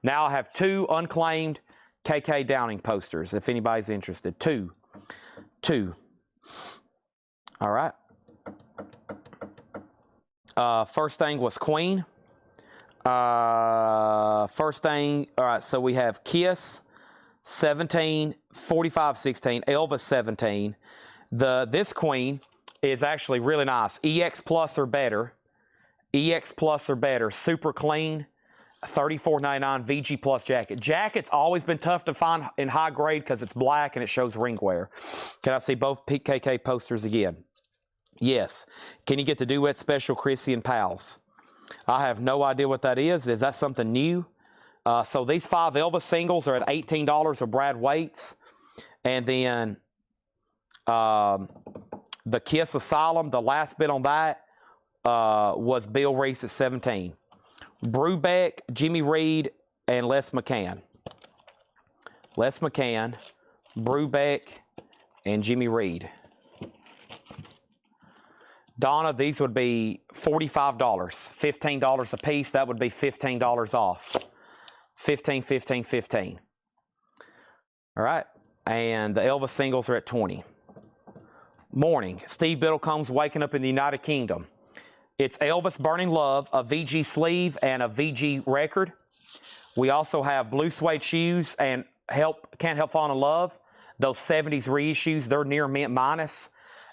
Now I have 2 unclaimed KK Downing posters, if anybody's interested. 2. All right. First thing was Queen. First thing, all right, so we have Kiss, 17, 45, 16, Elvis, 17. This Queen is actually really nice. EX Plus or better. EX Plus or better. Super clean. $34.99 VG Plus jacket. Jacket's always been tough to find in high grade because it's black and it shows ring wear. Can I see both PKK posters again? Yes. Can you get the Duet Special Chrissy and Pals? I have no idea what that is. Is that something new? So these 5 Elvis singles are at $18 of Brad Waits. And then the Kiss Asylum, the last bid on that was Bill Reese at $17. Brubeck, Jimmy Reed, and Les McCann. Les McCann, Brubeck, and Jimmy Reed. Donna, these would be $45, $15 a piece. That would be $15 off. 15, 15, 15. All right. And the Elvis singles are at 20. Morning. Steve Biddlecomb's Waking Up in the United Kingdom. It's Elvis Burning Love, a VG sleeve and a VG record. We also have Blue Suede Shoes and Can't Help Falling in Love. Those 70s reissues, they're near mint minus.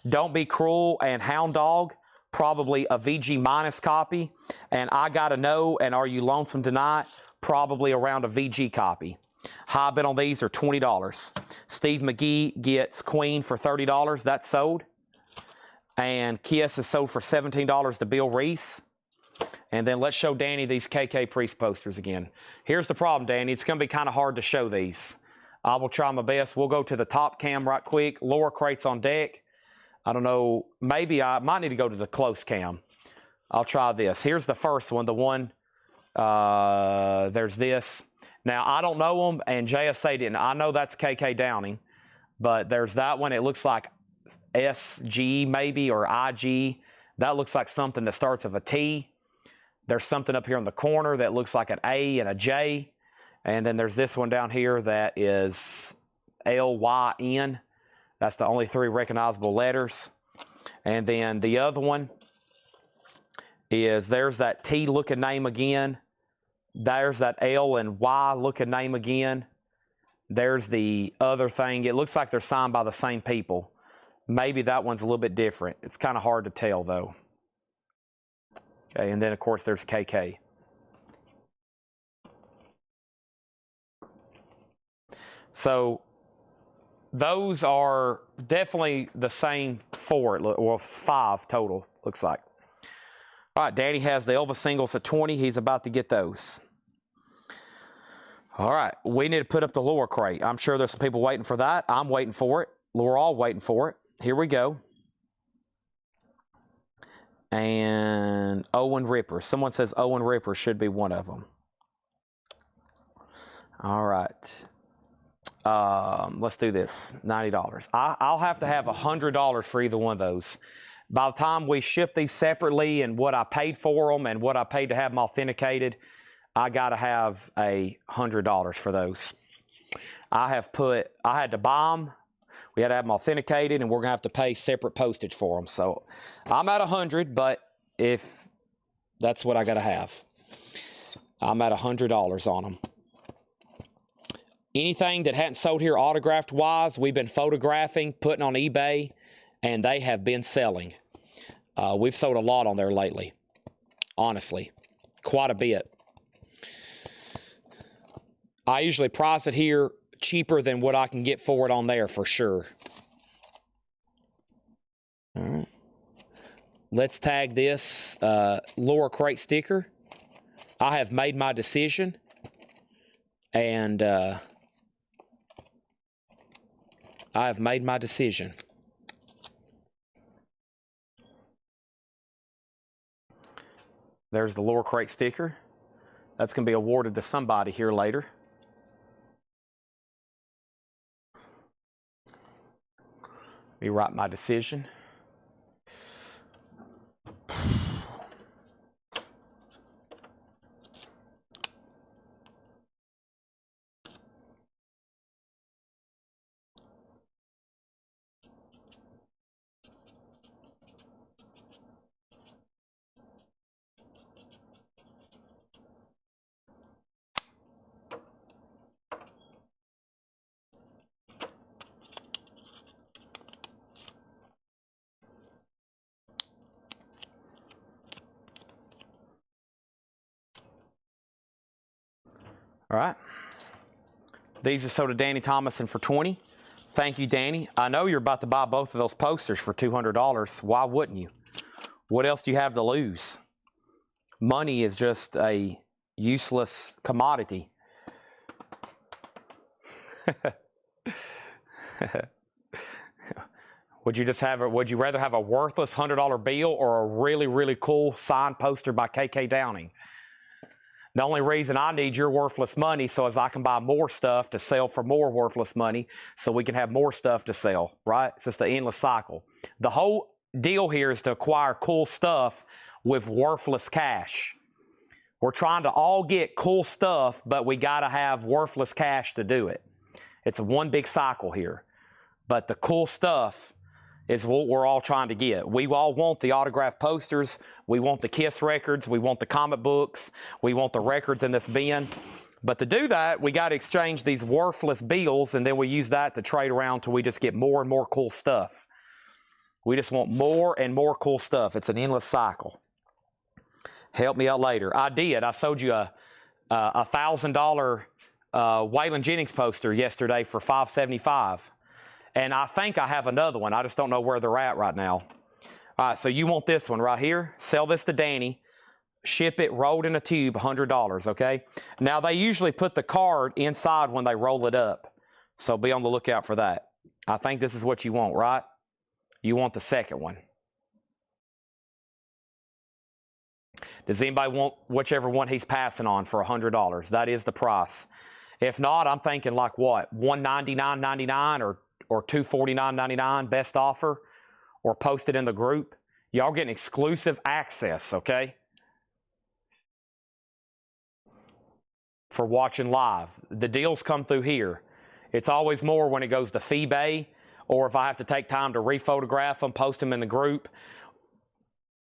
Don't Be Cruel and Hound Dog probably a VG minus copy. And I Gotta Know and Are You Lonesome Tonight, probably around a VG copy. High bid on these are $20. Steve McGee gets Queen for $30. That's sold. And Kiss is sold for $17 to Bill Reese. And then let's show Danny these KK Priest posters again. Here's the problem, Danny. It's going to be kind of hard to show these. I will try my best. We'll go to the top cam right quick. Lower crates on deck. I don't know. Maybe I might need to go to the close cam. I'll try this. Here's the first one. The one, there's this. Now, I don't know them, and JSA didn't. I know that's KK Downing, but there's that one. It looks like SG maybe, or IG. That looks like something that starts with a T. There's something up here in the corner that looks like an A and a J. And then there's this one down here that is LYN. That's the only 3 recognizable letters. And then the other one is, there's that T looking name again. There's that L and Y looking name again. There's the other thing. It looks like they're signed by the same people. Maybe that one's a little bit different. It's kind of hard to tell though. Okay, and then of course there's KK. So those are definitely the same 4, well 5 total, looks like. All right, Danny has the Elvis singles at 20. He's about to get those. All right, we need to put up the lower crate. I'm sure there's some people waiting for that. I'm waiting for it. We're all waiting for it. Here we go. And Owen Ripper. Someone says Owen Ripper should be one of them. All right. Let's do this. $90. I'll have to have $100 for either one of those. By the time we ship these separately and what I paid for them and what I paid to have them authenticated, I got to have $100 for those. I had to buy them. We had to have them authenticated, and we're going to have to pay separate postage for them. So I'm at 100, but if that's what I got to have. I'm at $100 on them. Anything that hadn't sold here autographed-wise, we've been photographing, putting on eBay, and they have been selling. We've sold a lot on there lately. Honestly, quite a bit. I usually price it here cheaper than what I can get for it on there for sure. All right. Let's tag this lower crate sticker. I have made my decision. And I have made my decision. There's the lower crate sticker. That's going to be awarded to somebody here later. Let me write my decision. All right. These are sold to Danny Thomason for $20. Thank you, Danny. I know you're about to buy both of those posters for $200. Why wouldn't you? What else do you have to lose? Money is just a useless commodity. Would you rather have a worthless $100 bill or a really, really cool signed poster by KK Downing? The only reason I need your worthless money so as I can buy more stuff to sell for more worthless money so we can have more stuff to sell, right? It's just an endless cycle. The whole deal here is to acquire cool stuff with worthless cash. We're trying to all get cool stuff, but we got to have worthless cash to do it. It's a one big cycle here. But the cool stuff is what we're all trying to get. We all want the autographed posters. We want the Kiss records. We want the comic books. We want the records in this bin. But to do that, we got to exchange these worthless bills, and then we use that to trade around till we just get more and more cool stuff. We just want more and more cool stuff. It's an endless cycle. Help me out later. I did. I sold you a $1,000 Waylon Jennings poster yesterday for $575. And I think I have another one. I just don't know where they're at right now. All right, so you want this one right here. Sell this to Danny. Ship it rolled in a tube, $100, okay? Now, they usually put the card inside when they roll it up. So be on the lookout for that. I think this is what you want, right? You want the second one. Does anybody want whichever one he's passing on for $100? That is the price. If not, I'm thinking like what? $199.99 or $249.99 best offer, or post it in the group. Y'all getting exclusive access, okay? For watching live. The deals come through here. It's always more when it goes to FeeBay, or if I have to take time to rephotograph them, post them in the group,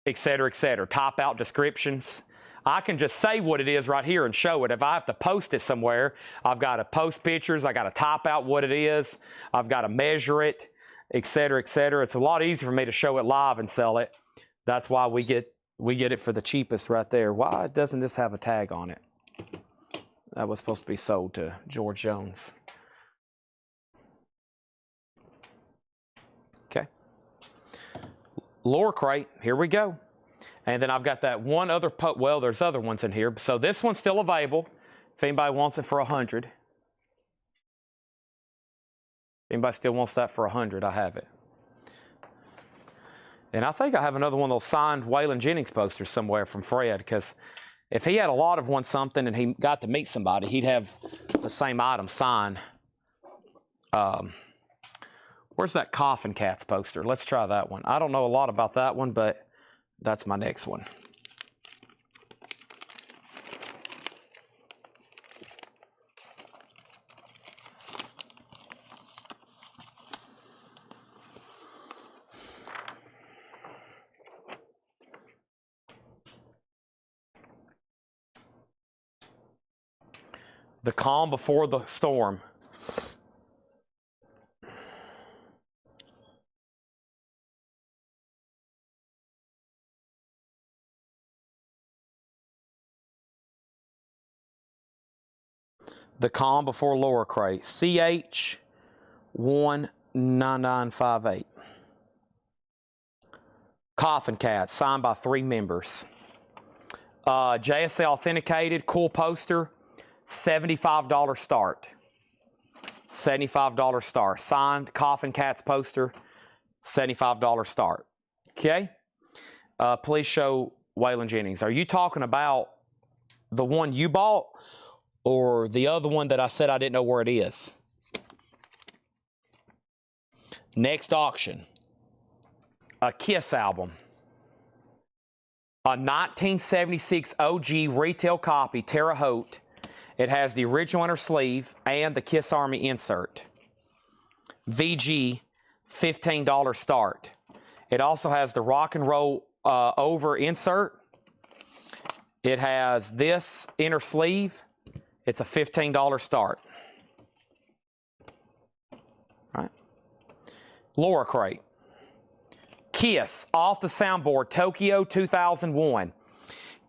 etc., etc. Type out descriptions. I can just say what it is right here and show it. If I have to post it somewhere, I've got to post pictures, I got to type out what it is, I've got to measure it, etc., etc. It's a lot easier for me to show it live and sell it. That's why we get it for the cheapest right there. Why doesn't this have a tag on it? That was supposed to be sold to George Jones. Okay. Lower crate, here we go. And then I've got that one other, well, there's other ones in here. So this one's still available if anybody wants it for $100. If anybody still wants that for $100, I have it. And I think I have another one of those signed Waylon Jennings posters somewhere from Fred, because if he had a lot of one something and he got to meet somebody, he'd have the same item signed. Where's that Coffin Cats poster? Let's try that one. I don't know a lot about that one, but that's my next one. The calm before the storm. The calm before lower crate. CH19958. Coffin Cat, signed by 3 members. JSA authenticated, cool poster, $75 start. $75 start. Signed Coffin Cats poster, $75 start. Okay? Please show Waylon Jennings. Are you talking about the one you bought, or the other one that I said I didn't know where it is? Next auction. A Kiss album. A 1976 OG retail copy, Terre Haute. It has the original inner sleeve and the Kiss Army insert. VG, $15 start. It also has the rock and roll over insert. It has this inner sleeve. It's a $15 start. All right. Lower crate. Kiss, off the soundboard, Tokyo 2001.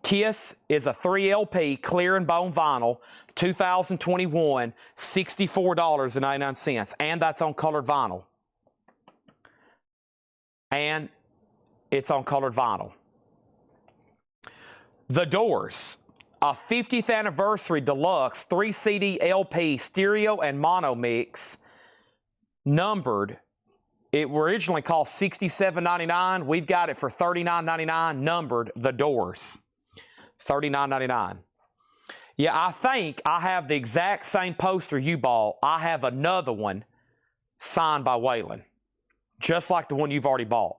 Kiss is a 3LP clear and bone vinyl, 2021, $64.99. And that's on colored vinyl. And it's on colored vinyl. The Doors, a 50th anniversary deluxe 3-CD LP stereo and mono mix, numbered. It originally cost $67.99. We've got it for $39.99, numbered The Doors. $39.99. Yeah, I think I have the exact same poster you bought. I have another one signed by Waylon, just like the one you've already bought.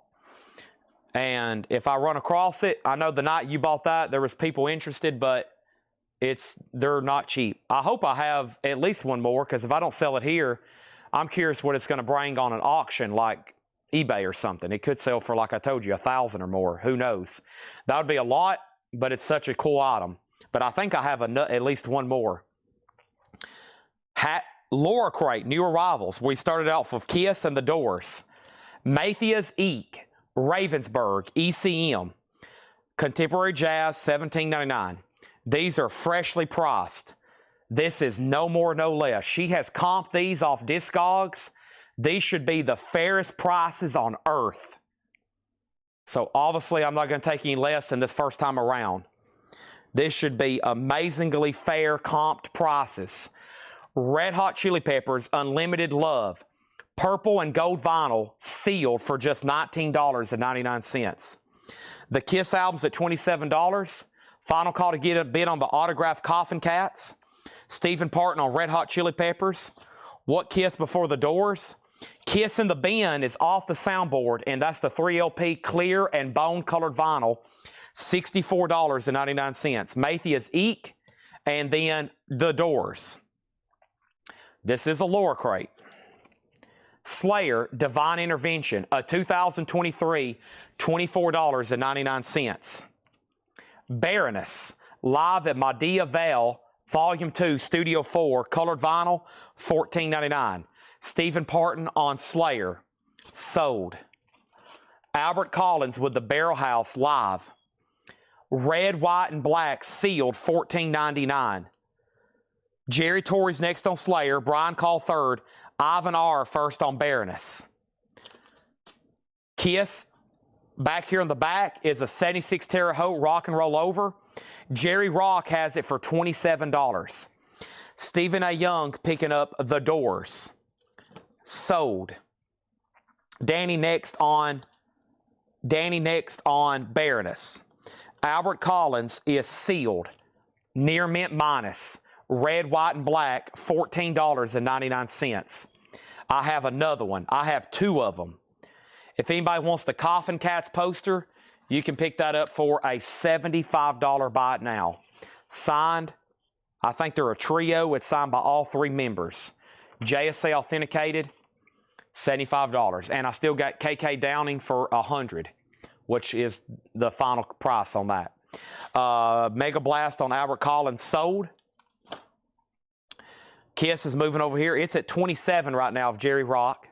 And if I run across it, I know the night you bought that, there was people interested, but they're not cheap. I hope I have at least one more, because if I don't sell it here, I'm curious what it's going to bring on an auction like eBay or something. It could sell for, like I told you, $1,000 or more. Who knows? That would be a lot, but it's such a cool item. But I think I have at least one more. Lower crate, new arrivals. We started out with Kiss and The Doors. Matthias Eek, Ravensburg, ECM. Contemporary Jazz, $17.99. These are freshly priced. This is no more, no less. She has comped these off Discogs. These should be the fairest prices on earth. So obviously I'm not going to take any less than this first time around. This should be amazingly fair comped prices. Red Hot Chili Peppers, Unlimited Love. Purple and gold vinyl, sealed for just $19.99. The Kiss albums at $27. Final call to get a bid on the autographed Coffin Cats. Stephen Parton on Red Hot Chili Peppers. What Kiss Before the Doors. Kiss in the Bin is off the soundboard, and that's the 3LP clear and bone-colored vinyl, $64.99. Matthias Eek, and then The Doors. This is a lower crate. Slayer, Divine Intervention, a 2023, $24.99. Baroness, live at Madia Vale, Volume 2, Studio 4, colored vinyl, $14.99. Stephen Parton on Slayer, sold. Albert Collins with the Barrel House, live. Red, white, and black, sealed, $14.99. Jerry Torrey's next on Slayer, Brian Call third, Ivan R. first on Baroness. Kiss, back here in the back, is a 76 Terre Haute Rock and Roll Over. Jerry Rock has it for $27. Stephen A. Young picking up The Doors. Sold. Danny next on Baroness. Albert Collins is sealed. Near mint minus. Red, white, and black, $14.99. I have another one. I have two of them. If anybody wants the Coffin Cats poster, you can pick that up for a $75 buy it now. Signed, I think they're a trio. It's signed by all three members. JSA authenticated, $75. And I still got KK Downing for $100, which is the final price on that. Mega Blast on Albert Collins, sold. Kiss is moving over here. It's at 27 right now of Jerry Rock.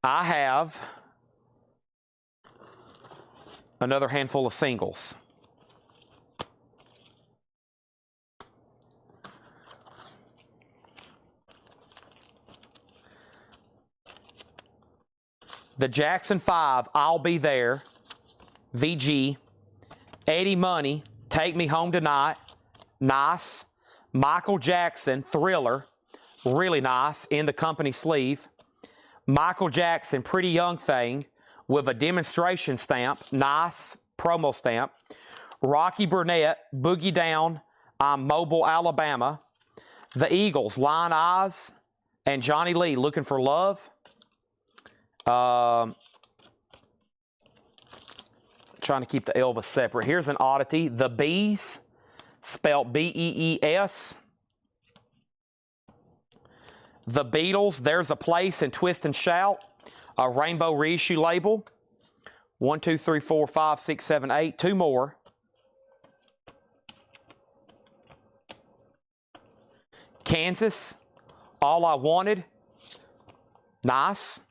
I have another handful of singles. The Jackson 5, I'll Be There, VG. Eddie Money, Take Me Home Tonight, nice. Michael Jackson, Thriller, really nice, in the company sleeve. Michael Jackson, Pretty Young Thing, with a demonstration stamp, nice, promo stamp. Rocky Burnett, Boogie Down, I'm Mobile, Alabama. The Eagles, Lion Eyes, and Johnny Lee, Looking for Love. Trying to keep the Elvis separate. Here's an oddity, The Bees, spelled B-E-E-S. The Beatles, There's a Place in Twist and Shout, a rainbow reissue label. 1, 2, 3, 4, 5, 6, 7, 8. Two more. Kansas, All I Wanted, nice.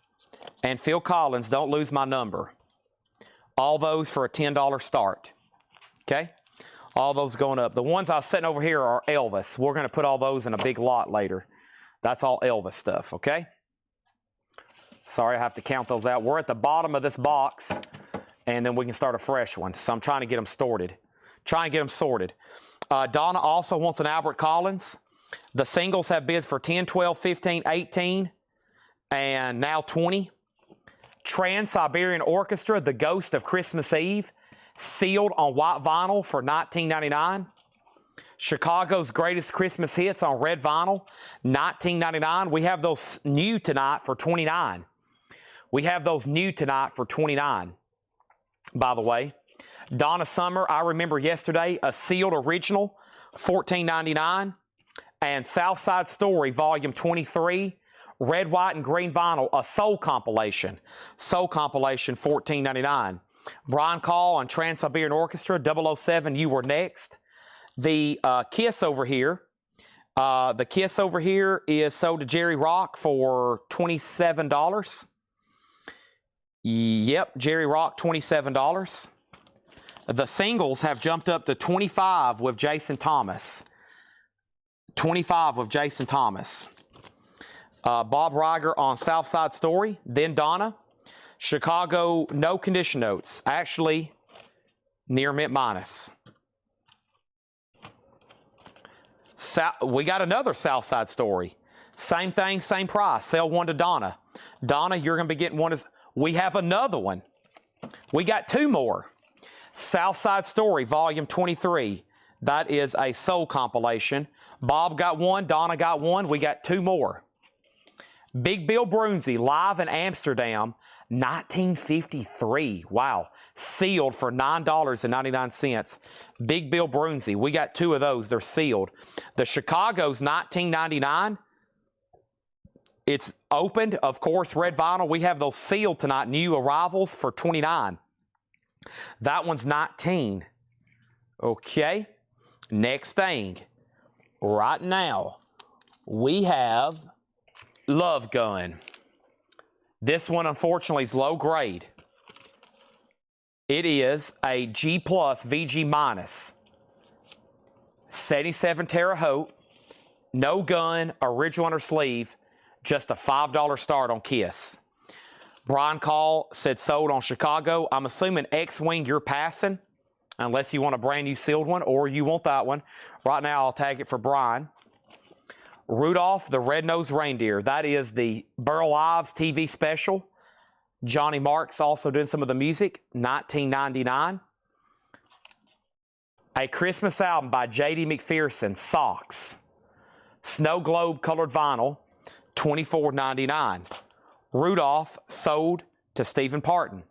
And Phil Collins, Don't Lose My Number. All those for a $10 start. Okay? All those going up. The ones I was setting over here are Elvis. We're going to put all those in a big lot later. That's all Elvis stuff, okay? Sorry, I have to count those out. We're at the bottom of this box, and then we can start a fresh one. So I'm trying to get them sorted. Donna also wants an Albert Collins. The singles have bids for 10, 12, 15, 18, and now 20. Trans-Siberian Orchestra, The Ghost of Christmas Eve, sealed on white vinyl for $19.99. Chicago's Greatest Christmas Hits on red vinyl, $19.99. We have those new tonight for $29. By the way. Donna Summer, I Remember Yesterday, a sealed original, $14.99. And Southside Story, Volume 23, red, white, and green vinyl, a soul compilation, $14.99. Brian Call on Trans-Siberian Orchestra, 007, You Were Next. The Kiss over here is sold to Jerry Rock for $27. Yep, Jerry Rock, $27. The singles have jumped up to 25 with Jason Thomas. 25 with Jason Thomas. Bob Riger on Southside Story, then Donna. Chicago, no condition notes. Actually, near mint minus. We got another Southside Story. Same thing, same price. Sell one to Donna. Donna, you're going to be getting one. We have another one. We got two more. Southside Story, Volume 23. That is a soul compilation. Bob got one. Donna got one. We got two more. Big Bill Brunzi, live in Amsterdam, 1953. Wow. Sealed for $9.99. Big Bill Brunzi. We got two of those. They're sealed. The Chicago's $19.99. It's opened, of course, red vinyl. We have those sealed tonight. New arrivals for $29. That one's $19. Okay. Next thing. Right now, we have Love Gun. This one, unfortunately, is low grade. It is a G plus VG minus. 77 Terre Haute. No gun, original under sleeve. Just a $5 start on Kiss. Brian Call said sold on Chicago. I'm assuming X-Wing you're passing, unless you want a brand new sealed one or you want that one. Right now, I'll tag it for Brian. Rudolph the Red-Nosed Reindeer. That is the Burl Ives TV special. Johnny Marks also doing some of the music. $19.99. A Christmas album by J.D. McPherson. Socks. Snow Globe colored vinyl. $24.99. Rudolph sold to Stephen Parton.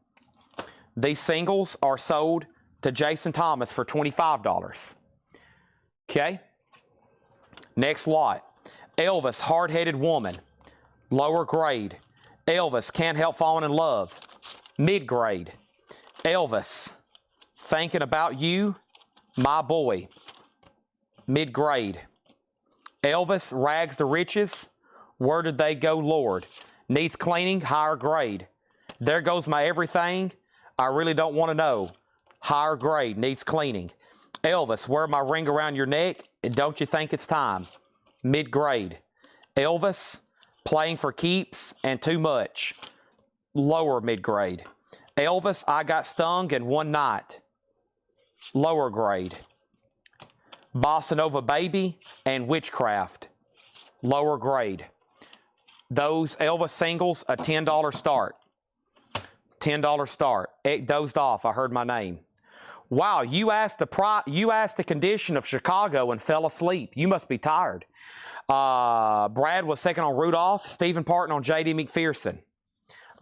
These singles are sold to Jason Thomas for $25. Okay. Next lot. Elvis, Hard-Headed Woman, lower grade. Elvis, Can't Help Falling in Love, mid-grade. Elvis, Thinking About You, My Boy, mid-grade. Elvis, Rags to Riches, Where Did They Go, Lord, needs cleaning, higher grade. There Goes My Everything, I Really Don't Want to Know, higher grade, needs cleaning. Elvis, Wear My Ring Around Your Neck, and Don't You Think It's Time, mid-grade. Elvis, Playing for Keeps and Too Much, lower mid-grade. Elvis, I Got Stung in One Night, lower grade. Bossa Nova Baby and Witchcraft, lower grade. Those Elvis singles, a $10 start. $10 start. It dozed off. I heard my name. Wow, you asked the condition of Chicago and fell asleep. You must be tired. Brad was second on Rudolph. Stephen Parton on J.D. McPherson.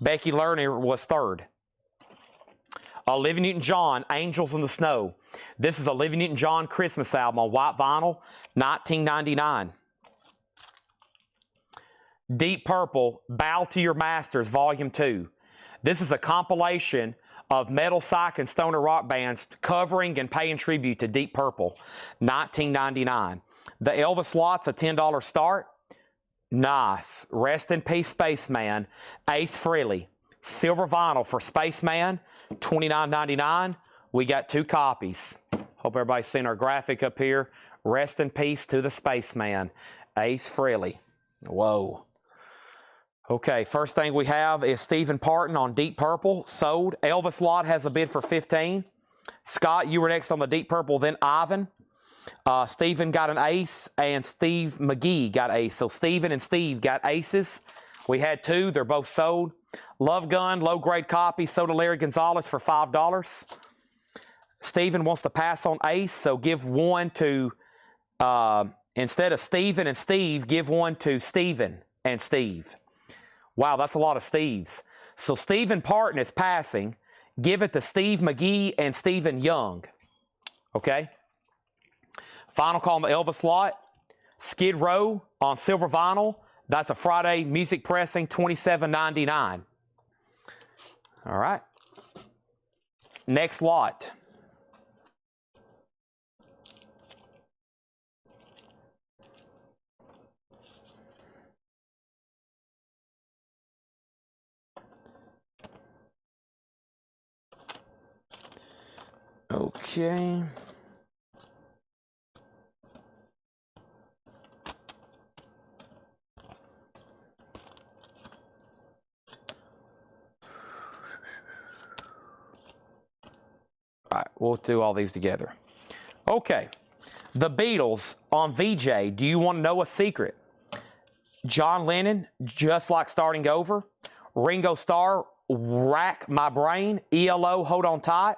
Becky Lerner was third. Olivia Newton-John, Angels in the Snow. This is Olivia Newton-John Christmas album on white vinyl, $19.99. Deep Purple, Bow to Your Masters, Volume 2. This is a compilation of metal, psych, and stoner rock bands covering and paying tribute to Deep Purple, $19.99. The Elvis lot's a $10 start. Nice. Rest in Peace, Spaceman. Ace Frehley. Silver vinyl for Spaceman, $29.99. We got two copies. Hope everybody's seen our graphic up here. Rest in peace to the Spaceman. Ace Frehley. Whoa. Okay, first thing we have is Stephen Parton on Deep Purple, sold. Elvis lot has a bid for $15. Scott, you were next on the Deep Purple, then Ivan. Stephen got an ace, and Steve McGee got ace. So Stephen and Steve got aces. We had two. They're both sold. Love Gun, low-grade copy, sold to Larry Gonzalez for $5. Stephen wants to pass on ace, so give one to, instead of Stephen and Steve, give one to Stephen and Steve. Wow, that's a lot of Steves. So Stephen Parton is passing. Give it to Steve McGee and Stephen Young. Okay? Final call on the Elvis lot. Skid Row on silver vinyl. That's a Friday music pressing, $27.99. All right. Next lot. Okay. All right, we'll do all these together. Okay, the Beatles on VJ. Do you want to know a secret? John Lennon, Just Like Starting Over. Ringo Starr, Rack My Brain. ELO, Hold On Tight.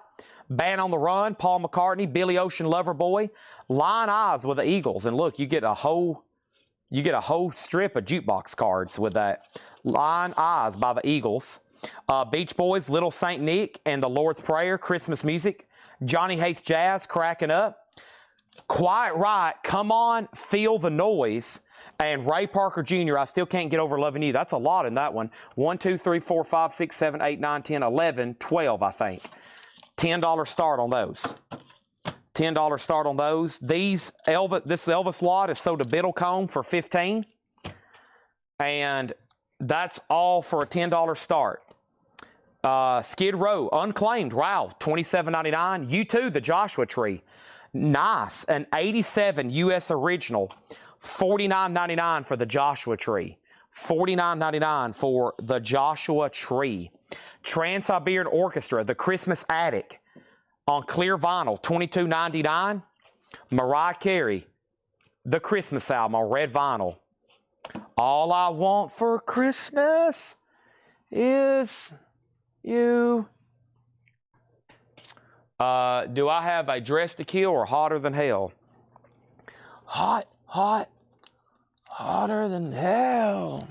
Band on the Run, Paul McCartney. Billy Ocean, Loverboy. Lion Eyes with the Eagles. And look, you get a whole strip of jukebox cards with that. Lion Eyes by the Eagles. Beach Boys, Little Saint Nick and the Lord's Prayer, Christmas music. Johnny Hates Jazz, Cracking Up. Quiet Right, Come On, Feel the Noise. And Ray Parker Jr., I Still Can't Get Over Loving You. That's a lot in that one. 1, 2, 3, 4, 5, 6, 7, 8, 9, 10, 11, 12, I think. $10 start on those. $10 start on those. This Elvis lot is sold to Biddlecombe for $15. And that's all for a $10 start. Skid Row, Unclaimed, wow, $27.99. U2, The Joshua Tree, nice, an 87 U.S. original, $49.99 for the Joshua Tree. $49.99 for the Joshua Tree. Trans-Siberian Orchestra, The Christmas Attic, on clear vinyl, $22.99. Mariah Carey, The Christmas Album on red vinyl. All I Want for Christmas is You. Do I have a Dress to Kill or Hotter Than Hell? Hot, hot, hotter than hell.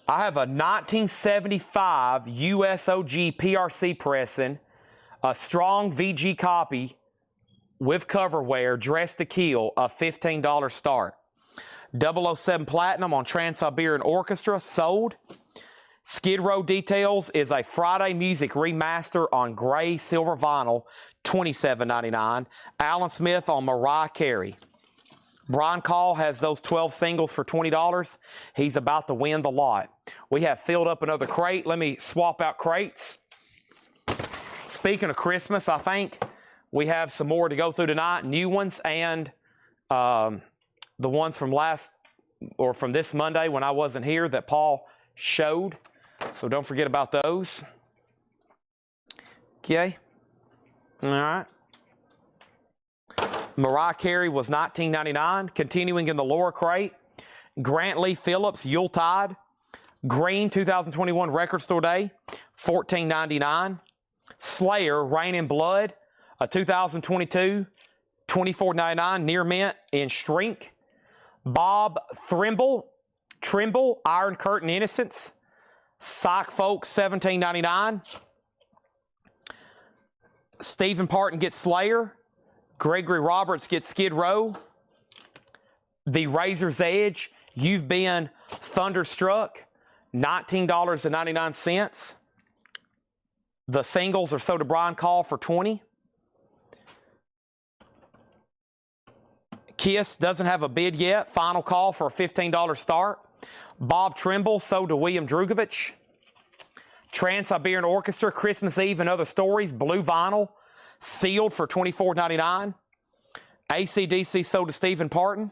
I have a 1975 USOG PRC pressing, a strong VG copy with coverware, Dress to Kill, a $15 start. 007 Platinum on Trans-Siberian Orchestra, sold. Skid Row Details is a Friday Music remaster on gray silver vinyl, $27.99. Alan Smith on Mariah Carey. Brian Call has those 12 singles for $20. He's about to win the lot. We have filled up another crate. Let me swap out crates. Speaking of Christmas, I think we have some more to go through tonight. New ones and the ones from from this Monday when I wasn't here that Paul showed. So don't forget about those. Okay. All right. Mariah Carey was $19.99. Continuing in the lower crate, Grant Lee Phillips, Yuletide. Green 2021 Record Store Day, $14.99. Slayer, Rain in Blood, a 2022, $24.99. Near Mint in Shrink. Bob Trimble, Iron Curtain Innocence. Psych Folk, $17.99. Stephen Parton gets Slayer. Gregory Roberts gets Skid Row. The Razor's Edge, You've Been Thunderstruck, $19.99. The singles are sold to Brian Call for $20. Kiss doesn't have a bid yet. Final call for a $15 start. Bob Trimble sold to William Drugovich. Trans-Siberian Orchestra, Christmas Eve and Other Stories, blue vinyl, sealed for $24.99. AC/DC sold to Stephen Parton.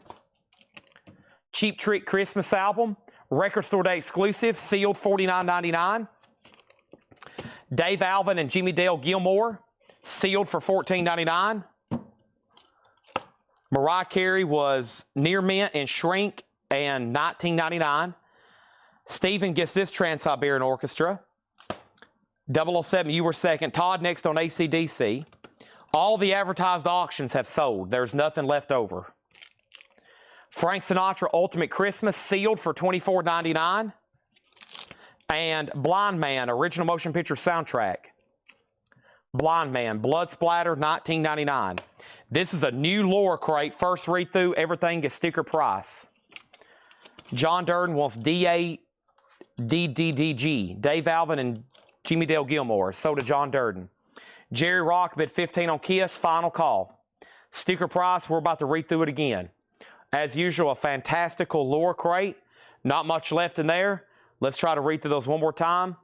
Cheap Trick Christmas Album, Record Store Day exclusive, sealed $49.99. Dave Alvin and Jimmy Dale Gilmore, sealed for $14.99. Mariah Carey was Near Mint and Shrink and $19.99. Stephen gets this Trans-Siberian Orchestra. 007, You Were Second. Todd next on AC/DC. All the advertised auctions have sold. There's nothing left over. Frank Sinatra, Ultimate Christmas, sealed for $24.99. And Blind Man, Original Motion Picture Soundtrack. Blind Man, Blood Splatter, $19.99. This is a new lower crate. First read through, everything is sticker price. John Durden wants DDDG. Dave Alvin and Jimmy Dale Gilmore, sold to John Durden. Jerry Rock bid $15 on Kiss, final call. Sticker price, we're about to read through it again. As usual, a fantastical lower crate. Not much left in there. Let's try to read through those one more time.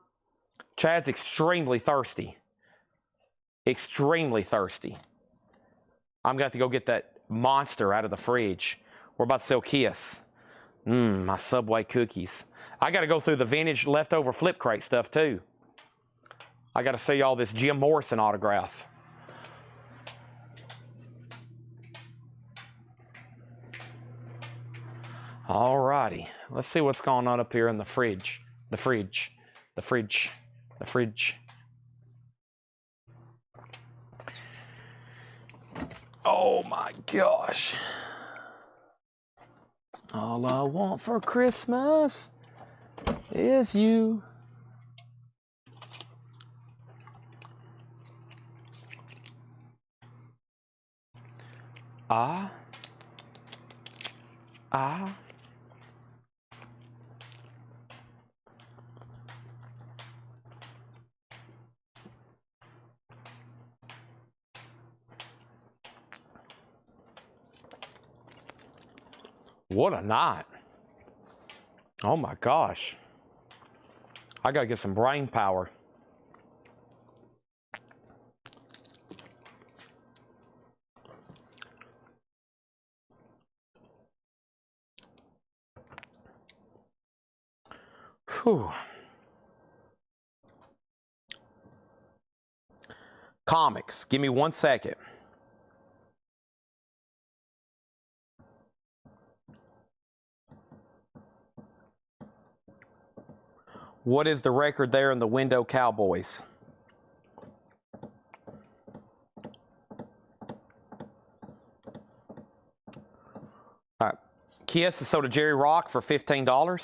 Chad's extremely thirsty. Extremely thirsty. I'm going to have to go get that monster out of the fridge. We're about to sell Kiss. My Subway cookies. I got to go through the vintage leftover flip crate stuff too. I got to see all this Jim Morrison autograph. Alrighty, let's see what's going on up here in the fridge. The fridge. Oh my gosh. All I want for Christmas is you. Ah. What a night. Oh my gosh. I gotta get some brain power. Whew. Comics, give me 1 second. What is the record there in the window, Cowboys? All right. Kiss is sold to Jerry Rock for $15. All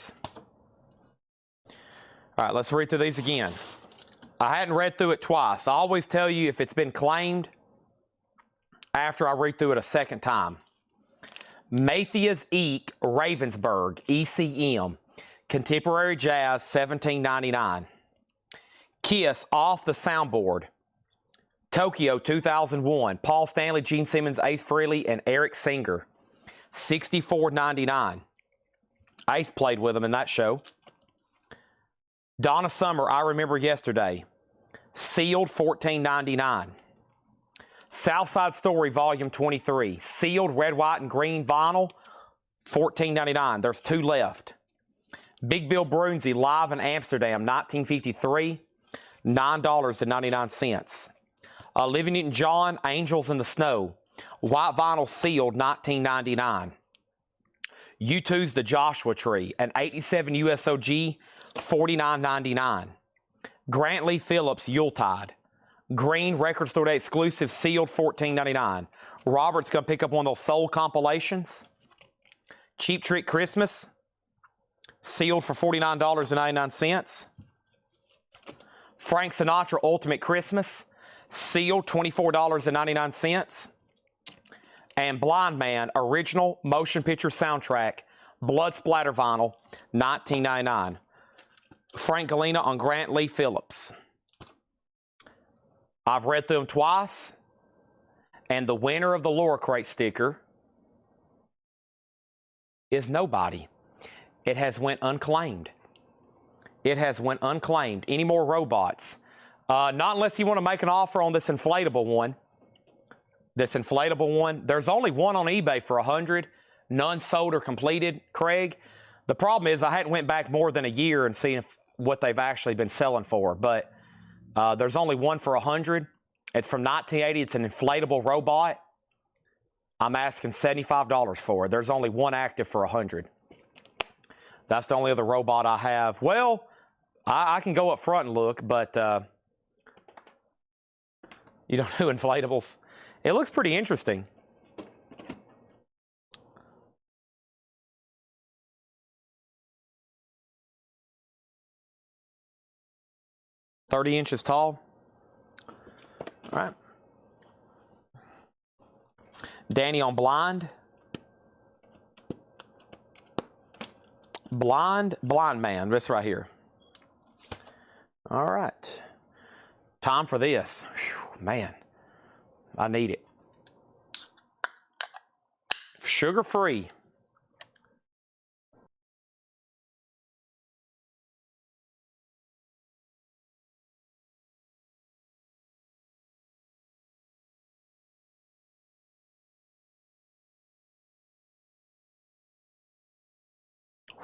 right, let's read through these again. I hadn't read through it twice. I always tell you if it's been claimed after I read through it a second time. Matthias Eek Ravensburg, ECM. Contemporary Jazz, $17.99. Kiss Off the Soundboard. Tokyo 2001. Paul Stanley, Gene Simmons, Ace Frehley, and Eric Singer. $64.99. Ace played with them in that show. Donna Summer, I Remember Yesterday. Sealed, $14.99. Southside Story, Volume 23. Sealed, red, white, and green vinyl, $14.99. There's 2 left. Big Bill Brunzi, Live in Amsterdam, 1953, $9.99. Olivia Newton-John, Angels in the Snow. White vinyl sealed, $19.99. U2's The Joshua Tree, an 87 USOG, $49.99. Grant Lee Phillips, Yuletide. Green Record Store Day exclusive, sealed, $14.99. Robert's going to pick up one of those soul compilations. Cheap Trick Christmas, sealed for $49.99. Frank Sinatra Ultimate Christmas, sealed, $24.99. And Blind Man Original Motion Picture Soundtrack, Blood Splatter Vinyl, $19.99. Frank Galena on Grant Lee Phillips. I've read through them twice, and the winner of the Laura Crate sticker is nobody. It has went unclaimed. It has went unclaimed. Any more robots? Not unless you want to make an offer on this inflatable one. This inflatable one. There's only one on eBay for $100. None sold or completed, Craig. The problem is I hadn't went back more than a year and seen what they've actually been selling for. But there's only one for $100. It's from 1980. It's an inflatable robot. I'm asking $75 for it. There's only one active for $100. That's the only other robot I have. Well, I can go up front and look, but you don't do inflatables. It looks pretty interesting. "30 inches tall." All right. Danny on Blind. Blind Man. This right here. All right. Time for this. Whew, man, I need it. Sugar-free.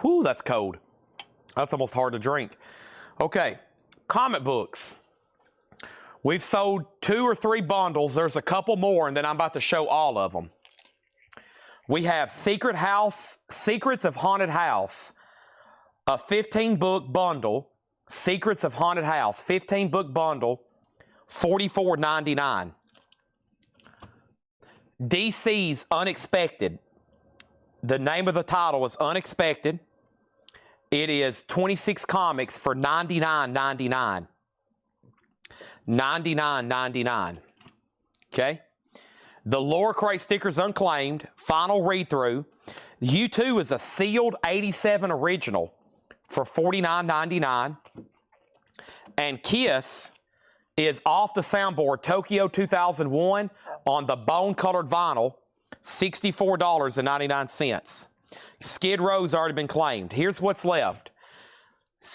Whew, that's cold. That's almost hard to drink. Okay, comic books. We've sold 2 or 3 bundles. There's a couple more, and then I'm about to show all of them. We have Secrets of Haunted House, a 15-book bundle. Secrets of Haunted House, 15-book bundle, $44.99. DC's Unexpected. The name of the title is Unexpected. It is 26 comics for $99.99. $99.99. Okay? The Lower Crate Stickers Unclaimed, final read-through. U2 is a sealed 87 original for $49.99. And Kiss is Off the Soundboard Tokyo 2001 on the bone-colored vinyl, $64.99. Skid Row's already been claimed. Here's what's left.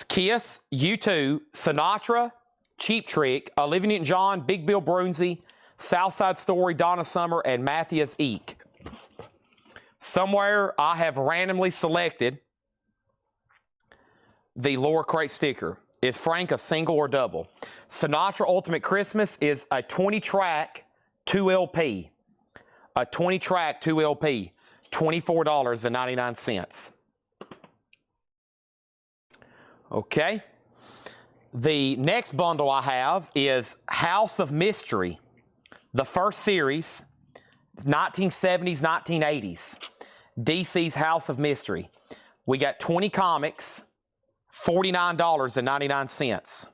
Kiss, U2, Sinatra, Cheap Trick, Olivia Newton-John, Big Bill Broonzy, Southside Story, Donna Summer, and Matthias Eek. Somewhere I have randomly selected the Lower Crate sticker. Is Frank a single or double? Sinatra Ultimate Christmas is a 20-track 2LP. A 20-track 2LP, $24.99. Okay. The next bundle I have is House of Mystery, the first series, 1970s, 1980s. DC's House of Mystery. We got 20 comics, $49.99.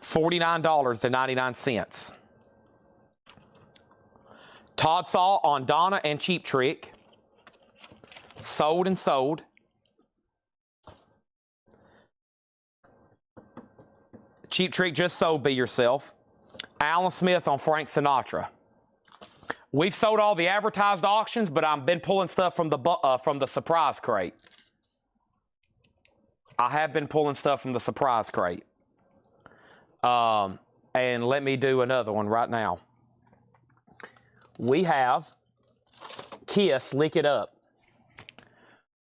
$49.99. Todd Saw on Donna and Cheap Trick. Sold and sold. Cheap Trick just sold Be Yourself. Alan Smith on Frank Sinatra. We've sold all the advertised auctions, but I've been pulling stuff from the surprise crate. I have been pulling stuff from the surprise crate. And let me do another one right now. We have Kiss, Lick It Up.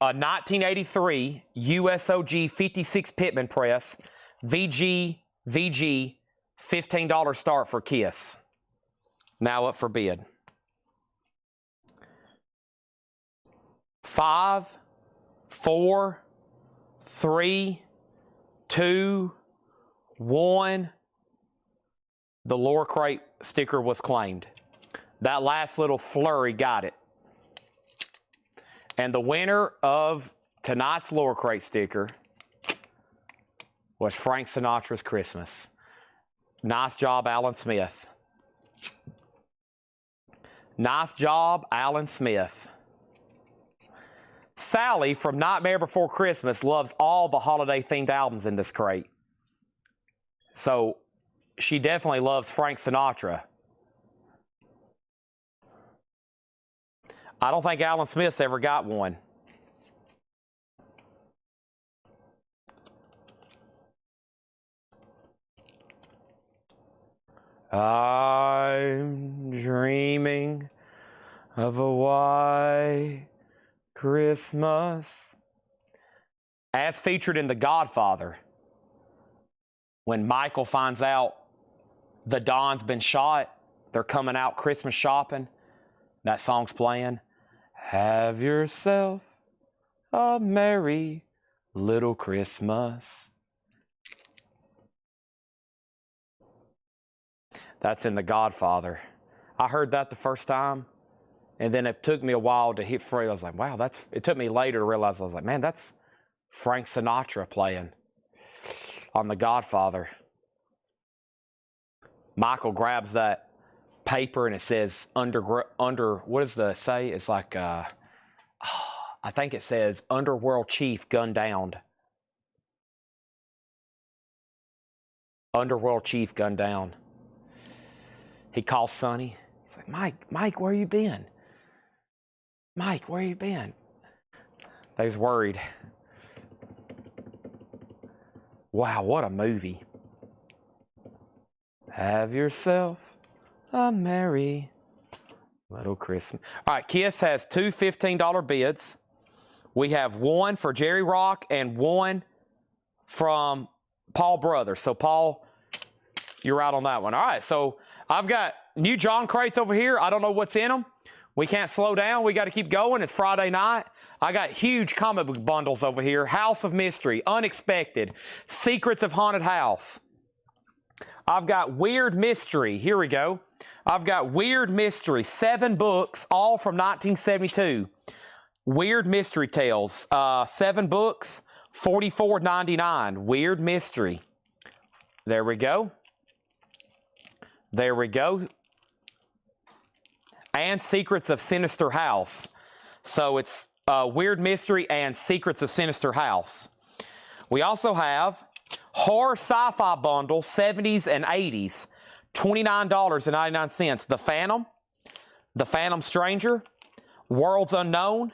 A 1983 USOG 56 Pitman press, VG, $15 start for Kiss. Now up for bid. 5, 4, 3, 2, 1. The Lower Crate sticker was claimed. That last little flurry got it. And the winner of tonight's Lower Crate sticker was Frank Sinatra's Christmas. Nice job, Alan Smith. Nice job, Alan Smith. Sally from Nightmare Before Christmas loves all the holiday-themed albums in this crate. So she definitely loves Frank Sinatra. I don't think Alan Smith's ever got one. I'm dreaming of a white Christmas. As featured in The Godfather, when Michael finds out the Don's been shot, they're coming out Christmas shopping, that song's playing. Have yourself a merry little Christmas. That's in The Godfather. I heard that the first time, and then it took me a while to hit free. I was like, wow, it took me later to realize, I was like, man, that's Frank Sinatra playing on The Godfather. Michael grabs that paper and it says under what does the say? It's like, I think it says Underworld Chief gunned down. Underworld Chief gunned down. He calls Sonny. He's like, Mike, where you been? Mike, where you been? They was worried. Wow, what a movie. Have yourself a merry Little Christmas. All right, Kiss has two $15 bids. We have one for Jerry Rock and one from Paul Brothers. So, Paul, you're out on that one. All right, so I've got new John crates over here. I don't know what's in them. We can't slow down. We got to keep going. It's Friday night. I got huge comic book bundles over here. House of Mystery, Unexpected, Secrets of Haunted House. I've got Weird Mystery. Here we go. I've got Weird Mystery, 7 books, all from 1972. Weird Mystery Tales, 7 books, $44.99. Weird Mystery. There we go. There we go. And Secrets of Sinister House. So it's Weird Mystery and Secrets of Sinister House. We also have Horror Sci-Fi Bundle, 70s and 80s, $29.99. The Phantom Stranger, Worlds Unknown,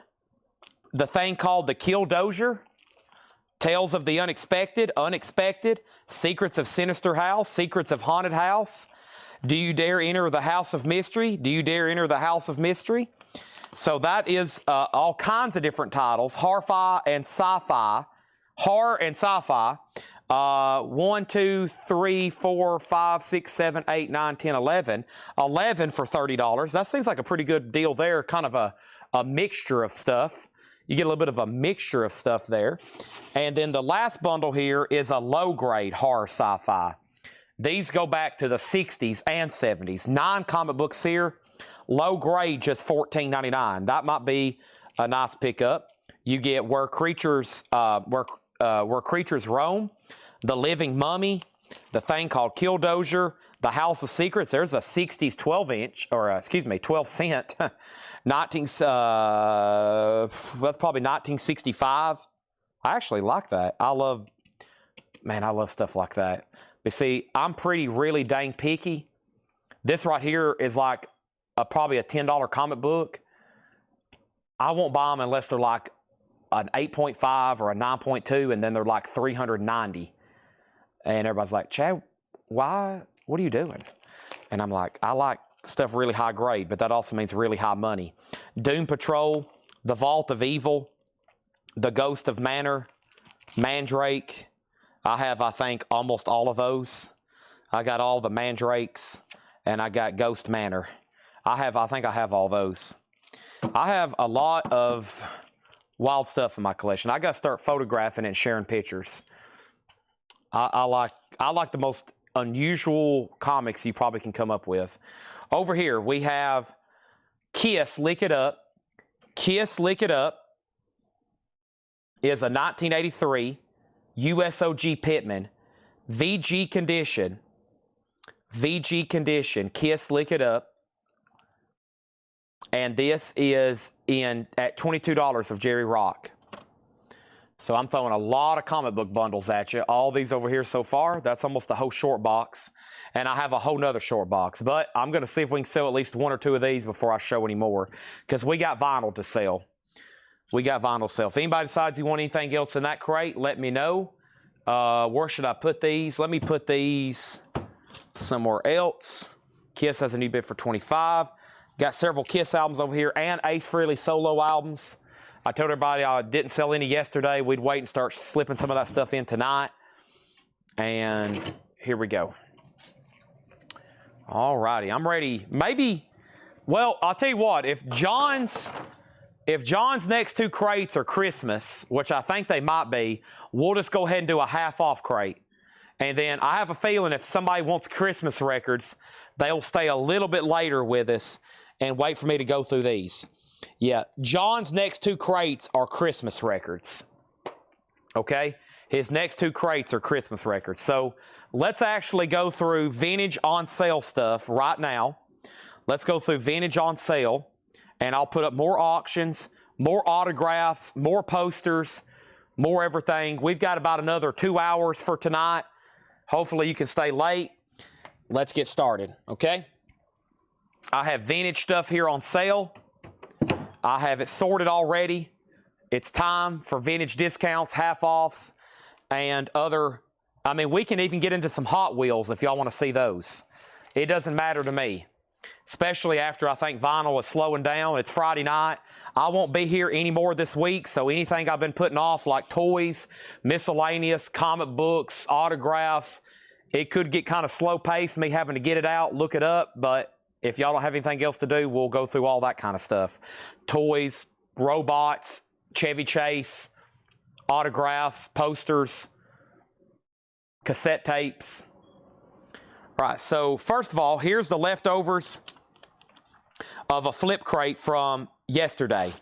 The Thing Called the Kill Dozier, Tales of the Unexpected, Secrets of Sinister House, Secrets of Haunted House, Do You Dare Enter the House of Mystery? Do You Dare Enter the House of Mystery? So that is all kinds of different titles, horror and sci-fi. 1, 2, 3, 4, 5, 6, 7, 8, 9, 10, 11. 11 for $30. That seems like a pretty good deal there, kind of a mixture of stuff. You get a little bit of a mixture of stuff there. And then the last bundle here is a low-grade horror sci-fi. These go back to the 60s and 70s. 9 comic books here. Low grade, just $14.99. That might be a nice pickup. You get Where Creatures Roam, The Living Mummy, The Thing Called Kill Dozier, The House of Secrets. There's a 60s 12-inch, or excuse me, 12-cent. That's probably 1965. I actually like that. I love stuff like that. But see, I'm really dang picky. This right here is like probably a $10 comic book. I won't buy them unless they're like an 8.5 or a 9.2, and then they're like $390. And everybody's like, Chad, why? What are you doing? And I'm like, I like stuff really high grade, but that also means really high money. Doom Patrol, The Vault of Evil, The Ghost of Manor, Mandrake. I have, I think, almost all of those. I got all the Mandrakes, and I got Ghost Manor. I think I have all those. I have a lot of wild stuff in my collection. I got to start photographing and sharing pictures. I like the most unusual comics you probably can come up with. Over here, we have Kiss, Lick It Up. Kiss, Lick It Up is a 1983 USOG Pittman, VG condition, Kiss, Lick It Up. And this is at $22 of Jerry Rock. So I'm throwing a lot of comic book bundles at you. All these over here so far, that's almost a whole short box. And I have a whole nother short box. But I'm going to see if we can sell at least 1 or 2 of these before I show any more. Because we got vinyl to sell. If anybody decides you want anything else in that crate, let me know. Where should I put these? Let me put these somewhere else. Kiss has a new bid for $25. Got several Kiss albums over here and Ace Frehley solo albums. I told everybody I didn't sell any yesterday. We'd wait and start slipping some of that stuff in tonight. And here we go. All righty, I'm ready. Maybe, well, I'll tell you what, if John's next 2 crates are Christmas, which I think they might be, we'll just go ahead and do a half-off crate. And then I have a feeling if somebody wants Christmas records, they'll stay a little bit later with us and wait for me to go through these. Yeah, John's next 2 crates are Christmas records. Okay? His next 2 crates are Christmas records. So let's actually go through vintage on sale stuff right now. Let's go through vintage on sale, and I'll put up more auctions, more autographs, more posters, more everything. We've got about another 2 hours for tonight. Hopefully you can stay late. Let's get started, okay? I have vintage stuff here on sale. I have it sorted already. It's time for vintage discounts, half-offs, and other. I mean, we can even get into some Hot Wheels if y'all want to see those. It doesn't matter to me. especially after I think vinyl is slowing down. It's Friday night. I won't be here anymore this week, so anything I've been putting off like toys, miscellaneous, comic books, autographs, it could get kind of slow paced, me having to get it out, look it up, but if y'all don't have anything else to do, we'll go through all that kind of stuff. Toys, robots, Chevy Chase, autographs, posters, cassette tapes. All right, so first of all, here's the leftovers of a flip crate from yesterday.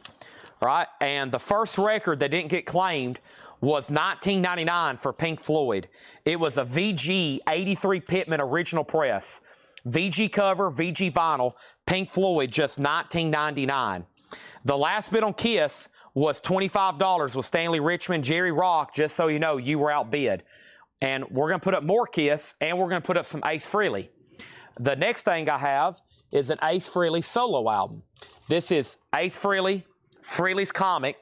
All right, and the first record that didn't get claimed was $19.99 for Pink Floyd. It was a VG 83 Pittman original press. VG cover, VG vinyl, Pink Floyd, just $19.99. The last bid on Kiss was $25 with Stanley Richmond, Jerry Rock, just so you know, you were outbid. And we're going to put up more Kiss, and we're going to put up some Ace Frehley. The next thing I have is an Ace Frehley solo album. This is Ace Frehley, Frehley's Comic,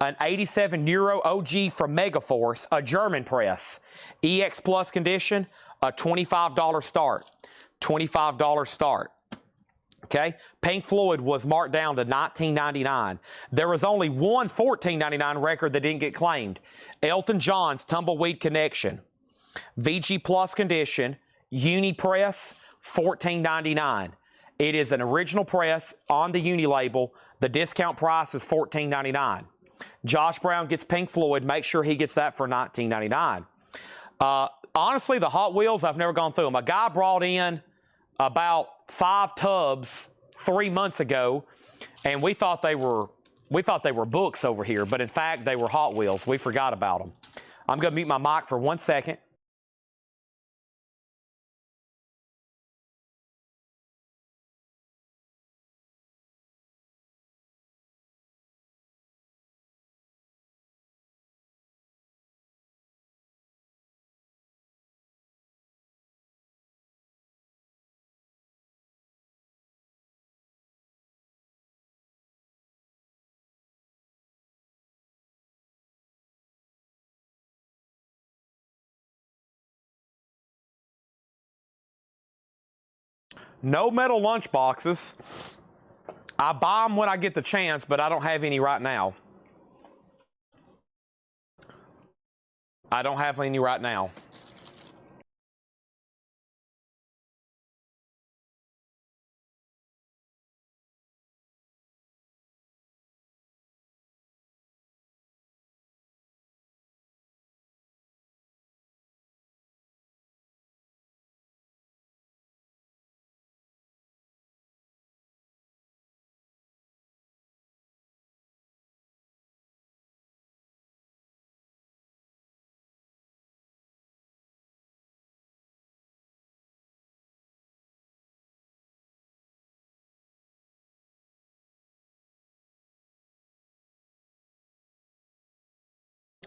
an 87 Euro OG from Megaforce, a German press, EX Plus condition, a $25 start. $25 start. Okay, Pink Floyd was marked down to $19.99. There was only one $14.99 record that didn't get claimed. Elton John's Tumbleweed Connection. VG Plus condition, Uni Press, $14.99. It is an original press on the Uni label. The discount price is $14.99. Josh Brown gets Pink Floyd. Make sure he gets that for $19.99. Honestly, the Hot Wheels, I've never gone through them. A guy brought in about 5 tubs 3 months ago, and we thought they were books over here, but in fact they were Hot Wheels. We forgot about them. I'm going to mute my mic for 1 second. No metal lunch boxes. I buy them when I get the chance, but I don't have any right now. I don't have any right now.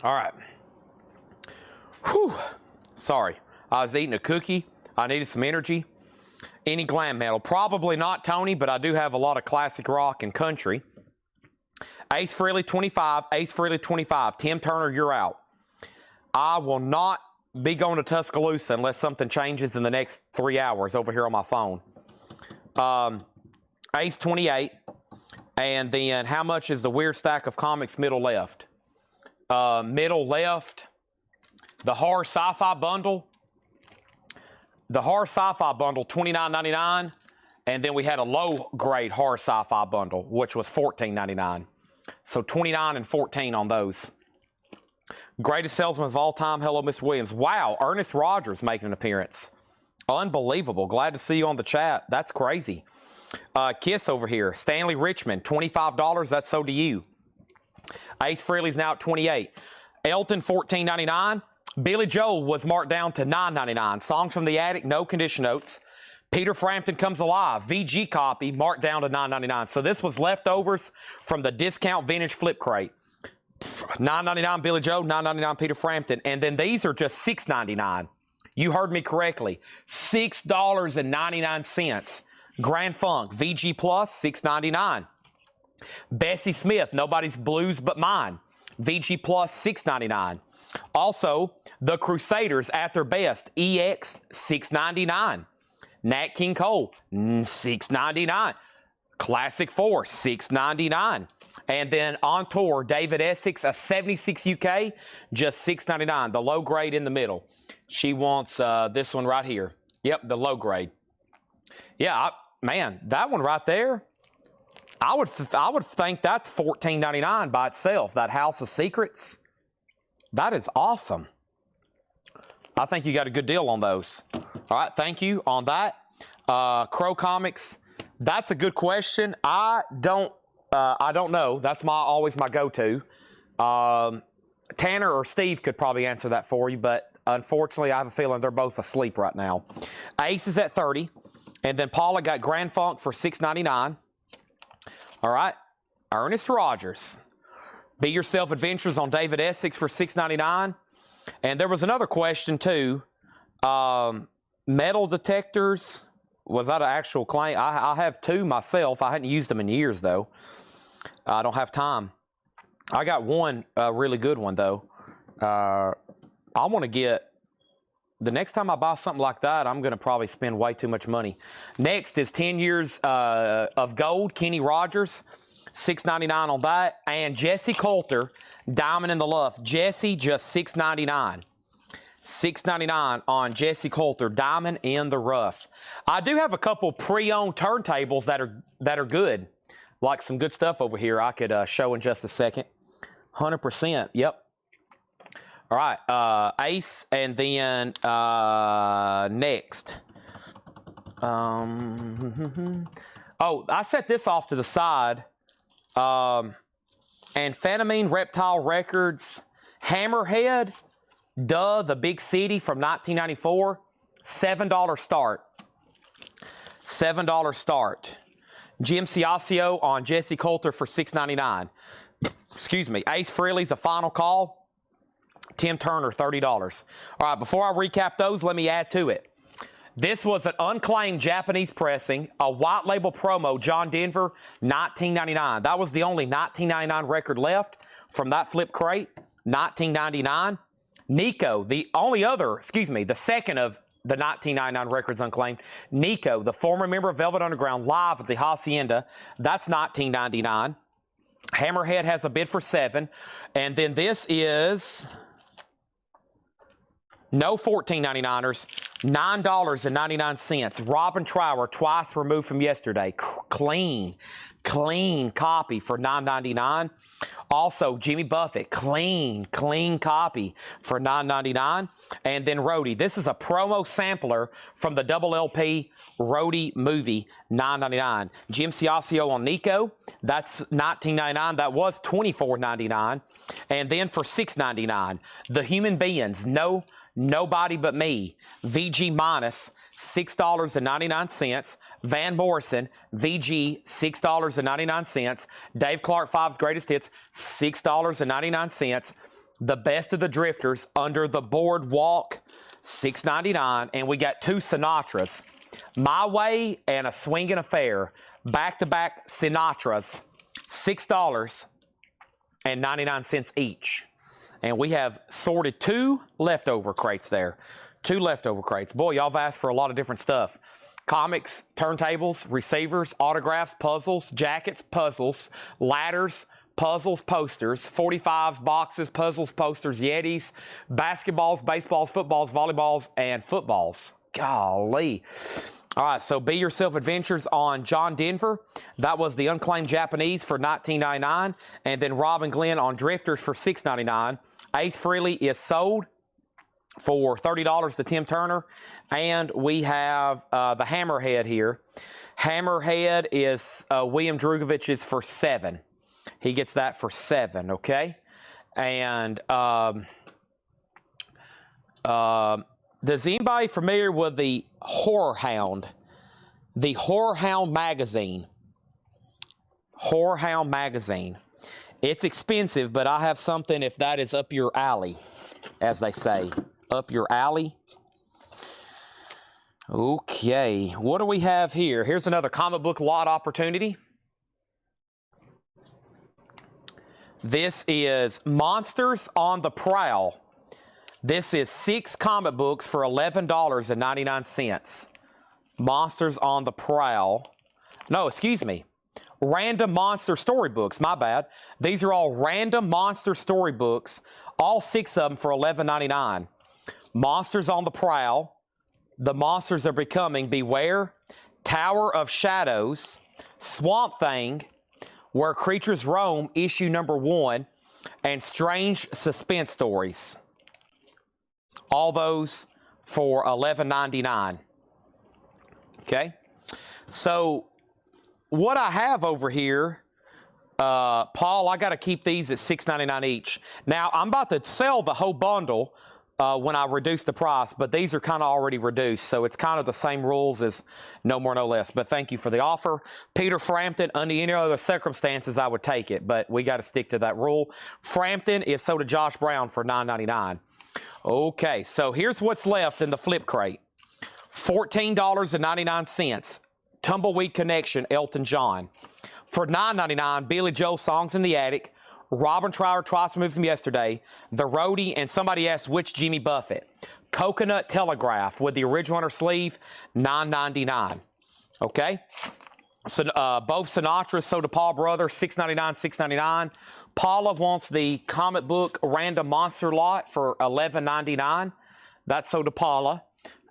All right. Whew. Sorry. I was eating a cookie. I needed some energy. Any glam metal? Probably not Tony, but I do have a lot of classic rock and country. Ace Frehley 25. Ace Frehley 25. Tim Turner, you're out. I will not be going to Tuscaloosa unless something changes in the next 3 hours over here on my phone. Ace 28. And then how much is the Weird Stack of Comics middle left? Middle left, the horror sci-fi bundle. The horror sci-fi bundle, $29.99. And then we had a low-grade horror sci-fi bundle, which was $14.99. So $29 and $14 on those. Greatest salesman of all time, hello, Mr. Williams. Wow, Ernest Rogers making an appearance. Unbelievable. Glad to see you on the chat. That's crazy. Kiss over here. Stanley Richmond, $25. That's so do you. Ace Frehley's now at $28. Elton, $14.99. Billy Joel was marked down to $9.99. Songs from the Attic, no condition notes. Peter Frampton Comes Alive, VG copy, marked down to $9.99. So this was leftovers from the discount vintage flip crate. $9.99 Billy Joel, $9.99 Peter Frampton. And then these are just $6.99. You heard me correctly. $6.99. Grand Funk, VG Plus, $6.99. Bessie Smith, Nobody's Blues But Mine, VG Plus, $6.99. Also, The Crusaders at Their Best, EX, $6.99. Nat King Cole, $6.99. Classic 4, $6.99. And then on tour, David Essex, a 76 UK, just $6.99. The low grade in the middle. She wants this one right here. Yep, the low grade. Yeah, man, that one right there, I would think that's $14.99 by itself. That House of Secrets, that is awesome. I think you got a good deal on those. All right, thank you on that. Crow Comics, that's a good question. I don't know. That's always my go-to. Tanner or Steve could probably answer that for you, but unfortunately, I have a feeling they're both asleep right now. Ace is at 30, and then Paula got Grand Funk for $6.99. All right, Ernest Rogers, Be Yourself Adventures on David Essex for $6.99. And there was another question too. Metal detectors, was that an actual claim? I have two myself. I hadn't used them in years though. I don't have time. I got one really good one though. I want to get, the next time I buy something like that, I'm going to probably spend way too much money. Next is 10 Years of Gold, Kenny Rogers, $6.99 on that. And Jesse Coulter, Diamond in the Rough. Jesse, just $6.99. $6.99 on Jesse Coulter, Diamond in the Rough. I do have a couple pre-owned turntables that are good. Like some good stuff over here I could show in just a second. 100%, yep. All right, Ace, and then next. Oh, I set this off to the side. Amphetamine Reptile Records, Hammerhead, the Big City from 1994, $7 start. $7 start. Jim Ciascio on Jesse Coulter for $6.99. Excuse me. Ace Frehley's A Final Call. Tim Turner, $30. All right, before I recap those, let me add to it. This was an unclaimed Japanese pressing, a white label promo, John Denver, $19.99. That was the only $19.99 record left from that flip crate, $19.99. Nico, the second of the $19.99 records unclaimed. Nico, the former member of Velvet Underground, live at the Hacienda, that's $19.99. Hammerhead has a bid for $7. And then this is no $14.99ers, $9.99. Robin Trower, Twice Removed from Yesterday. Clean copy for $9.99. Also, Jimmy Buffett, clean copy for $9.99. And then Rhodey. This is a promo sampler from the double LP Rhodey movie, $9.99. Jim Ciascio on Nico, that's $19.99. That was $24.99. And then for $6.99, The Human Beings, Nobody But Me, VG minus, $6.99. Van Morrison, VG, $6.99. Dave Clark 5's Greatest Hits, $6.99. The Best of the Drifters, Under the Boardwalk, $6.99. And we got two Sinatras, My Way and A Swingin' Affair, back-to-back Sinatras, $6.99 each. And we have sorted two leftover crates there. Two leftover crates. Boy, y'all have asked for a lot of different stuff. Comics, turntables, receivers, autographs, puzzles, jackets, puzzles, ladders, puzzles, posters, 45s, boxes, puzzles, posters, Yetis, basketballs, baseballs, footballs, volleyballs, and footballs. Golly. All right, so Be Yourself Adventures on John Denver. That was the unclaimed Japanese for $19.99. And then Rob and Glenn on Drifters for $6.99. Ace Frehley is sold for $30 to Tim Turner. And we have the Hammerhead here. Hammerhead is William Drugovich's for $7. He gets that for $7, okay? And is anybody familiar with the Horror Hound? The Horror Hound magazine. Horror Hound magazine. It's expensive, but I have something if that is up your alley, as they say. Up your alley. Okay, what do we have here? Here's another comic book lot opportunity. This is Monsters on the Prowl. This is 6 comic books for $11.99. Monsters on the Prowl. No, excuse me. Random Monster Storybooks. My bad. These are all Random Monster Storybooks. All 6 of them for $11.99. Monsters on the Prowl. The Monsters Are Becoming. Beware. Tower of Shadows. Swamp Thing. Where Creatures Roam. Issue number 1. And Strange Suspense Stories. All those for $11.99. Okay? So, what I have over here, Paul, I got to keep these at $6.99 each. Now, I'm about to sell the whole bundle when I reduce the price, but these are kind of already reduced, so it's kind of the same rules as no more, no less. But thank you for the offer. Peter Frampton, under any other circumstances, I would take it, but we got to stick to that rule. Frampton is sold to Josh Brown for $9.99. Okay, so here's what's left in the flip crate. $14.99. Tumbleweed Connection, Elton John. For $9.99, Billy Joel, Songs in the Attic. Robin Trower, Twice Removed from Yesterday. The Roadie, and somebody asked which Jimmy Buffett. Coconut Telegraph with the original on her sleeve, $9.99. Okay? So, both Sinatra sold to Paul Brother, $6.99, $6.99. Paula wants the comic book Random Monster lot for $11.99. That's sold to Paula.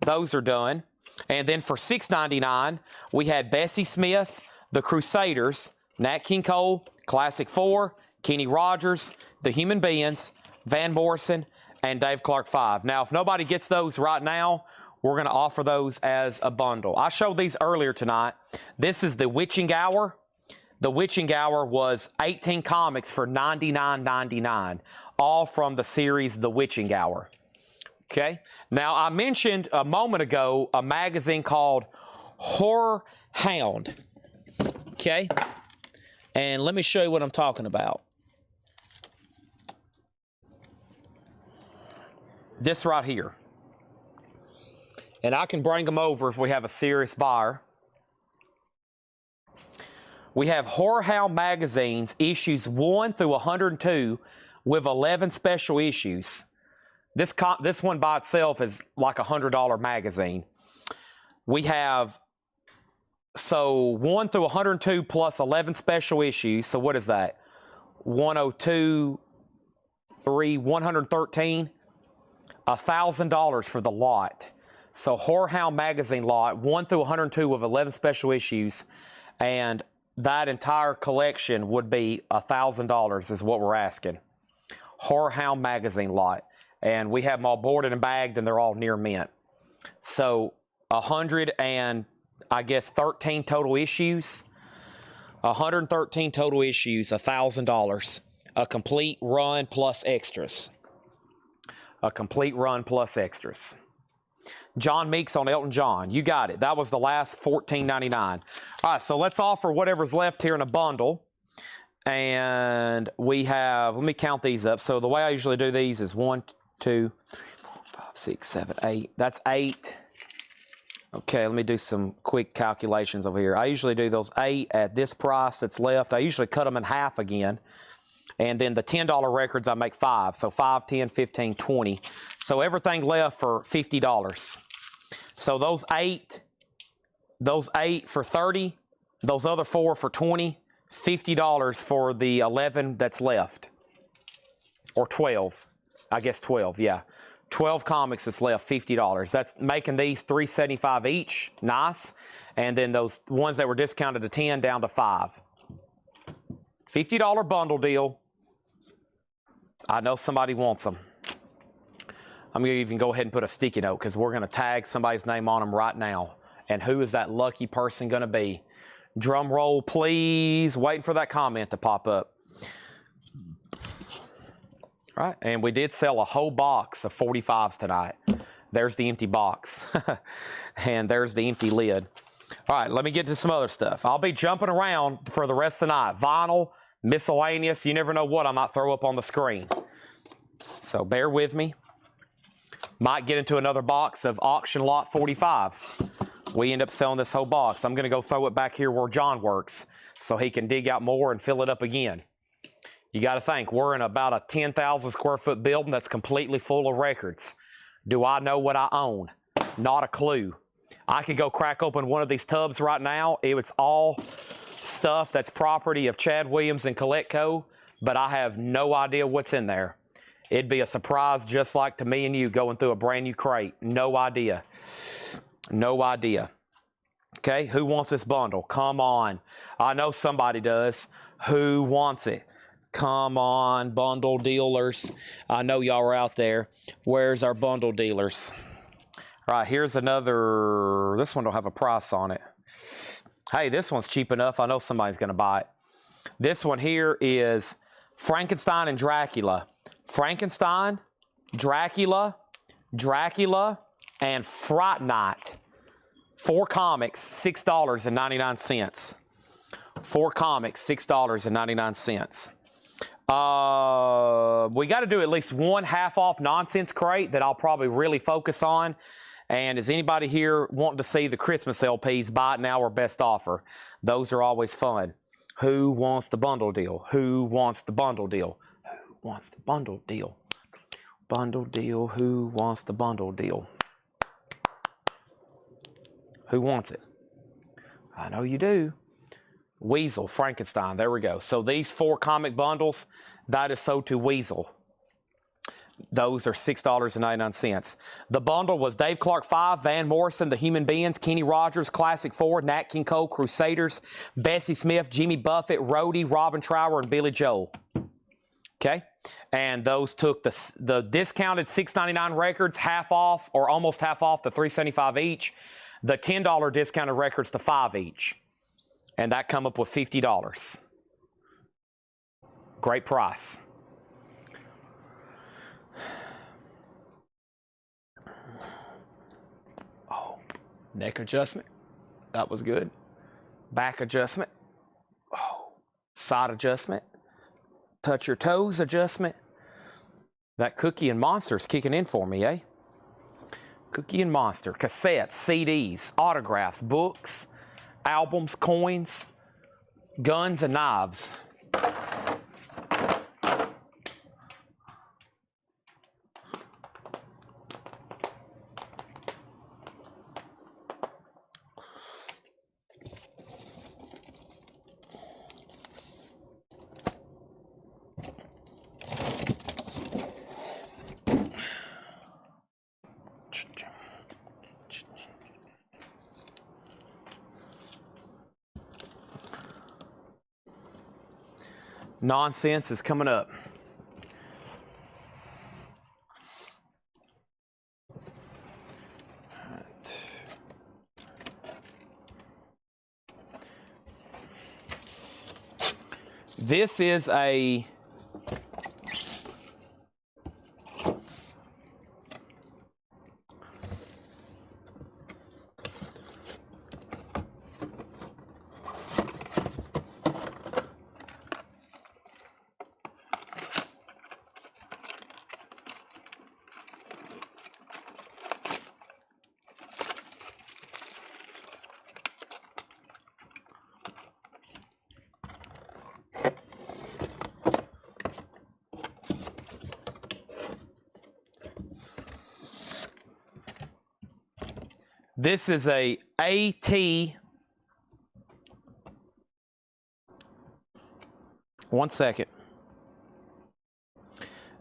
Those are done. And then for $6.99, we had Bessie Smith, The Crusaders, Nat King Cole, Classic 4, Kenny Rogers, The Human Beings, Van Morrison, and Dave Clark 5. Now, if nobody gets those right now, we're going to offer those as a bundle. I showed these earlier tonight. This is The Witching Hour. The Witching Hour was 18 comics for $99.99, all from the series The Witching Hour. Okay? Now, I mentioned a moment ago a magazine called Horror Hound. Okay? And let me show you what I'm talking about. This right here. And I can bring them over if we have a serious buyer. We have Horror Hound magazines, issues 1 through 102, with 11 special issues. This one by itself is like a $100 magazine. We have, so 1 through 102 plus 11 special issues. So what is that? 102, 3, 113, $1,000 for the lot. So Horror Hound magazine lot, 1 through 102 with 11 special issues, and that entire collection would be $1,000 is what we're asking. Horror Hound magazine lot. And we have them all boarded and bagged, and they're all near mint. So 100 and, I guess, 13 total issues. 113 total issues, $1,000. A complete run plus extras. A complete run plus extras. John Meeks on Elton John. You got it. That was the last $14.99. All right, so let's offer whatever's left here in a bundle. And we have, let me count these up. So the way I usually do these is 1, 2, 3, 4, 5, 6, 7, 8. That's 8. Okay, let me do some quick calculations over here. I usually do those 8 at this price that's left. I usually cut them in half again. And then the $10 records, I make 5. So 5, 10, 15, 20. So everything left for $50. So those 8 for 30, those other 4 for 20, $50 for the 11 that's left. Or 12. I guess 12, yeah. 12 comics that's left, $50. That's making these $3.75 each. Nice. And then those ones that were discounted to 10 down to 5. $50 bundle deal. I know somebody wants them. I'm going to even go ahead and put a sticky note because we're going to tag somebody's name on them right now. And who is that lucky person going to be? Drum roll, please. Waiting for that comment to pop up. All right, and we did sell a whole box of 45s tonight. There's the empty box. And there's the empty lid. All right, let me get to some other stuff. I'll be jumping around for the rest of the night. Vinyl, miscellaneous, you never know what I might throw up on the screen. So bear with me. Might get into another box of auction lot 45s. We end up selling this whole box. I'm going to go throw it back here where John works so he can dig out more and fill it up again. You got to think, we're in about a 10,000 square foot building that's completely full of records. Do I know what I own? Not a clue. I could go crack open one of these tubs right now. It's all stuff that's property of Chad Williams and Collectible, but I have no idea what's in there. It'd be a surprise just like to me and you going through a brand new crate. No idea. No idea. Okay, who wants this bundle? Come on. I know somebody does. Who wants it? Come on, bundle dealers. I know y'all are out there. Where's our bundle dealers? All right, here's another. This one don't have a price on it. Hey, this one's cheap enough. I know somebody's going to buy it. This one here is Frankenstein and Dracula. Frankenstein, Dracula, and Fright Night. 4 comics, $6.99. 4 comics, $6.99. We got to do at least one half-off nonsense crate that I'll probably really focus on. And is anybody here wanting to see the Christmas LPs, buy it now or best offer? Those are always fun. Who wants the bundle deal? Who wants the bundle deal? Who wants the bundle deal? Bundle deal, who wants the bundle deal? Who wants it? I know you do. Weasel, Frankenstein, there we go. So these 4 comic bundles, that is sold to Weasel. Those are $6.99. The bundle was Dave Clark 5, Van Morrison, The Human Beings, Kenny Rogers, Classic 4, Nat King Cole, Crusaders, Bessie Smith, Jimmy Buffett, Rhodey, Robin Trower, and Billy Joel. Okay? And those took the discounted $6.99 records half off or almost half off to $3.75 each. The $10 discounted records to $5 each. And that come up with $50. Great price. Oh, neck adjustment. That was good. Back adjustment. Oh, side adjustment. Touch your toes adjustment. That Cookie and Monster's kicking in for me, eh? Cookie and Monster. Cassettes, CDs, autographs, books, albums, coins, guns, and knives. Nonsense is coming up. This is a This is a AT. One second.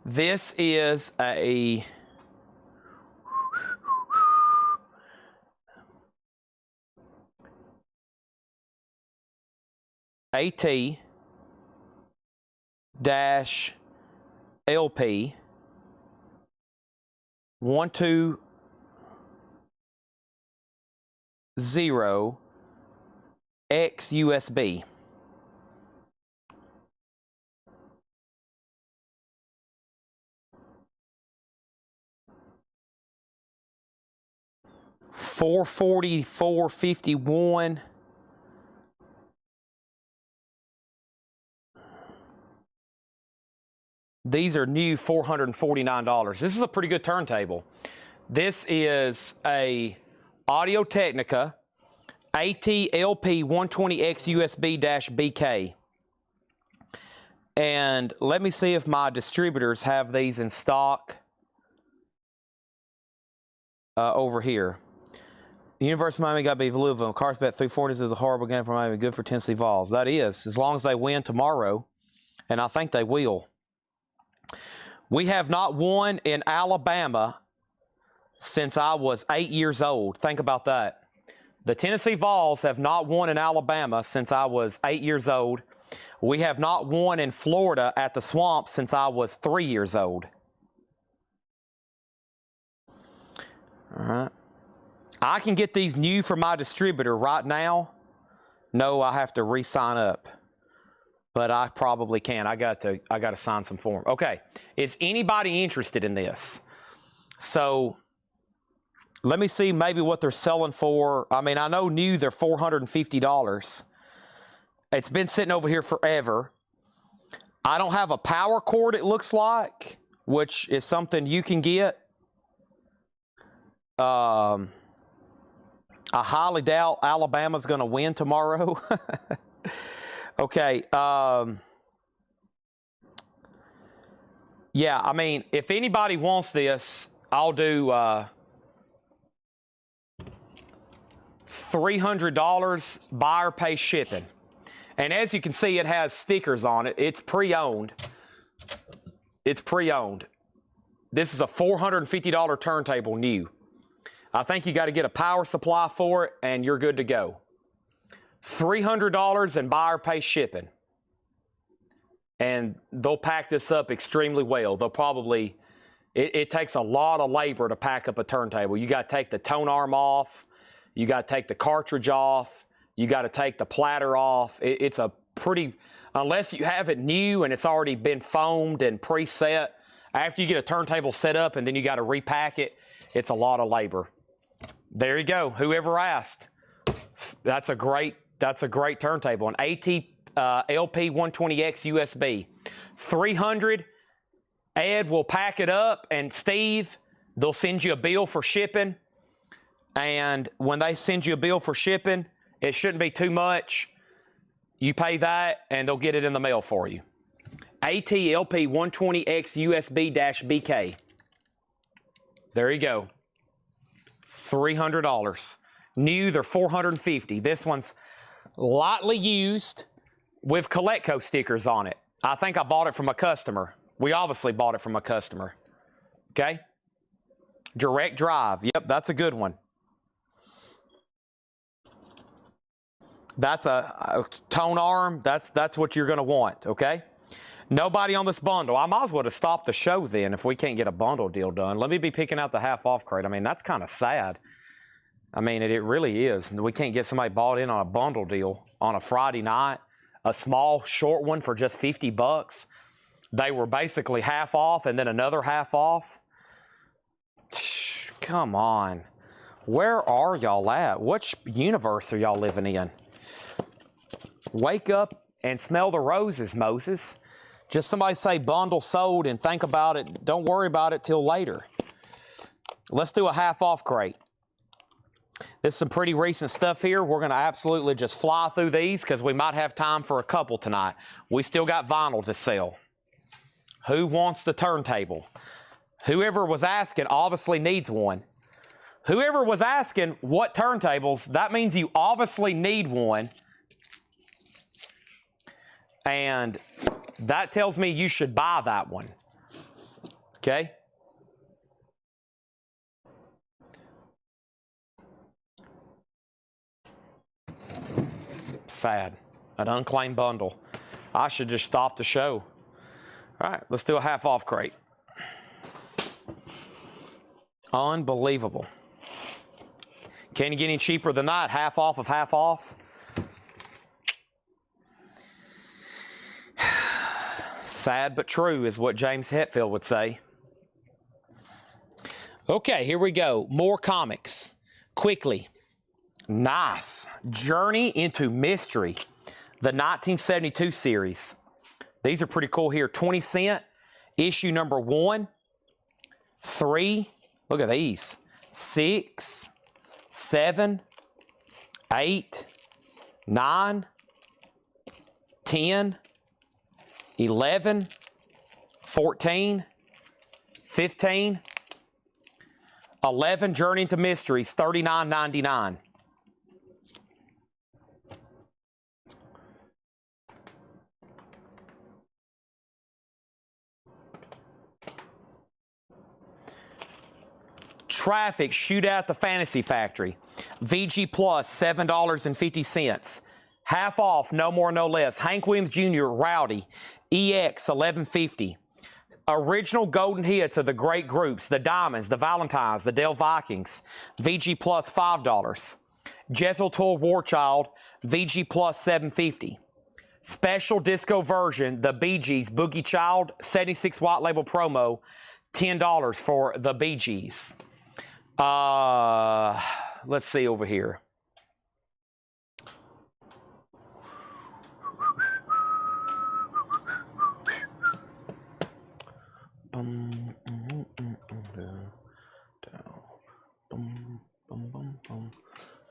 This is a AT dash LP 120 X USB. $444.51. These are new $449. This is a pretty good turntable. This is a Audio-Technica AT-LP 120X USB-BK. And let me see if my distributors have these in stock over here. University of Miami got to beat Louisville. Carlsbad 340s is a horrible game for Miami. Good for Tennessee Vols. That is, as long as they win tomorrow, and I think they will. We have not won in Alabama since I was 8 years old. Think about that. The Tennessee Vols have not won in Alabama since I was 8 years old. We have not won in Florida at the Swamp since I was 3 years old. All right. I can get these new from my distributor right now. No, I have to re-sign up. But I probably can. I got to sign some form. Okay. Is anybody interested in this? So let me see maybe what they're selling for. I mean, I know new they're $450. It's been sitting over here forever. I don't have a power cord, it looks like, which is something you can get. I highly doubt Alabama's going to win tomorrow. Okay. Yeah, I mean, if anybody wants this, I'll do $300 buyer pay shipping. And as you can see, it has stickers on it. It's pre-owned. It's pre-owned. This is a $450 turntable new. I think you got to get a power supply for it, and you're good to go. $300 and buyer pay shipping. And they'll pack this up extremely well. They'll probably, it takes a lot of labor to pack up a turntable. You got to take the tone arm off. You got to take the cartridge off. You got to take the platter off. It's a pretty, unless you have it new and it's already been foamed and preset, after you get a turntable set up and then you got to repack it, it's a lot of labor. There you go. Whoever asked. That's a great turntable. An AT LP 120X USB. 300. Ed will pack it up, and Steve, they'll send you a bill for shipping. And when they send you a bill for shipping, it shouldn't be too much. You pay that, and they'll get it in the mail for you. AT LP 120X USB-BK. There you go. $300. New, they're $450. This one's lightly used with Collectible stickers on it. I think I bought it from a customer. We obviously bought it from a customer. Okay? Direct drive. Yep, that's a good one. That's a tone arm. That's what you're going to want, okay? Nobody on this bundle. I might as well have stopped the show then if we can't get a bundle deal done. Let me be picking out the half-off crate. I mean, that's kind of sad. I mean, it really is. We can't get somebody bought in on a bundle deal on a Friday night. A small, short one for just $50. They were basically half off and then another half off. Come on. Where are y'all at? Which universe are y'all living in? Wake up and smell the roses, Moses. Just somebody say bundle sold and think about it. Don't worry about it till later. Let's do a half-off crate. This is some pretty recent stuff here. We're going to absolutely just fly through these because we might have time for a couple tonight. We still got vinyl to sell. Who wants the turntable? Whoever was asking obviously needs one. Whoever was asking what turntables, that means you obviously need one. And that tells me you should buy that one. Okay? Sad. An unclaimed bundle. I should just stop the show. All right, let's do a half-off crate. Unbelievable. Can you get any cheaper than that? Half off of half off? Sad but true is what James Hetfield would say. Okay, here we go. More comics. Quickly. Nice. Journey into Mystery. The 1972 series. These are pretty cool here. 20 cent. Issue number 1. 3. Look at these. 6. 7. 8. 9. 10. 11, 14, 15. 11 Journey into Mysteries, $39.99. Traffic Shootout the Fantasy Factory. VG Plus, $7.50. Half off, no more, no less. Hank Williams Jr., Rowdy, EX, $11.50. Original golden hits of the great groups, the Diamonds, the Valentines, the Dale Vikings, VG Plus, $5. Jethro Tull Warchild, VG Plus, $7.50. Special disco version, the Bee Gees, Boogie Child, 76 white label promo, $10 for the Bee Gees. Let's see over here.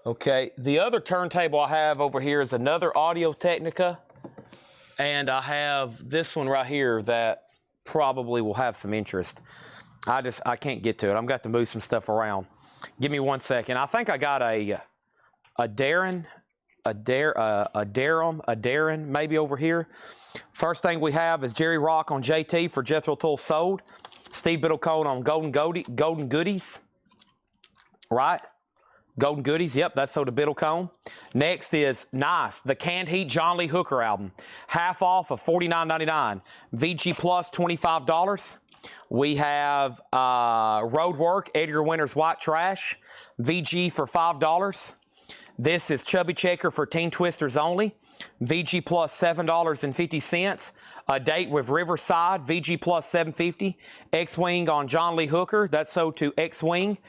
Okay, the other turntable I have over here is another Audio Technica, and I have this one right here that probably will have some interest. I can't get to it. I'm got to move some stuff around. Give me 1 second. I think I got a Darren maybe over here. First thing we have is Jerry Rock on JT for Jethro Tull Sold. Steve Biddlecone on Golden Goodies. Right? Golden Goodies, yep, that's sold to Biddlecone. Next is Nice, the Canned Heat John Lee Hooker album. Half off of $49.99. VG Plus, $25. We have Roadwork, Edgar Winter's White Trash. VG for $5. This is Chubby Checker for Teen Twisters only. VG Plus, $7.50. A Date with Riverside, VG Plus, $7.50. X-Wing on John Lee Hooker, that's sold to X-Wing.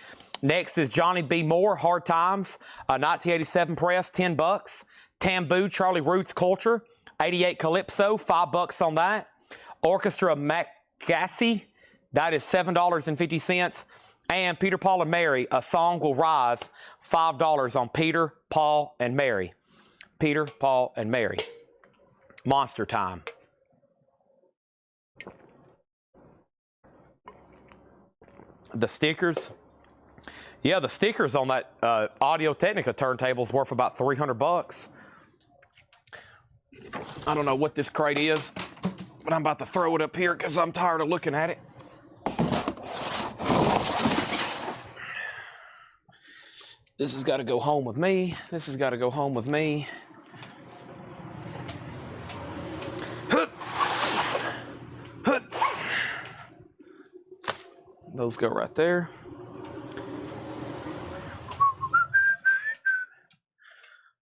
Next is Johnny B. Moore, Hard Times, 1987 press, $10. Tamboo, Charlie Roots Culture, 88 Calypso, $5 on that. Orchestra McGassey, that is $7.50. And Peter, Paul, and Mary, A Song Will Rise, $5 on Peter, Paul, and Mary. Peter, Paul, and Mary. Monster Time. The stickers. Yeah, the stickers on that Audio Technica turntable is worth about $300. I don't know what this crate is, but I'm about to throw it up here because I'm tired of looking at it. This has got to go home with me. This has got to go home with me. Those go right there.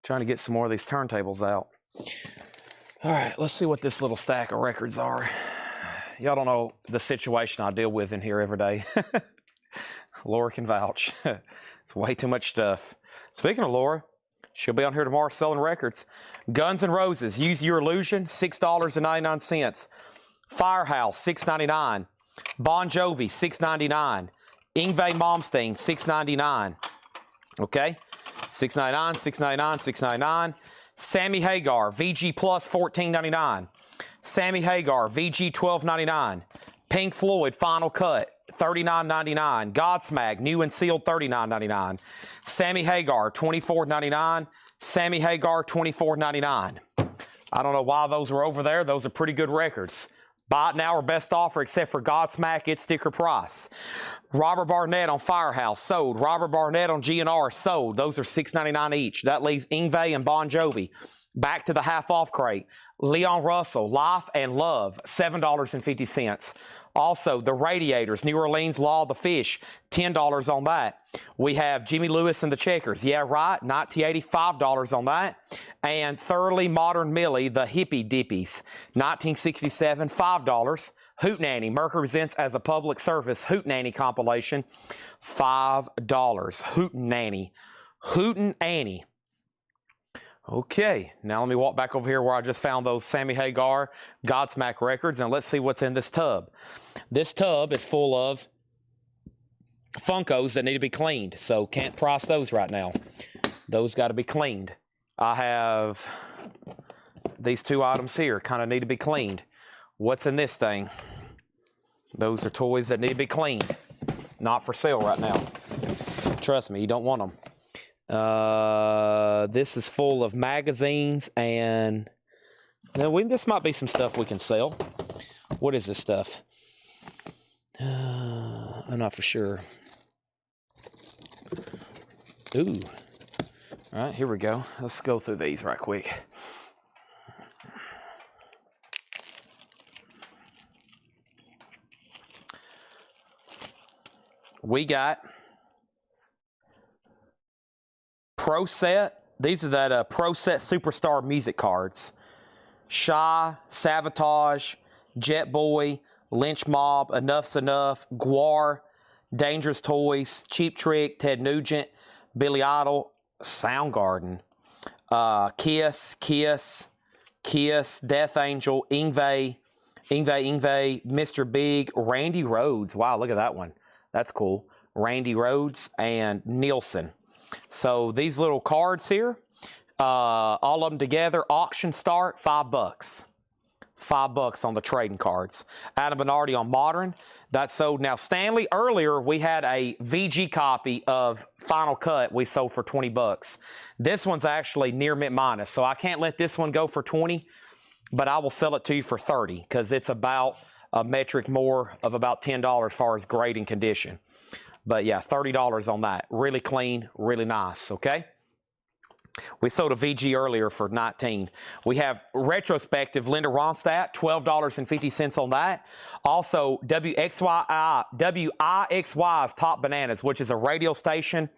Trying to get some more of these turntables out. All right, let's see what this little stack of records are. Y'all don't know the situation I deal with in here every day. Laura can vouch. It's way too much stuff. Speaking of Laura, she'll be on here tomorrow selling records. Guns N' Roses, Use Your Illusion, $6.99. Firehouse, $6.99. Bon Jovi, $6.99. Yngwie Malmsteen, $6.99. Okay? $6.99, $6.99, $6.99. Sammy Hagar, VG Plus, $14.99. Sammy Hagar, VG, $12.99. Pink Floyd, Final Cut, $39.99. Godsmack, new and sealed, $39.99. Sammy Hagar, $24.99. Sammy Hagar, $24.99. I don't know why those were over there. Those are pretty good records. Buy it now or best offer except for Godsmack, it's sticker price. Robert Barnett on Firehouse, sold. Robert Barnett on GNR, sold. Those are $6.99 each. That leaves Yngwie and Bon Jovi. Back to the half-off crate. Leon Russell, Life and Love, $7.50. Also, the Radiators, New Orleans Law of the Fish, $10 on that. We have Jimmy Lewis and the Checkers, yeah, right, 1980, $5 on that. And Thoroughly Modern Millie, the Hippie Dippies, 1967, $5. Hootenanny, Mercury Presents as a Public Service Hootenanny compilation, $5. Hootenanny. Hootenanny. Okay, now let me walk back over here where I just found those Sammy Hagar Godsmack records, and let's see what's in this tub. This tub is full of Funkos that need to be cleaned, so can't price those right now. Those got to be cleaned. I have these two items here, kind of need to be cleaned. What's in this thing? Those are toys that need to be cleaned. Not for sale right now. Trust me, you don't want them. This is full of magazines and this might be some stuff we can sell. What is this stuff? I'm not for sure. Ooh. All right, here we go. Let's go through these right quick. We got Pro Set. These are that Pro Set Superstar music cards. Shy, Savatage, Jet Boy, Lynch Mob, Enough's Enough, Guar, Dangerous Toys, Cheap Trick, Ted Nugent, Billy Idol, Soundgarden, Kiss, Death Angel, Yngwie, Mr. Big, Randy Rhoads. Wow, look at that one. That's cool. Randy Rhoads and Nielsen. So these little cards here, all of them together, auction start, $5. $5 on the trading cards. Adam Bernardi on Modern. That sold. Now, Stanley, earlier we had a VG copy of Final Cut we sold for $20. This one's actually near mint minus, so I can't let this one go for 20, but I will sell it to you for 30 because it's about a metric more of about $10 as far as grade and condition. But yeah, $30 on that. Really clean, really nice, okay? We sold a VG earlier for 19. We have retrospective Linda Ronstadt, $12.50 on that. Also, WIXY's Top Bananas, which is a radio station.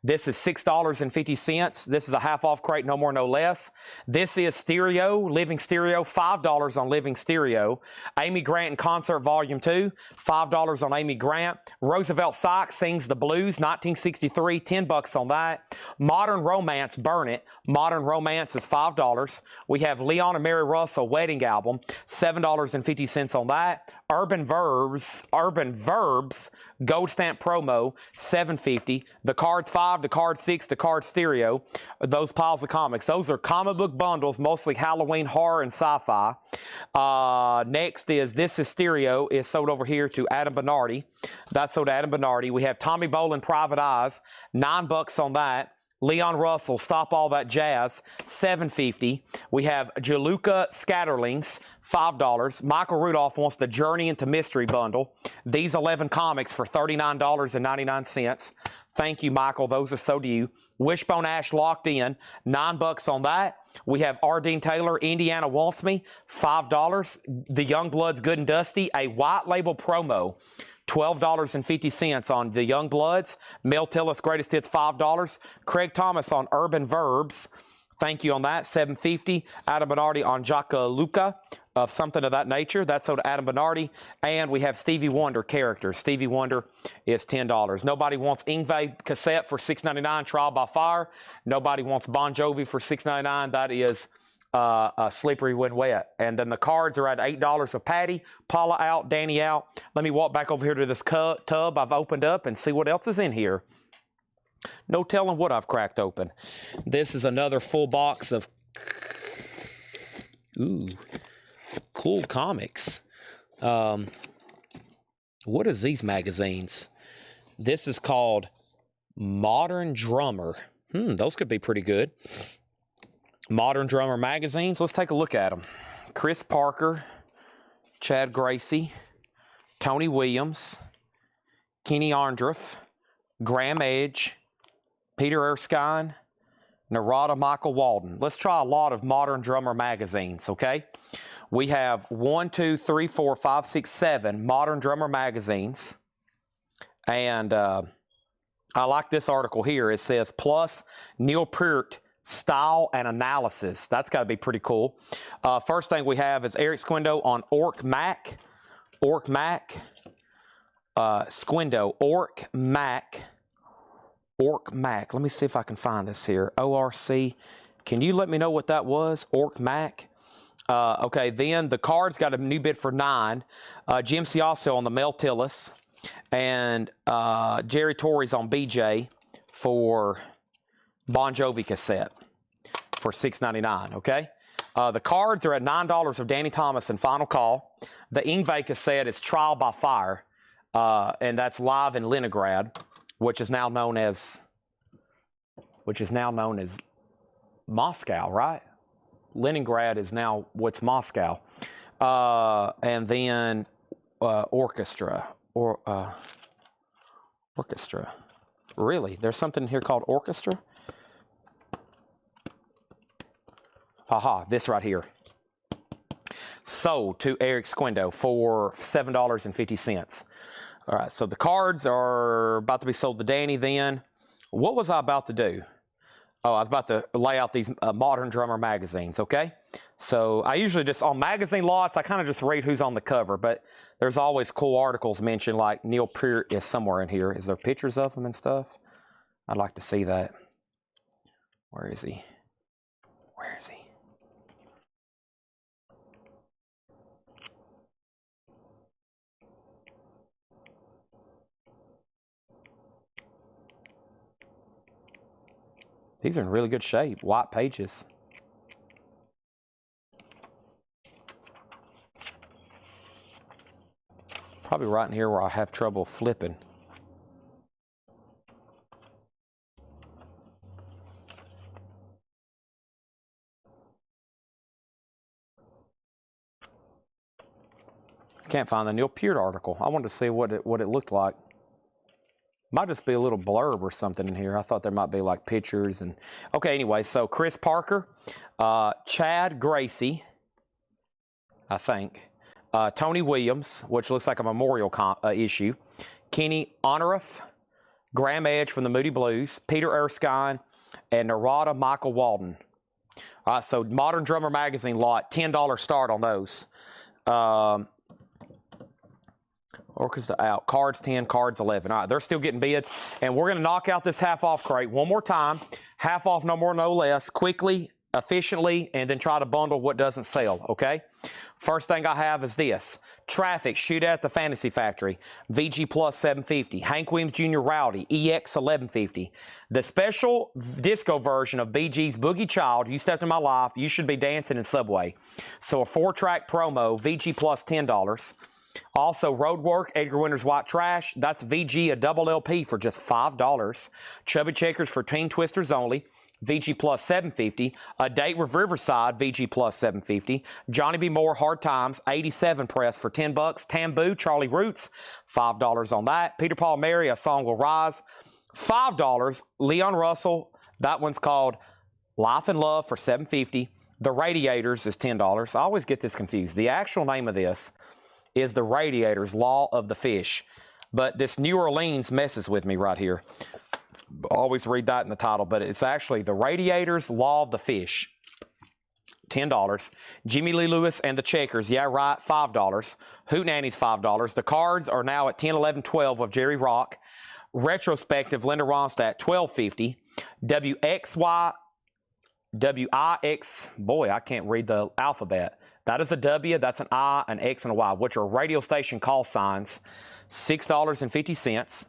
This is $6.50. This is a half-off crate, no more, no less. This is Stereo, Living Stereo, $5 on Living Stereo. Amy Grant in Concert Volume 2, $5 on Amy Grant. Roosevelt Sykes Sings the Blues, 1963, $10 on that. Modern Romance, Burn It. Modern Romance is $5. We have Leon and Mary Russell Wedding Album, $7.50 on that. Urban Verbs, Gold Stamp Promo, $7.50. The Cards 5, the Card 6, the Card Stereo. Those piles of comics. Those are comic book bundles, mostly Halloween, horror, and sci-fi. Next is This Is Stereo, is sold over here to Adam Bernardi. That's sold to Adam Bernardi. We have Tommy Bolin, Private Eyes, $9 on that. Leon Russell, Stop All That Jazz, $7.50. We have Jaluka Scatterlings, $5. Michael Rudolph wants the Journey into Mystery bundle. These 11 comics for $39.99. Thank you, Michael. Those are sold to you. Wishbone Ash Locked In, $9 on that. We have R. Dean Taylor, Indiana Wants Me, $5. The Youngbloods Good and Dusty, a white label promo. $12.50 on the Youngbloods. Mel Tillis Greatest Hits, $5. Craig Thomas on Urban Verbs. Thank you on that, $7.50. Adam Bernardi on Jaka Luca of something of that nature. That's sold to Adam Bernardi. And we have Stevie Wonder characters. Stevie Wonder is $10. Nobody wants Yngwie cassette for $6.99, Trial by Fire. Nobody wants Bon Jovi for $6.99. That is Slippery When Wet. And then the cards are at $8 a patty. Paula out, Danny out. Let me walk back over here to this tub I've opened up and see what else is in here. No telling what I've cracked open. This is another full box of cool comics. What is these magazines? This is called Modern Drummer. Those could be pretty good. Modern Drummer magazines. Let's take a look at them. Chris Parker, Chad Gracie, Tony Williams, Kenny Andruff, Graham Edge, Peter Erskine, Narada Michael Walden. Let's try a lot of Modern Drummer magazines, okay? We have 1, 2, 3, 4, 5, 6, 7 Modern Drummer magazines. And I like this article here. It says, plus Neil Peart Style and Analysis. That's got to be pretty cool. First thing we have is Eric Squindo on Orc Mac. Squindo, Orc Mac. Let me see if I can find this here. ORC. Can you let me know what that was? Orc Mac. Okay, then the cards got a new bid for $9. Jim Ciasso on the Mel Tillis. And Jerry Torres on BJ for Bon Jovi cassette for $6.99, okay? The cards are at $9 of Danny Thomas and Final Call. The Yngwie cassette is Trial by Fire. and that's live in Leningrad, which is now known as Moscow, right? Leningrad is now what's Moscow. And then orchestra. Really? There's something here called orchestra? Aha, this right here. Sold to Eric Squindo for $7.50. All right, so the cards are about to be sold to Danny then. What was I about to do? Oh, I was about to lay out these Modern Drummer magazines, okay? So I usually just, on magazine lots, I kind of just read who's on the cover, but there's always cool articles mentioned, like Neil Peart is somewhere in here. Is there pictures of him and stuff? I'd like to see that. Where is he? Where is he? These are in really good shape, white pages. Probably right in here where I have trouble flipping. Can't find the Neil Peart article. I wanted to see what it looked like. Might just be a little blurb or something in here. I thought there might be like pictures and... Okay, anyway, so Chris Parker, Chad Gracie, I think, Tony Williams, which looks like a memorial issue, Kenny Honoroff, Graham Edge from the Moody Blues, Peter Erskine, and Narada Michael Walden. All right, so Modern Drummer Magazine lot, $10 start on those. Orchestra out. Cards 10, cards 11. All right, they're still getting bids. And we're going to knock out this half-off crate one more time. Half off, no more, no less. Quickly, efficiently, and then try to bundle what doesn't sell, okay? First thing I have is this. Traffic, Shootout at the Fantasy Factory, VG Plus 750. Hank Williams Jr. Rowdy, EX 1150. The special disco version of BG's Boogie Child, You Stepped in My Life, You Should Be Dancing in Subway. So a 4-track promo, VG Plus $10. Also, Roadwork, Edgar Winter's White Trash. That's VG, a double LP for just $5. Chubby Checkers for Teen Twisters only. VG Plus $7.50. A Date with Riverside, VG Plus $7.50. Johnny B. Moore, Hard Times, 87 press for $10. Tamboo, Charlie Roots, $5 on that. Peter Paul Mary, A Song Will Rise, $5. Leon Russell, that one's called Life and Love for $7.50. The Radiators is $10. I always get this confused. The actual name of this is The Radiators, Law of the Fish. But this New Orleans messes with me right here. Always read that in the title, but it's actually The Radiators, Law of the Fish. $10. Jimmy Lee Lewis and the Checkers, yeah, right, $5. Hootenanny's $5. The cards are now at 10, 11, 12 of Jerry Rock. Retrospective, Linda Ronstadt, $12.50. WIX, boy, I can't read the alphabet. That is a W, that's an I, an X, and a Y, which are radio station call signs, $6.50.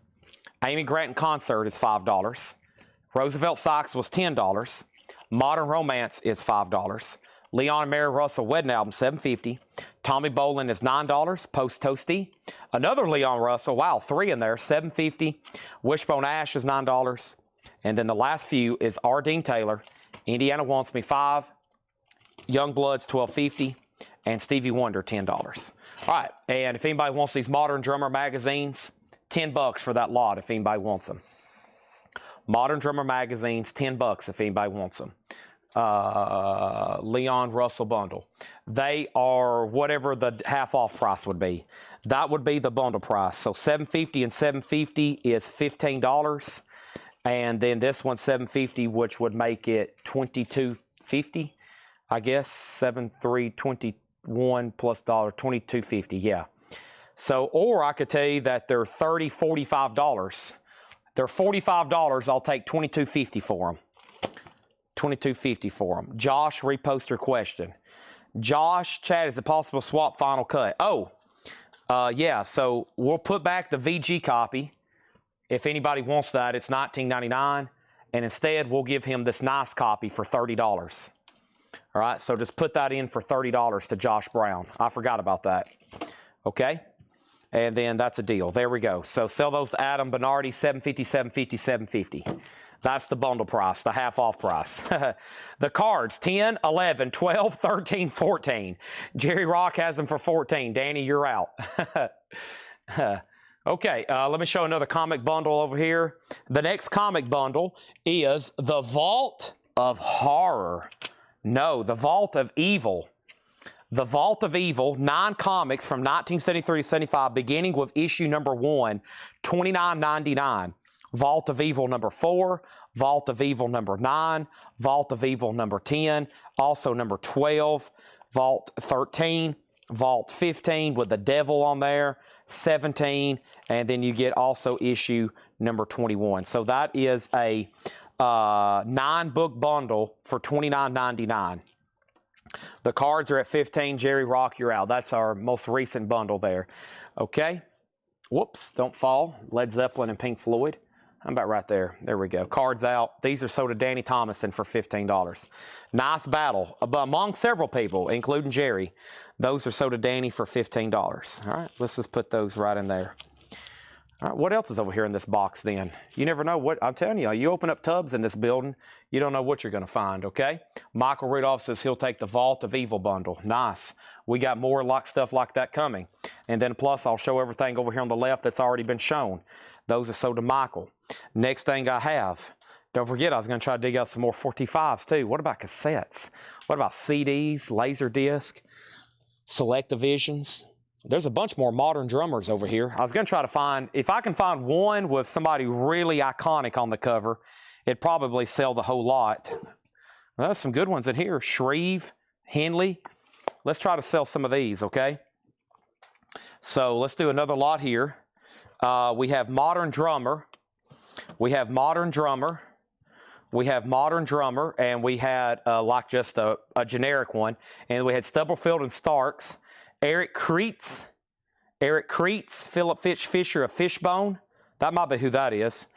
Amy Grant in Concert is $5. Roosevelt Sykes was $10. Modern Romance is $5. Leon and Mary Russell Wedding Album, $7.50. Tommy Bolin is $9. Post Toasty. Another Leon Russell, wow, 3 in there, $7.50. Wishbone Ash is $9. And then the last few is R. Dean Taylor, Indiana Wants Me, $5. Youngbloods, $12.50. And Stevie Wonder, $10. All right, and if anybody wants these Modern Drummer magazines, $10 for that lot if anybody wants them. Modern Drummer magazines, $10 if anybody wants them. Leon Russell bundle. They are whatever the half-off price would be. That would be the bundle price. So $7.50 and $7.50 is $15. And then this one, $7.50, which would make it $22.50. I guess 7/3/21 plus dollar, $22.50, yeah. So, or I could tell you that they're $30, $45. They're $45. I'll take $22.50 for them. $22.50 for them. Josh, repost your question. Josh, Chad, is it possible to swap Final Cut? Oh, yeah. So we'll put back the VG copy. If anybody wants that, it's $19.99, and instead we'll give him this nice copy for $30. All right, so just put that in for $30 to Josh Brown. I forgot about that. Okay? And then that's a deal. There we go. So sell those to Adam Bernardi, $750, $750, $750. That's the bundle price, the half off price. The cards, 10, 11, 12, 13, 14. Jerry Rock has them for 14. Danny, you're out. Okay, let me show another comic bundle over here. The next comic bundle is The Vault of Horror. No, The Vault of Evil. The Vault of Evil, 9 comics from 1973 to 75, beginning with issue number 1, $29.99. Vault of Evil number 4, Vault of Evil number 9, Vault of Evil number 10, also number 12, Vault 13, Vault 15 with the devil on there, 17, and then you get also issue number 21. So that is a 9-book bundle for $29.99. The cards are at 15. Jerry Rock, you're out. That's our most recent bundle there. Okay. Whoops, don't fall. Led Zeppelin and Pink Floyd. I'm about right there. There we go. Cards out. These are sold to Danny Thomason for $15. Nice battle among several people, including Jerry. Those are sold to Danny for $15. All right, let's just put those right in there. All right, what else is over here in this box then? You never know what, I'm telling you, you open up tubs in this building, you don't know what you're going to find, okay? Michael Rudolph says he'll take the Vault of Evil bundle. Nice. We got more stuff like that coming. And then plus, I'll show everything over here on the left that's already been shown. Those are sold to Michael. Next thing I have, don't forget I was going to try to dig out some more 45s too. What about cassettes? What about CDs, Laserdisc, Selectavisions? There's a bunch more modern drummers over here. I was going to try to find, if I can find one with somebody really iconic on the cover, it'd probably sell the whole lot. Well, there's some good ones in here. Shreve, Henley. Let's try to sell some of these, okay? So let's do another lot here. We have Modern Drummer. We have Modern Drummer. We have Modern Drummer, and we had like just a generic one. And we had Stubblefield and Starks. Eric Kreitz, Philip Fisher of Fishbone. That might be who that is.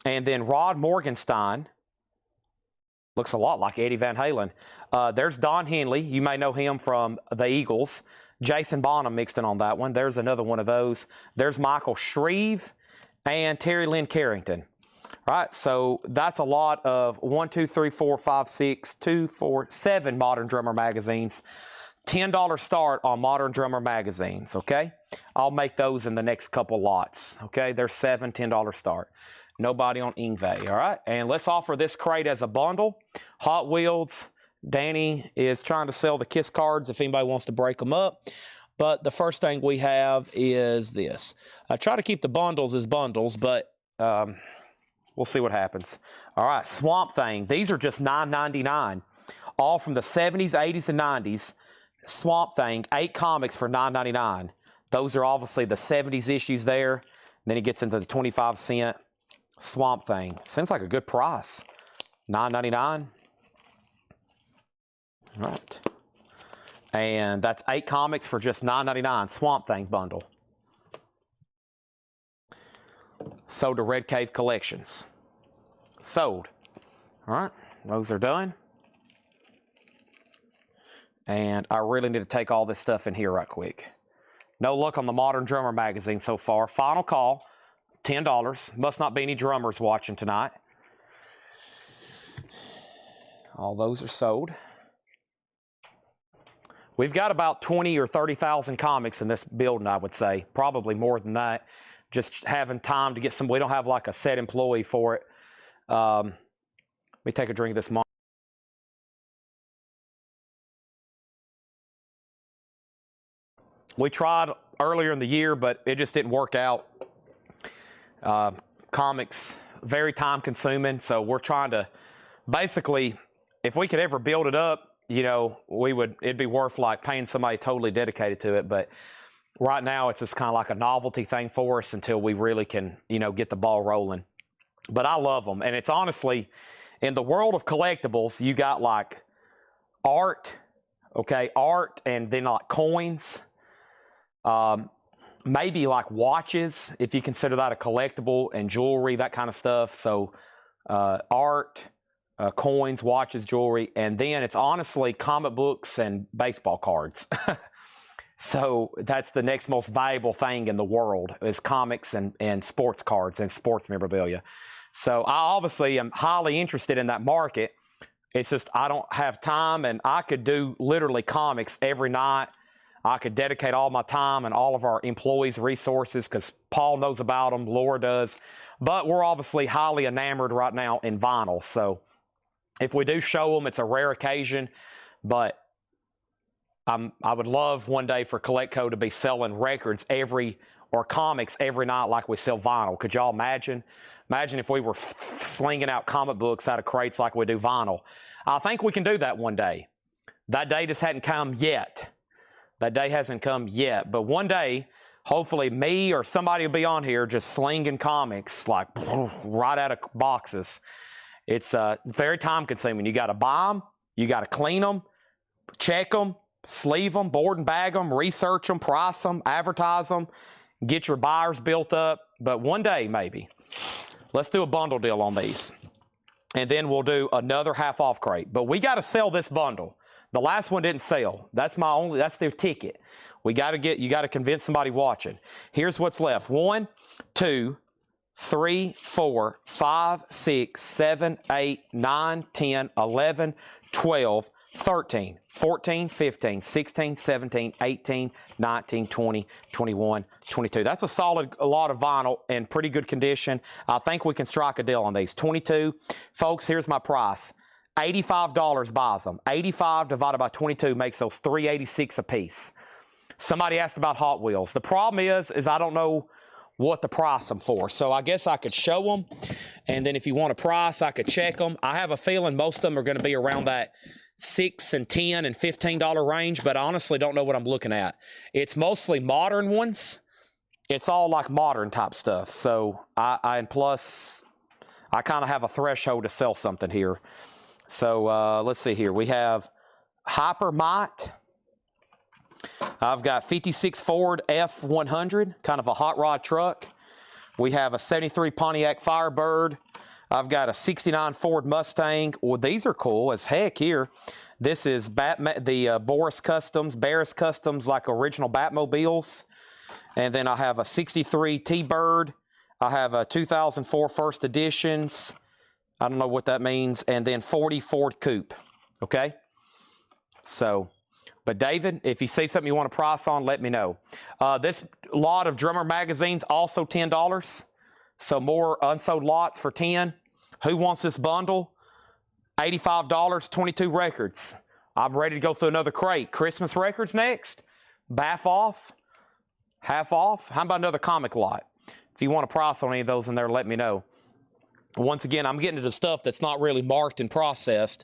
And then Rod Morgenstein. Looks a lot like Eddie Van Halen. There's Don Henley. You may know him from the Eagles. Jason Bonham mixed in on that one. There's another one of those. There's Michael Shreve and Terry Lynn Carrington. All right, so that's a lot of 1, 2, 3, 4, 5, 6, 2, 4, 7 Modern Drummer magazines. $10 start on Modern Drummer magazines, okay? I'll make those in the next couple lots, okay? There's 7 $10 start. Nobody on Ingve, all right? And let's offer this crate as a bundle. Hot Wheels, Danny is trying to sell the KISS cards if anybody wants to break them up. But the first thing we have is this. I try to keep the bundles as bundles, but we'll see what happens. All right, Swamp Thing. These are just $9.99, all from the 70s, 80s, and 90s. Swamp Thing, 8 comics for $9.99. Those are obviously the 70s issues there. And then it gets into the 25-cent Swamp Thing. Seems like a good price. $9.99. All right. And that's 8 comics for just $9.99. Swamp Thing bundle. Sold to Red Cave Collections. Sold. All right. Those are done. And I really need to take all this stuff in here right quick. No luck on the Modern Drummer magazine so far. Final call, $10. Must not be any drummers watching tonight. All those are sold. We've got about 20 or 30,000 comics in this building, I would say. Probably more than that. Just having time to get some. We don't have like a set employee for it. Let me take a drink of this. We tried earlier in the year, but it just didn't work out. Comics, very time consuming. So we're trying to, basically, if we could ever build it up, you know, it'd be worth like paying somebody totally dedicated to it. But right now it's just kind of like a novelty thing for us until we really can, you know, get the ball rolling. But I love them. And it's honestly, in the world of collectibles, you got like art, okay, art, and then like coins. Maybe like watches, if you consider that a collectible, and jewelry, that kind of stuff. So art, coins, watches, jewelry, and then it's honestly comic books and baseball cards. So that's the next most valuable thing in the world is comics and sports cards and sports memorabilia. So I obviously am highly interested in that market. It's just I don't have time, and I could do literally comics every night. I could dedicate all my time and all of our employees' resources because Paul knows about them, Laura does. But we're obviously highly enamored right now in vinyl. So if we do show them, it's a rare occasion. But I would love one day for Collectible to be selling records or comics every night like we sell vinyl. Could y'all imagine? Imagine if we were slinging out comic books out of crates like we do vinyl. I think we can do that one day. That day just hadn't come yet. That day hasn't come yet. But one day, hopefully me or somebody will be on here just slinging comics like right out of boxes. It's very time consuming. You got to buy them. You got to clean them, check them, sleeve them, board and bag them, research them, price them, advertise them, get your buyers built up. But one day, maybe. Let's do a bundle deal on these. And then we'll do another half off crate. But we got to sell this bundle. The last one didn't sell. That's their ticket. You got to convince somebody watching. Here's what's left. 1, 2, 3, 4, 5, 6, 7, 8, 9, 10, 11, 12, 13, 14, 15, 16, 17, 18, 19, 20, 21, 22. That's a solid lot of vinyl in pretty good condition. I think we can strike a deal on these. 22. Folks, here's my price. $85 buys them. 85 divided by 22 makes those $386 a piece. Somebody asked about Hot Wheels. The problem is I don't know what to price them for. So I guess I could show them, and then if you want a price, I could check them. I have a feeling most of them are going to be around that $6 and $10 and $15 range, but I honestly don't know what I'm looking at. It's mostly modern ones. It's all like modern type stuff. So and plus, I kind of have a threshold to sell something here. So let's see here. We have Hyper Might. I've got 56 Ford F100, kind of a hot rod truck. We have a 73 Pontiac Firebird. I've got a 69 Ford Mustang. Well, these are cool as heck here. This is the Barris Customs, like original Batmobiles. And then I have a 63 T-Bird. I have a 2004 First Editions. I don't know what that means. And then 40 Ford Coupe. Okay? So, but David, if you see something you want to price on, let me know. This lot of Drummer magazines, also $10. So more unsold lots for 10. Who wants this bundle? $85, 22 records. I'm ready to go through another crate. Christmas records next. Half off. Half off. How about another comic lot? If you want to price on any of those in there, let me know. Once again, I'm getting into stuff that's not really marked and processed.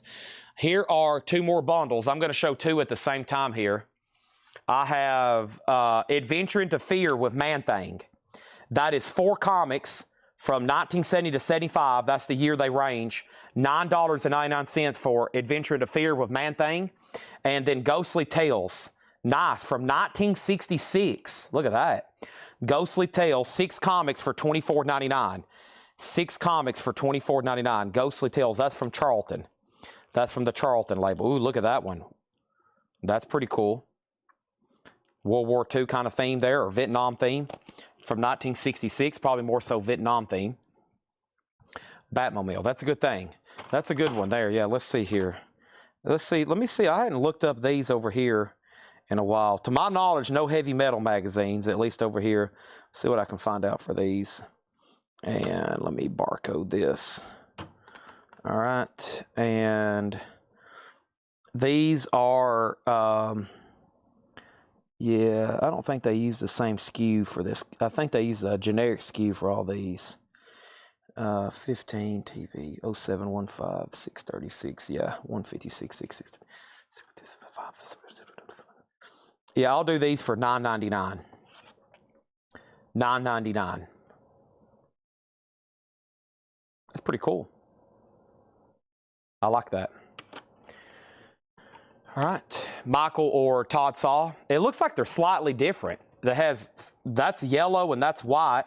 Here are 2 more bundles. I'm going to show 2 at the same time here. I have Adventure into Fear with Man-Thing. That is 4 comics from 1970 to 75. That's the year they range. $9.99 for Adventure into Fear with Man-Thing. And then Ghostly Tales. Nice. From 1966. Look at that. Ghostly Tales. 6 comics for $24.99. 6 comics for $24.99. Ghostly Tales. That's from Charlton. That's from the Charlton label. Ooh, look at that one. That's pretty cool. World War II kind of theme there, or Vietnam theme. From 1966, probably more so Vietnam theme. Batmobile. That's a good thing. That's a good one there. Yeah, let's see here. Let's see. Let me see. I hadn't looked up these over here in a while. To my knowledge, no heavy metal magazines, at least over here. Let's see what I can find out for these. And let me barcode this. All right. And these are, yeah, I don't think they use the same SKU for this. I think they use a generic SKU for all these. 15 TV, 0715, 636, yeah, 156, 660. Yeah, I'll do these for $9.99. $9.99. That's pretty cool. I like that. All right, Michael or Todd Saw. It looks like they're slightly different. That's yellow and that's white,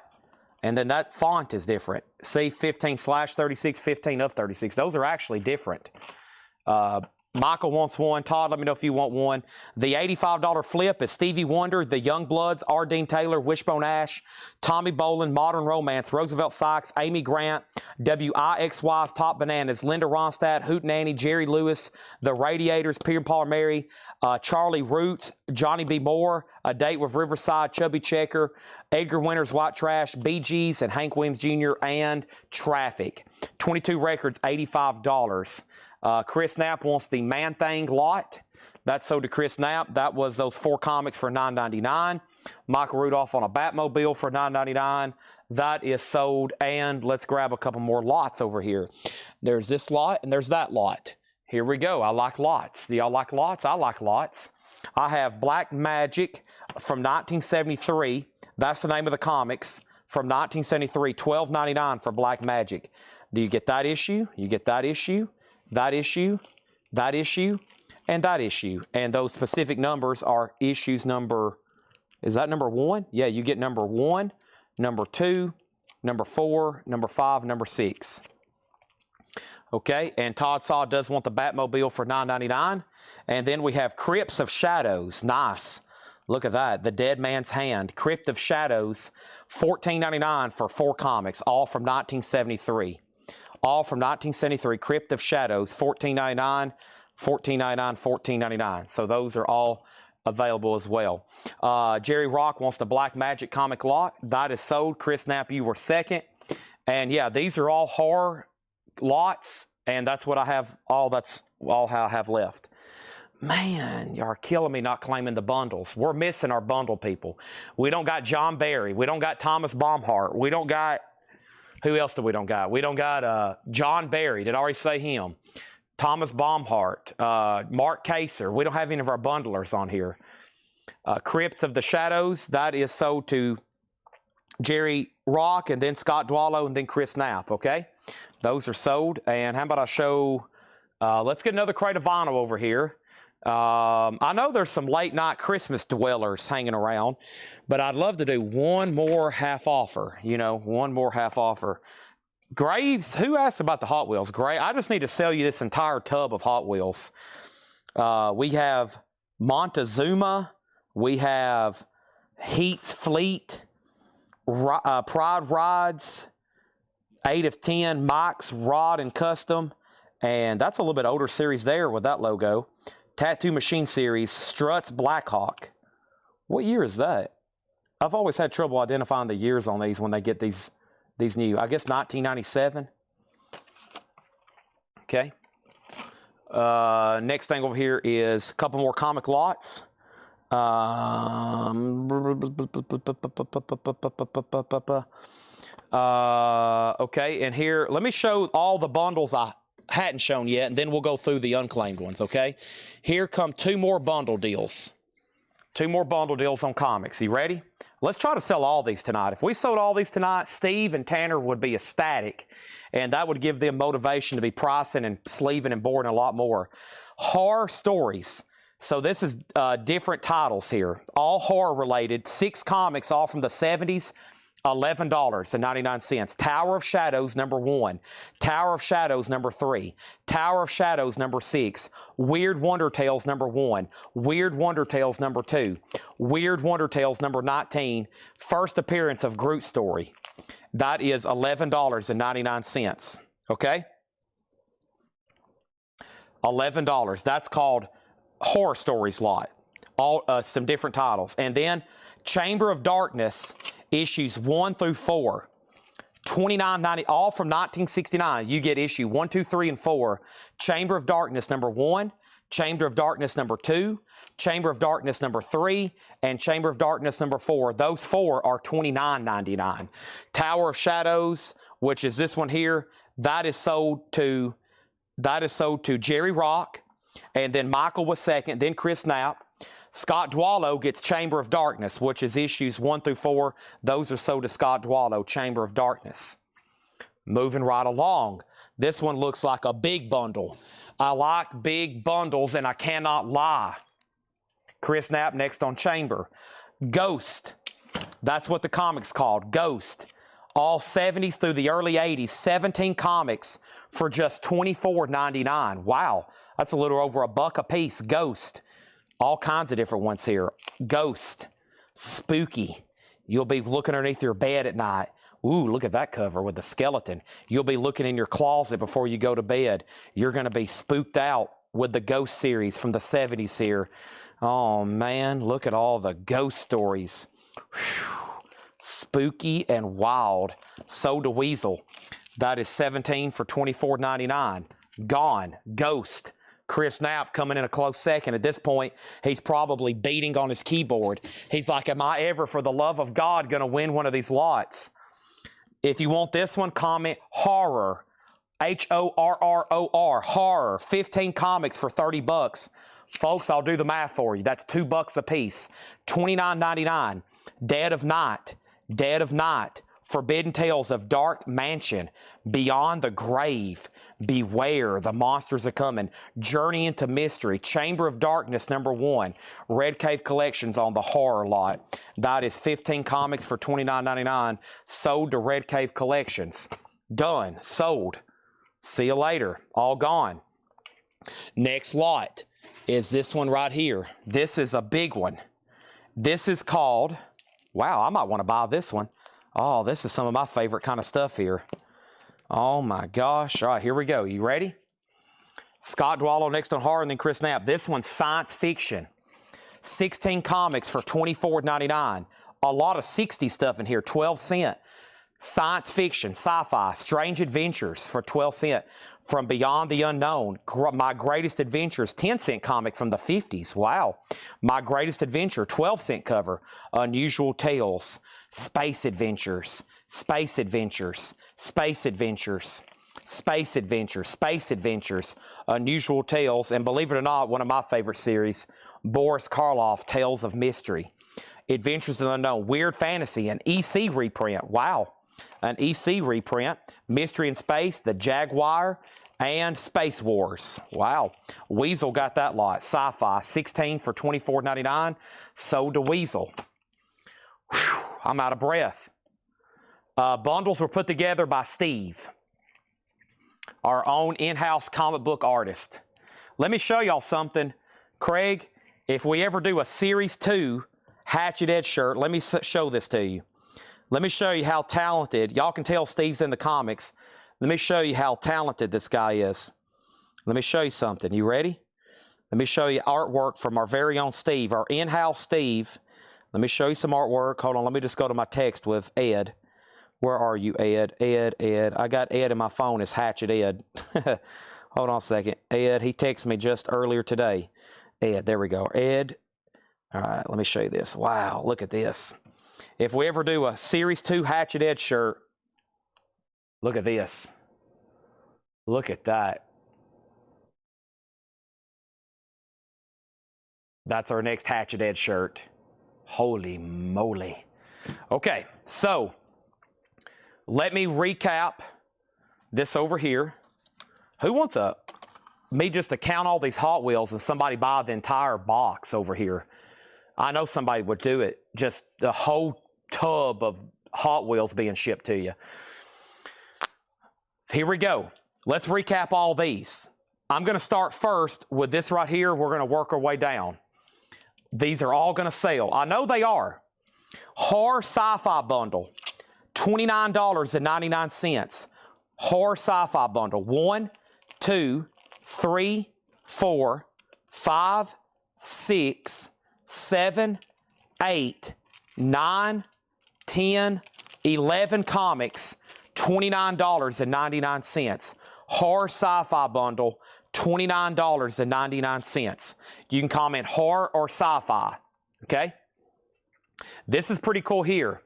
and then that font is different. See, 15/36, 15 of 36. Those are actually different. Michael wants one. Todd, let me know if you want one. The $85 flip is Stevie Wonder, The Youngbloods, R. Dean Taylor, Wishbone Ash, Tommy Bolin, Modern Romance, Roosevelt Sykes, Amy Grant, WIXY's Top Bananas, Linda Ronstadt, Hootenanny, Jerry Lewis, The Radiators, Peter and Paula Mary, Charlie Roots, Johnny B. Moore, A Date with Riverside, Chubby Checker, Edgar Winter's White Trash, Bee Gees, and Hank Williams Jr., and Traffic. 22 records, $85. Chris Knapp wants the Man Thing lot. That's sold to Chris Knapp. That was those 4 comics for $9.99. Michael Rudolph on a Batmobile for $9.99. That is sold. And let's grab a couple more lots over here. There's this lot and there's that lot. Here we go. I like lots. Do y'all like lots? I like lots. I have Black Magic from 1973. That's the name of the comics from 1973. $12.99 for Black Magic. Do you get that issue? You get that issue? That issue, that issue, and that issue. And those specific numbers are issues number, is that number 1? Yeah, you get number 1, number 2, number 4, number 5, number 6. Okay, and Todd Saw does want the Batmobile for $9.99. And then we have Crypts of Shadows. Nice. Look at that. The Dead Man's Hand. Crypt of Shadows, $14.99 for 4 comics, all from 1973. All from 1973, Crypt of Shadows, $14.99, $14.99, $14.99. So those are all available as well. Jerry Rock wants the Black Magic comic lot. That is sold. Chris Knapp, you were second. And yeah, these are all horror lots, and that's what I have. That's all I have left. Man, you are killing me not claiming the bundles. We're missing our bundle people. We don't got John Barry. We don't got Thomas Baumhart. We don't got... Who else do we don't got? We don't got John Barry. Did I already say him? Thomas Baumhart, Mark Kaser. We don't have any of our bundlers on here. Crypt of the Shadows, that is sold to Jerry Rock, and then Scott Dwallow, and then Chris Knapp, okay? Those are sold. And how about I show, let's get another crate of vinyl over here. I know there's some late night Christmas dwellers hanging around, but I'd love to do one more half offer, you know, one more half offer. Graves, who asked about the Hot Wheels? Graves, I just need to sell you this entire tub of Hot Wheels. We have Montezuma, we have Heat's Fleet, Pride Rides, 8 of 10, Mike's Rod and Custom, and that's a little bit older series there with that logo. Tattoo Machine Series, Struts Blackhawk. What year is that? I've always had trouble identifying the years on these when they get these new. I guess 1997. Okay. Next thing over here is a couple more comic lots. Okay, and here, let me show all the bundles I hadn't shown yet, and then we'll go through the unclaimed ones, okay? Here come 2 more bundle deals. 2 more bundle deals on comics. You ready? Let's try to sell all these tonight. If we sold all these tonight, Steve and Tanner would be ecstatic, and that would give them motivation to be pricing and sleeving and boarding a lot more. Horror Stories. So this is different titles here, all horror related. 6 comics, all from the 70s. $11.99. Tower of Shadows, number 1. Tower of Shadows, number 3. Tower of Shadows, number 6. Weird Wonder Tales, number 1. Weird Wonder Tales, number 2. Weird Wonder Tales, number 19. First appearance of Groot Story. That is $11.99. Okay? $11. That's called Horror Stories lot. All some different titles. And then Chamber of Darkness, issues 1 through 4, $29.90, all from 1969. You get issue 1, 2, 3, and 4. Chamber of Darkness number 1, Chamber of Darkness number 2, Chamber of Darkness number 3, and Chamber of Darkness number 4. Those 4 are $29.99. Tower of Shadows, which is this one here, that is sold to Jerry Rock, and then Michael was second, then Chris Knapp. Scott Dwallow gets Chamber of Darkness, which is issues 1 through 4. Those are sold to Scott Dwallow, Chamber of Darkness. Moving right along. This one looks like a big bundle. I like big bundles, and I cannot lie. Chris Knapp next on Chamber. Ghost. That's what the comic's called, Ghost. all 70s through the early 80s, 17 comics for just $24.99. Wow, that's a little over $1 a piece. Ghost, all kinds of different ones here. Ghost, spooky. You'll be looking underneath your bed at night. Ooh, look at that cover with the skeleton. You'll be looking in your closet before you go to bed. You're going to be spooked out with the Ghost series from the 70s here. Oh, man, look at all the ghost stories. Whew. Spooky and wild. Sold to Weasel. That is 17 for $24.99. Gone. Ghost. Chris Knapp coming in a close second. At this point, he's probably beating on his keyboard. He's like, am I ever, for the love of God, going to win one of these lots? If you want this one, comment horror. Horror. Horror. 15 comics for 30 bucks. Folks, I'll do the math for you. That's $2 a piece. $29.99. Dead of Night. Dead of Night. Forbidden Tales of Dark Mansion. Beyond the Grave. Beware, the monsters are coming. Journey into Mystery. Chamber of Darkness #1. Red Cave Collections on the horror lot. That is 15 comics for $29.99. Sold to Red Cave Collections. Done. Sold. See you later. All gone. Next lot is this one right here. This is a big one. This is called, wow, I might want to buy this one. Oh, this is some of my favorite kind of stuff here. Oh my gosh. All right, here we go. You ready? Scott Dwallow next on horror, and then Chris Knapp. This one's science fiction. 16 comics for $24.99. A lot of 60 stuff in here, 12 cents. Science fiction, sci-fi, strange adventures for 12 cents. From Beyond the Unknown, My Greatest Adventures, 10-cent comic from the 50s. Wow. My Greatest Adventure, 12-cent cover. Unusual Tales, Space Adventures, Space Adventures, Space Adventures, Space Adventures, Space Adventures, Unusual Tales, and believe it or not, one of my favorite series, Boris Karloff, Tales of Mystery. Adventures in the Unknown, Weird Fantasy, an EC reprint. Wow. An EC reprint, Mystery in Space, The Jaguar, and Space Wars. Wow. Weasel got that lot. Sci-fi, 16 for $24.99. Sold to Weasel. Whew, I'm out of breath. Bundles were put together by Steve, our own in-house comic book artist. Let me show y'all something. Craig, if we ever do a Series 2 Hatchet Edge shirt, let me show this to you. Let me show you how talented. Y'all can tell Steve's in the comics. Let me show you how talented this guy is. Let me show you something. You ready? Let me show you artwork from our very own Steve, our in-house Steve. Let me show you some artwork. Hold on, let me just go to my text with Ed. Where are you, Ed? Ed. I got Ed in my phone as Hatchet Ed. Hold on a second. Ed, he texted me just earlier today. Ed, there we go. Ed. All right, let me show you this. Wow, look at this. If we ever do a Series 2 Hatchet Edge shirt, look at this. Look at that. That's our next Hatchet Edge shirt. Holy moly. Okay, so let me recap this over here. Who wants me just to count all these Hot Wheels and somebody buy the entire box over here? I know somebody would do it. Just the whole tub of Hot Wheels being shipped to you. Here we go. Let's recap all these. I'm going to start first with this right here. We're going to work our way down. These are all going to sell. I know they are. Horror Sci-Fi Bundle, $29.99. Horror Sci-Fi Bundle, 1, 2, 3, 4, 5, 6, 7, 8, 9, 10, 11 comics, $29.99. Horror Sci-Fi Bundle, $29.99. You can comment horror or sci-fi, okay? This is pretty cool here.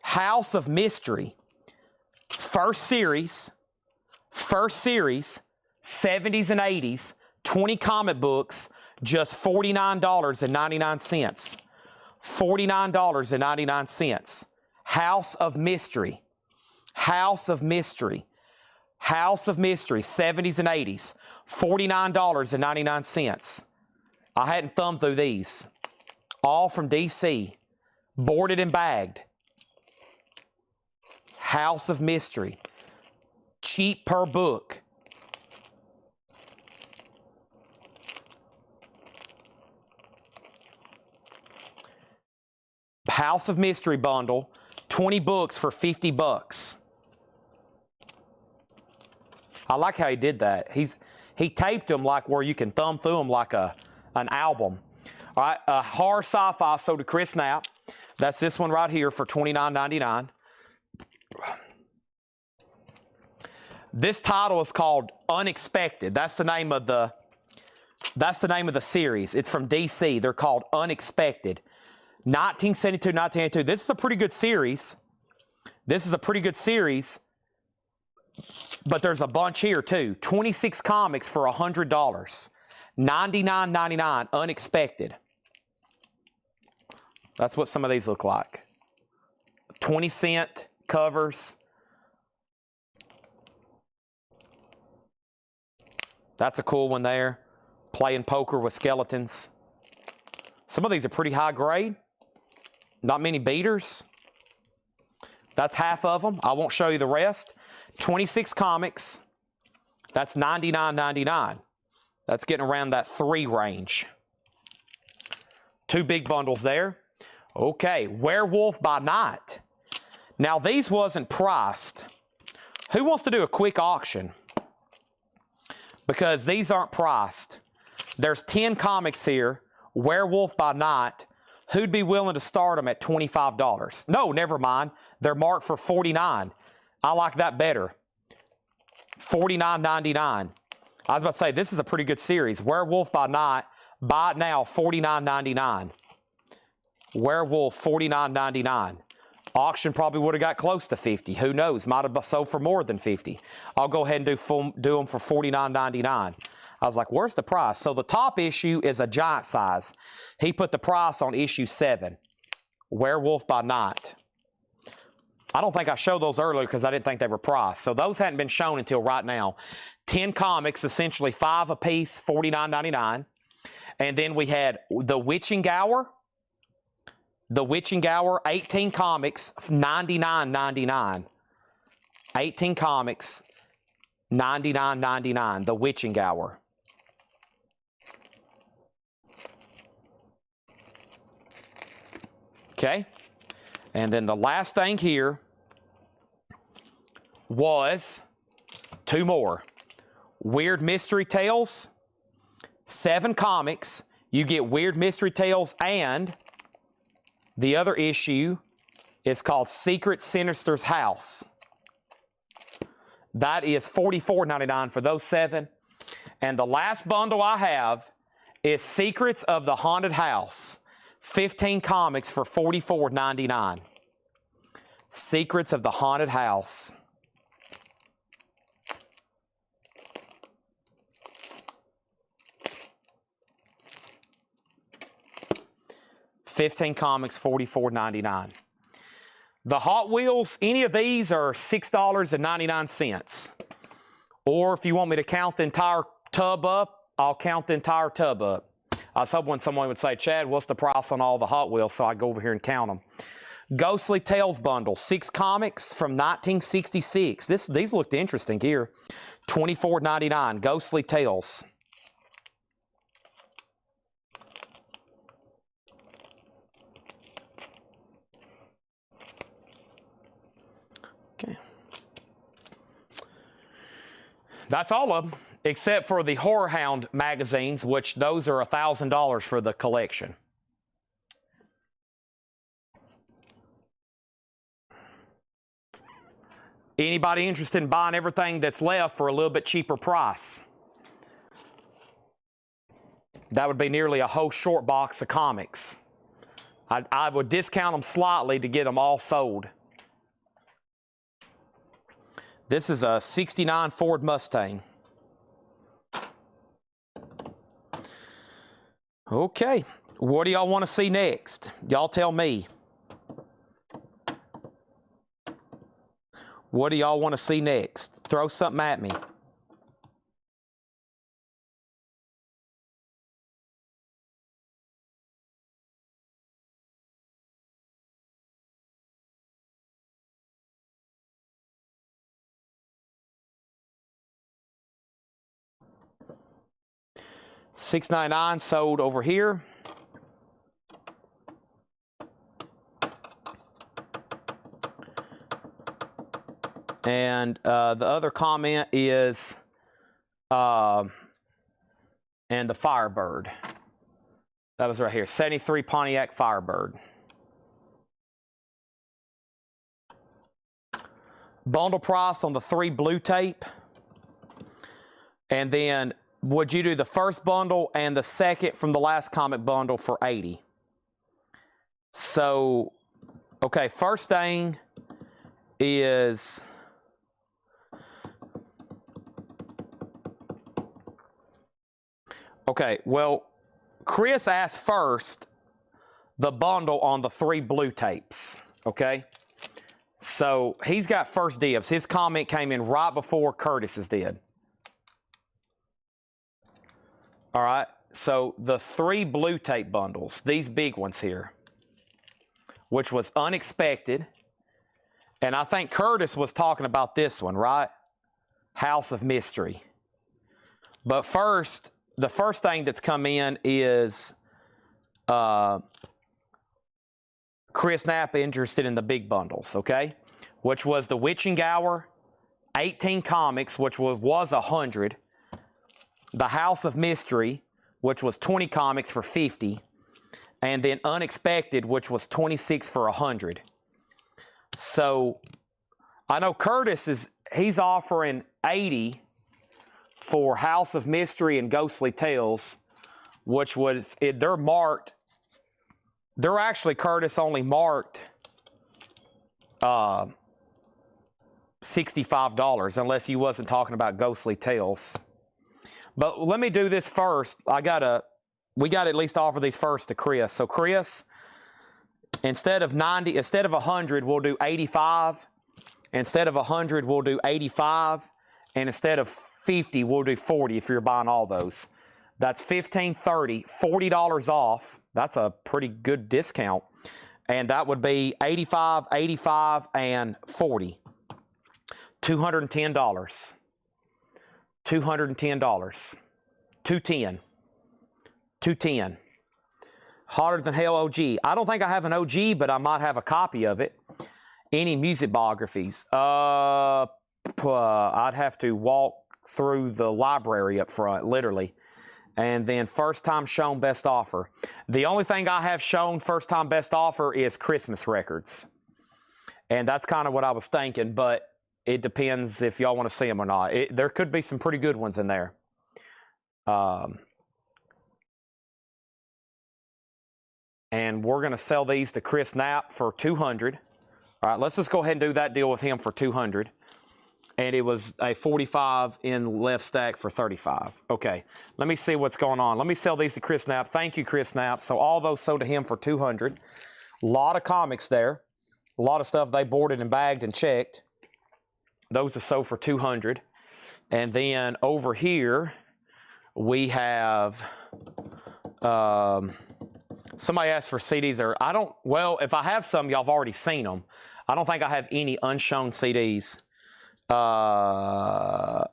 House of Mystery, first series, 70s and 80s, 20 comic books, just $49.99. $49.99. House of Mystery. House of Mystery. House of Mystery, 70s and 80s, $49.99. I hadn't thumbed through these. All from DC. Boarded and bagged. House of Mystery. Cheap per book. House of Mystery bundle, 20 books for 50 bucks. I like how he did that. He taped them like where you can thumb through them like an album. All right, horror sci-fi sold to Chris Knapp. That's this one right here for $29.99. This title is called Unexpected. That's the name of the series. It's from DC. They're called Unexpected. 1972, 1982. This is a pretty good series. But there's a bunch here too. 26 comics for $100. $99.99. Unexpected. That's what some of these look like. 20-cent covers. That's a cool one there. Playing poker with skeletons. Some of these are pretty high grade. Not many beaters. That's half of them. I won't show you the rest. 26 comics. That's $99.99. That's getting around that 3 range. 2 big bundles there. Okay, Werewolf by Night. Now these wasn't priced. Who wants to do a quick auction? Because these aren't priced. There's 10 comics here. Werewolf by Night. Who'd be willing to start them at $25? No, never mind. They're marked for $49. I like that better. $49.99. I was about to say, this is a pretty good series. Werewolf by Night. Buy it now, $49.99. Werewolf, $49.99. Auction probably would have got close to $50. Who knows? Might have sold for more than $50. I'll go ahead and do them for $49.99. I was like, where's the price? So the top issue is a giant size. He put the price on issue 7. Werewolf by Night. I don't think I showed those earlier because I didn't think they were priced. So those hadn't been shown until right now. 10 comics, essentially 5 a piece, $49.99. And then we had The Witching Hour. The Witching Hour, 18 comics, $99.99. 18 comics, $99.99. The Witching Hour. Okay. And then the last thing here was 2 more. Weird Mystery Tales, 7 comics. You get Weird Mystery Tales, and the other issue is called Secret Sinister's House. That is $44.99 for those 7. And the last bundle I have is Secrets of the Haunted House. 15 comics for $44.99. Secrets of the Haunted House. $15 comics, $44.99. The Hot Wheels, any of these are $6.99. Or if you want me to count the entire tub up, I'll count the entire tub up. I was hoping someone would say, Chad, what's the price on all the Hot Wheels? So I go over here and count them. Ghostly Tales bundle, 6 comics from 1966. These looked interesting here. $24.99, Ghostly Tales. Okay. That's all of them, except for the Horror Hound magazines, which those are $1,000 for the collection. Anybody interested in buying everything that's left for a little bit cheaper price? That would be nearly a whole short box of comics. I would discount them slightly to get them all sold. This is a '69 Ford Mustang. Okay, what do y'all want to see next? Y'all tell me. What do y'all want to see next? Throw something at me. $6.99 sold over here. And the other comment is, and the Firebird. That was right here, 73 Pontiac Firebird. Bundle price on the 3 blue tape. And then would you do the first bundle and the second from the last comic bundle for $80? So, okay, first thing is, okay, well, Chris asked first the bundle on the 3 blue tapes, okay? So he's got first dibs. His comment came in right before Curtis's did. All right, so the 3 blue tape bundles, these big ones here, which was unexpected. And I think Curtis was talking about this one, right? House of Mystery. But first, the first thing that's come in is Chris Knapp interested in the big bundles, okay? Which was the Witching Hour, 18 comics, which was 100. The House of Mystery, which was 20 comics for 50. And then Unexpected, which was 26 for 100. So I know Curtis he's offering 80 for House of Mystery and Ghostly Tales, which was, they're marked, they're actually, Curtis, only marked $65, unless you wasn't talking about Ghostly Tales. But let me do this first. We got to at least offer these first to Chris. So Chris, instead of 100, we'll do 85. Instead of 100, we'll do 85. And instead of 50, we'll do 40 if you're buying all those. That's $15, $30, $40 off. That's a pretty good discount. And that would be 85, 85, and 40. $210. $210. 210. 210. Hotter Than Hell OG. I don't think I have an OG, but I might have a copy of it. Any music biographies? I'd have to walk through the library up front, literally. And then first time shown best offer. The only thing I have shown first time best offer is Christmas records. And that's kind of what I was thinking, but it depends if y'all want to see them or not. There could be some pretty good ones in there. And we're going to sell these to Chris Knapp for $200. All right, let's just go ahead and do that deal with him for $200. And it was a 45 in left stack for $35. Okay, let me see what's going on. Let me sell these to Chris Knapp. Thank you, Chris Knapp. So all those sold to him for $200. A lot of comics there. A lot of stuff they boarded and bagged and checked. Those are sold for $200. And then over here, we have... somebody asked for CDs. Well, if I have some, y'all have already seen them. I don't think I have any unshown CDs.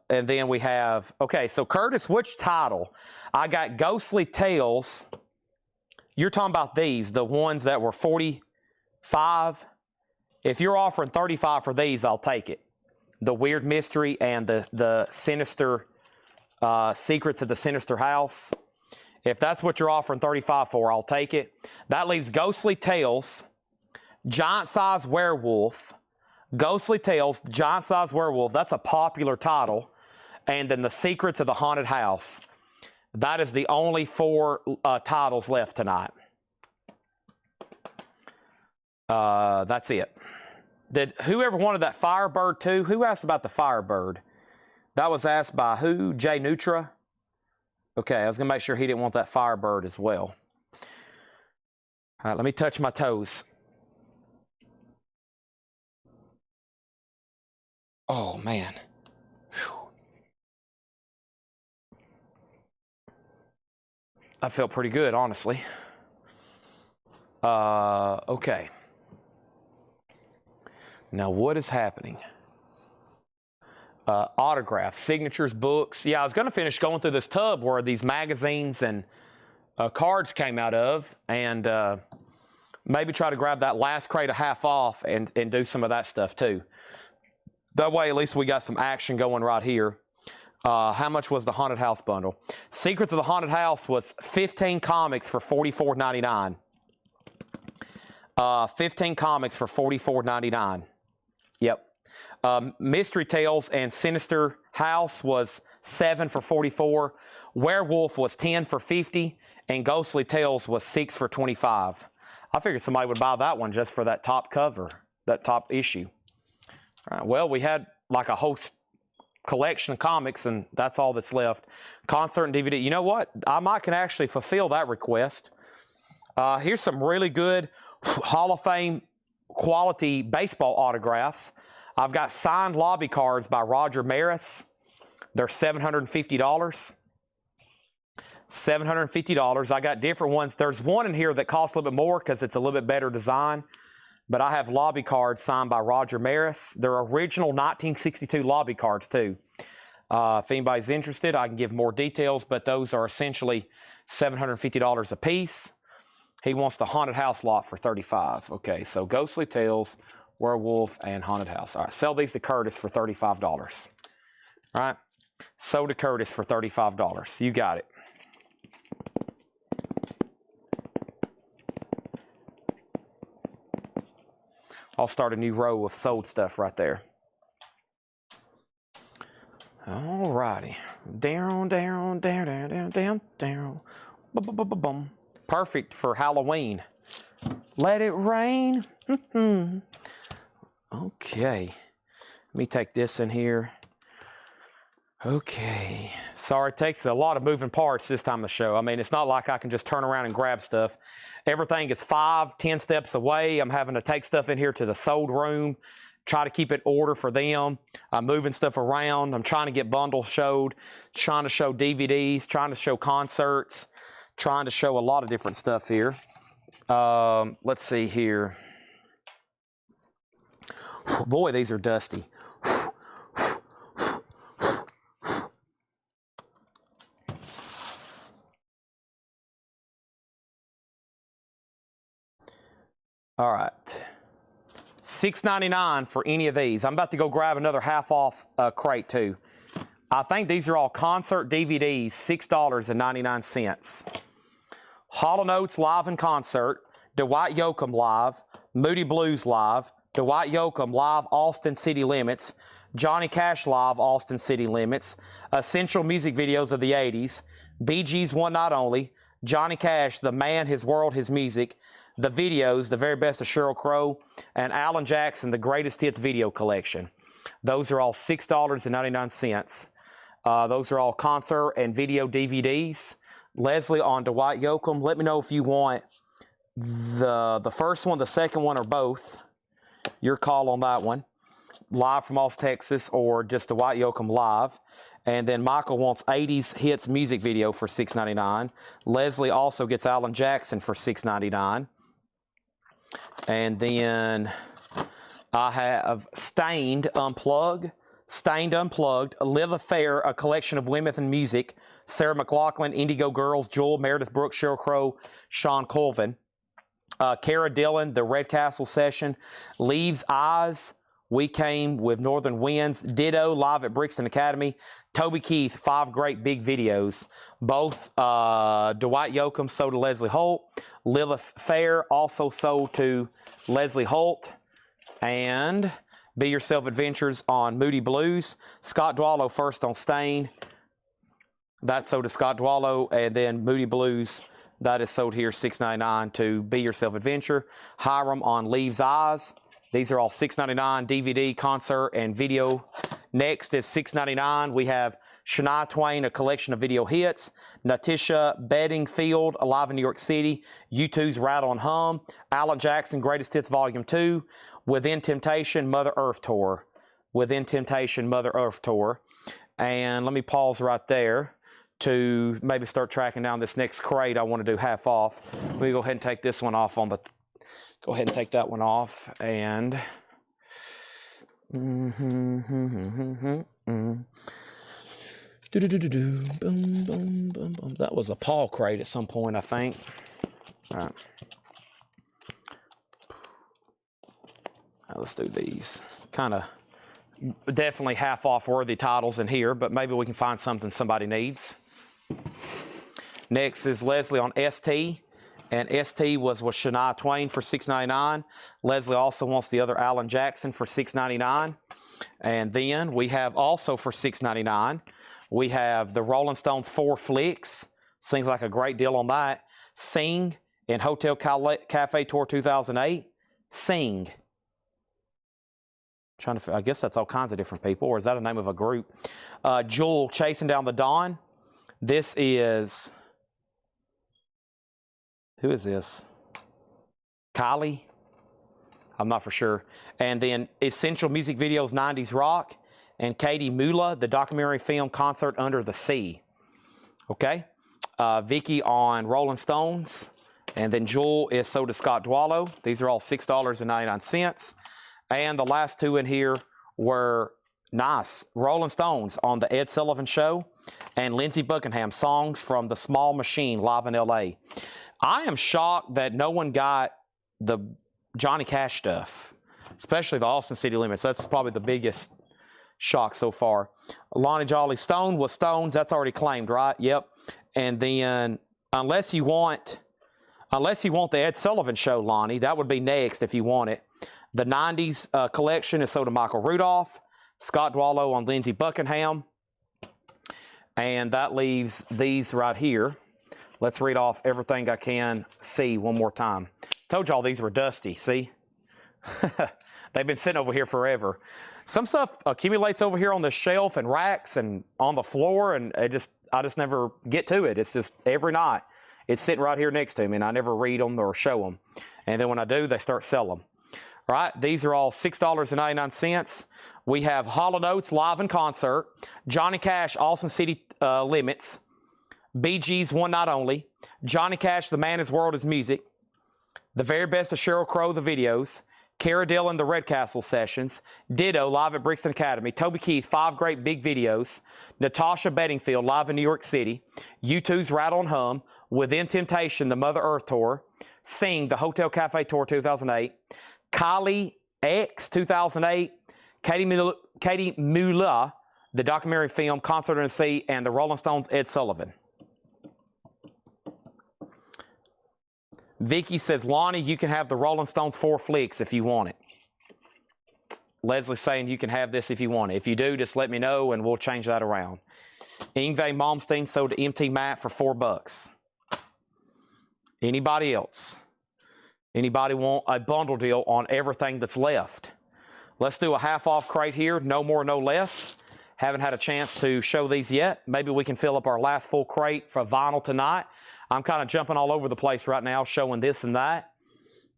And then we have, okay, so Curtis, which title? I got Ghostly Tales. You're talking about these, the ones that were 45. If you're offering 35 for these, I'll take it. The Weird Mystery and the Sinister, Secrets of the Sinister House. If that's what you're offering 35 for, I'll take it. That leaves Ghostly Tales, Giant Size Werewolf, Ghostly Tales, Giant Size Werewolf. That's a popular title. And then The Secrets of the Haunted House. That is the only 4 titles left tonight. That's it. Did whoever wanted that Firebird too? Who asked about the Firebird? That was asked by who? Jay Nutra? Okay, I was going to make sure he didn't want that Firebird as well. All right, let me touch my toes. Oh, man. Whew. I felt pretty good, honestly. Okay. Now, what is happening? autographs, signatures, books. Yeah, I was going to finish going through this tub where these magazines and cards came out of, and maybe try to grab that last crate of half off and do some of that stuff too. That way, at least we got some action going right here. How much was the Haunted House bundle? Secrets of the Haunted House was 15 comics for $44.99. 15 comics for $44.99. Yep. Mystery Tales and Sinister House was 7 for $44. Werewolf was 10 for $50, and Ghostly Tales was 6 for $25. I figured somebody would buy that one just for that top cover, that top issue. All right, well, we had like a whole collection of comics, and that's all that's left. Concert and DVD. You know what? I might can actually fulfill that request. Here's some really good Hall of Fame quality baseball autographs. I've got signed lobby cards by Roger Maris. They're $750. $750. I got different ones. There's one in here that costs a little bit more because it's a little bit better design. But I have lobby cards signed by Roger Maris. They're original 1962 lobby cards too. If anybody's interested, I can give more details, but those are essentially $750 a piece. He wants the Haunted House lot for $35. Okay, so Ghostly Tales, Werewolf, and Haunted House. All right, sell these to Curtis for $35. All right, sold to Curtis for $35. You got it. I'll start a new row of sold stuff right there. All righty. Down, down, down, down, down, down, down. Boom. Perfect for Halloween. Let it rain. Okay. Let me take this in here. Okay. Sorry, it takes a lot of moving parts this time of the show. I mean, it's not like I can just turn around and grab stuff. Everything is 5-10 steps away. I'm having to take stuff in here to the sold room, try to keep it order for them. I'm moving stuff around. I'm trying to get bundles showed, trying to show DVDs, trying to show concerts, trying to show a lot of different stuff here. Let's see here. Boy, these are dusty. All right, $6.99 for any of these. I'm about to go grab another half off crate too. I think these are all concert DVDs, $6.99. Hall & Oates live in concert, Dwight Yoakam live, Moody Blues live, Dwight Yoakam live Austin City Limits, Johnny Cash live Austin City Limits, essential music videos of the 80s, Bee Gees One Night Only, Johnny Cash, The Man, His World, His Music, the videos, The Very Best of Sheryl Crow, and Alan Jackson, The Greatest Hits Video Collection. Those are all $6.99. Those are all concert and video DVDs. Leslie on Dwight Yoakam. Let me know if you want the first one, the second one, or both. Your call on that one. Live from Austin, Texas, or just Dwight Yoakam live. And then Michael wants 80s hits music video for $6.99. Leslie also gets Alan Jackson for $6.99. And then I have Stained Unplugged, Live Affair, a collection of women and music, Sarah McLachlan, Indigo Girls, Jewel, Meredith Brooks, Sheryl Crow, Sean Colvin. Cara Dillon, The Red Castle Session, Leaves Eyes, We Came with Northern Winds, Ditto, Live at Brixton Academy, Toby Keith, 5 great big videos. Both Dwight Yoakam sold to Leslie Holt. Live Affair also sold to Leslie Holt. And Be Yourself Adventures on Moody Blues. Scott Dwallow first on Stain. That's sold to Scott Dwallow. And then Moody Blues, that is sold here $6.99 to Be Yourself Adventure. Hiram on Leaves Eyes. These are all $6.99 DVD, concert, and video. Next is $6.99. We have Shania Twain, a collection of video hits. Natisha Bedingfield, Alive in New York City. U2's Rattle and Hum. Alan Jackson, Greatest Hits Volume 2. Within Temptation, Mother Earth Tour. Within Temptation, Mother Earth Tour. And let me pause right there to maybe start tracking down this next crate I want to do half off. Let me go ahead and take this one off on the... Go ahead and take that one off, and Boom, boom, boom, boom. That was a Paul crate at some point, I think. All right. Now let's do these. Kind of definitely half off worthy titles in here, but maybe we can find something somebody needs. Next is Leslie on ST. And ST was with Shania Twain for $6.99. Leslie also wants the other Alan Jackson for $6.99. And then we have also for $6.99, we have the Rolling Stones 4 Flicks. Seems like a great deal on that. Sing in Hotel Cafe Tour 2008. Sing. Trying to, I guess that's all kinds of different people, or is that a name of a group? Jewel, Chasing Down the Dawn. This is, who is this? Kylie? I'm not for sure. And then Essential Music Videos 90s Rock. And Katie Mula, the documentary film Concert Under the Sea. Okay. Vicky on Rolling Stones. And then Jewel is So Does Scott Dwallow. These are all $6.99. And the last two in here were nice. Rolling Stones on the Ed Sullivan Show. And Lindsey Buckingham, Songs from the Small Machine live in L.A. I am shocked that no one got the Johnny Cash stuff, especially the Austin City Limits. That's probably the biggest shock so far. Lonnie Jolly Stone was Stones. That's already claimed, right? Yep. And then unless you want the Ed Sullivan Show, Lonnie, that would be next if you want it. The 90s collection is sold to Michael Rudolph, Scott Dwallow on Lindsey Buckingham. And that leaves these right here. Let's read off everything I can see one more time. Told y'all these were dusty, see? They've been sitting over here forever. Some stuff accumulates over here on the shelf and racks and on the floor, and I just never get to it. It's just every night. It's sitting right here next to me, and I never read them or show them. And then when I do, they start selling them. All right, these are all $6.99. We have Hall & Oates live in concert, Johnny Cash, Austin City Limits, Bee Gees One Night Only, Johnny Cash, The Man His World Is Music, The Very Best of Sheryl Crow, The Videos, Cara Dillon, The Red Castle Sessions, Ditto, live at Brixton Academy, Toby Keith, 5 Great Big Videos, Natasha Bedingfield, live in New York City, U2's Rattle and Hum, Within Temptation, The Mother Earth Tour, Sing, The Hotel Cafe Tour 2008, Kylie X 2008, Katie Mula, the documentary film Concert in the Sea, and the Rolling Stones' Ed Sullivan. Vicky says, Lonnie, you can have the Rolling Stones 4 Flicks if you want it. Leslie's saying you can have this if you want it. If you do, just let me know and we'll change that around. Ingve Malmsteen sold to MT Matt for $4. Anybody else? Anybody want a bundle deal on everything that's left? Let's do a half-off crate here. No more, no less. Haven't had a chance to show these yet. Maybe we can fill up our last full crate for vinyl tonight. I'm kind of jumping all over the place right now, showing this and that.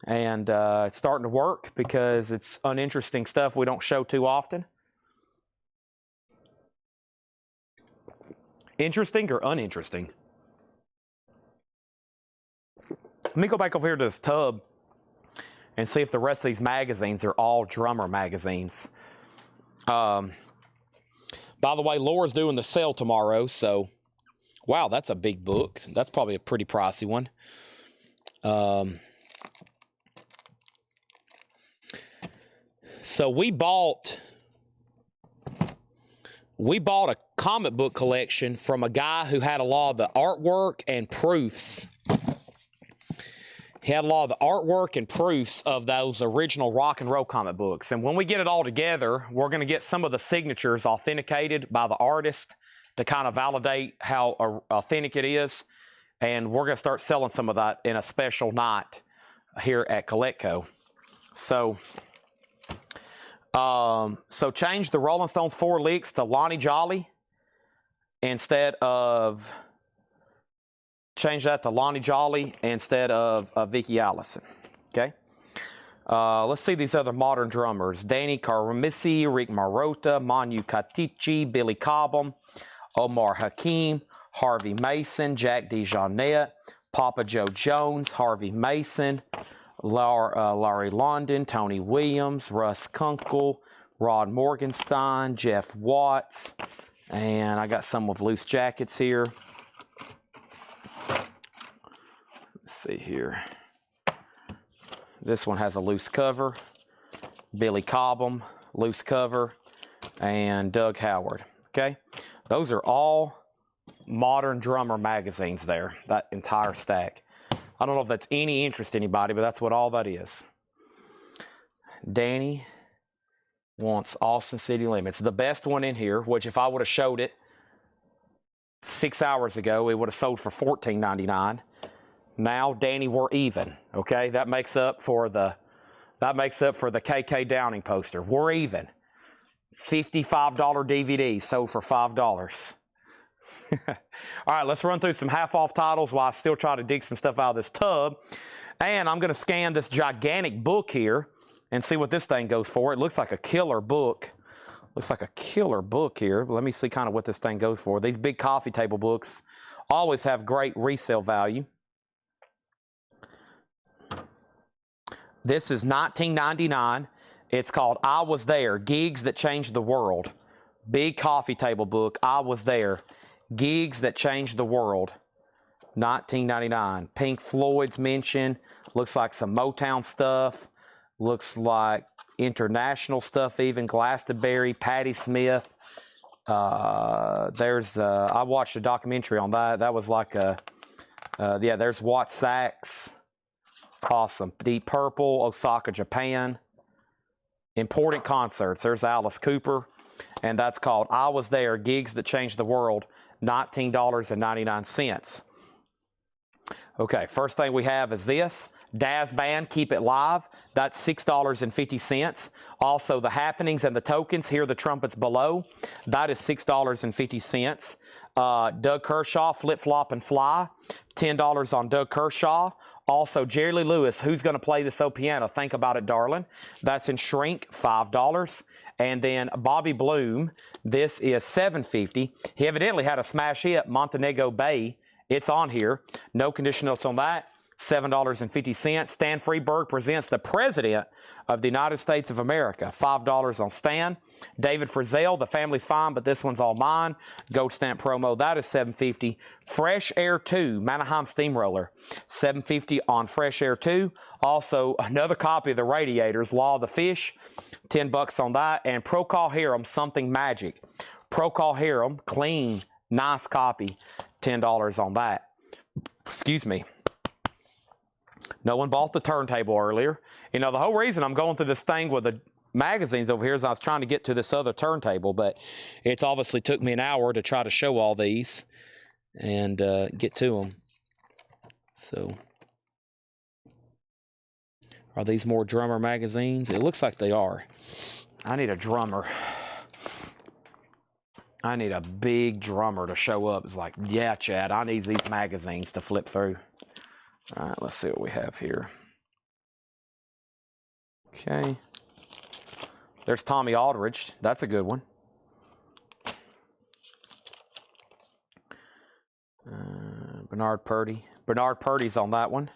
And it's starting to work because it's uninteresting stuff we don't show too often. Interesting or uninteresting? Let me go back over here to this tub and see if the rest of these magazines are all drummer magazines. By the way, Laura's doing the sale tomorrow, so wow, that's a big book. That's probably a pretty pricey one. So we bought a comic book collection from a guy who had a lot of the artwork and proofs. He had a lot of the artwork and proofs of those original rock and roll comic books. And when we get it all together, we're going to get some of the signatures authenticated by the artist to kind of validate how authentic it is. And we're going to start selling some of that in a special night here at Collectible. So change the Rolling Stones 4 Licks to Lonnie Jolly instead of... Change that to Lonnie Jolly instead of Vicky Allison. Okay. Let's see these other modern drummers. Danny Carmisi, Rick Marotta, Manu Kattichi, Billy Cobham, Omar Hakim, Harvey Mason, Jack DeJohnette, Papa Joe Jones, Harvey Mason, Larry London, Tony Williams, Russ Kunkel, Rod Morgenstein, Jeff Watts, and I got some with loose jackets here. Let's see here. This one has a loose cover. Billy Cobham, loose cover, and Doug Howard. Okay, those are all Modern Drummer magazines there, that entire stack. I don't know if that's any interest to anybody, but that's what all that is. Danny wants Austin City Limits, the best one in here, which if I would have showed it 6 hours ago, it would have sold for $14.99. Now, Danny, we're even. Okay, that makes up for the KK Downing poster. We're even. $55 DVD sold for $5. All right, let's run through some half-off titles while I still try to dig some stuff out of this tub. And I'm going to scan this gigantic book here and see what this thing goes for. It looks like a killer book. Looks like a killer book here. Let me see kind of what this thing goes for. These big coffee table books always have great resale value. This is $19.99. It's called I Was There, Gigs That Changed the World. Big coffee table book, I Was There, Gigs That Changed the World. $19.99. Pink Floyd's mentioned. Looks like some Motown stuff. Looks like international stuff even. Glastonbury, Patti Smith. I watched a documentary on that. That was like a, yeah, there's Watt Sachs. Awesome. Deep Purple, Osaka, Japan. Important concerts. There's Alice Cooper. And that's called I Was There, Gigs That Changed the World. $19.99. Okay, first thing we have is this. Daz Band, Keep It Live. That's $6.50. Also, the Happenings and the Tokens, Hear the Trumpets Below. That is $6.50. Doug Kershaw, Flip Flop and Fly. $10 on Doug Kershaw. Also, Jerry Lee Lewis, Who's Gonna Play This Old Piano? Think About It, Darling. That's in shrink, $5. And then Bobby Bloom, this is $7.50. He evidently had a smash hit, Montego Bay. It's on here. No condition notes on that. $7.50. Stan Freberg presents The President of the United States of America. $5 on Stan. David Frizzell, The Family's Fine, but this one's all mine. Gold stamp promo. That is $7.50. Fresh Air 2, Manaheim Steamroller. $7.50 on Fresh Air 2. Also, another copy of The Radiators, Law of the Fish. $10 on that. And Procol Harum, Something Magic. Procol Harum, clean, nice copy. $10 on that. Excuse me. No one bought the turntable earlier. You know, the whole reason I'm going through this thing with the magazines over here is I was trying to get to this other turntable, but it's obviously took me an hour to try to show all these and get to them. So, are these more drummer magazines? It looks like they are. I need a drummer. I need a big drummer to show up. It's like, yeah, Chad, I need these magazines to flip through. All right, let's see what we have here. Okay. There's Tommy Aldridge. That's a good one. Bernard Purdy. Bernard Purdy's on that one.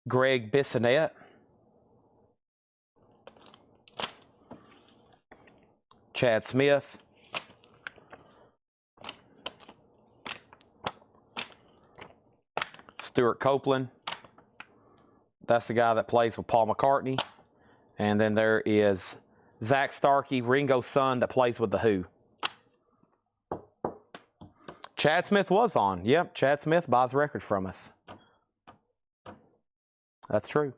Greg Bissonette. Chad Smith. Stuart Copeland. That's the guy that plays with Paul McCartney. And then there is Zach Starkey, Ringo's son, that plays with The Who. Chad Smith was on. Yep, Chad Smith buys records from us. That's true.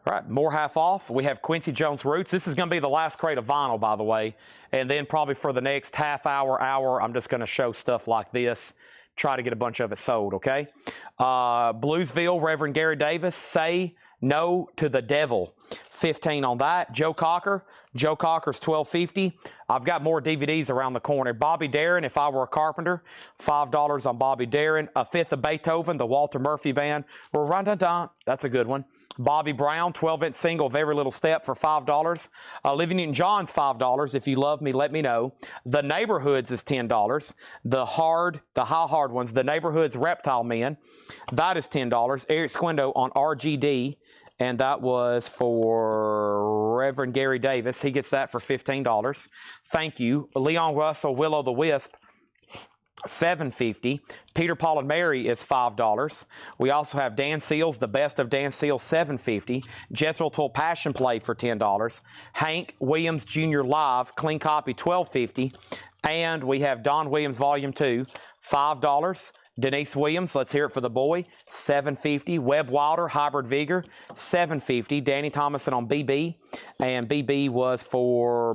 All right, more half off. We have Quincy Jones Roots. This is going to be the last crate of vinyl, by the way. And then probably for the next half hour, I'm just going to show stuff like this. Try to get a bunch of it sold, okay? Bluesville, Reverend Gary Davis, Say No to the Devil. 15 on that. Joe Cocker. Joe Cocker's $12.50. I've got more DVDs around the corner. Bobby Darin, If I Were a Carpenter. $5 on Bobby Darin. A Fifth of Beethoven, the Walter Murphy Band. Run-dun-dun. That's a good one. Bobby Brown, 12-inch single of Every Little Step for $5. Olivia Newton-John's $5. If you love me, let me know. The Neighborhoods is $10. The high hard ones, The Neighborhoods Reptile Men. That is $10. Eric Squindo on RGD. and that was for Reverend Gary Davis. He gets that for $15. Thank you. Leon Russell, Willow the Wisp, $7.50. Peter, Paul, and Mary is $5. We also have Dan Seals, the best of Dan Seals, $7.50. Jethro Tull Passion Play for $10. Hank Williams Jr. Live, clean copy, $12.50. And we have Don Williams Volume 2, $5. Denise Williams, let's hear it for the boy, $7.50. Webb Wilder, Hybrid Vigor, $7.50. Danny Thomason on BB, and BB was for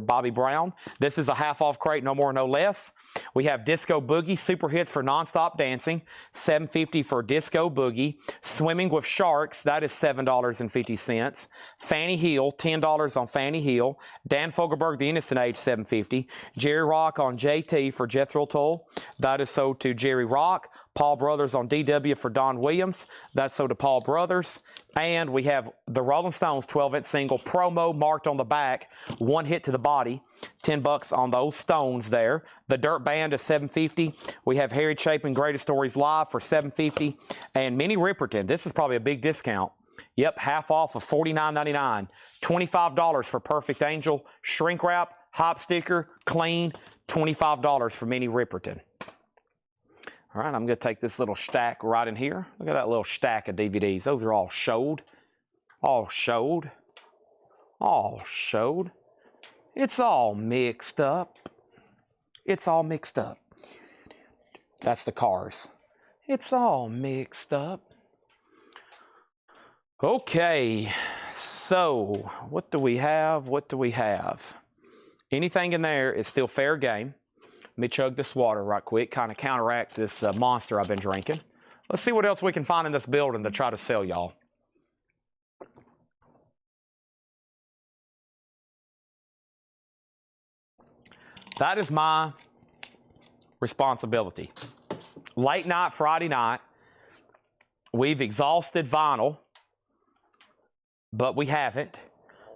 Bobby Brown. This is a half-off crate, no more, no less. We have Disco Boogie, Super Hits for Nonstop Dancing, $7.50 for Disco Boogie. Swimming with Sharks, that is $7.50. Fanny Hill, $10 on Fanny Hill. Dan Fogelberg, The Innocent Age, $7.50. Jerry Rock on JT for Jethro Tull, that is sold to Jerry Rock. Paul Brothers on DW for Don Williams, that's sold to Paul Brothers. And we have the Rolling Stones 12-inch single promo marked on the back, one hit to the body, $10 on those Stones there. The Dirt Band is $7.50. We have Harry Chapin Greatest Stories Live for $7.50. And Minnie Riperton, this is probably a big discount. Yep, half off of $49.99. $25 for Perfect Angel, shrink wrap, hop sticker, clean, $25 for Minnie Riperton. All right, I'm going to take this little stack right in here. Look at that little stack of DVDs. Those are all showed. All showed. All showed. It's all mixed up. It's all mixed up. That's the Cars. It's all mixed up. Okay, so what do we have? What do we have? Anything in there is still fair game. Let me chug this water right quick, kind of counteract this monster I've been drinking. Let's see what else we can find in this building to try to sell y'all. That is my responsibility. Late night, Friday night, we've exhausted vinyl, but we haven't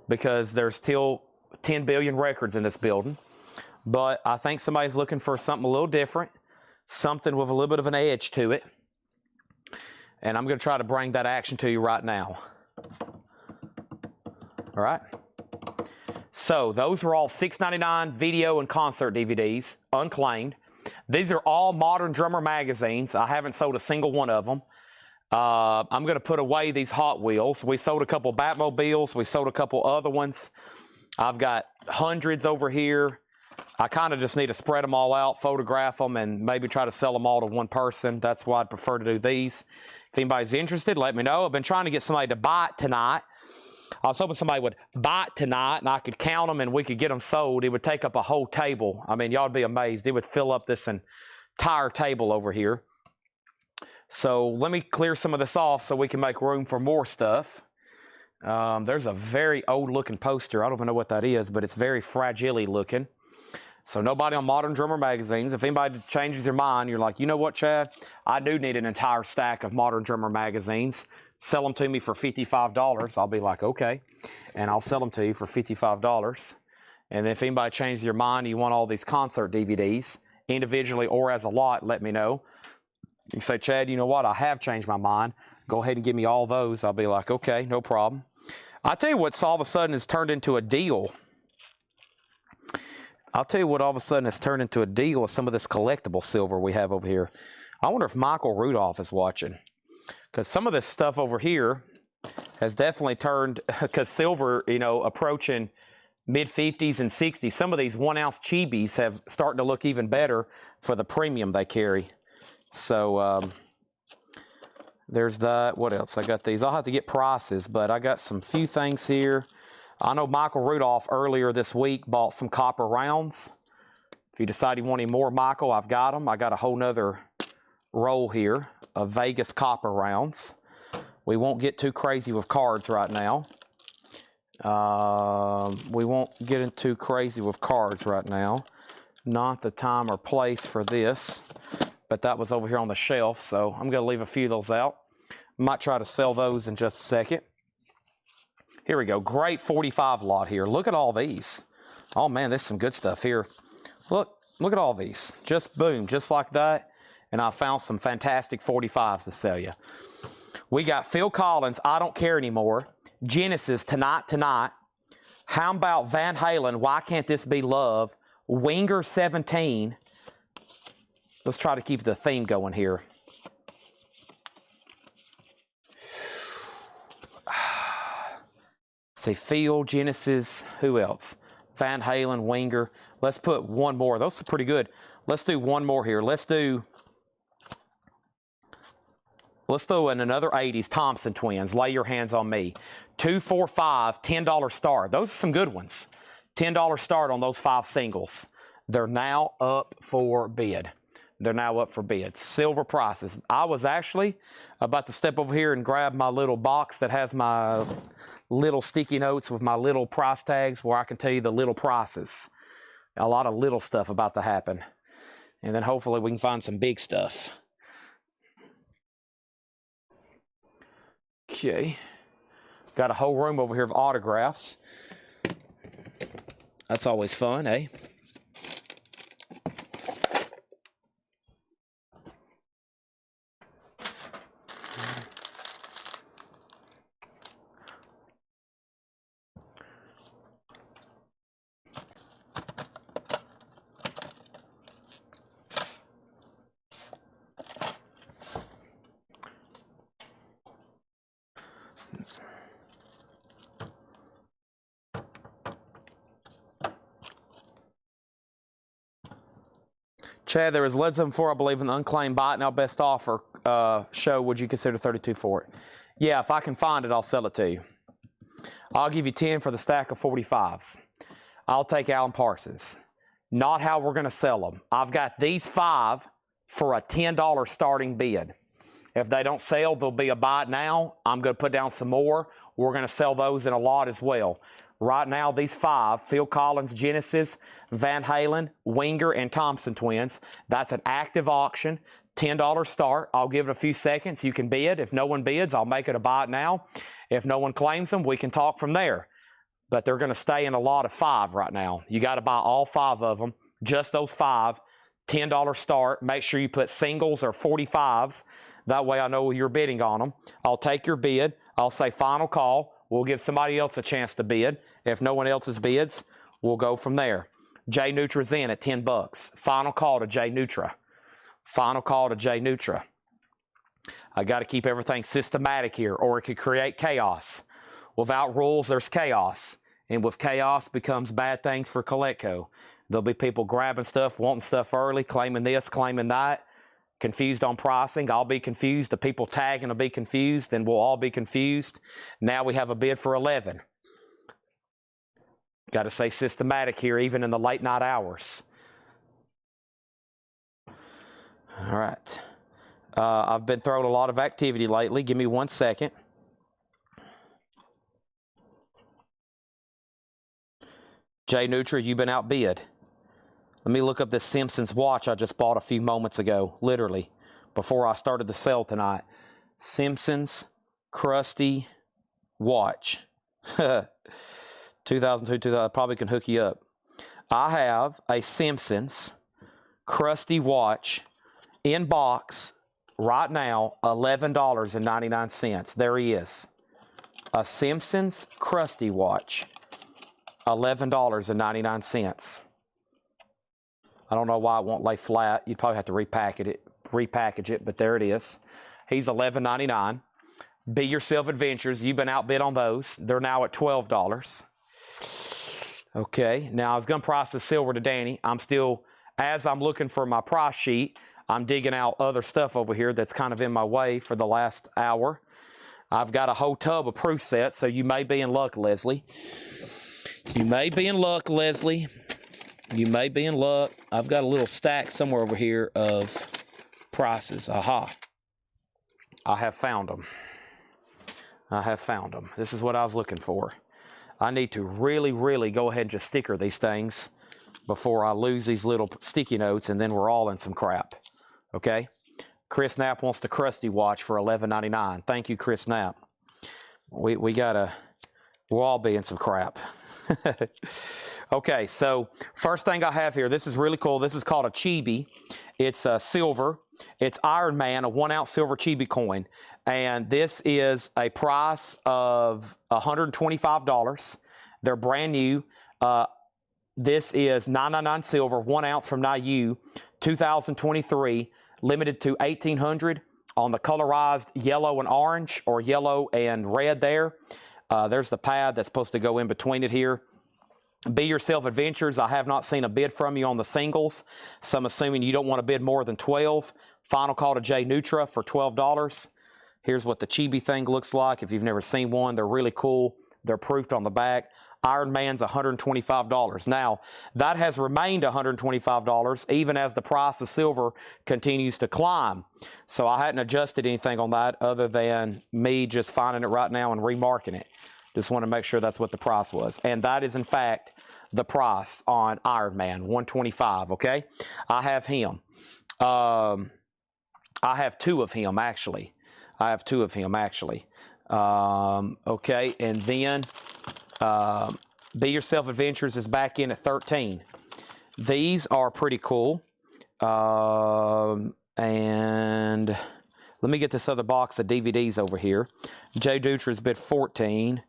because there's still 10 billion records in this building. But I think somebody's looking for something a little different, something with a little bit of an edge to it. And I'm going to try to bring that action to you right now. All right. So those are all $6.99 video and concert DVDs, unclaimed. These are all Modern Drummer magazines. I haven't sold a single one of them. I'm going to put away these Hot Wheels. We sold a couple Batmobiles. We sold a couple other ones. I've got hundreds over here. I kind of just need to spread them all out, photograph them, and maybe try to sell them all to one person. That's why I'd prefer to do these. If anybody's interested, let me know. I've been trying to get somebody to buy it tonight. I was hoping somebody would buy it tonight, and I could count them, and we could get them sold. It would take up a whole table. I mean, y'all would be amazed. It would fill up this entire table over here. So let me clear some of this off so we can make room for more stuff. There's a very old-looking poster. I don't even know what that is, but it's very fragile looking. So nobody on Modern Drummer magazines. If anybody changes your mind, you're like, you know what, Chad? I do need an entire stack of Modern Drummer magazines. Sell them to me for $55. I'll be like, okay. And I'll sell them to you for $55. And if anybody changes your mind, you want all these concert DVDs, individually or as a lot, let me know. You say, Chad, you know what? I have changed my mind. Go ahead and give me all those. I'll be like, okay, no problem. I'll tell you what's all of a sudden has turned into a deal. I'll tell you what all of a sudden has turned into a deal with some of this collectible silver we have over here. I wonder if Michael Rudolph is watching. Because some of this stuff over here has definitely turned, because silver, you know, approaching mid-50s and 60s. Some of these 1-ounce chibis have starting to look even better for the premium they carry. So there's that. What else? I got these. I'll have to get prices, but I got some few things here. I know Michael Rudolph earlier this week bought some copper rounds. If you decide you want any more, Michael, I've got them. I got a whole nother roll here of Vegas copper rounds. We won't get too crazy with cards right now. We won't get into crazy with cards right now. Not the time or place for this. But that was over here on the shelf, so I'm going to leave a few of those out. Might try to sell those in just a second. Here we go. Great 45 lot here. Look at all these. Oh, man, there's some good stuff here. Look at all these. Just boom, just like that. And I found some fantastic 45s to sell you. We got Phil Collins, I Don't Care Anymore. Genesis, Tonight. How about Van Halen, Why Can't This Be Love? Winger 17. Let's try to keep the theme going here. Say Phil, Genesis, who else? Van Halen, Winger. Let's put one more. Those are pretty good. Let's do one more here. Let's throw in another 80s, Thompson Twins, Lay Your Hands on Me. 2, 4, 5, $10 start. Those are some good ones. $10 start on those 5 singles. They're now up for bid. They're now up for bid. Silver prices. I was actually about to step over here and grab my little box that has my little sticky notes with my little price tags where I can tell you the little prices. A lot of little stuff about to happen. And then hopefully we can find some big stuff. Okay. Got a whole room over here of autographs. That's always fun, eh? Chad, there is Led Zeppelin 4, I believe, in the unclaimed buy it now best offer show. Would you consider 32 for it? Yeah, if I can find it, I'll sell it to you. I'll give you 10 for the stack of 45s. I'll take Alan Parsons. Not how we're going to sell them. I've got these 5 for a $10 starting bid. If they don't sell, there'll be a buy it now. I'm going to put down some more. We're going to sell those in a lot as well. Right now, these 5, Phil Collins, Genesis, Van Halen, Winger, and Thompson Twins. That's an active auction, $10 start. I'll give it a few seconds. You can bid. If no one bids, I'll make it a buy it now. If no one claims them, we can talk from there. But they're going to stay in a lot of 5 right now. You got to buy all 5 of them, just those 5, $10 start. Make sure you put singles or 45s. That way I know you're bidding on them. I'll take your bid. I'll say final call. We'll give somebody else a chance to bid. If no one else's bids, we'll go from there. J Nutra's in at $10. Final call to J Nutra. Final call to J Nutra. I got to keep everything systematic here, or it could create chaos. Without rules, there's chaos. And with chaos becomes bad things for Collectible. There'll be people grabbing stuff, wanting stuff early, claiming this, claiming that. Confused on pricing. I'll be confused. The people tagging will be confused, and we'll all be confused. Now we have a bid for 11. Got to stay systematic here, even in the late night hours. All right. I've been throwing a lot of activity lately. Give me 1 second. Jay Nutra, you've been outbid. Let me look up this Simpsons watch I just bought a few moments ago, literally, before I started the sale tonight. Simpsons Krusty watch. 2002, 2000, I probably can hook you up. I have a Simpsons Krusty watch in box right now, $11.99. There he is. A Simpsons Krusty watch, $11.99. I don't know why it won't lay flat. You'd probably have to repackage it, but there it is. He's $11.99. Be Yourself Adventures. You've been outbid on those. They're now at $12. Okay, now I was going to price the silver to Danny. As I'm looking for my price sheet, I'm digging out other stuff over here that's kind of in my way for the last hour. I've got a whole tub of proof sets, so you may be in luck, Leslie. You may be in luck, Leslie. You may be in luck. I've got a little stack somewhere over here of prices. Aha. I have found them. I have found them. This is what I was looking for. I need to really, really go ahead and just sticker these things before I lose these little sticky notes, and then we're all in some crap. Okay? Chris Knapp wants the Krusty watch for $11.99. Thank you, Chris Knapp. We'll all be in some crap. Okay, so first thing I have here, this is really cool. This is called a chibi. It's silver. It's Iron Man, a 1-ounce silver chibi coin. And this is a price of $125. They're brand new. This is 999 silver, 1 ounce from Niu, 2023, limited to 1,800 on the colorized yellow and orange, or yellow and red there. There's the pad that's supposed to go in between it here. Be Yourself Adventures. I have not seen a bid from you on the singles, so I'm assuming you don't want to bid more than 12. Final call to J Nutra for $12. Here's what the chibi thing looks like. If you've never seen one, they're really cool. They're proofed on the back. Iron Man's $125. Now, that has remained $125 even as the price of silver continues to climb. So I hadn't adjusted anything on that other than me just finding it right now and remarking it. Just want to make sure that's what the price was. And that is, in fact, the price on Iron Man, $125, okay? I have him. I have two of him, actually. Okay, and then Be Yourself Adventures is back in at 13. These are pretty cool. And let me get this other box of DVDs over here. J Dutra's bid 14.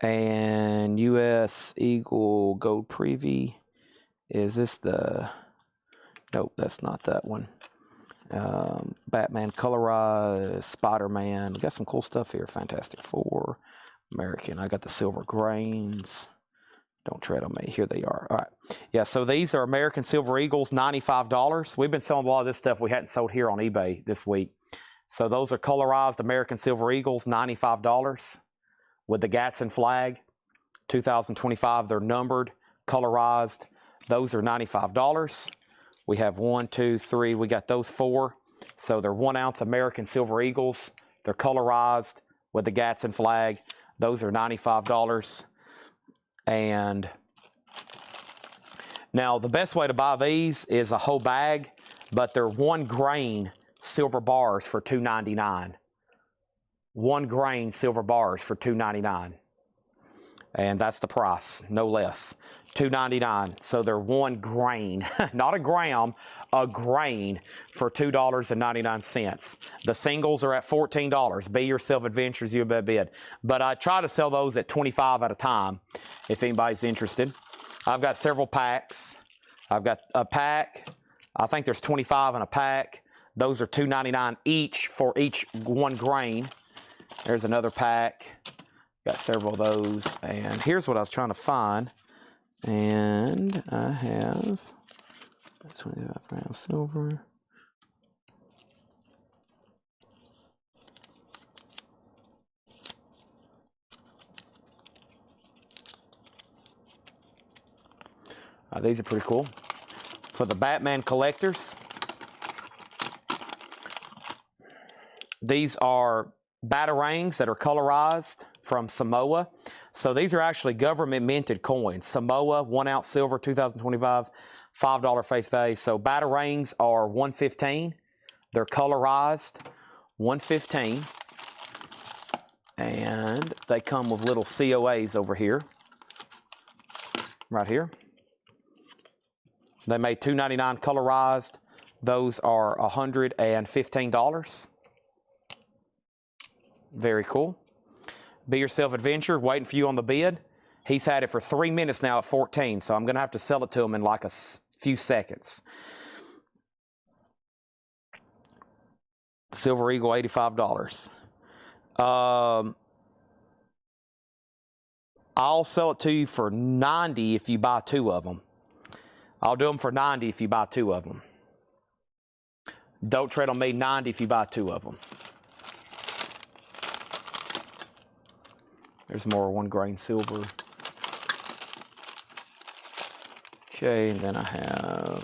And US Eagle Gold Preview. Is this the... Nope, that's not that one. Batman Colorized, Spider-Man. We got some cool stuff here. Fantastic Four, American. I got the silver grains. Don't tread on me. Here they are. All right. Yeah, so these are American Silver Eagles, $95. We've been selling a lot of this stuff we hadn't sold here on eBay this week. So those are colorized American Silver Eagles, $95. With the Gadsden flag, 2025. They're numbered, colorized. Those are $95. We have 1, 2, 3. We got those 4. So they're 1 ounce American Silver Eagles. They're colorized with the Gadsden flag. Those are $95. And now the best way to buy these is a whole bag, but they're 1 grain silver bars for $2.99. 1 grain silver bars for $2.99. And that's the price, no less. $2.99. So they're 1 grain, not a gram, a grain for $2.99. The singles are at $14. Be Yourself Adventures, you bet bid. But I try to sell those at $25 at a time, if anybody's interested. I've got several packs. I've got a pack. I think there's 25 in a pack. Those are $2.99 each for each 1 grain. There's another pack. Got several of those. And here's what I was trying to find. And I have 25 round silver. These are pretty cool. For the Batman collectors, these are batarangs that are colorized from Samoa. So these are actually government minted coins. Samoa, 1 ounce silver, 2025, $5 face value. So batarangs are $115. They're colorized, $115. And they come with little COAs over here, right here. They made $2.99 colorized. Those are $115. Very cool. Be Yourself Adventure, waiting for you on the bid. He's had it for 3 minutes now at 14, so I'm going to have to sell it to him in like a few seconds. Silver Eagle, $85. I'll sell it to you for $90 if you buy 2 of them. I'll do them for $90 if you buy 2 of them. Don't trade on me, $90 if you buy 2 of them. There's more 1 grain silver. Okay, and then I have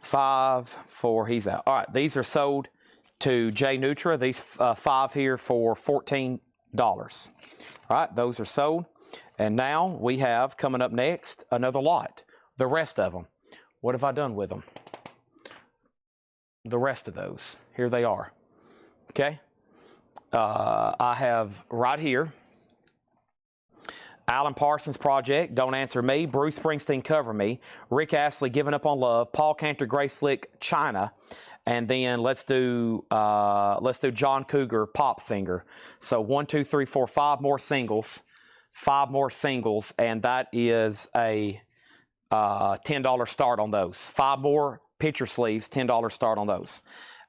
5, 4, he's out. All right, these are sold to J Nutra. These 5 here for $14. All right, those are sold. And now we have, coming up next, another lot. The rest of them. What have I done with them? The rest of those. Here they are. Okay? I have right here, Alan Parsons Project, Don't Answer Me, Bruce Springsteen, Cover Me, Rick Astley, Giving Up on Love, Paul Cantor, Gray Slick, China, And then let's do John Cougar Pop Singer. So 1, 2, 3, 4, 5 more singles. 5 more singles, and that is a $10 start on those. 5 more picture sleeves, $10 start on those.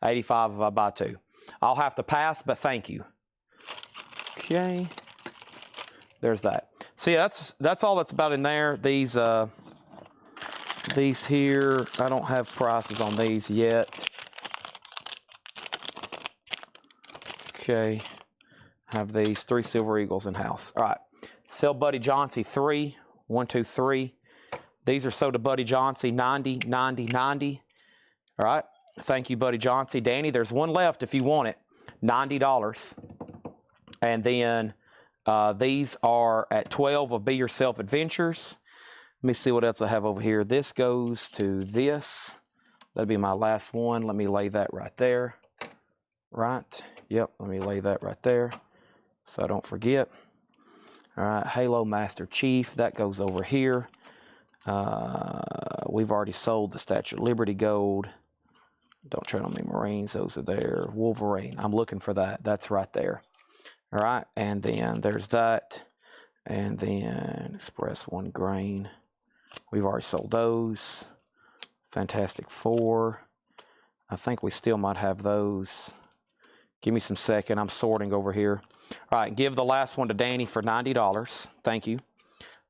85 if I buy 2. I'll have to pass, but thank you. Okay, there's that. See, that's all that's about in there. These here, I don't have prices on these yet. Okay, have these 3 Silver Eagles in house. All right, sell Buddy Johnsy 3, 1, 2, 3. These are sold to Buddy Johnsy 90, 90, 90. All right, thank you, Buddy Johnsy. Danny, there's one left if you want it, $90. And then these are at 12 of Be Yourself Adventures. Let me see what else I have over here. This goes to this. That'll be my last one. Let me lay that right there. Right. Yep, let me lay that right there so I don't forget. All right, Halo Master Chief. That goes over here. We've already sold the Statue of Liberty Gold. Don't tread on me, Marines. Those are there. Wolverine. I'm looking for that. That's right there. All right, and then there's that. And then Express 1 Grain. We've already sold those. Fantastic Four. I think we still might have those. Give me some second. I'm sorting over here. All right, give the last one to Danny for $90. Thank you.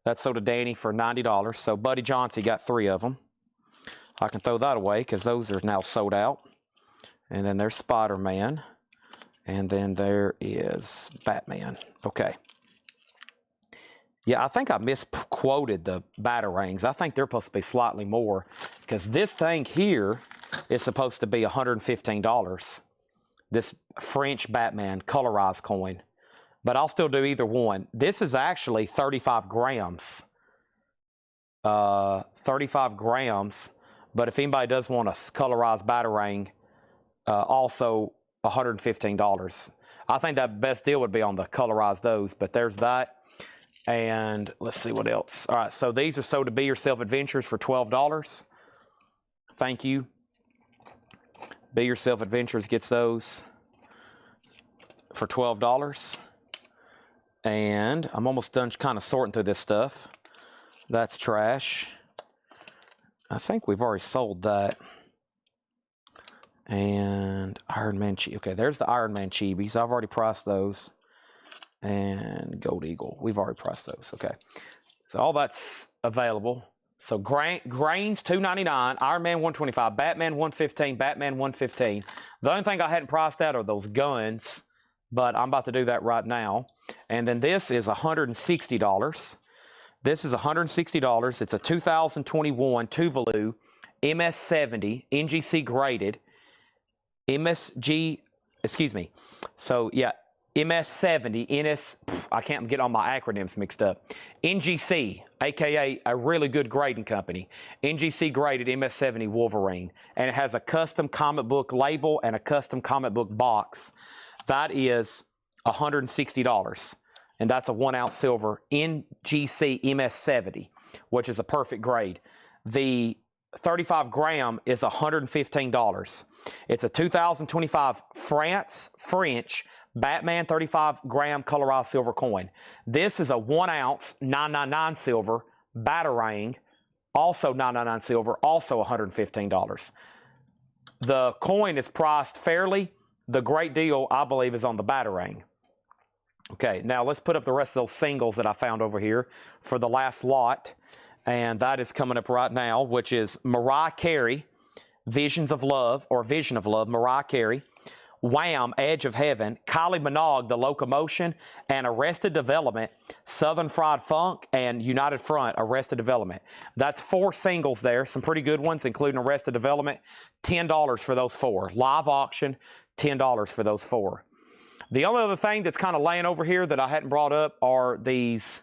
That's sold to Danny for $90. So Buddy Johnsy got 3 of them. I can throw that away because those are now sold out. And then there's Spider-Man. And then there is Batman. Okay. Yeah, I think I misquoted the Batarangs. I think they're supposed to be slightly more because this thing here is supposed to be $115. This French Batman colorized coin. But I'll still do either one. This is actually 35 grams. 35 grams. But if anybody does want a colorized Batarang, also $115. I think that best deal would be on the colorized those. But there's that. And let's see what else. All right, so these are sold to Be Yourself Adventures for $12. Thank you. Be Yourself Adventures gets those for $12. And I'm almost done kind of sorting through this stuff. That's trash. I think we've already sold that. And Iron Man Chibi. Okay, there's the Iron Man Chibis. I've already priced those. And Gold Eagle. We've already priced those. Okay. So all that's available. So Grains $2.99, Iron Man $125, Batman $115, Batman $115. The only thing I hadn't priced out are those guns, but I'm about to do that right now. And then this is $160. This is $160. It's a 2021 Tuvalu MS70 NGC graded So yeah, MS70 I can't get all my acronyms mixed up. NGC, aka a really good grading company. NGC graded MS70 Wolverine, and it has a custom comic book label and a custom comic book box. That is $160, and that's a 1-ounce silver NGC MS70, which is a perfect grade. The 35 gram is $115. It's a 2025 French Batman 35 gram colorized silver coin. This is a 1-ounce 999 silver Batarang, also 999 silver, also $115. The coin is priced fairly. The great deal, I believe, is on the Batarang. Okay, now let's put up the rest of those singles that I found over here for the last lot. And that is coming up right now, which is Mariah Carey, Vision of Love, Mariah Carey, Wham, Edge of Heaven, Kylie Minogue, The Locomotion, and Arrested Development, Southern Fried Funk, and United Front, Arrested Development. That's 4 singles there, some pretty good ones, including Arrested Development, $10 for those 4. Live auction, $10 for those 4. The only other thing that's kind of laying over here that I hadn't brought up are these.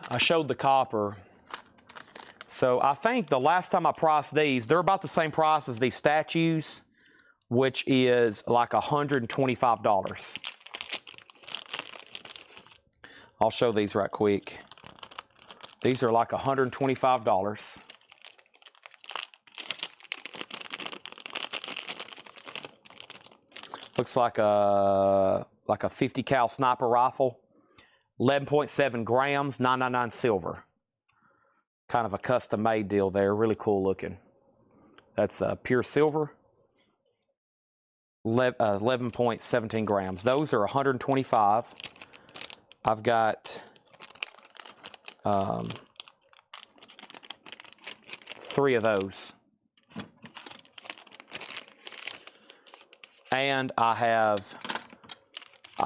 I showed the copper. So I think the last time I priced these, they're about the same price as these statues, which is like $125. I'll show these right quick. These are like $125. Looks like a 50 cal sniper rifle. 11.7 grams, 999 silver. Kind of a custom made deal there. Really cool looking. That's pure silver. 11.17 grams. Those are 125. I've got 3 of those. And I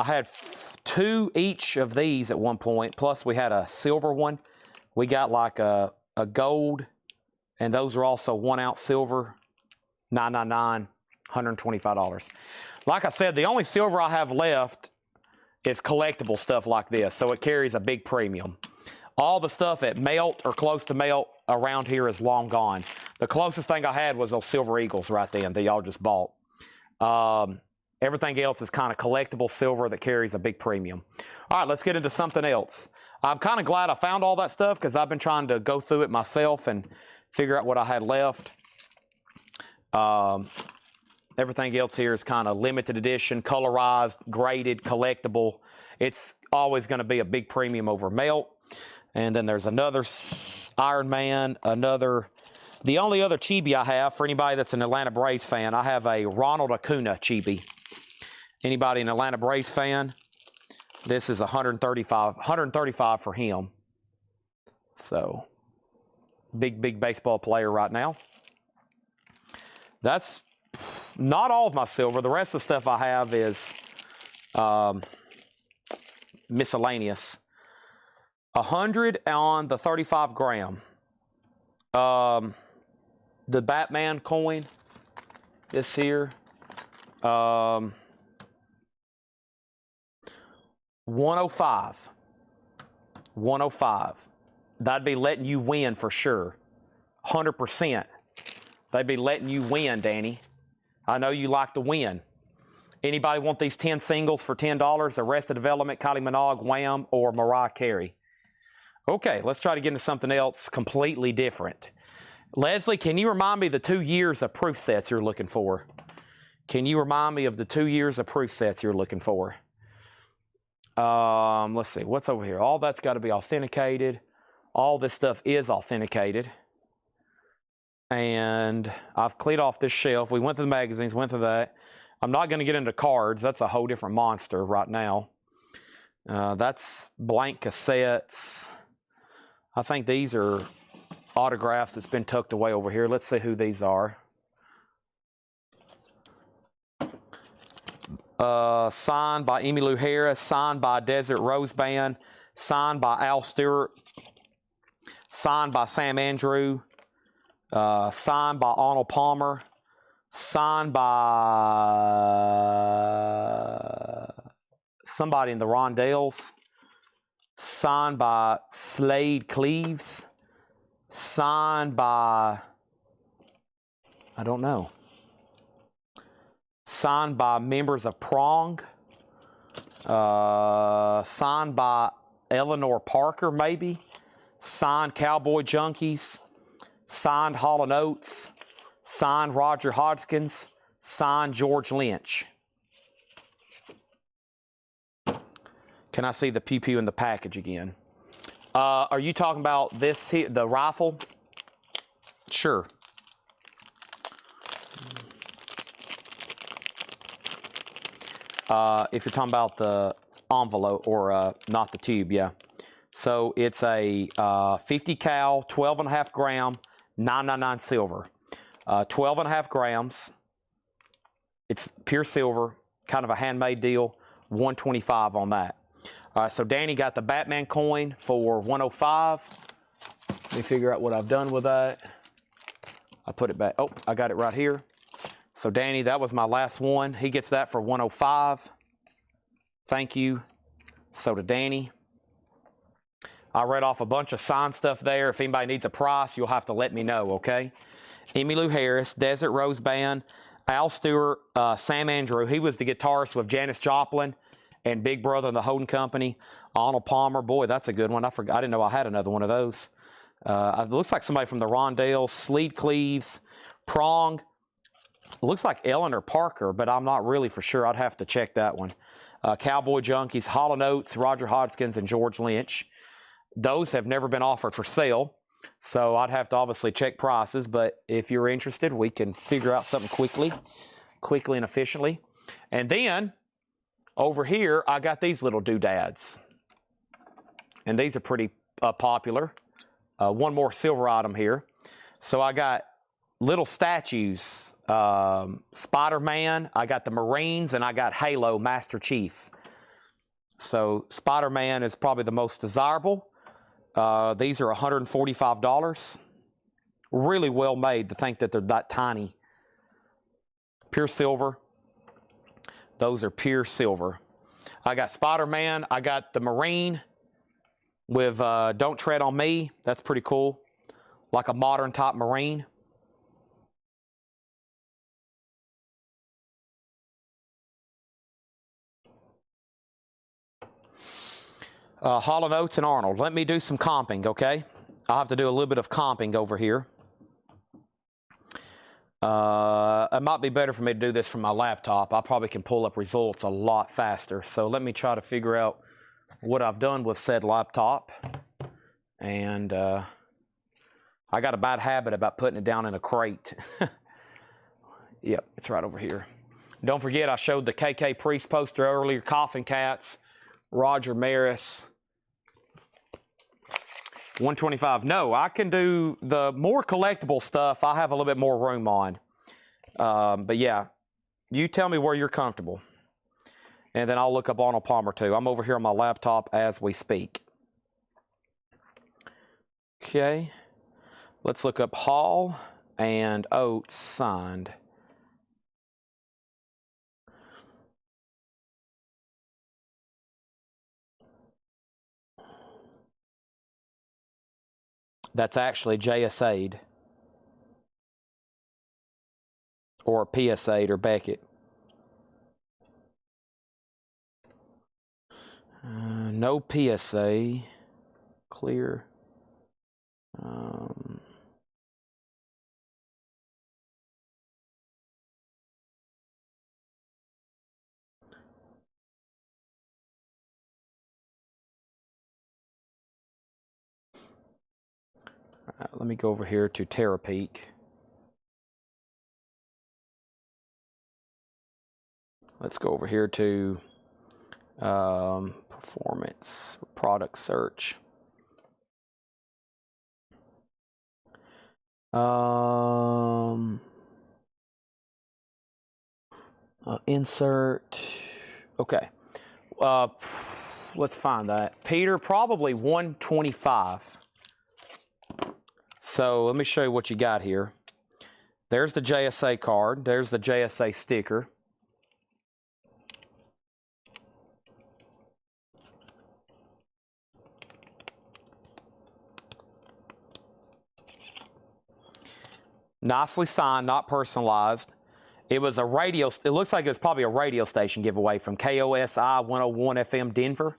had 2 each of these at one point, plus we had a silver one. We got like a gold, and those are also 1 ounce silver, $9.99, $125. Like I said, the only silver I have left is collectible stuff like this, so it carries a big premium. All the stuff at melt or close to melt around here is long gone. The closest thing I had was those silver eagles right then that y'all just bought. Everything else is kind of collectible silver that carries a big premium. All right, let's get into something else. I'm kind of glad I found all that stuff because I've been trying to go through it myself and figure out what I had left. Everything else here is kind of limited edition, colorized, graded, collectible. It's always going to be a big premium over melt. And then there's another Iron Man, the only other chibi I have, for anybody that's an Atlanta Braves fan, I have a Ronald Acuna chibi. Anybody an Atlanta Braves fan? This is 135 for him. So, big baseball player right now. That's not all of my silver. The rest of the stuff I have is miscellaneous. 100 on the 35 gram. The Batman coin, this here, 105. 105. That'd be letting you win for sure. 100%. They'd be letting you win, Danny. I know you like to win. Anybody want these 10 singles for $10? Arrested Development, Kylie Minogue, Wham, or Mariah Carey? Okay, let's try to get into something else completely different. Leslie, can you remind me the 2 years of proof sets you're looking for? Can you remind me of the 2 years of proof sets you're looking for? Let's see, what's over here? All that's got to be authenticated. All this stuff is authenticated. And I've cleared off this shelf. We went through the magazines, went through that. I'm not going to get into cards. That's a whole different monster right now. That's blank cassettes. I think these are autographs that's been tucked away over here. Let's see who these are. Signed by Emmylou Harris, signed by Desert Rose Band, signed by Al Stewart, signed by Sam Andrew, signed by Arnold Palmer, signed by somebody in the Rondales, signed by Slade Cleaves, signed by, I don't know, signed by members of Prong, signed by Eleanor Parker maybe, signed Cowboy Junkies, signed Hall & Oates, signed Roger Hodgkins, signed George Lynch. Can I see the pew-pew in the package again? Are you talking about this here, the rifle? Sure. If you're talking about the envelope or not the tube, yeah. So it's a 50 cal, 12.5 gram, 999 silver. 12.5 grams. It's pure silver, kind of a handmade deal. 125 on that. So Danny got the Batman coin for 105. Let me figure out what I've done with that. I put it back. Oh, I got it right here. So Danny, that was my last one. He gets that for 105. Thank you. So to Danny. I read off a bunch of signed stuff there. If anybody needs a price, you'll have to let me know, okay? Emmylou Harris, Desert Rose Band, Al Stewart, Sam Andrew. He was the guitarist with Janis Joplin and Big Brother and the Holding Company. Arnold Palmer, boy, that's a good one. I forgot. I didn't know I had another one of those. It looks like somebody from the Rondales, Slade Cleaves, Prong, It looks like Eleanor Parker, but I'm not really for sure. I'd have to check that one. Cowboy Junkies, Hall & Oates, Roger Hodgkins, and George Lynch. Those have never been offered for sale, so I'd have to obviously check prices, but if you're interested, we can figure out something quickly and efficiently. And then, over here, I got these little doodads. And these are pretty popular. One more silver item here. So I got little statues, Spider-Man, I got the Marines, and I got Halo Master Chief. So Spider-Man is probably the most desirable. These are $145. Really well made to think that they're that tiny. Pure silver. Those are pure silver. I got Spider-Man, I got the Marine with Don't Tread on Me. That's pretty cool. Like a modern type Marine. Hall & Oates and Arnold. Let me do some comping, okay? I'll have to do a little bit of comping over here. It might be better for me to do this from my laptop. I probably can pull up results a lot faster. So let me try to figure out what I've done with said laptop. And I got a bad habit about putting it down in a crate. Yep, it's right over here. Don't forget, I showed the KK Priest poster earlier, Coffin Cats, Roger Maris, 125. No, I can do the more collectible stuff. I have a little bit more room on. But yeah, you tell me where you're comfortable. And then I'll look up Arnold Palmer too. I'm over here on my laptop as we speak. Okay. Let's look up Hall and Oates signed. That's actually JSA'd or PSA'd or Beckett. No PSA. Clear. Let me go over here to Terapeak. Let's go over here to performance, product search. Insert. Okay. Let's find that. Peter, probably 125. So let me show you what you got here. There's the JSA card. There's the JSA sticker. Nicely signed, not personalized. It was a radio, it looks like it was probably a radio station giveaway from KOSI 101 FM Denver.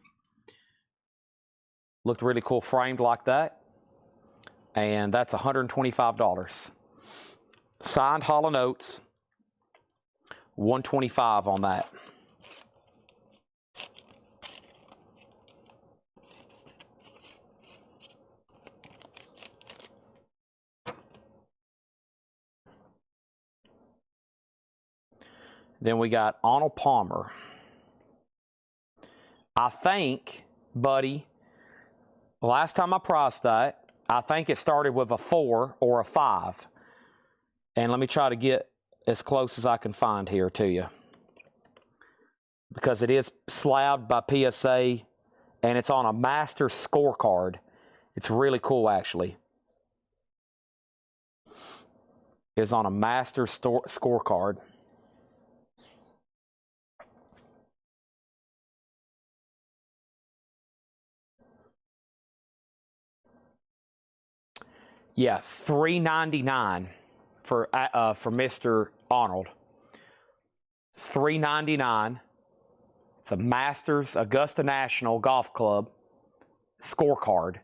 Looked really cool framed like that. And that's $125. Signed Hall & Oates, $125 on that. Then we got Arnold Palmer. I think, buddy, last time I priced that, I think it started with a 4 or a 5. And let me try to get as close as I can find here to you. Because it is slabbed by PSA and it's on a master scorecard. It's really cool, actually. It's on a master scorecard. Yeah, $399 for Mr. Arnold. $399. It's a Masters Augusta National Golf Club scorecard.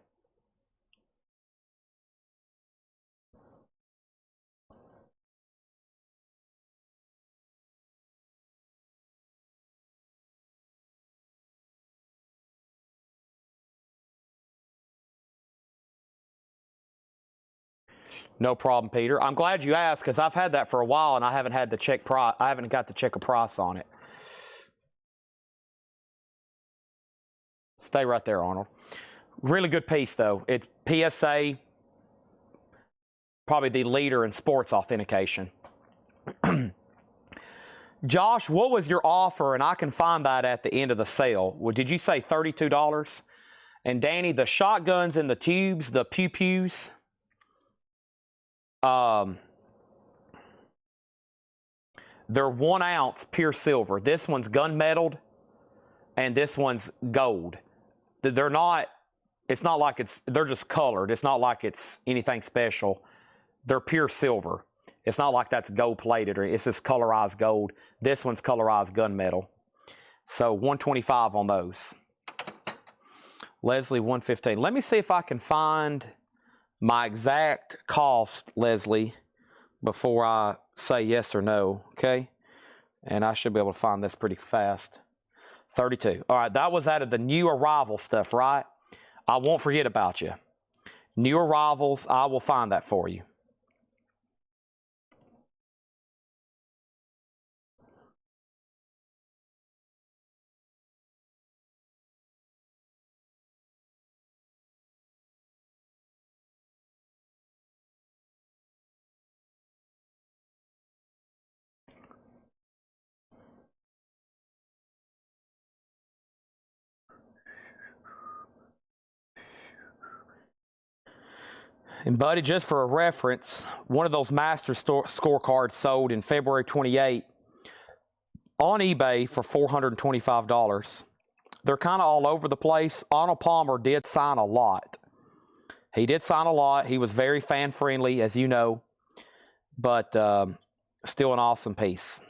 No problem, Peter. I'm glad you asked because I've had that for a while and I haven't had to check price. I haven't got to check a price on it. Stay right there, Arnold. Really good piece, though. It's PSA, probably the leader in sports authentication. Josh, what was your offer? And I can find that at the end of the sale. Well, did you say $32? And Danny, the shotguns and the tubes, the pew-pews, they're 1 ounce pure silver. This one's gun-metaled, and this one's gold. They're not, it's not like they're just colored. It's not like it's anything special. They're pure silver. It's not like that's gold-plated, or it's just colorized gold. This one's colorized gunmetal. So $125 on those. Leslie, $115. Let me see if I can find my exact cost, Leslie, before I say yes or no, okay? And I should be able to find this pretty fast. 32. All right, that was out of the new arrival stuff, right? I won't forget about you. New arrivals, I will find that for you. And buddy, just for a reference, one of those master scorecards sold in February 28 on eBay for $425. They're kind of all over the place. Arnold Palmer did sign a lot. He did sign a lot. He was very fan-friendly, as you know, but still an awesome piece.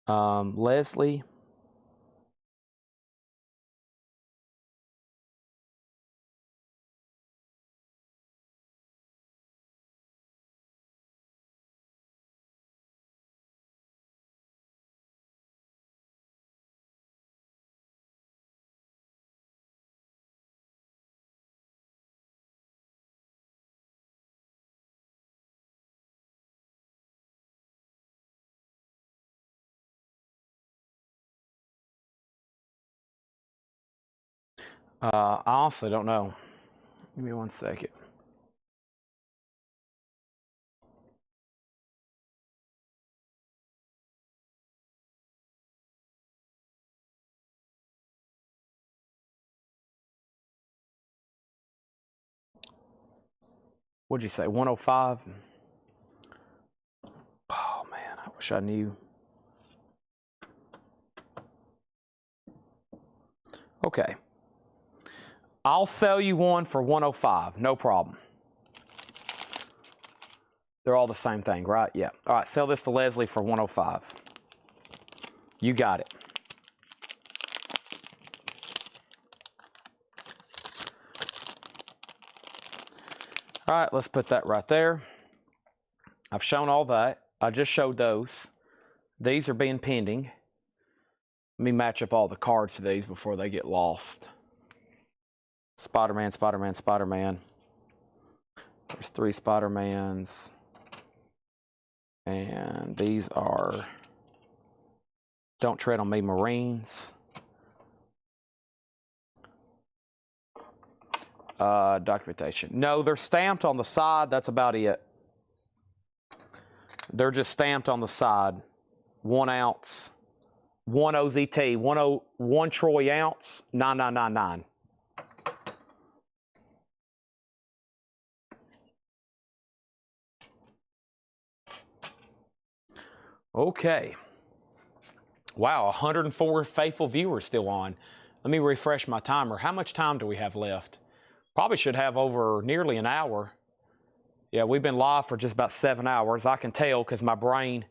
Leslie. I honestly don't know. Give me 1 second. What'd you say, 105? Oh, man, I wish I knew. Okay. I'll sell you one for 105, no problem. They're all the same thing, right? Yeah. All right, sell this to Leslie for 105. You got it. All right, let's put that right there. I've shown all that. I just showed those. These are being pending. Let me match up all the cards to these before they get lost. Spider-Man, Spider-Man, Spider-Man. There's 3 Spider-Mans. And these are Don't Tread on Me Marines. Documentation. No, they're stamped on the side. That's about it. They're just stamped on the side. 1 ounce. 1 OZT. 1 troy ounce. 9999. Okay. Wow, 104 faithful viewers still on. Let me refresh my timer. How much time do we have left? Probably should have over nearly an hour. Yeah, we've been live for just about 7 hours. I can tell because my brain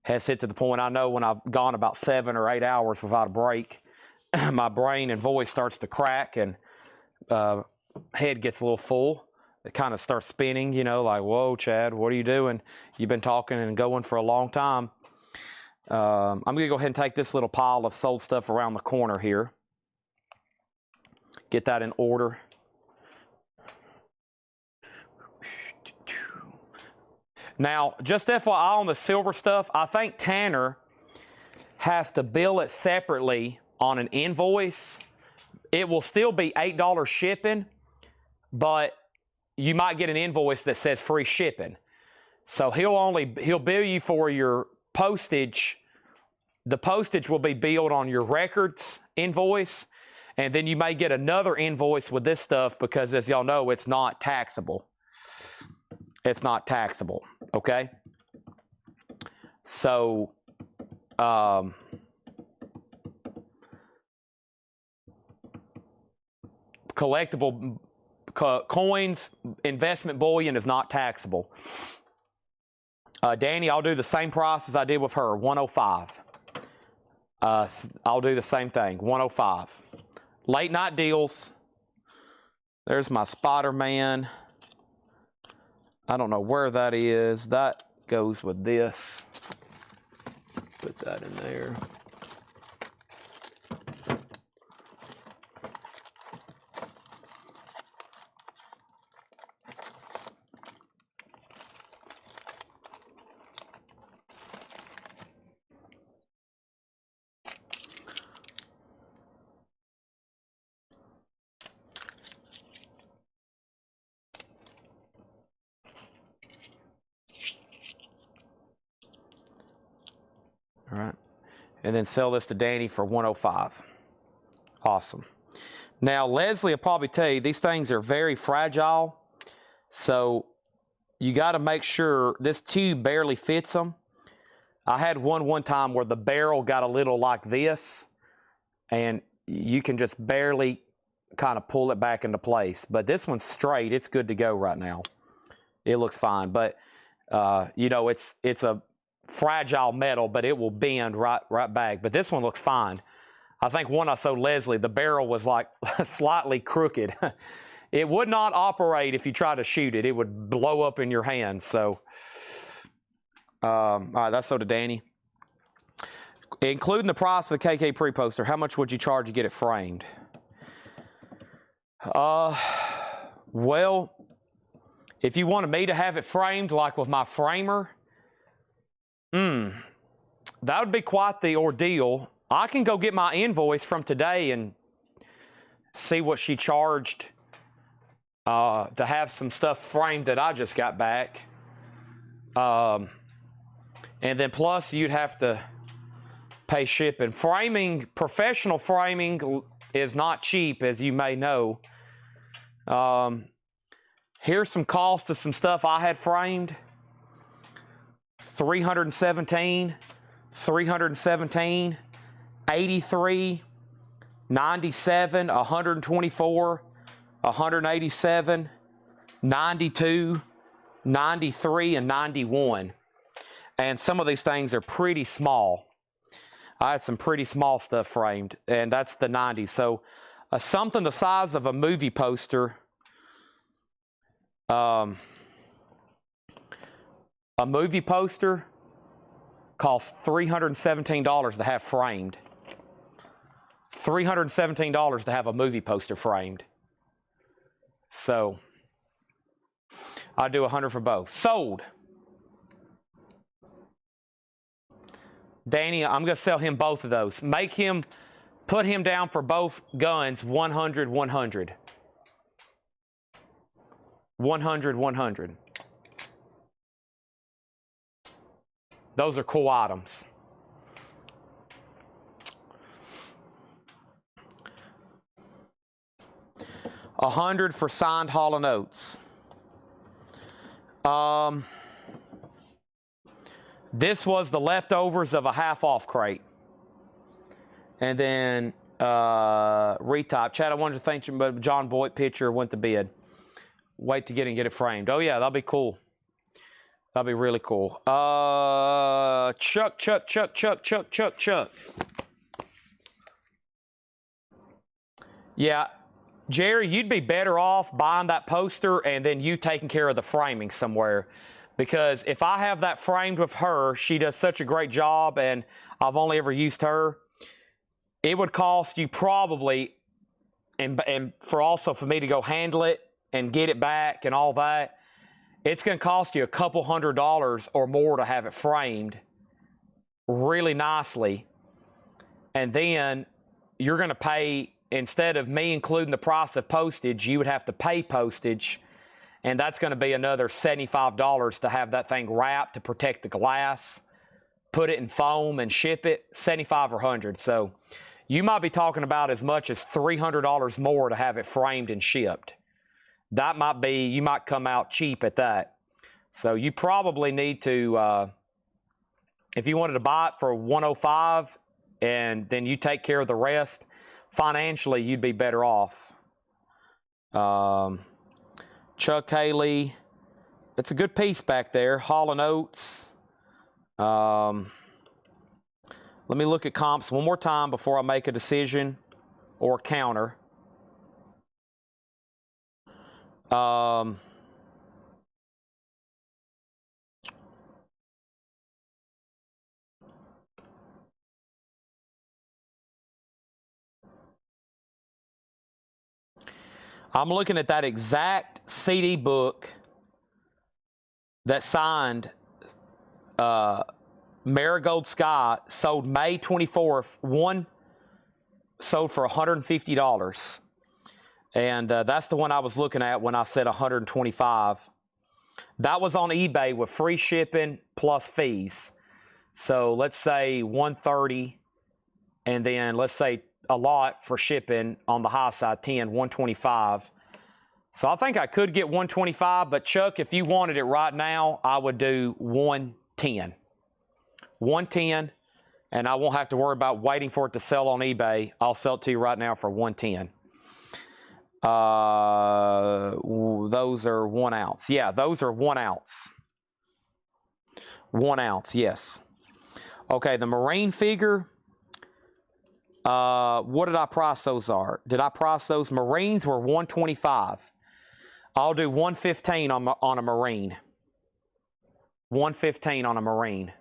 has hit to the point. I know when I've gone about 7 or 8 hours without a break, my brain and voice starts to crack and head gets a little full. It kind of starts spinning, you know, like, whoa, Chad, what are you doing? You've been talking and going for a long time. I'm going to go ahead and take this little pile of sold stuff around the corner here. Get that in order. Now, just FYI on the silver stuff, I think Tanner has to bill it separately on an invoice. It will still be $8 shipping, but you might get an invoice that says free shipping. So he'll bill you for your postage. The postage will be billed on your records invoice, and then you may get another invoice with this stuff because, as y'all know, it's not taxable. It's not taxable, okay? So, collectible coins, investment bullion is not taxable. Danny, I'll do the same price as I did with her, 105. I'll do the same thing, 105. Late night deals. There's my Spider-Man. I don't know where that is. That goes with this. Put that in there. All right, and then sell this to Danny for 105. Awesome. Now, Leslie will probably tell you these things are very fragile, so you got to make sure this tube barely fits them. I had one time where the barrel got a little like this, and you can just barely kind of pull it back into place. But this one's straight. It's good to go right now. It looks fine, but you know, it's a fragile metal, but it will bend right back. But this one looks fine. I think one I sold Leslie, the barrel was like slightly crooked. It would not operate if you tried to shoot it. It would blow up in your hand. So, all right, that's sold to Danny. Including the price of the KK pre-poster, how much would you charge to get it framed? Well, if you wanted me to have it framed like with my framer, that would be quite the ordeal. I can go get my invoice from today and see what she charged to have some stuff framed that I just got back. And then plus you'd have to pay shipping. Framing, professional framing is not cheap, as you may know. Here's some cost of some stuff I had framed. 317, 83, 97, 124, 187, 92, 93, and 91. And some of these things are pretty small. I had some pretty small stuff framed, and that's the 90s. So something the size of a movie poster, a movie poster costs $317 to have framed. $317 to have a movie poster framed. So I'll do 100 for both. Sold. Danny, I'm going to sell him both of those. Put him down for both guns, 100, 100. 100, 100. Those are cool items. $100 for signed Hall & Oates. This was the leftovers of a half-off crate. And then retype. Chad, I wanted to thank you, but John Boyd picture went to bid. Wait to get it framed. Oh, yeah, that'll be cool. That'll be really cool. Chuck. Yeah, Jerry, you'd be better off buying that poster and then you taking care of the framing somewhere. Because if I have that framed with her, she does such a great job, and I've only ever used her, it would cost you probably, and for me to go handle it and get it back and all that, it's going to cost you a couple $100 or more to have it framed really nicely. And then you're going to pay, instead of me including the price of postage, you would have to pay postage. And that's going to be another $75 to have that thing wrapped to protect the glass, put it in foam and ship it, 75 or 100. So you might be talking about as much as $300 more to have it framed and shipped. That might be, you might come out cheap at that. So you probably need to, if you wanted to buy it for $105 and then you take care of the rest, financially you'd be better off. Chuck Haley, it's a good piece back there. Hall & Oates. Let me look at comps one more time before I make a decision or counter. I'm looking at that exact CD book that signed Marigold Sky, sold May 24th. One sold for $150. And that's the one I was looking at when I said $125. That was on eBay with free shipping plus fees. So let's say $130, and then let's say a lot for shipping on the high side, 10, $125. So I think I could get $125, but Chuck, if you wanted it right now, I would do $110. $110, and I won't have to worry about waiting for it to sell on eBay. I'll sell it to you right now for $110. Those are 1 ounce. Yeah, those are 1 ounce. 1 ounce, yes. Okay, the Marine figure. What did I price those are? Did I price those? Marines were $125. I'll do $115 on a Marine. $115 on a Marine.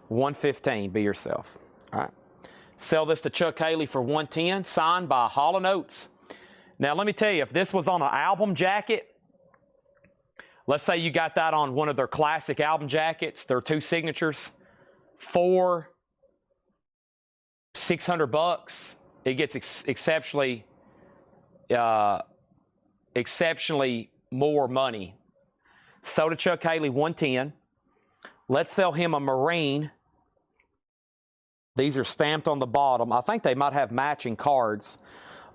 $115, be yourself. All right. Sell this to Chuck Haley for $110, signed by Hall & Oates. Now, let me tell you, if this was on an album jacket, let's say you got that on one of their classic album jackets, their 2 signatures, for $600, it gets exceptionally more money. So to Chuck Haley, $110. Let's sell him a Marine. These are stamped on the bottom. I think they might have matching cards.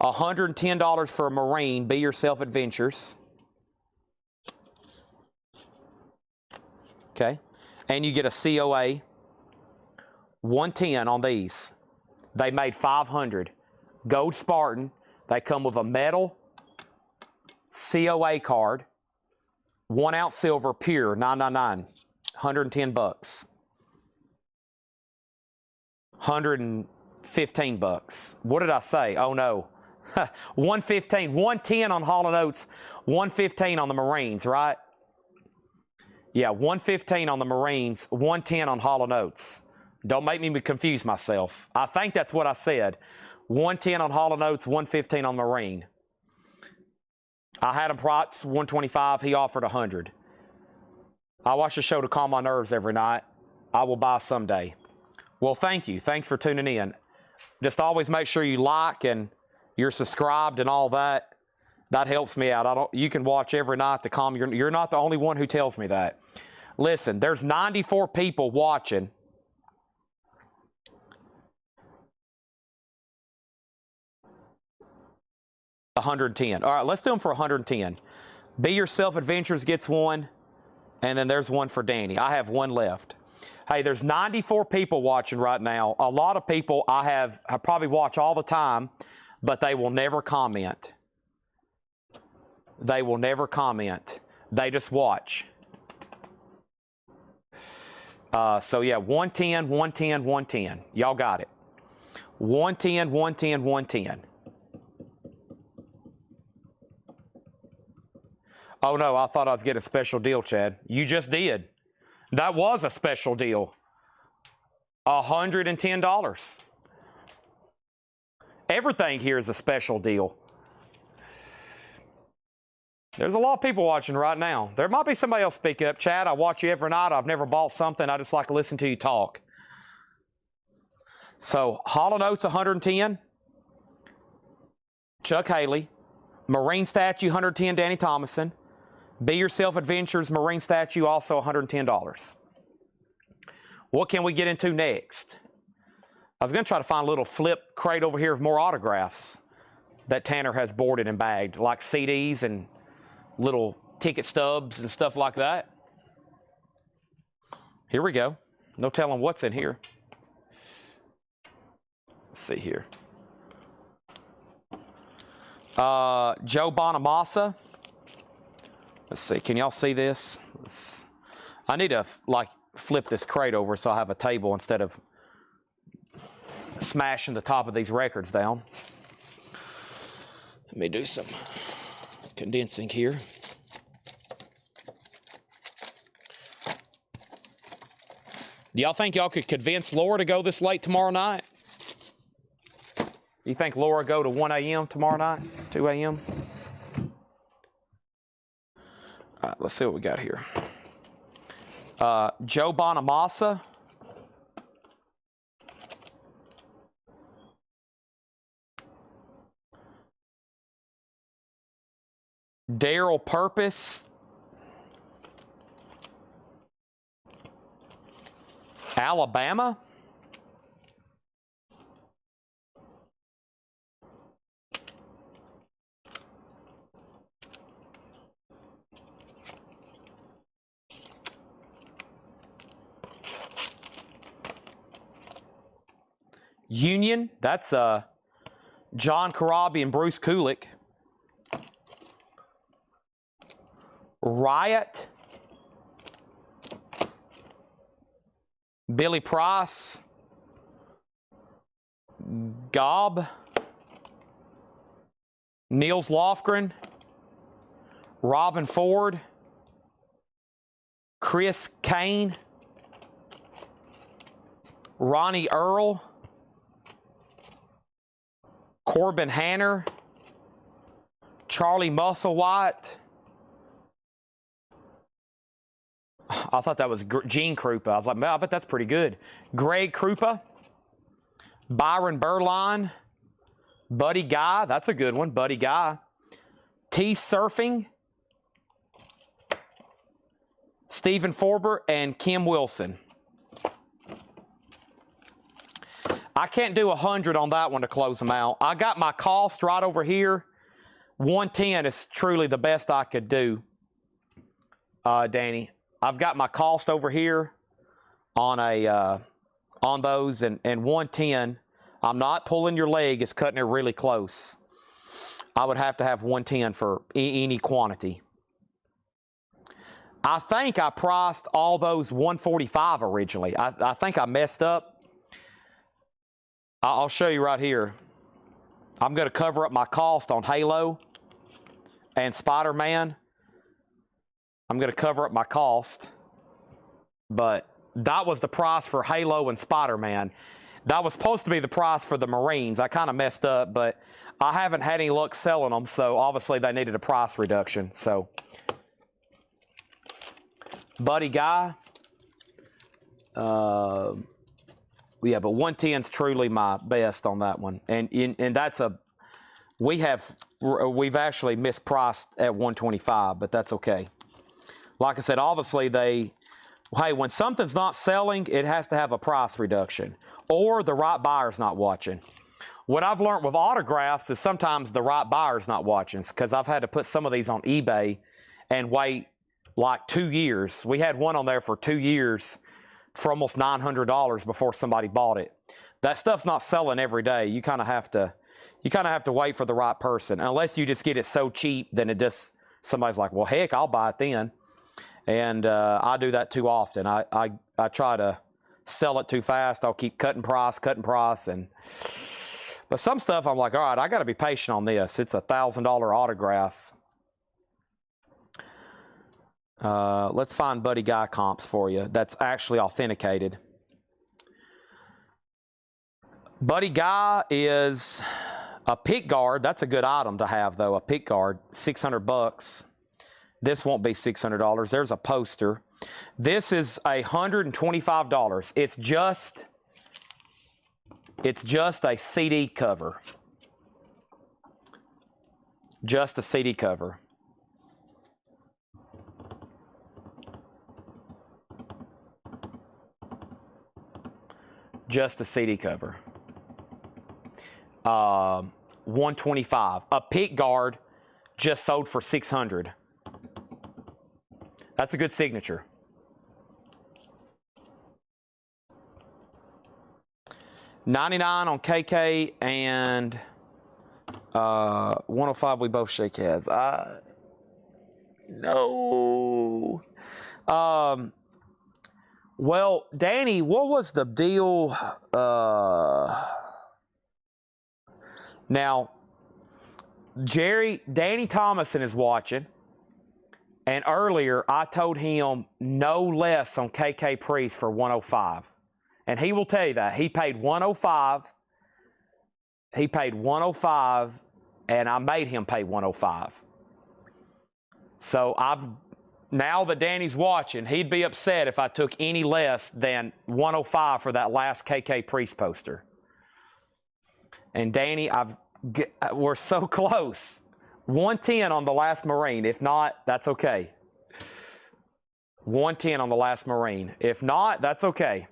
$110 for a Marine, Be Yourself Adventures. Okay. And you get a COA. $110 on these. They made 500. Gold Spartan. They come with a metal COA card. 1 ounce silver, pure, $9.99. $110. $115. What did I say? Oh no. $115. $110 on Hall & Oates. $115 on the Marines, right? Yeah, $115 on the Marines. $110 on Hall & Oates. Don't make me confuse myself. I think that's what I said. $110 on Hall & Oates. $115 on Marine. I had him priced $125. He offered $100. I watch the show to calm my nerves every night. I will buy someday. Well, thank you. Thanks for tuning in. Just always make sure you like and you're subscribed and all that. That helps me out. You can watch every night to calm. You're not the only one who tells me that. Listen, there's 94 people watching. $110. All right, let's do them for $110. Be Yourself Adventures gets one, and then there's one for Danny. I have one left. Hey, there's 94 people watching right now. A lot of people I probably watch all the time, but they will never comment. They will never comment. They just watch. So yeah, 110, 110, 110. Y'all got it. 110, 110, 110. Oh no, I thought I was getting a special deal, Chad. You just did. That was a special deal. $110. Everything here is a special deal. There's a lot of people watching right now. There might be somebody else speak up. Chad, I watch you every night. I've never bought something. I just like to listen to you talk. So, Hall & Oates, 110. Chuck Haley. Marine Statue, 110, Danny Thomason. Be Yourself Adventures, Marine Statue, also $110. What can we get into next? I was going to try to find a little flip crate over here of more autographs that Tanner has boarded and bagged, like CDs and little ticket stubs and stuff like that. Here we go. No telling what's in here. Let's see here. Joe Bonamassa. Let's see. Can y'all see this? I need to like flip this crate over so I have a table instead of smashing the top of these records down. Let me do some condensing here. Do y'all think y'all could convince Laura to go this late tomorrow night? You think Laura go to 1 a.m. tomorrow night? 2 a.m.? All right, let's see what we got here. Joe Bonamassa. Daryl Purpose. Alabama. Union, that's John Corabi and Bruce Kulick. Riot, Billy Price, Gob, Niels Lofgren, Robin Ford, Chris Kane, Ronnie Earl, Corbin Hanner, Charlie Musselwhite. I thought that was Gene Krupa. I was like, man, I bet that's pretty good. Greg Krupa, Byron Berline, Buddy Guy. That's a good one, Buddy Guy. T Surfing, Stephen Forber, and Kim Wilson. I can't do 100 on that one to close them out. I got my cost right over here. 110 is truly the best I could do, Danny. I've got my cost over here on those, and 110. I'm not pulling your leg; it's cutting it really close. I would have to have 110 for any quantity. I think I priced all those 145 originally. I think I messed up. I'll show you right here. I'm going to cover up my cost on Halo and Spider-Man. I'm going to cover up my cost, but that was the price for Halo and Spider-Man. That was supposed to be the price for the Marines. I kind of messed up, but I haven't had any luck selling them, so obviously they needed a price reduction. So, Buddy Guy. Yeah, but 110 is truly my best on that one, and that's we've actually mispriced at 125, but that's okay. Like I said, obviously when something's not selling, it has to have a price reduction, or the right buyer's not watching. What I've learned with autographs is sometimes the right buyer's not watching, because I've had to put some of these on eBay and wait like 2 years. We had one on there for 2 years for almost $900 before somebody bought it. That stuff's not selling every day. You kind of have to wait for the right person, unless you just get it so cheap, then somebody's like, well, heck, I'll buy it then. And I do that too often. I try to sell it too fast. I'll keep cutting price. But some stuff I'm like, all right, I got to be patient on this. It's $1,000 autograph. Let's find Buddy Guy comps for you. That's actually authenticated. Buddy Guy is a pick guard. That's a good item to have, though. A pick guard, $600. This won't be $600. There's a poster. This is $125. It's just a CD cover. Just a CD cover. Just a CD cover. 125. A pick guard just sold for $600. That's a good signature. $99 on KK and 105. We both shake heads. No. Well, Danny, what was the deal? Now, Danny Thomason is watching, and earlier I told him no less on KK Priest for 105. And he will tell you that. He paid 105. He paid 105, and I made him pay 105. So now that Danny's watching, he'd be upset if I took any less than 105 for that last KK Priest poster. And Danny, we're so close. 110 on the last Marine. If not, that's okay. 110 on the last Marine. If not, that's okay.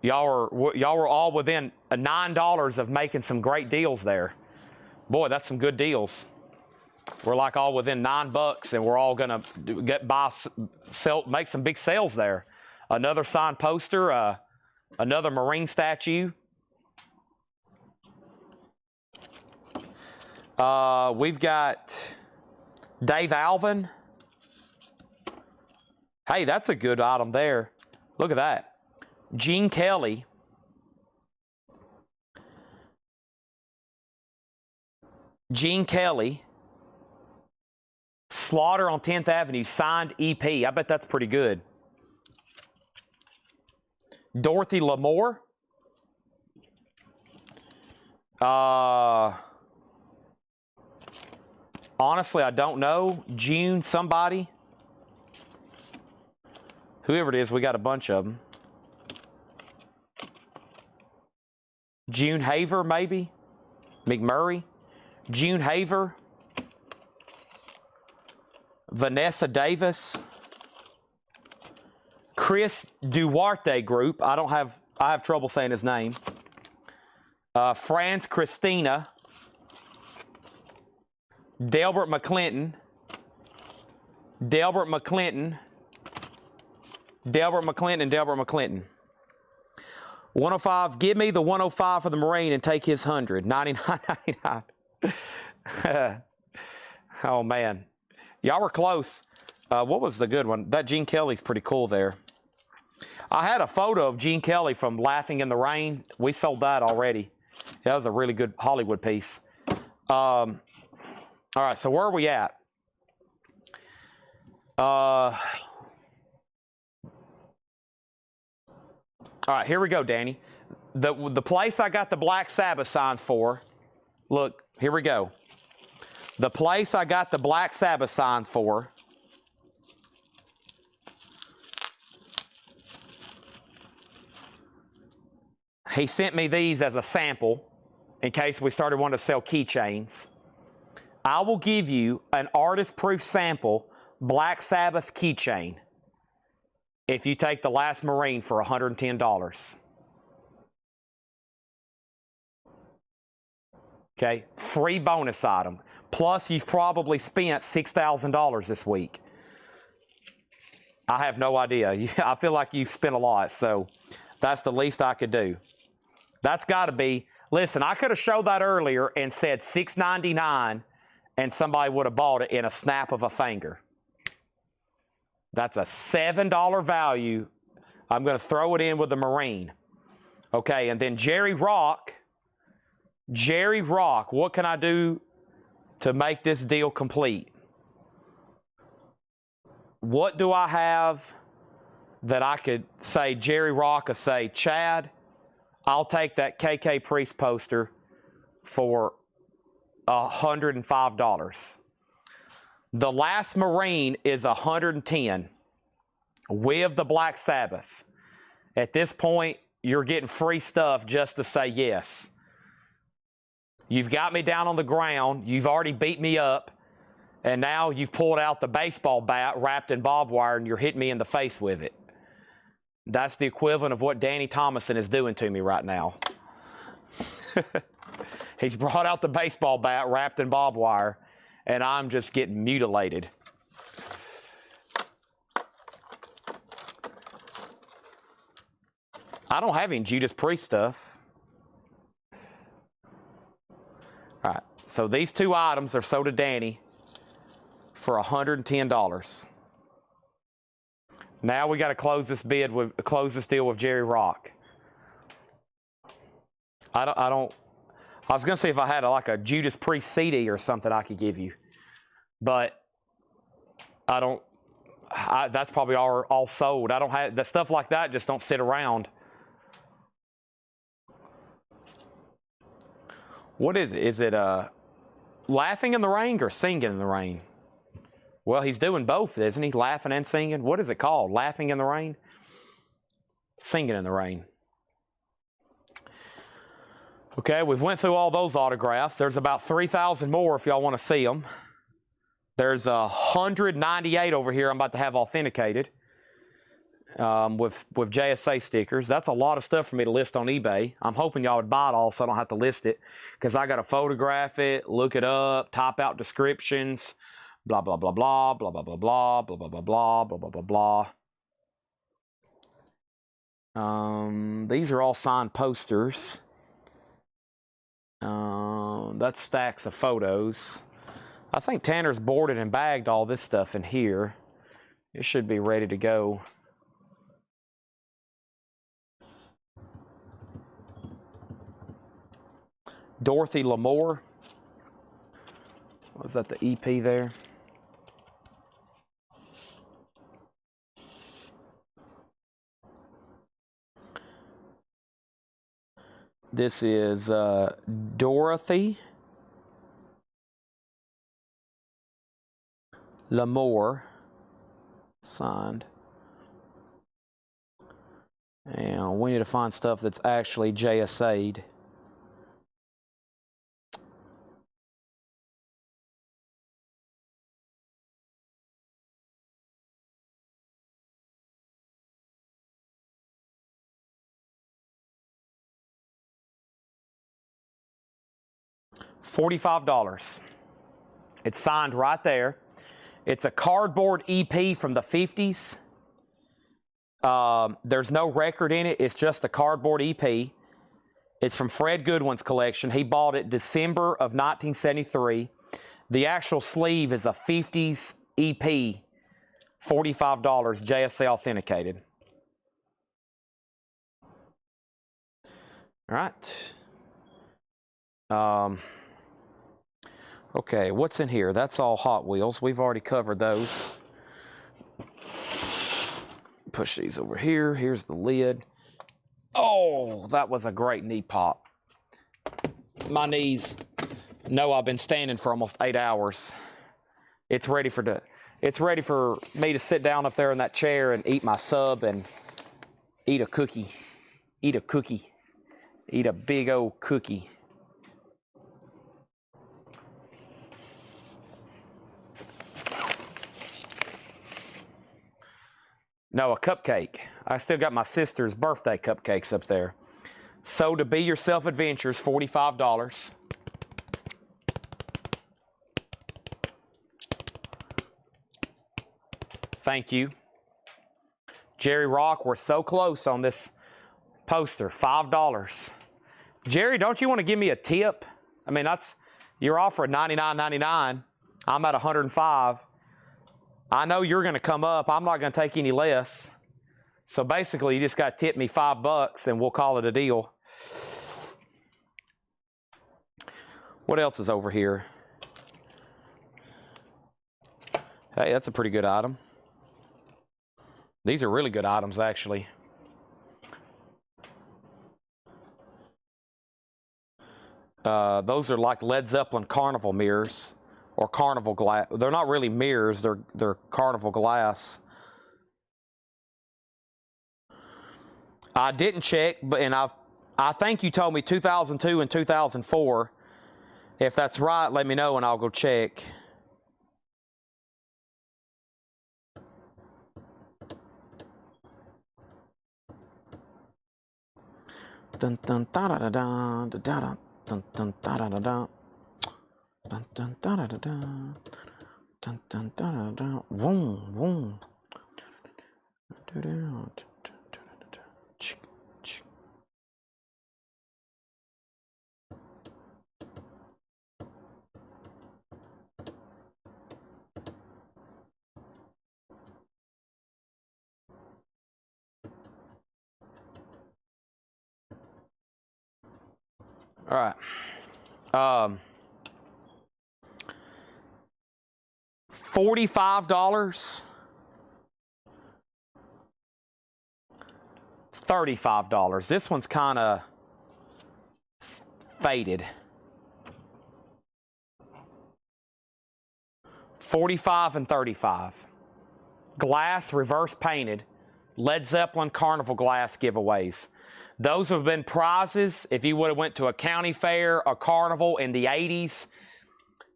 Y'all were all within $9 of making some great deals there. Boy, that's some good deals. We're like all within $9, and we're all gonna make some big sales there. Another signed poster, another Marine statue. We've got Dave Alvin. Hey, that's a good item there. Look at that. Gene Kelly. Gene Kelly. Slaughter on 10th Avenue, signed EP. I bet that's pretty good. Dorothy Lamour. Honestly, I don't know. June somebody. Whoever it is, we got a bunch of them. June Haver, maybe. McMurray. June Haver. Vanessa Davis. Chris Duarte Group. I have trouble saying his name. Franz Christina. Delbert McClinton. Delbert McClinton. Delbert McClinton and Delbert McClinton. 105. Give me the 105 for the Marine and take his 100. 99.99. Oh man, y'all were close. What was the good one? That Gene Kelly's pretty cool there. I had a photo of Gene Kelly from Laughing in the Rain. We sold that already. That was a really good Hollywood piece. All right, so where are we at? All right, here we go, Danny. The place I got the Black Sabbath signs for, look, here we go. The place I got the Black Sabbath sign for, he sent me these as a sample in case we started wanting to sell keychains. I will give you an artist-proof sample Black Sabbath keychain if you take the last Marine for $110. Okay, free bonus item. Plus, you've probably spent $6,000 this week. I have no idea. I feel like you've spent a lot, so that's the least I could do. That's got to be Listen, I could have showed that earlier and said $6.99 and somebody would have bought it in a snap of a finger. That's a $7 value. I'm going to throw it in with the Marine. Okay, and then Jerry Rock, what can I do to make this deal complete? What do I have that I could say, Jerry Rock, or say, Chad, I'll take that KK Priest poster for $105. The Last Marine is $110 with the Black Sabbath. At this point, you're getting free stuff just to say yes. You've got me down on the ground. You've already beat me up. And now you've pulled out the baseball bat wrapped in barbed wire and you're hitting me in the face with it. That's the equivalent of what Danny Thomason is doing to me right now. He's brought out the baseball bat wrapped in barbed wire, and I'm just getting mutilated. I don't have any Judas Priest stuff. All right, so these two items are sold to Danny for $110. Now we got to close this deal with Jerry Rock. I was gonna say if I had like a Judas Priest CD or something I could give you, but I don't. That's probably all sold. I don't have the stuff like that. Just don't sit around. What is it? Is it Laughing in the Rain or Singing in the Rain? Well, he's doing both, isn't he? Laughing and singing. What is it called? Laughing in the Rain? Singing in the Rain. Okay, we've went through all those autographs. There's about 3,000 more if y'all want to see them. There's 198 over here I'm about to have authenticated with JSA stickers. That's a lot of stuff for me to list on eBay. I'm hoping y'all would buy it all so I don't have to list it, because I got to photograph it, look it up, type out descriptions, blah, blah, blah, blah, blah, blah, blah, blah, blah, blah, blah, blah, blah, blah, blah, blah. These are all signed posters. That's stacks of photos. I think Tanner's boarded and bagged all this stuff in here. It should be ready to go. Dorothy Lamour. Was that the EP there? This is Dorothy Lamour, signed. And we need to find stuff that's actually JSA'd. $45. It's signed right there. It's a cardboard EP from the 50s. There's no record in it. It's just a cardboard EP. It's from Fred Goodwin's collection. He bought it December of 1973. The actual sleeve is a 50s EP, $45, JSA authenticated. All right. Okay, what's in here? That's all Hot Wheels. We've already covered those. Push these over here. Here's the lid. Oh, that was a great knee pop. My knees know I've been standing for almost 8 hours. It's ready for me to sit down up there in that chair and eat my sub and eat a cookie. Eat a cookie. Eat a big old cookie. No, a cupcake. I still got my sister's birthday cupcakes up there. So to Be Yourself Adventures, $45. Thank you. Jerry Rock, we're so close on this poster, $5. Jerry, don't you want to give me a tip? I mean, you're offering $99.99. I'm at $105. I know you're going to come up. I'm not going to take any less. So basically, you just got to tip me $5 and we'll call it a deal. What else is over here? Hey, that's a pretty good item. These are really good items, actually. Those are like Led Zeppelin Carnival mirrors or Carnival glass. They're not really mirrors. They're Carnival glass. I didn't check, and I think you told me 2002 and 2004. If that's right, let me know and I'll go check. Dun dun da da da da da da dun dun da da da da dun dun da da da da dun dun da da da boom boom. All right. $45. $35. This one's kind of faded. $45 and $35. Glass, reverse painted. Led Zeppelin Carnival glass giveaways. Those have been prizes if you would have went to a county fair, a carnival in the 80s.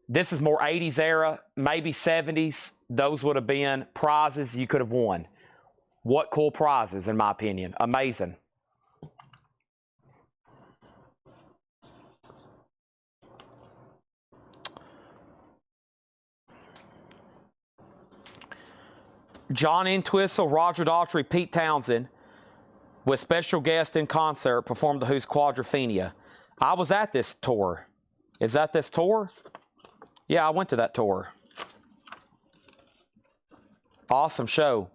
This is more 80s era, maybe 70s. Those would have been prizes you could have won. What cool prizes, in my opinion. Amazing. John Entwistle, Roger Daltrey, Pete Townsend, with special guest in concert, performed the Who's Quadrophenia. I was at this tour. Is that this tour? Yeah, I went to that tour. Awesome show.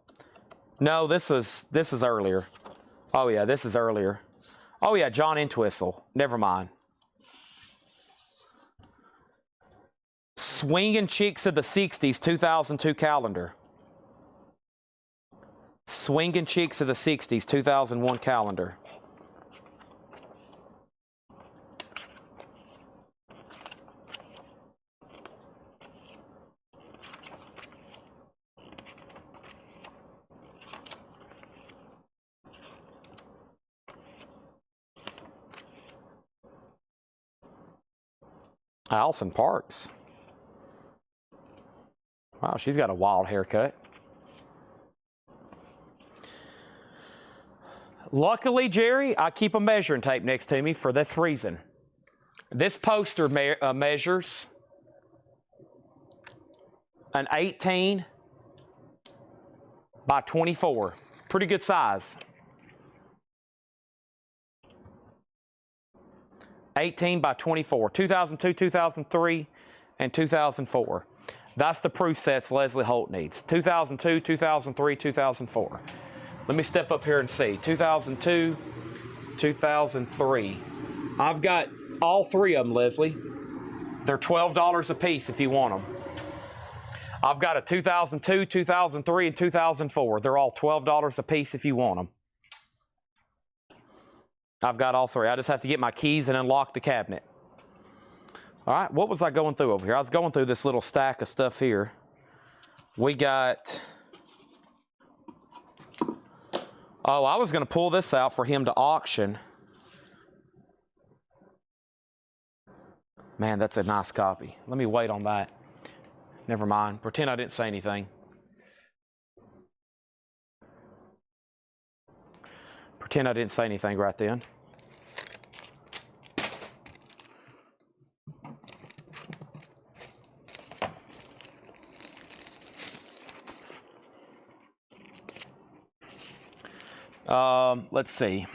No, this is earlier. Oh yeah, this is earlier. Oh yeah, John Entwistle. Never mind. Swinging Chicks of the 60s, 2002 calendar. Swinging Chicks of the 60s, 2001 calendar. Allison Parks. Wow, she's got a wild haircut. Luckily, Jerry, I keep a measuring tape next to me for this reason. This poster measures an 18 by 24. Pretty good size. 18 by 24. 2002, 2003, and 2004. That's the proof sets Leslie Holt needs. 2002, 2003, 2004. Let me step up here and see. 2002, 2003. I've got all three of them, Leslie. They're $12 a piece if you want them. I've got a 2002, 2003, and 2004. They're all $12 a piece if you want them. I've got all three. I just have to get my keys and unlock the cabinet. All right, what was I going through over here? I was going through this little stack of stuff here. We got... Oh, I was going to pull this out for him to auction. Man, that's a nice copy. Let me wait on that. Never mind. Pretend I didn't say anything. Pretend I didn't say anything right then. Let's see.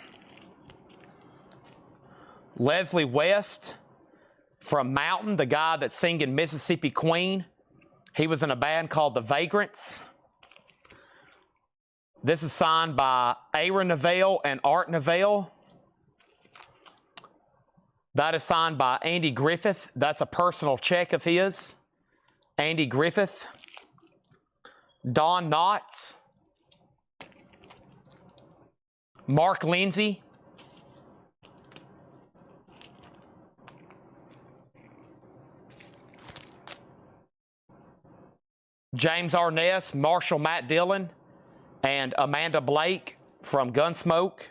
Leslie West from Mountain, the guy that's singing Mississippi Queen. He was in a band called The Vagrants. This is signed by Aaron Neville and Art Neville. That is signed by Andy Griffith. That's a personal check of his. Andy Griffith. Don Knotts. Mark Lindsay. James Arness, Marshall Matt Dillon, and Amanda Blake from Gunsmoke.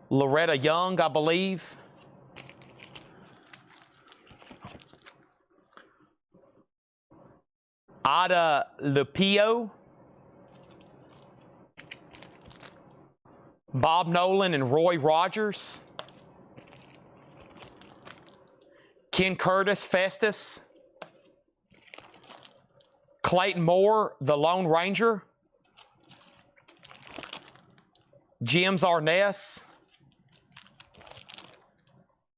Loretta Young, I believe. Ada Lupio. Bob Nolan and Roy Rogers. Ken Curtis, Festus. Clayton Moore, the Lone Ranger. James Arness.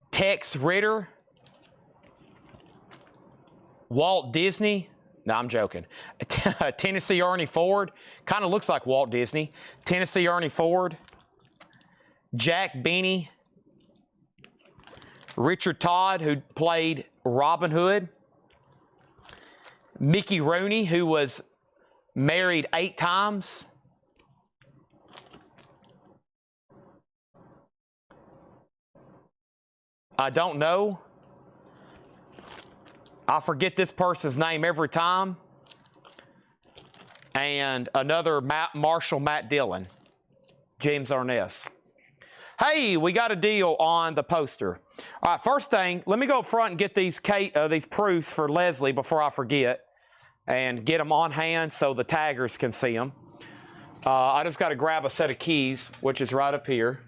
Tex Ritter. Walt Disney. No, I'm joking. Tennessee Ernie Ford. Kind of looks like Walt Disney. Tennessee Ernie Ford. Jack Beanie. Richard Todd, who played Robin Hood. Mickey Rooney, who was married 8 times. I don't know. I forget this person's name every time. And another Marshall Matt Dillon. James Arness. Hey, we got a deal on the poster. All right, first thing, let me go up front and get these proofs for Leslie before I forget, and get them on hand so the taggers can see them. I just got to grab a set of keys, which is right up here.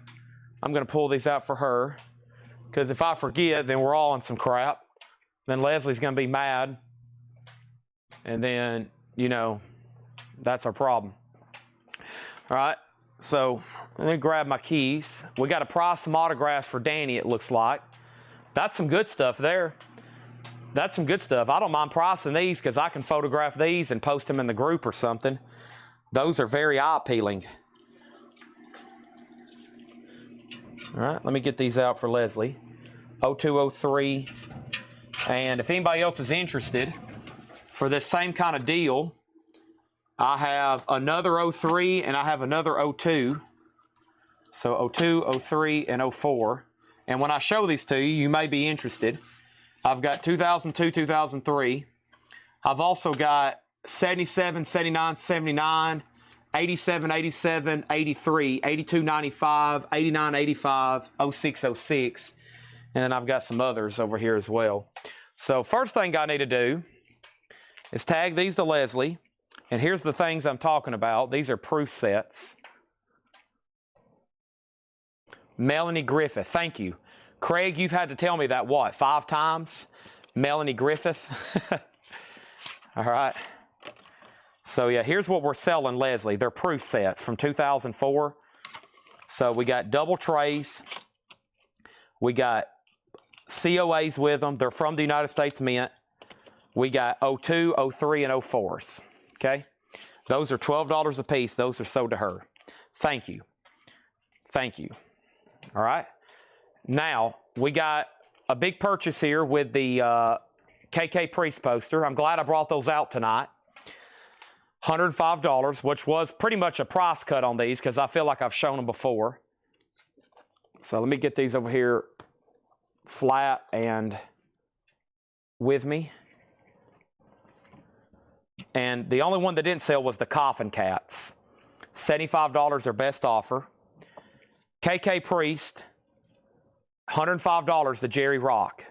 I'm going to pull these out for her, because if I forget, then we're all in some crap. Then Leslie's going to be mad, and then, you know, that's our problem. All right. So let me grab my keys. We got to price some autographs for Danny, it looks like. That's some good stuff there. That's some good stuff. I don't mind pricing these because I can photograph these and post them in the group or something. Those are very eye-appealing. All right, let me get these out for Leslie. 0203. And if anybody else is interested for this same kind of deal, I have another 03 and I have another 02. So 02, 03, and 04. And when I show these to you, you may be interested. I've got 2002, 2003. I've also got 77, 79, 79, 87, 87, 83, 82, 95, 89, 85, 06, 06. And then I've got some others over here as well. So first thing I need to do is tag these to Leslie. And here's the things I'm talking about. These are proof sets. Melanie Griffith, thank you. Craig, you've had to tell me that, what, 5 times? Melanie Griffith. All right. So, yeah, here's what we're selling, Leslie. They're proof sets from 2004. So we got double trays. We got COAs with them. They're from the United States Mint. We got 02, 03, and 04s. Okay, those are $12 a piece. Those are sold to her. Thank you. Thank you. All right. Now, we got a big purchase here with the KK Priest poster. I'm glad I brought those out tonight. $105, which was pretty much a price cut on these because I feel like I've shown them before. So let me get these over here flat and with me. And the only one that didn't sell was the Coffin Cats. $75 their best offer. KK Priest, $105 to Jerry Rock.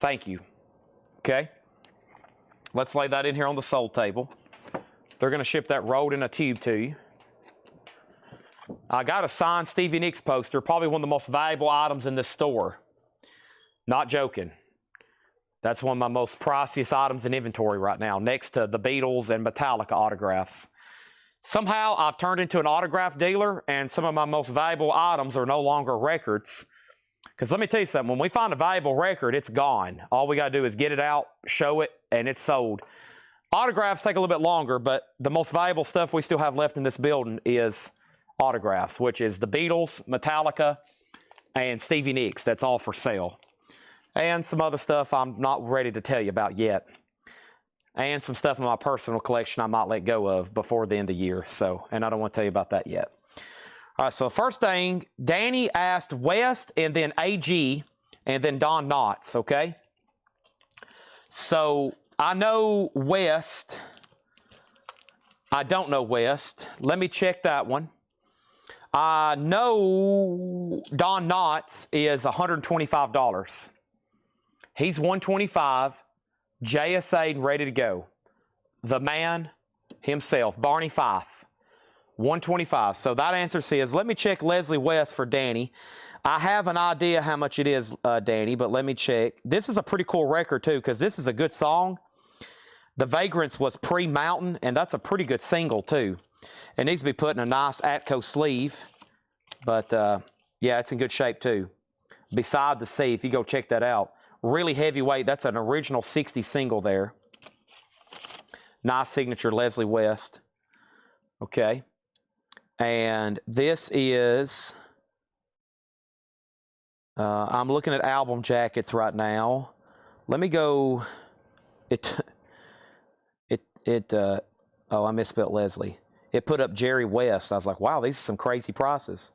Thank you. Okay. Let's lay that in here on the sold table. They're going to ship that rolled in a tube to you. I got a signed Stevie Nicks poster, probably one of the most valuable items in this store. Not joking. That's one of my most priciest items in inventory right now, next to the Beatles and Metallica autographs. Somehow I've turned into an autograph dealer, and some of my most valuable items are no longer records. Because let me tell you something, when we find a valuable record, it's gone. All we got to do is get it out, show it, and it's sold. Autographs take a little bit longer, but the most valuable stuff we still have left in this building is autographs, which is the Beatles, Metallica, and Stevie Nicks. That's all for sale. And some other stuff I'm not ready to tell you about yet. And some stuff in my personal collection I might let go of before the end of the year. So, and I don't want to tell you about that yet. All right, so first thing, Danny asked West and then AG and then Don Knotts, okay? So I know West. I don't know West. Let me check that one. I know Don Knotts is $125. He's $125, JSA and ready to go. The man himself, Barney Fife, $125. So that answer says, let me check Leslie West for Danny. I have an idea how much it is, Danny, but let me check. This is a pretty cool record, too, because this is a good song. The Vagrants was pre-Mountain, and that's a pretty good single, too. It needs to be put in a nice Atco sleeve. But, yeah, it's in good shape, too. Beside the Sea, if you go check that out. Really heavyweight. That's an original 60 single there. Nice signature, Leslie West. Okay. And this is... I'm looking at album jackets right now. Let me go... oh, I misspelled Leslie. It put up Jerry West. I was like, wow, these are some crazy prices.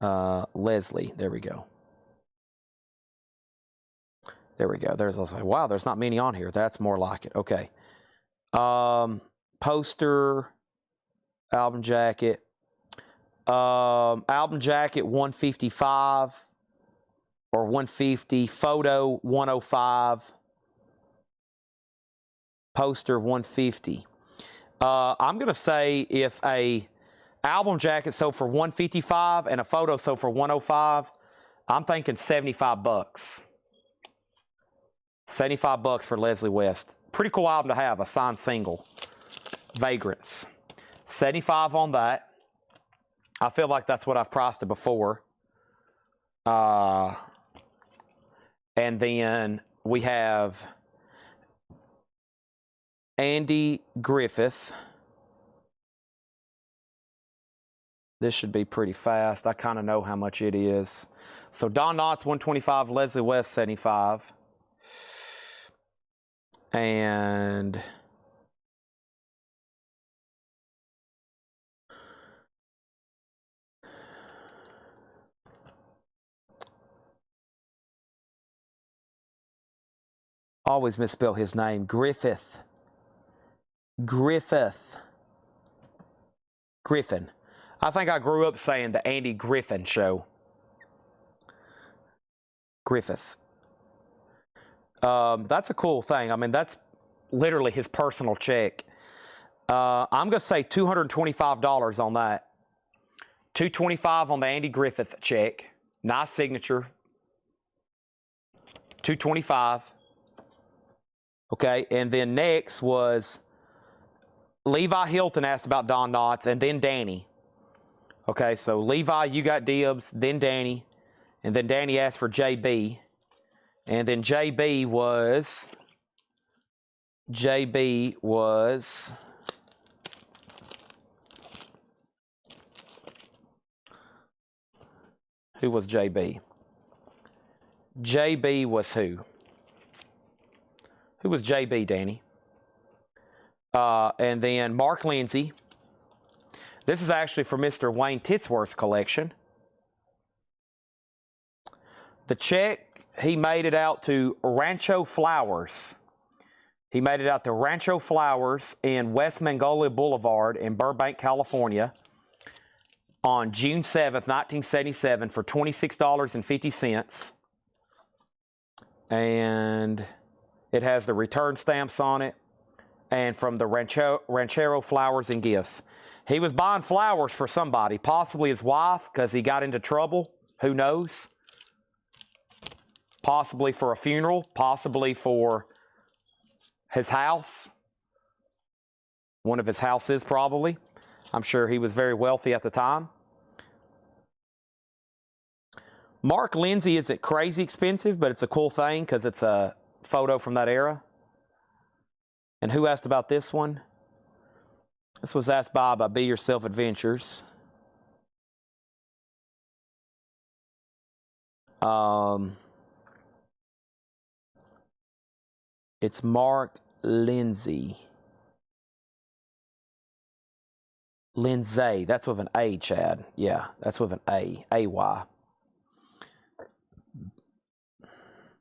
Leslie, there we go. There we go. There's, I was like, wow, there's not many on here. That's more like it. Okay. Poster, album jacket. Album jacket 155 or 150. Photo 105. Poster 150. I'm going to say if a album jacket sold for 155 and a photo sold for 105, I'm thinking 75 bucks. 75 bucks for Leslie West. Pretty cool album to have, a signed single. Vagrants. 75 on that. I feel like that's what I've priced it before. And then we have Andy Griffith. This should be pretty fast. I kind of know how much it is. So Don Knotts 125, Leslie West 75. And always misspell his name. Griffith. Griffith. Griffin. I think I grew up saying the Andy Griffin Show. Griffith. That's a cool thing. I mean, that's literally his personal check. I'm going to say $225 on that. $225 on the Andy Griffith check. Nice signature. $225. Okay, and then next was Levi Hilton asked about Don Knotts, and then Danny. Okay, so Levi, you got dibs, then Danny, and then Danny asked for JB. And then JB was, who was JB? JB was who? Who was JB, Danny? And then Mark Lindsay. This is actually for Mr. Wayne Titsworth's collection. The check, he made it out to Rancho Flowers. He made it out to Rancho Flowers in West Magnolia Boulevard in Burbank, California on June 7th, 1977 for $26.50. And it has the return stamps on it. And from the Ranchero Flowers and Gifts. He was buying flowers for somebody, possibly his wife, because he got into trouble. Who knows? Possibly for a funeral, possibly for his house. one of his houses probably. I'm sure he was very wealthy at the time. Mark Lindsay isn't crazy expensive, but it's a cool thing because it's a photo from that era. And who asked about this one? This was asked by Be Yourself Adventures. It's Mark Lindsay. Lindsay. That's with an A, Chad. Yeah, that's with an A. A-Y.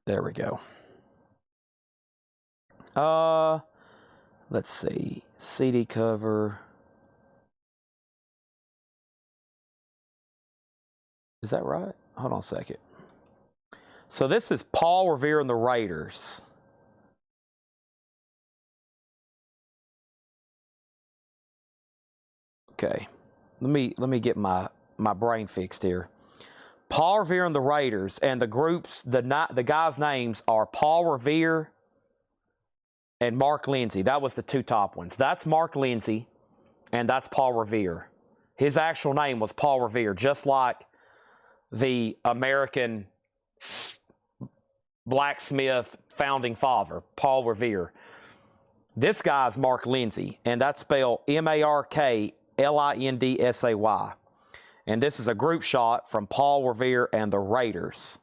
There we go. Let's see. CD cover. Is that right? Hold on a second. So this is Paul Revere and the Raiders. Okay. Let me get my brain fixed here. Paul Revere and the Raiders, and the groups, the guys' names are Paul Revere and Mark Lindsay. That was the two top ones. That's Mark Lindsay, and that's Paul Revere. His actual name was Paul Revere, just like the American blacksmith founding father, Paul Revere. This guy's Mark Lindsay, and that's spelled M-A-R-K-L-I-N-D-S-A-Y. And this is a group shot from Paul Revere and the Raiders.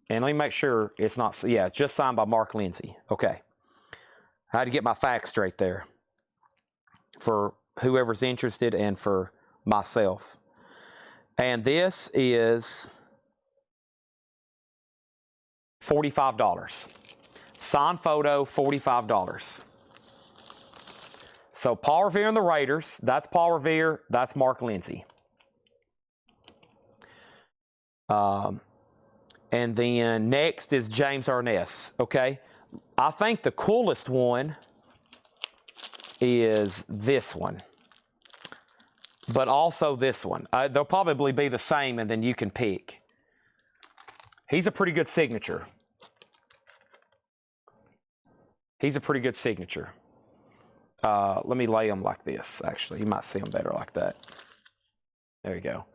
And let me make sure it's not, yeah, it's just signed by Mark Lindsay. Okay. I had to get my facts straight there for whoever's interested and for myself. And this is $45. Signed photo, $45. So Paul Revere and the Raiders, that's Paul Revere, that's Mark Lindsay. And then next is James Arness, okay? I think the coolest one is this one, but also this one. They'll probably be the same, and then you can pick. He's a pretty good signature. He's a pretty good signature. Let me lay them like this, actually. You might see them better like that. There you go.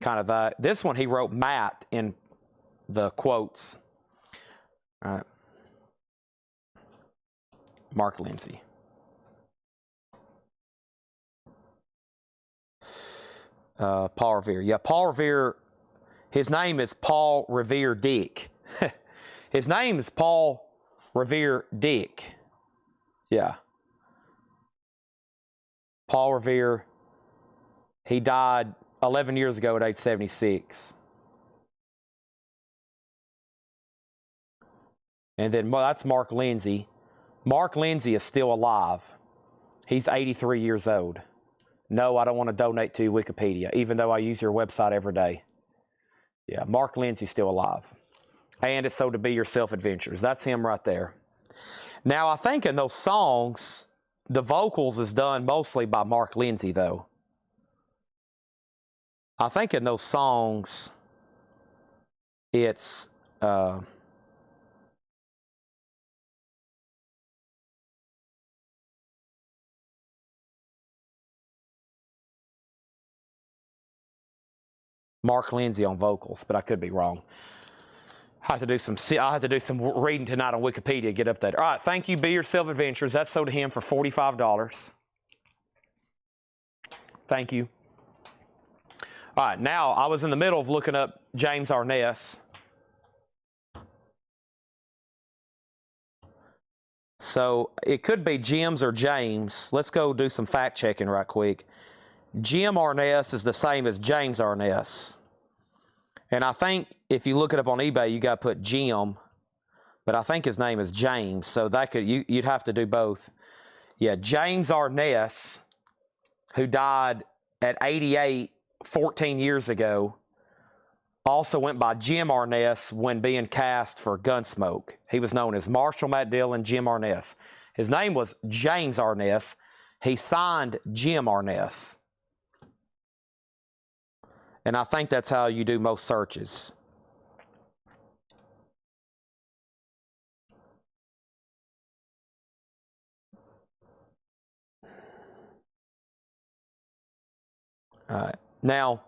Kind of that. This one, he wrote Matt in the quotes. All right. Mark Lindsay. Paul Revere. Yeah, Paul Revere, his name is Paul Revere Dick. His name is Paul Revere Dick. Yeah. Paul Revere, he died 11 years ago at age 76. And then that's Mark Lindsay. Mark Lindsay is still alive. He's 83 years old. No, I don't want to donate to Wikipedia, even though I use your website every day. Yeah, Mark Lindsay's still alive. And it's so to Be Yourself Adventures. That's him right there. Now, I think in those songs, the vocals is done mostly by Mark Lindsay, though. I think in those songs, it's... Mark Lindsay on vocals, but I could be wrong. I have to do some reading tonight on Wikipedia, get updated. All right, thank you, Be Yourself Adventures. That sold to him for $45. Thank you. All right, now I was in the middle of looking up James Arness. So it could be Jim's or James. Let's go do some fact checking right quick. Jim Arness is the same as James Arness. And I think if you look it up on eBay, you got to put Jim, but I think his name is James, so that could you'd have to do both. Yeah, James Arness, who died at 88, 14 years ago, also went by Jim Arness when being cast for Gunsmoke. He was known as Marshall Matt Dillon, Jim Arness. His name was James Arness. He signed Jim Arness. And I think that's how you do most searches. All right. Now,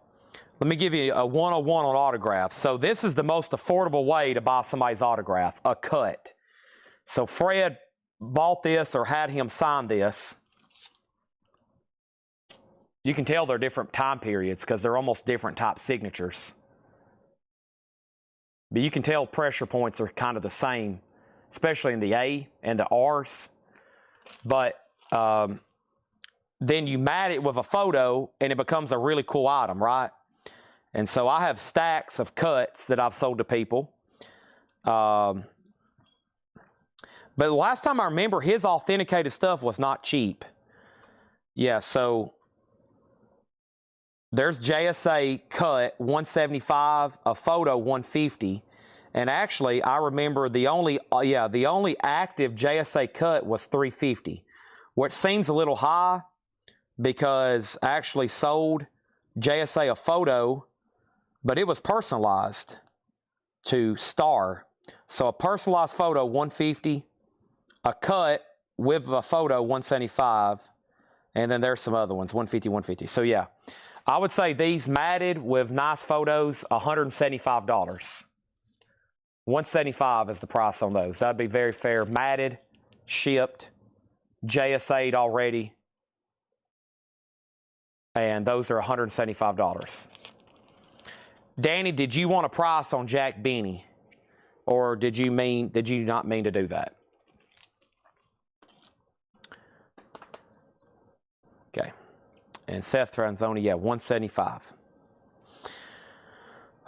let me give you a 101 on autographs. So this is the most affordable way to buy somebody's autograph, a cut. So Fred bought this or had him sign this. You can tell they're different time periods because they're almost different type signatures. But you can tell pressure points are kind of the same, especially in the A and the R's. But then you mat it with a photo and it becomes a really cool item, right? And so I have stacks of cuts that I've sold to people. But the last time I remember, his authenticated stuff was not cheap. Yeah, so there's JSA cut 175, a photo 150. And actually, I remember the only active JSA cut was 350, which seems a little high because I actually sold JSA a photo, but it was personalized to Star. So a personalized photo 150, a cut with a photo 175, and then there's some other ones 150, 150. So yeah, I would say these matted with nice photos, $175. 175 is the price on those. That'd be very fair. Matted, shipped, JSA'd already, and those are $175. Danny, did you want a price on Jack Benny, or did you not mean to do that? Okay, and Seth Franzoni, yeah, 175.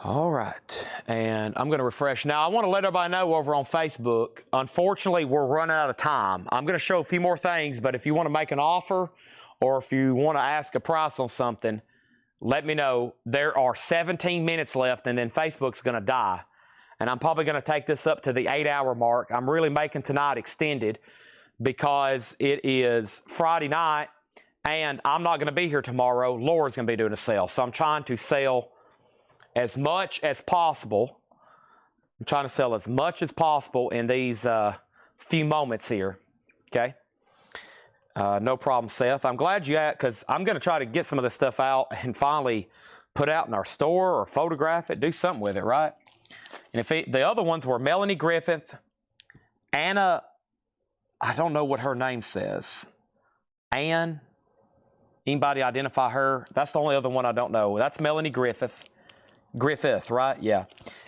All right, and I'm going to refresh. Now, I want to let everybody know over on Facebook, unfortunately, we're running out of time. I'm going to show a few more things, but if you want to make an offer or if you want to ask a price on something, let me know. There are 17 minutes left, and then Facebook's going to die. And I'm probably going to take this up to the 8-hour mark. I'm really making tonight extended because it is Friday night, and I'm not going to be here tomorrow. Laura's going to be doing a sale, so I'm trying to sell as much as possible. I'm trying to sell as much as possible in these few moments here, okay? No problem, Seth. I'm glad you asked, because I'm going to try to get some of this stuff out and finally put out in our store or photograph it, do something with it, right? And the other ones were Melanie Griffith, Anna, I don't know what her name says. Ann, anybody identify her? That's the only other one I don't know. That's Melanie Griffith, right? Yeah.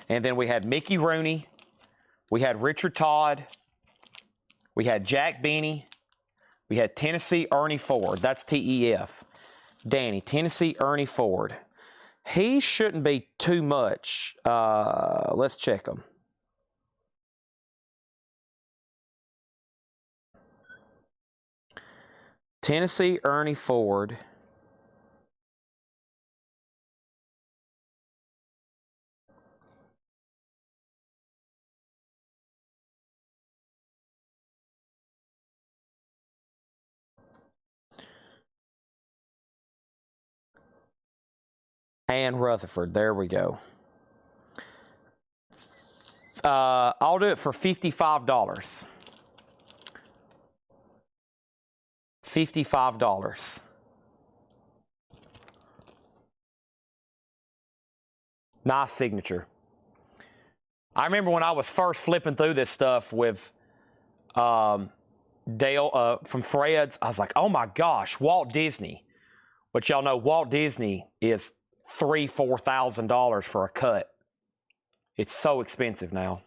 And then we had Mickey Rooney. We had Richard Todd. We had Jack Benny. We had Tennessee Ernie Ford. That's TEF. Danny, Tennessee Ernie Ford. He shouldn't be too much. Let's check him. Tennessee Ernie Ford. Ann Rutherford. There we go. I'll do it for $55. $55. Nice signature. I remember when I was first flipping through this stuff with Dale from Fred's, I was like, oh my gosh, Walt Disney. But y'all know Walt Disney is $3,000-$4,000 for a cut. It's so expensive now.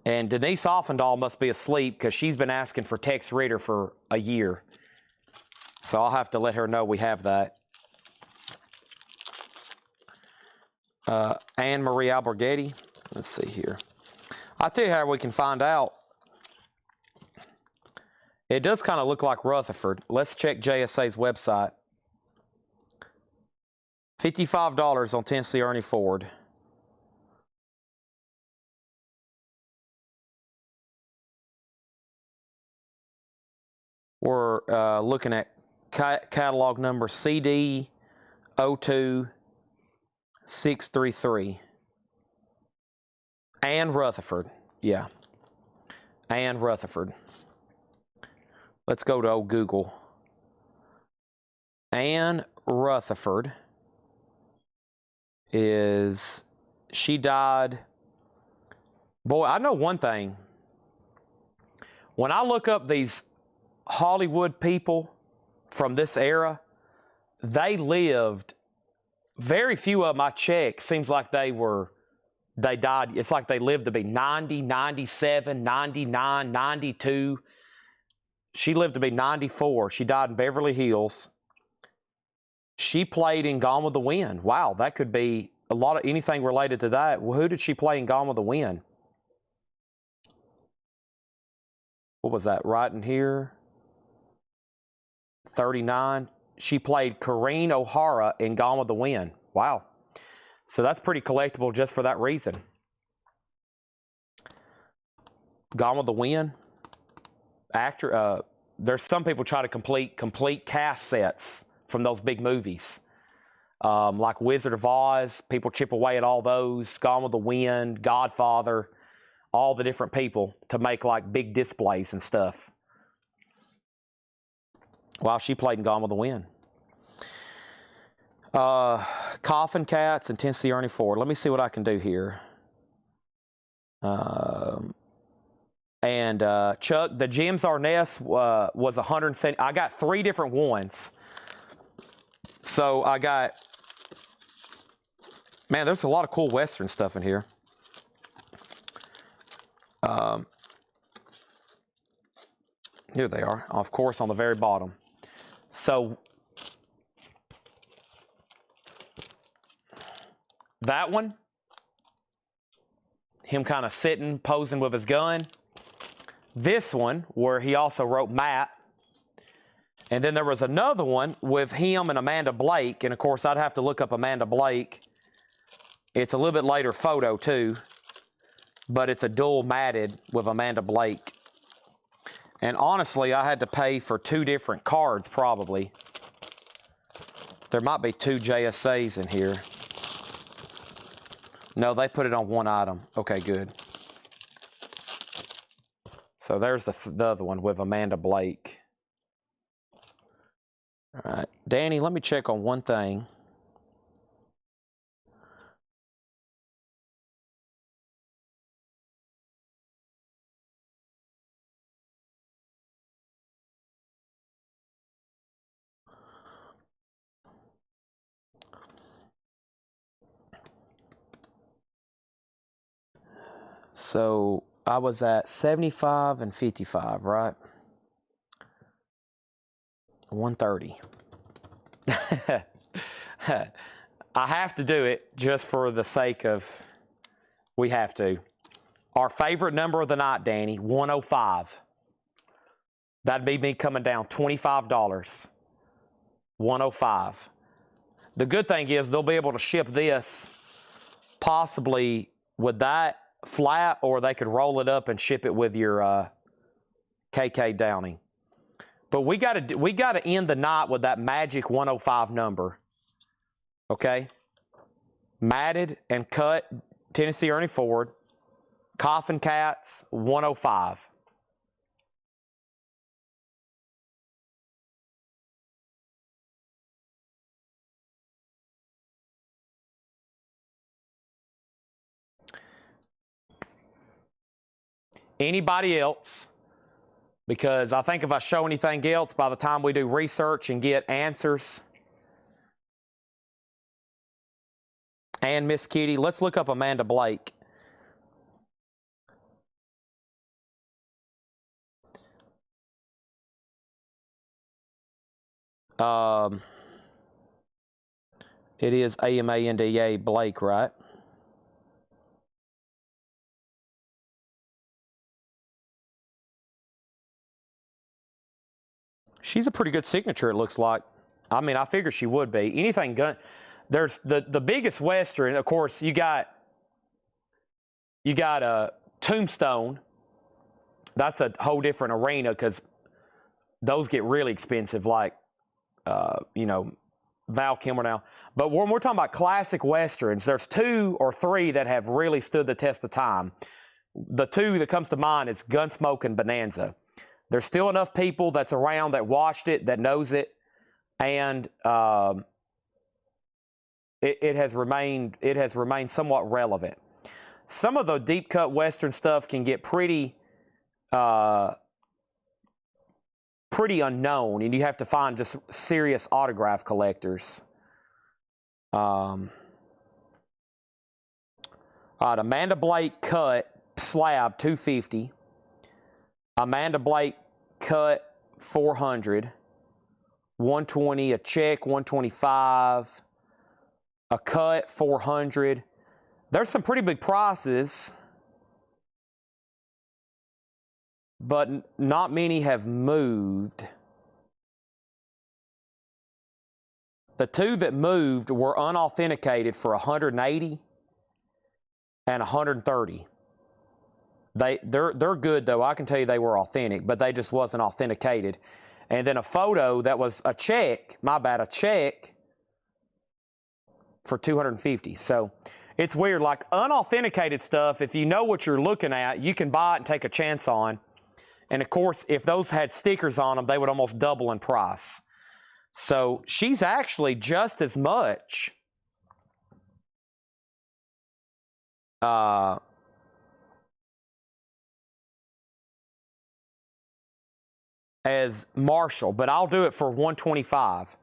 And Denise Offendahl must be asleep because she's been asking for Tex Ritter for a year. So I'll have to let her know we have that. Anne Marie Alberghetti. Let's see here. I'll tell you how we can find out. It does kind of look like Rutherford. Let's check JSA's website. $55 on Tennessee Ernie Ford. We're looking at catalog number CD 02633. Ann Rutherford. Yeah. Ann Rutherford. Let's go to old Google. Anne Rutherford she died. Boy, I know one thing. When I look up these Hollywood people from this era, they lived, very few of them I checked, seems like they died, it's like they lived to be 90, 97, 99, 92. She lived to be 94. She died in Beverly Hills. She played in Gone with the Wind. Wow, that could be a lot of anything related to that. Well, who did she play in Gone with the Wind? What was that, right in here? 39. She played Corrine O'Hara in Gone with the Wind. Wow. So that's pretty collectible just for that reason. Gone with the Wind. There's some people try to complete cast sets from those big movies. Like Wizard of Oz, people chip away at all those. Gone with the Wind, Godfather, all the different people to make like big displays and stuff. Wow, she played in Gone with the Wind. Coffin Cats and Tennessee Ernie Ford. Let me see what I can do here. Chuck, the James Arness was 170. I got 3 different ones. So I got, man, there's a lot of cool Western stuff in here. Here they are, of course, on the very bottom. So that one, him kind of sitting, posing with his gun. This one, where he also wrote Matt. And then there was another one with him and Amanda Blake. And of course, I'd have to look up Amanda Blake. It's a little bit later photo too, but it's a dual matted with Amanda Blake. And honestly, I had to pay for 2 different cards probably. There might be 2 JSAs in here. No, they put it on one item. Okay, good. So there's the other one with Amanda Blake. All right, Danny, let me check on one thing. So I was at 75 and 55, right? 130. I have to do it just for the sake of, we have to. Our favorite number of the night, Danny, 105. That'd be me coming down $25. 105. The good thing is they'll be able to ship this possibly with that flat, or they could roll it up and ship it with your KK Downing. But we got to end the night with that magic 105 number. Okay? Matted and cut Tennessee Ernie Ford, Coffin Cats, 105. Anybody else? Because I think if I show anything else, by the time we do research and get answers. And Miss Kitty, let's look up Amanda Blake. It is Amanda Blake, right? She's a pretty good signature, it looks like. I mean, I figured she would be. Anything gun. There's the biggest Western, of course, you got a Tombstone. That's a whole different arena because those get really expensive, like, you know, Val Kilmer now. But when we're talking about classic Westerns, there's 2 or 3 that have really stood the test of time. The 2 that comes to mind is Gunsmoke and Bonanza. There's still enough people that's around that watched it, that knows it. and it has remained somewhat relevant. Some of the deep cut Western stuff can get pretty unknown, and you have to find just serious autograph collectors. All right, Amanda Blake cut slab 250. Amanda Blake cut 400. 120, a check 125. A cut 400. There's some pretty big prices, but not many have moved. The two that moved were unauthenticated for 180 and 130. They're good though. I can tell you they were authentic, but they just wasn't authenticated. And then a photo that was a check, a check for 250. So it's weird, like unauthenticated stuff, if you know what you're looking at, you can buy it and take a chance on. And of course, if those had stickers on them, they would almost double in price. So she's actually just as much as Marshall, but I'll do it for 125.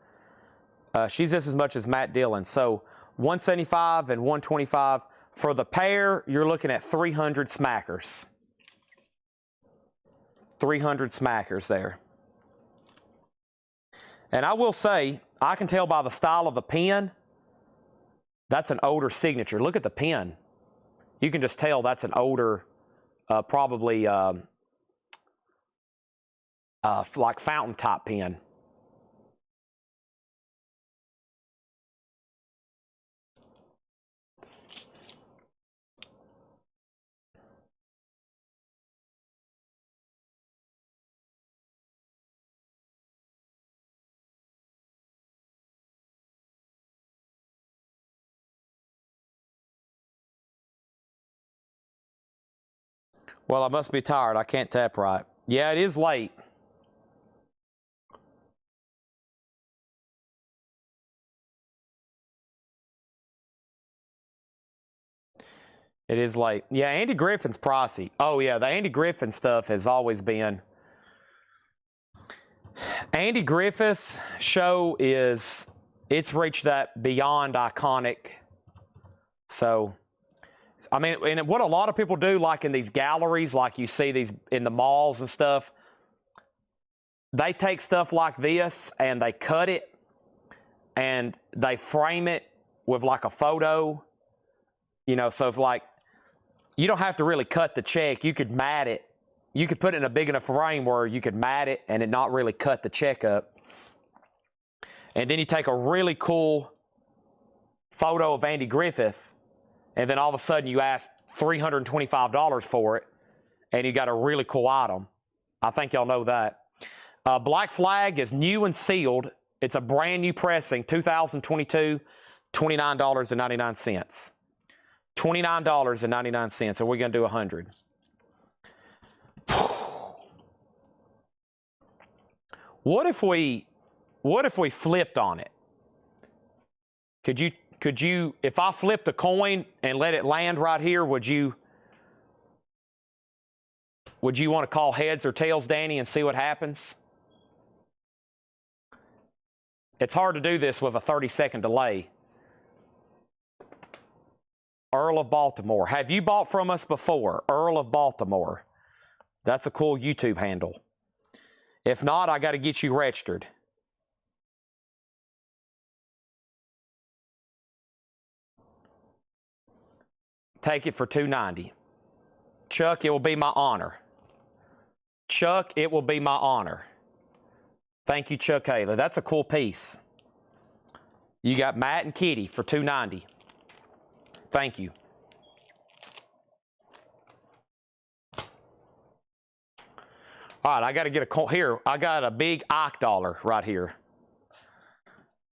She's just as much as Matt Dillon. So 175 and 125. For the pair, you're looking at 300 smackers. 300 smackers there. And I will say, I can tell by the style of the pen, that's an older signature. Look at the pen. You can just tell that's an older, probably like fountain top pen. Well, I must be tired. I can't tap right. Yeah, it is late. It is late. Yeah, Andy Griffin's pricey. Oh, yeah, the Andy Griffin stuff has always been. Andy Griffith show it's reached that beyond iconic. So, I mean, and what a lot of people do, like in these galleries, like you see these in the malls and stuff, they take stuff like this and they cut it and they frame it with like a photo, you know, so if like, you don't have to really cut the check. You could mat it. You could put it in a big enough frame where you could mat it and it not really cut the check up. And then you take a really cool photo of Andy Griffith, and then all of a sudden you ask $325 for it, and you got a really cool item. I think y'all know that. Black Flag is new and sealed. It's a brand new pressing, 2022, $29.99. $29.99, and we're going to do 100. What if we flipped on it? Could you, if I flipped the coin and let it land right here, would you want to call heads or tails, Danny, and see what happens? It's hard to do this with a 30-second delay. Earl of Baltimore. Have you bought from us before? Earl of Baltimore. That's a cool YouTube handle. If not, I got to get you registered. Take it for $290. Chuck, it will be my honor. Chuck, it will be my honor. Thank you, Chuck Haley. That's a cool piece. You got Matt and Kitty for $290. Thank you. All right, I got to get a here. I got a big Ike dollar right here.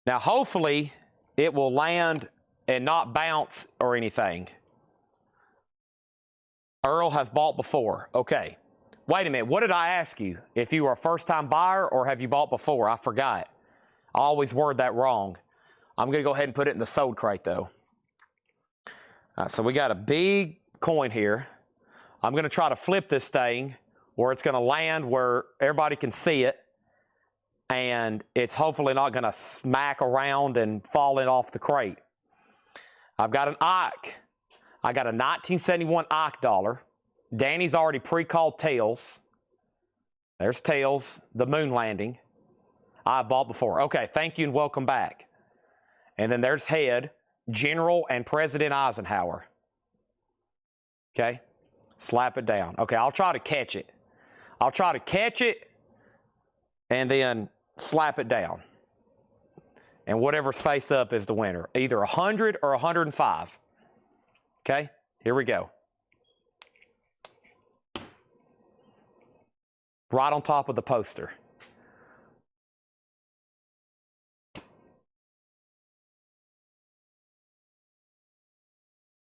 Now, hopefully, it will land and not bounce or anything. Earl has bought before. Okay. Wait a minute. What did I ask you? If you were a first-time buyer or have you bought before? I forgot. I always word that wrong. I'm going to go ahead and put it in the sold crate, though. So we got a big coin here. I'm going to try to flip this thing where it's going to land where everybody can see it. And it's hopefully not going to smack around and falling off the crate. I've got an Ike. I got a 1971 Ike dollar. Danny's already pre-called tails. There's tails, the moon landing. I bought before. Okay, thank you and welcome back. And then there's head, General and President Eisenhower. Okay, slap it down. Okay, I'll try to catch it. I'll try to catch it and then slap it down. And whatever's face up is the winner. Either 100 or 105. Okay, here we go. Right on top of the poster.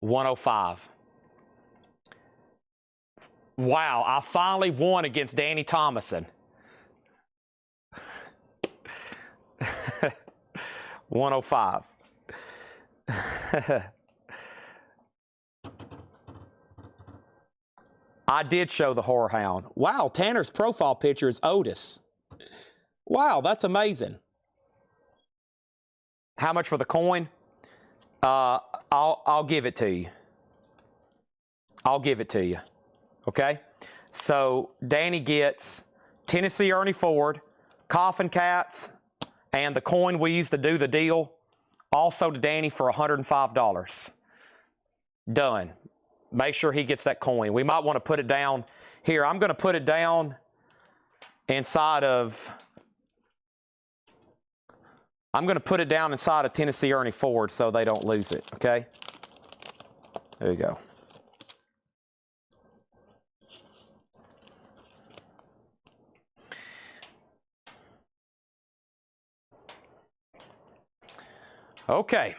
$105. Wow, I finally won against Danny Thomason. 105. I did show the Horror Hound. Wow, Tanner's profile picture is Otis. Wow, that's amazing. How much for the coin? I'll give it to you. I'll give it to you. Okay? So Danny gets Tennessee Ernie Ford, Coffin Cats, and the coin we used to do the deal, also to Danny for $105. Done. Make sure he gets that coin. We might want to put it down here. I'm going to put it down inside of... I'm going to put it down inside of Tennessee Ernie Ford so they don't lose it, okay? There you go. Okay.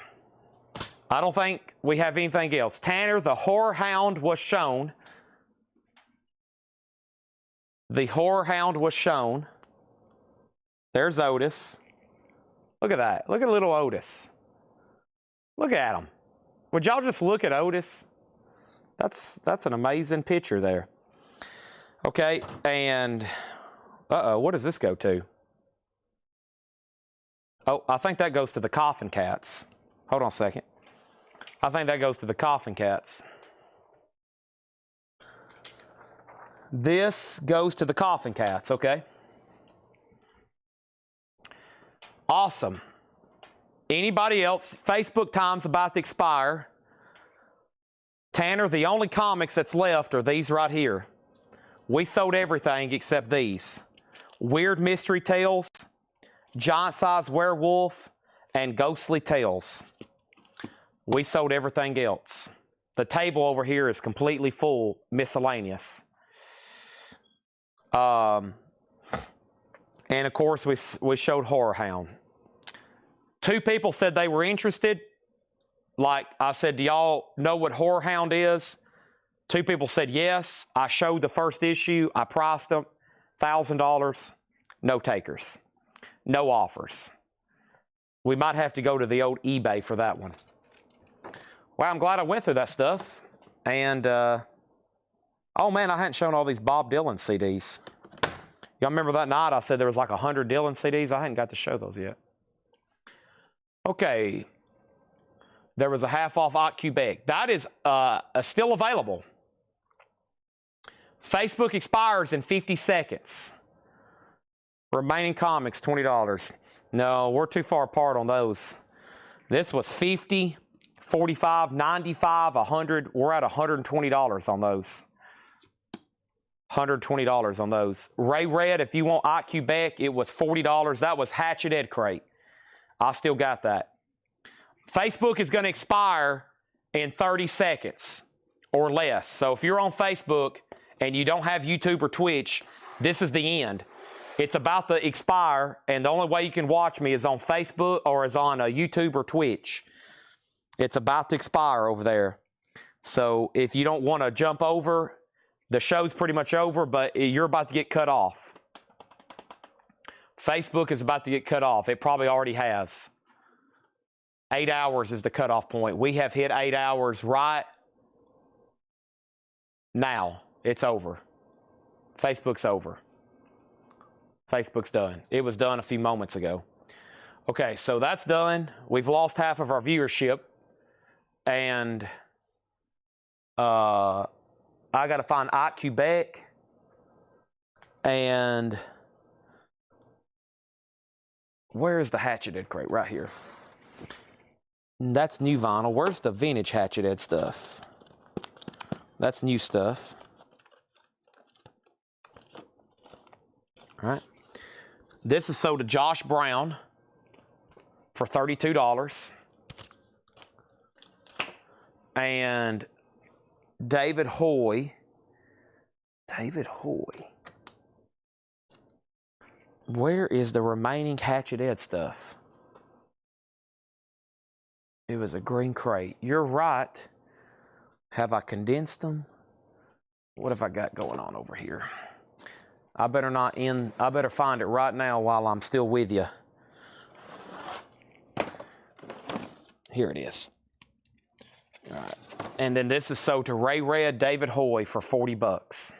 I don't think we have anything else. Tanner, the Horror Hound was shown. The Horror Hound was shown. There's Otis. Look at that. Look at little Otis. Look at him. Would y'all just look at Otis? That's an amazing picture there. Okay, and what does this go to? Oh, I think that goes to the Coffin Cats. Hold on a second. I think that goes to the Coffin Cats. This goes to the Coffin Cats, okay? Awesome. Anybody else? Facebook time's about to expire. Tanner, the only comics that's left are these right here. We sold everything except these. Weird Mystery Tales, Giant Size Werewolf, and Ghostly Tales. We sold everything else. The table over here is completely full, miscellaneous. And of course, we showed Horror Hound. 2 people said they were interested. Like I said, do y'all know what Horror Hound is? 2 people said yes. I showed the first issue. I priced them $1,000. No takers. No offers. We might have to go to the old eBay for that one. Well, I'm glad I went through that stuff. And, oh man, I hadn't shown all these Bob Dylan CDs. Y'all remember that night I said there was like 100 Dylan CDs? I hadn't got to show those yet. Okay. There was a half-off IQ bag. That is still available. Facebook expires in 50 seconds. Remaining comics, $20. No, we're too far apart on those. This was 50, 45, 95, 100. We're at $120 on those. $120 on those. Ray Red, if you want IQ back, it was $40. That was Hatchet Ed Crate. I still got that. Facebook is going to expire in 30 seconds or less. So if you're on Facebook and you don't have YouTube or Twitch, this is the end. It's about to expire, and the only way you can watch me is on Facebook or is on YouTube or Twitch. It's about to expire over there. So if you don't want to jump over, the show's pretty much over, but you're about to get cut off. Facebook is about to get cut off. It probably already has. 8 hours is the cutoff point. We have hit 8 hours right now. It's over. Facebook's over. Facebook's done. It was done a few moments ago. Okay, so that's done. We've lost half of our viewership. And I got to find Ike Quebec. And where is the Hatchet Ed crate? Right here. That's new vinyl. Where's the vintage Hatchet Ed stuff? That's new stuff. All right. This is sold to Josh Brown for $32. And David Hoy. Where is the remaining Hatchet Ed stuff? It was a green crate. You're right. Have I condensed them? What have I got going on over here? I better find it right now while I'm still with you. Here it is. All right. And then this is sold to Ray Red David Hoy for $40.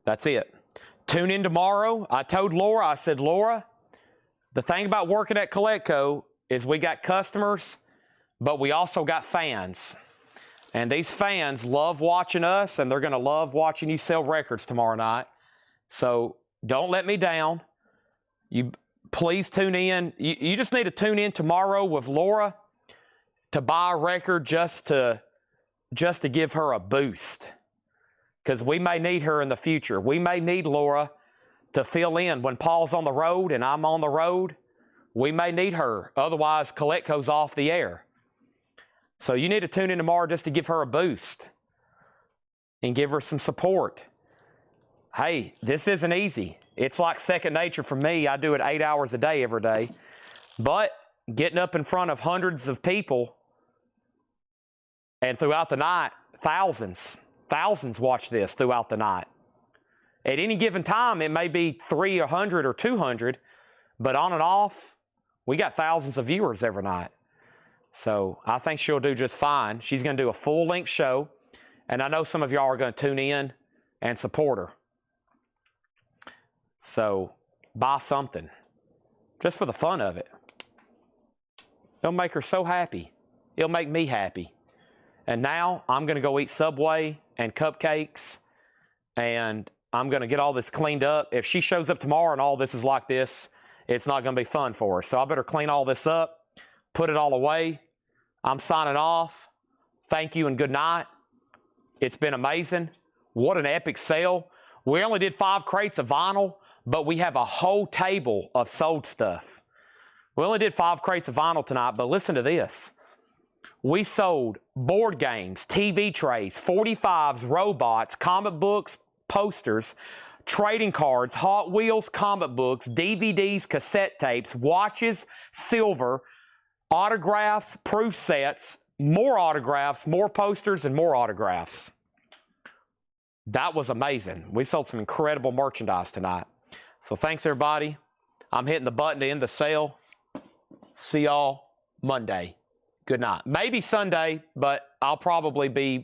That's it. Tune in tomorrow. I told Laura, I said, Laura, the thing about working at Collectible is we got customers, but we also got fans. And these fans love watching us, and they're going to love watching you sell records tomorrow night. So don't let me down. You please tune in. You just need to tune in tomorrow with Laura to buy a record just to give her a boost. Because we may need her in the future. We may need Laura to fill in when Paul's on the road and I'm on the road. We may need her. Otherwise, Collectibles off the air. So you need to tune in tomorrow just to give her a boost and give her some support. Hey, this isn't easy. It's like second nature for me. I do it 8 hours a day every day. But getting up in front of hundreds of people and throughout the night, thousands watch this throughout the night. At any given time, it may be 300 or 200, but on and off, we got thousands of viewers every night. So I think she'll do just fine. She's going to do a full-length show, and I know some of y'all are going to tune in and support her. So buy something, just for the fun of it. It'll make her so happy. It'll make me happy. And now I'm going to go eat Subway and cupcakes, and I'm going to get all this cleaned up. If she shows up tomorrow and all this is like this, it's not going to be fun for her. So I better clean all this up, put it all away. I'm signing off. Thank you and good night. It's been amazing. What an epic sale. We only did 5 crates of vinyl, but we have a whole table of sold stuff. We only did 5 crates of vinyl tonight, but listen to this. We sold board games, TV trays, 45s, robots, comic books, posters, trading cards, Hot Wheels, comic books, DVDs, cassette tapes, watches, silver, autographs, proof sets, more autographs, more posters, and more autographs. That was amazing. We sold some incredible merchandise tonight. So thanks, everybody. I'm hitting the button to end the sale. See y'all Monday. Good night. Maybe Sunday, but I'll probably be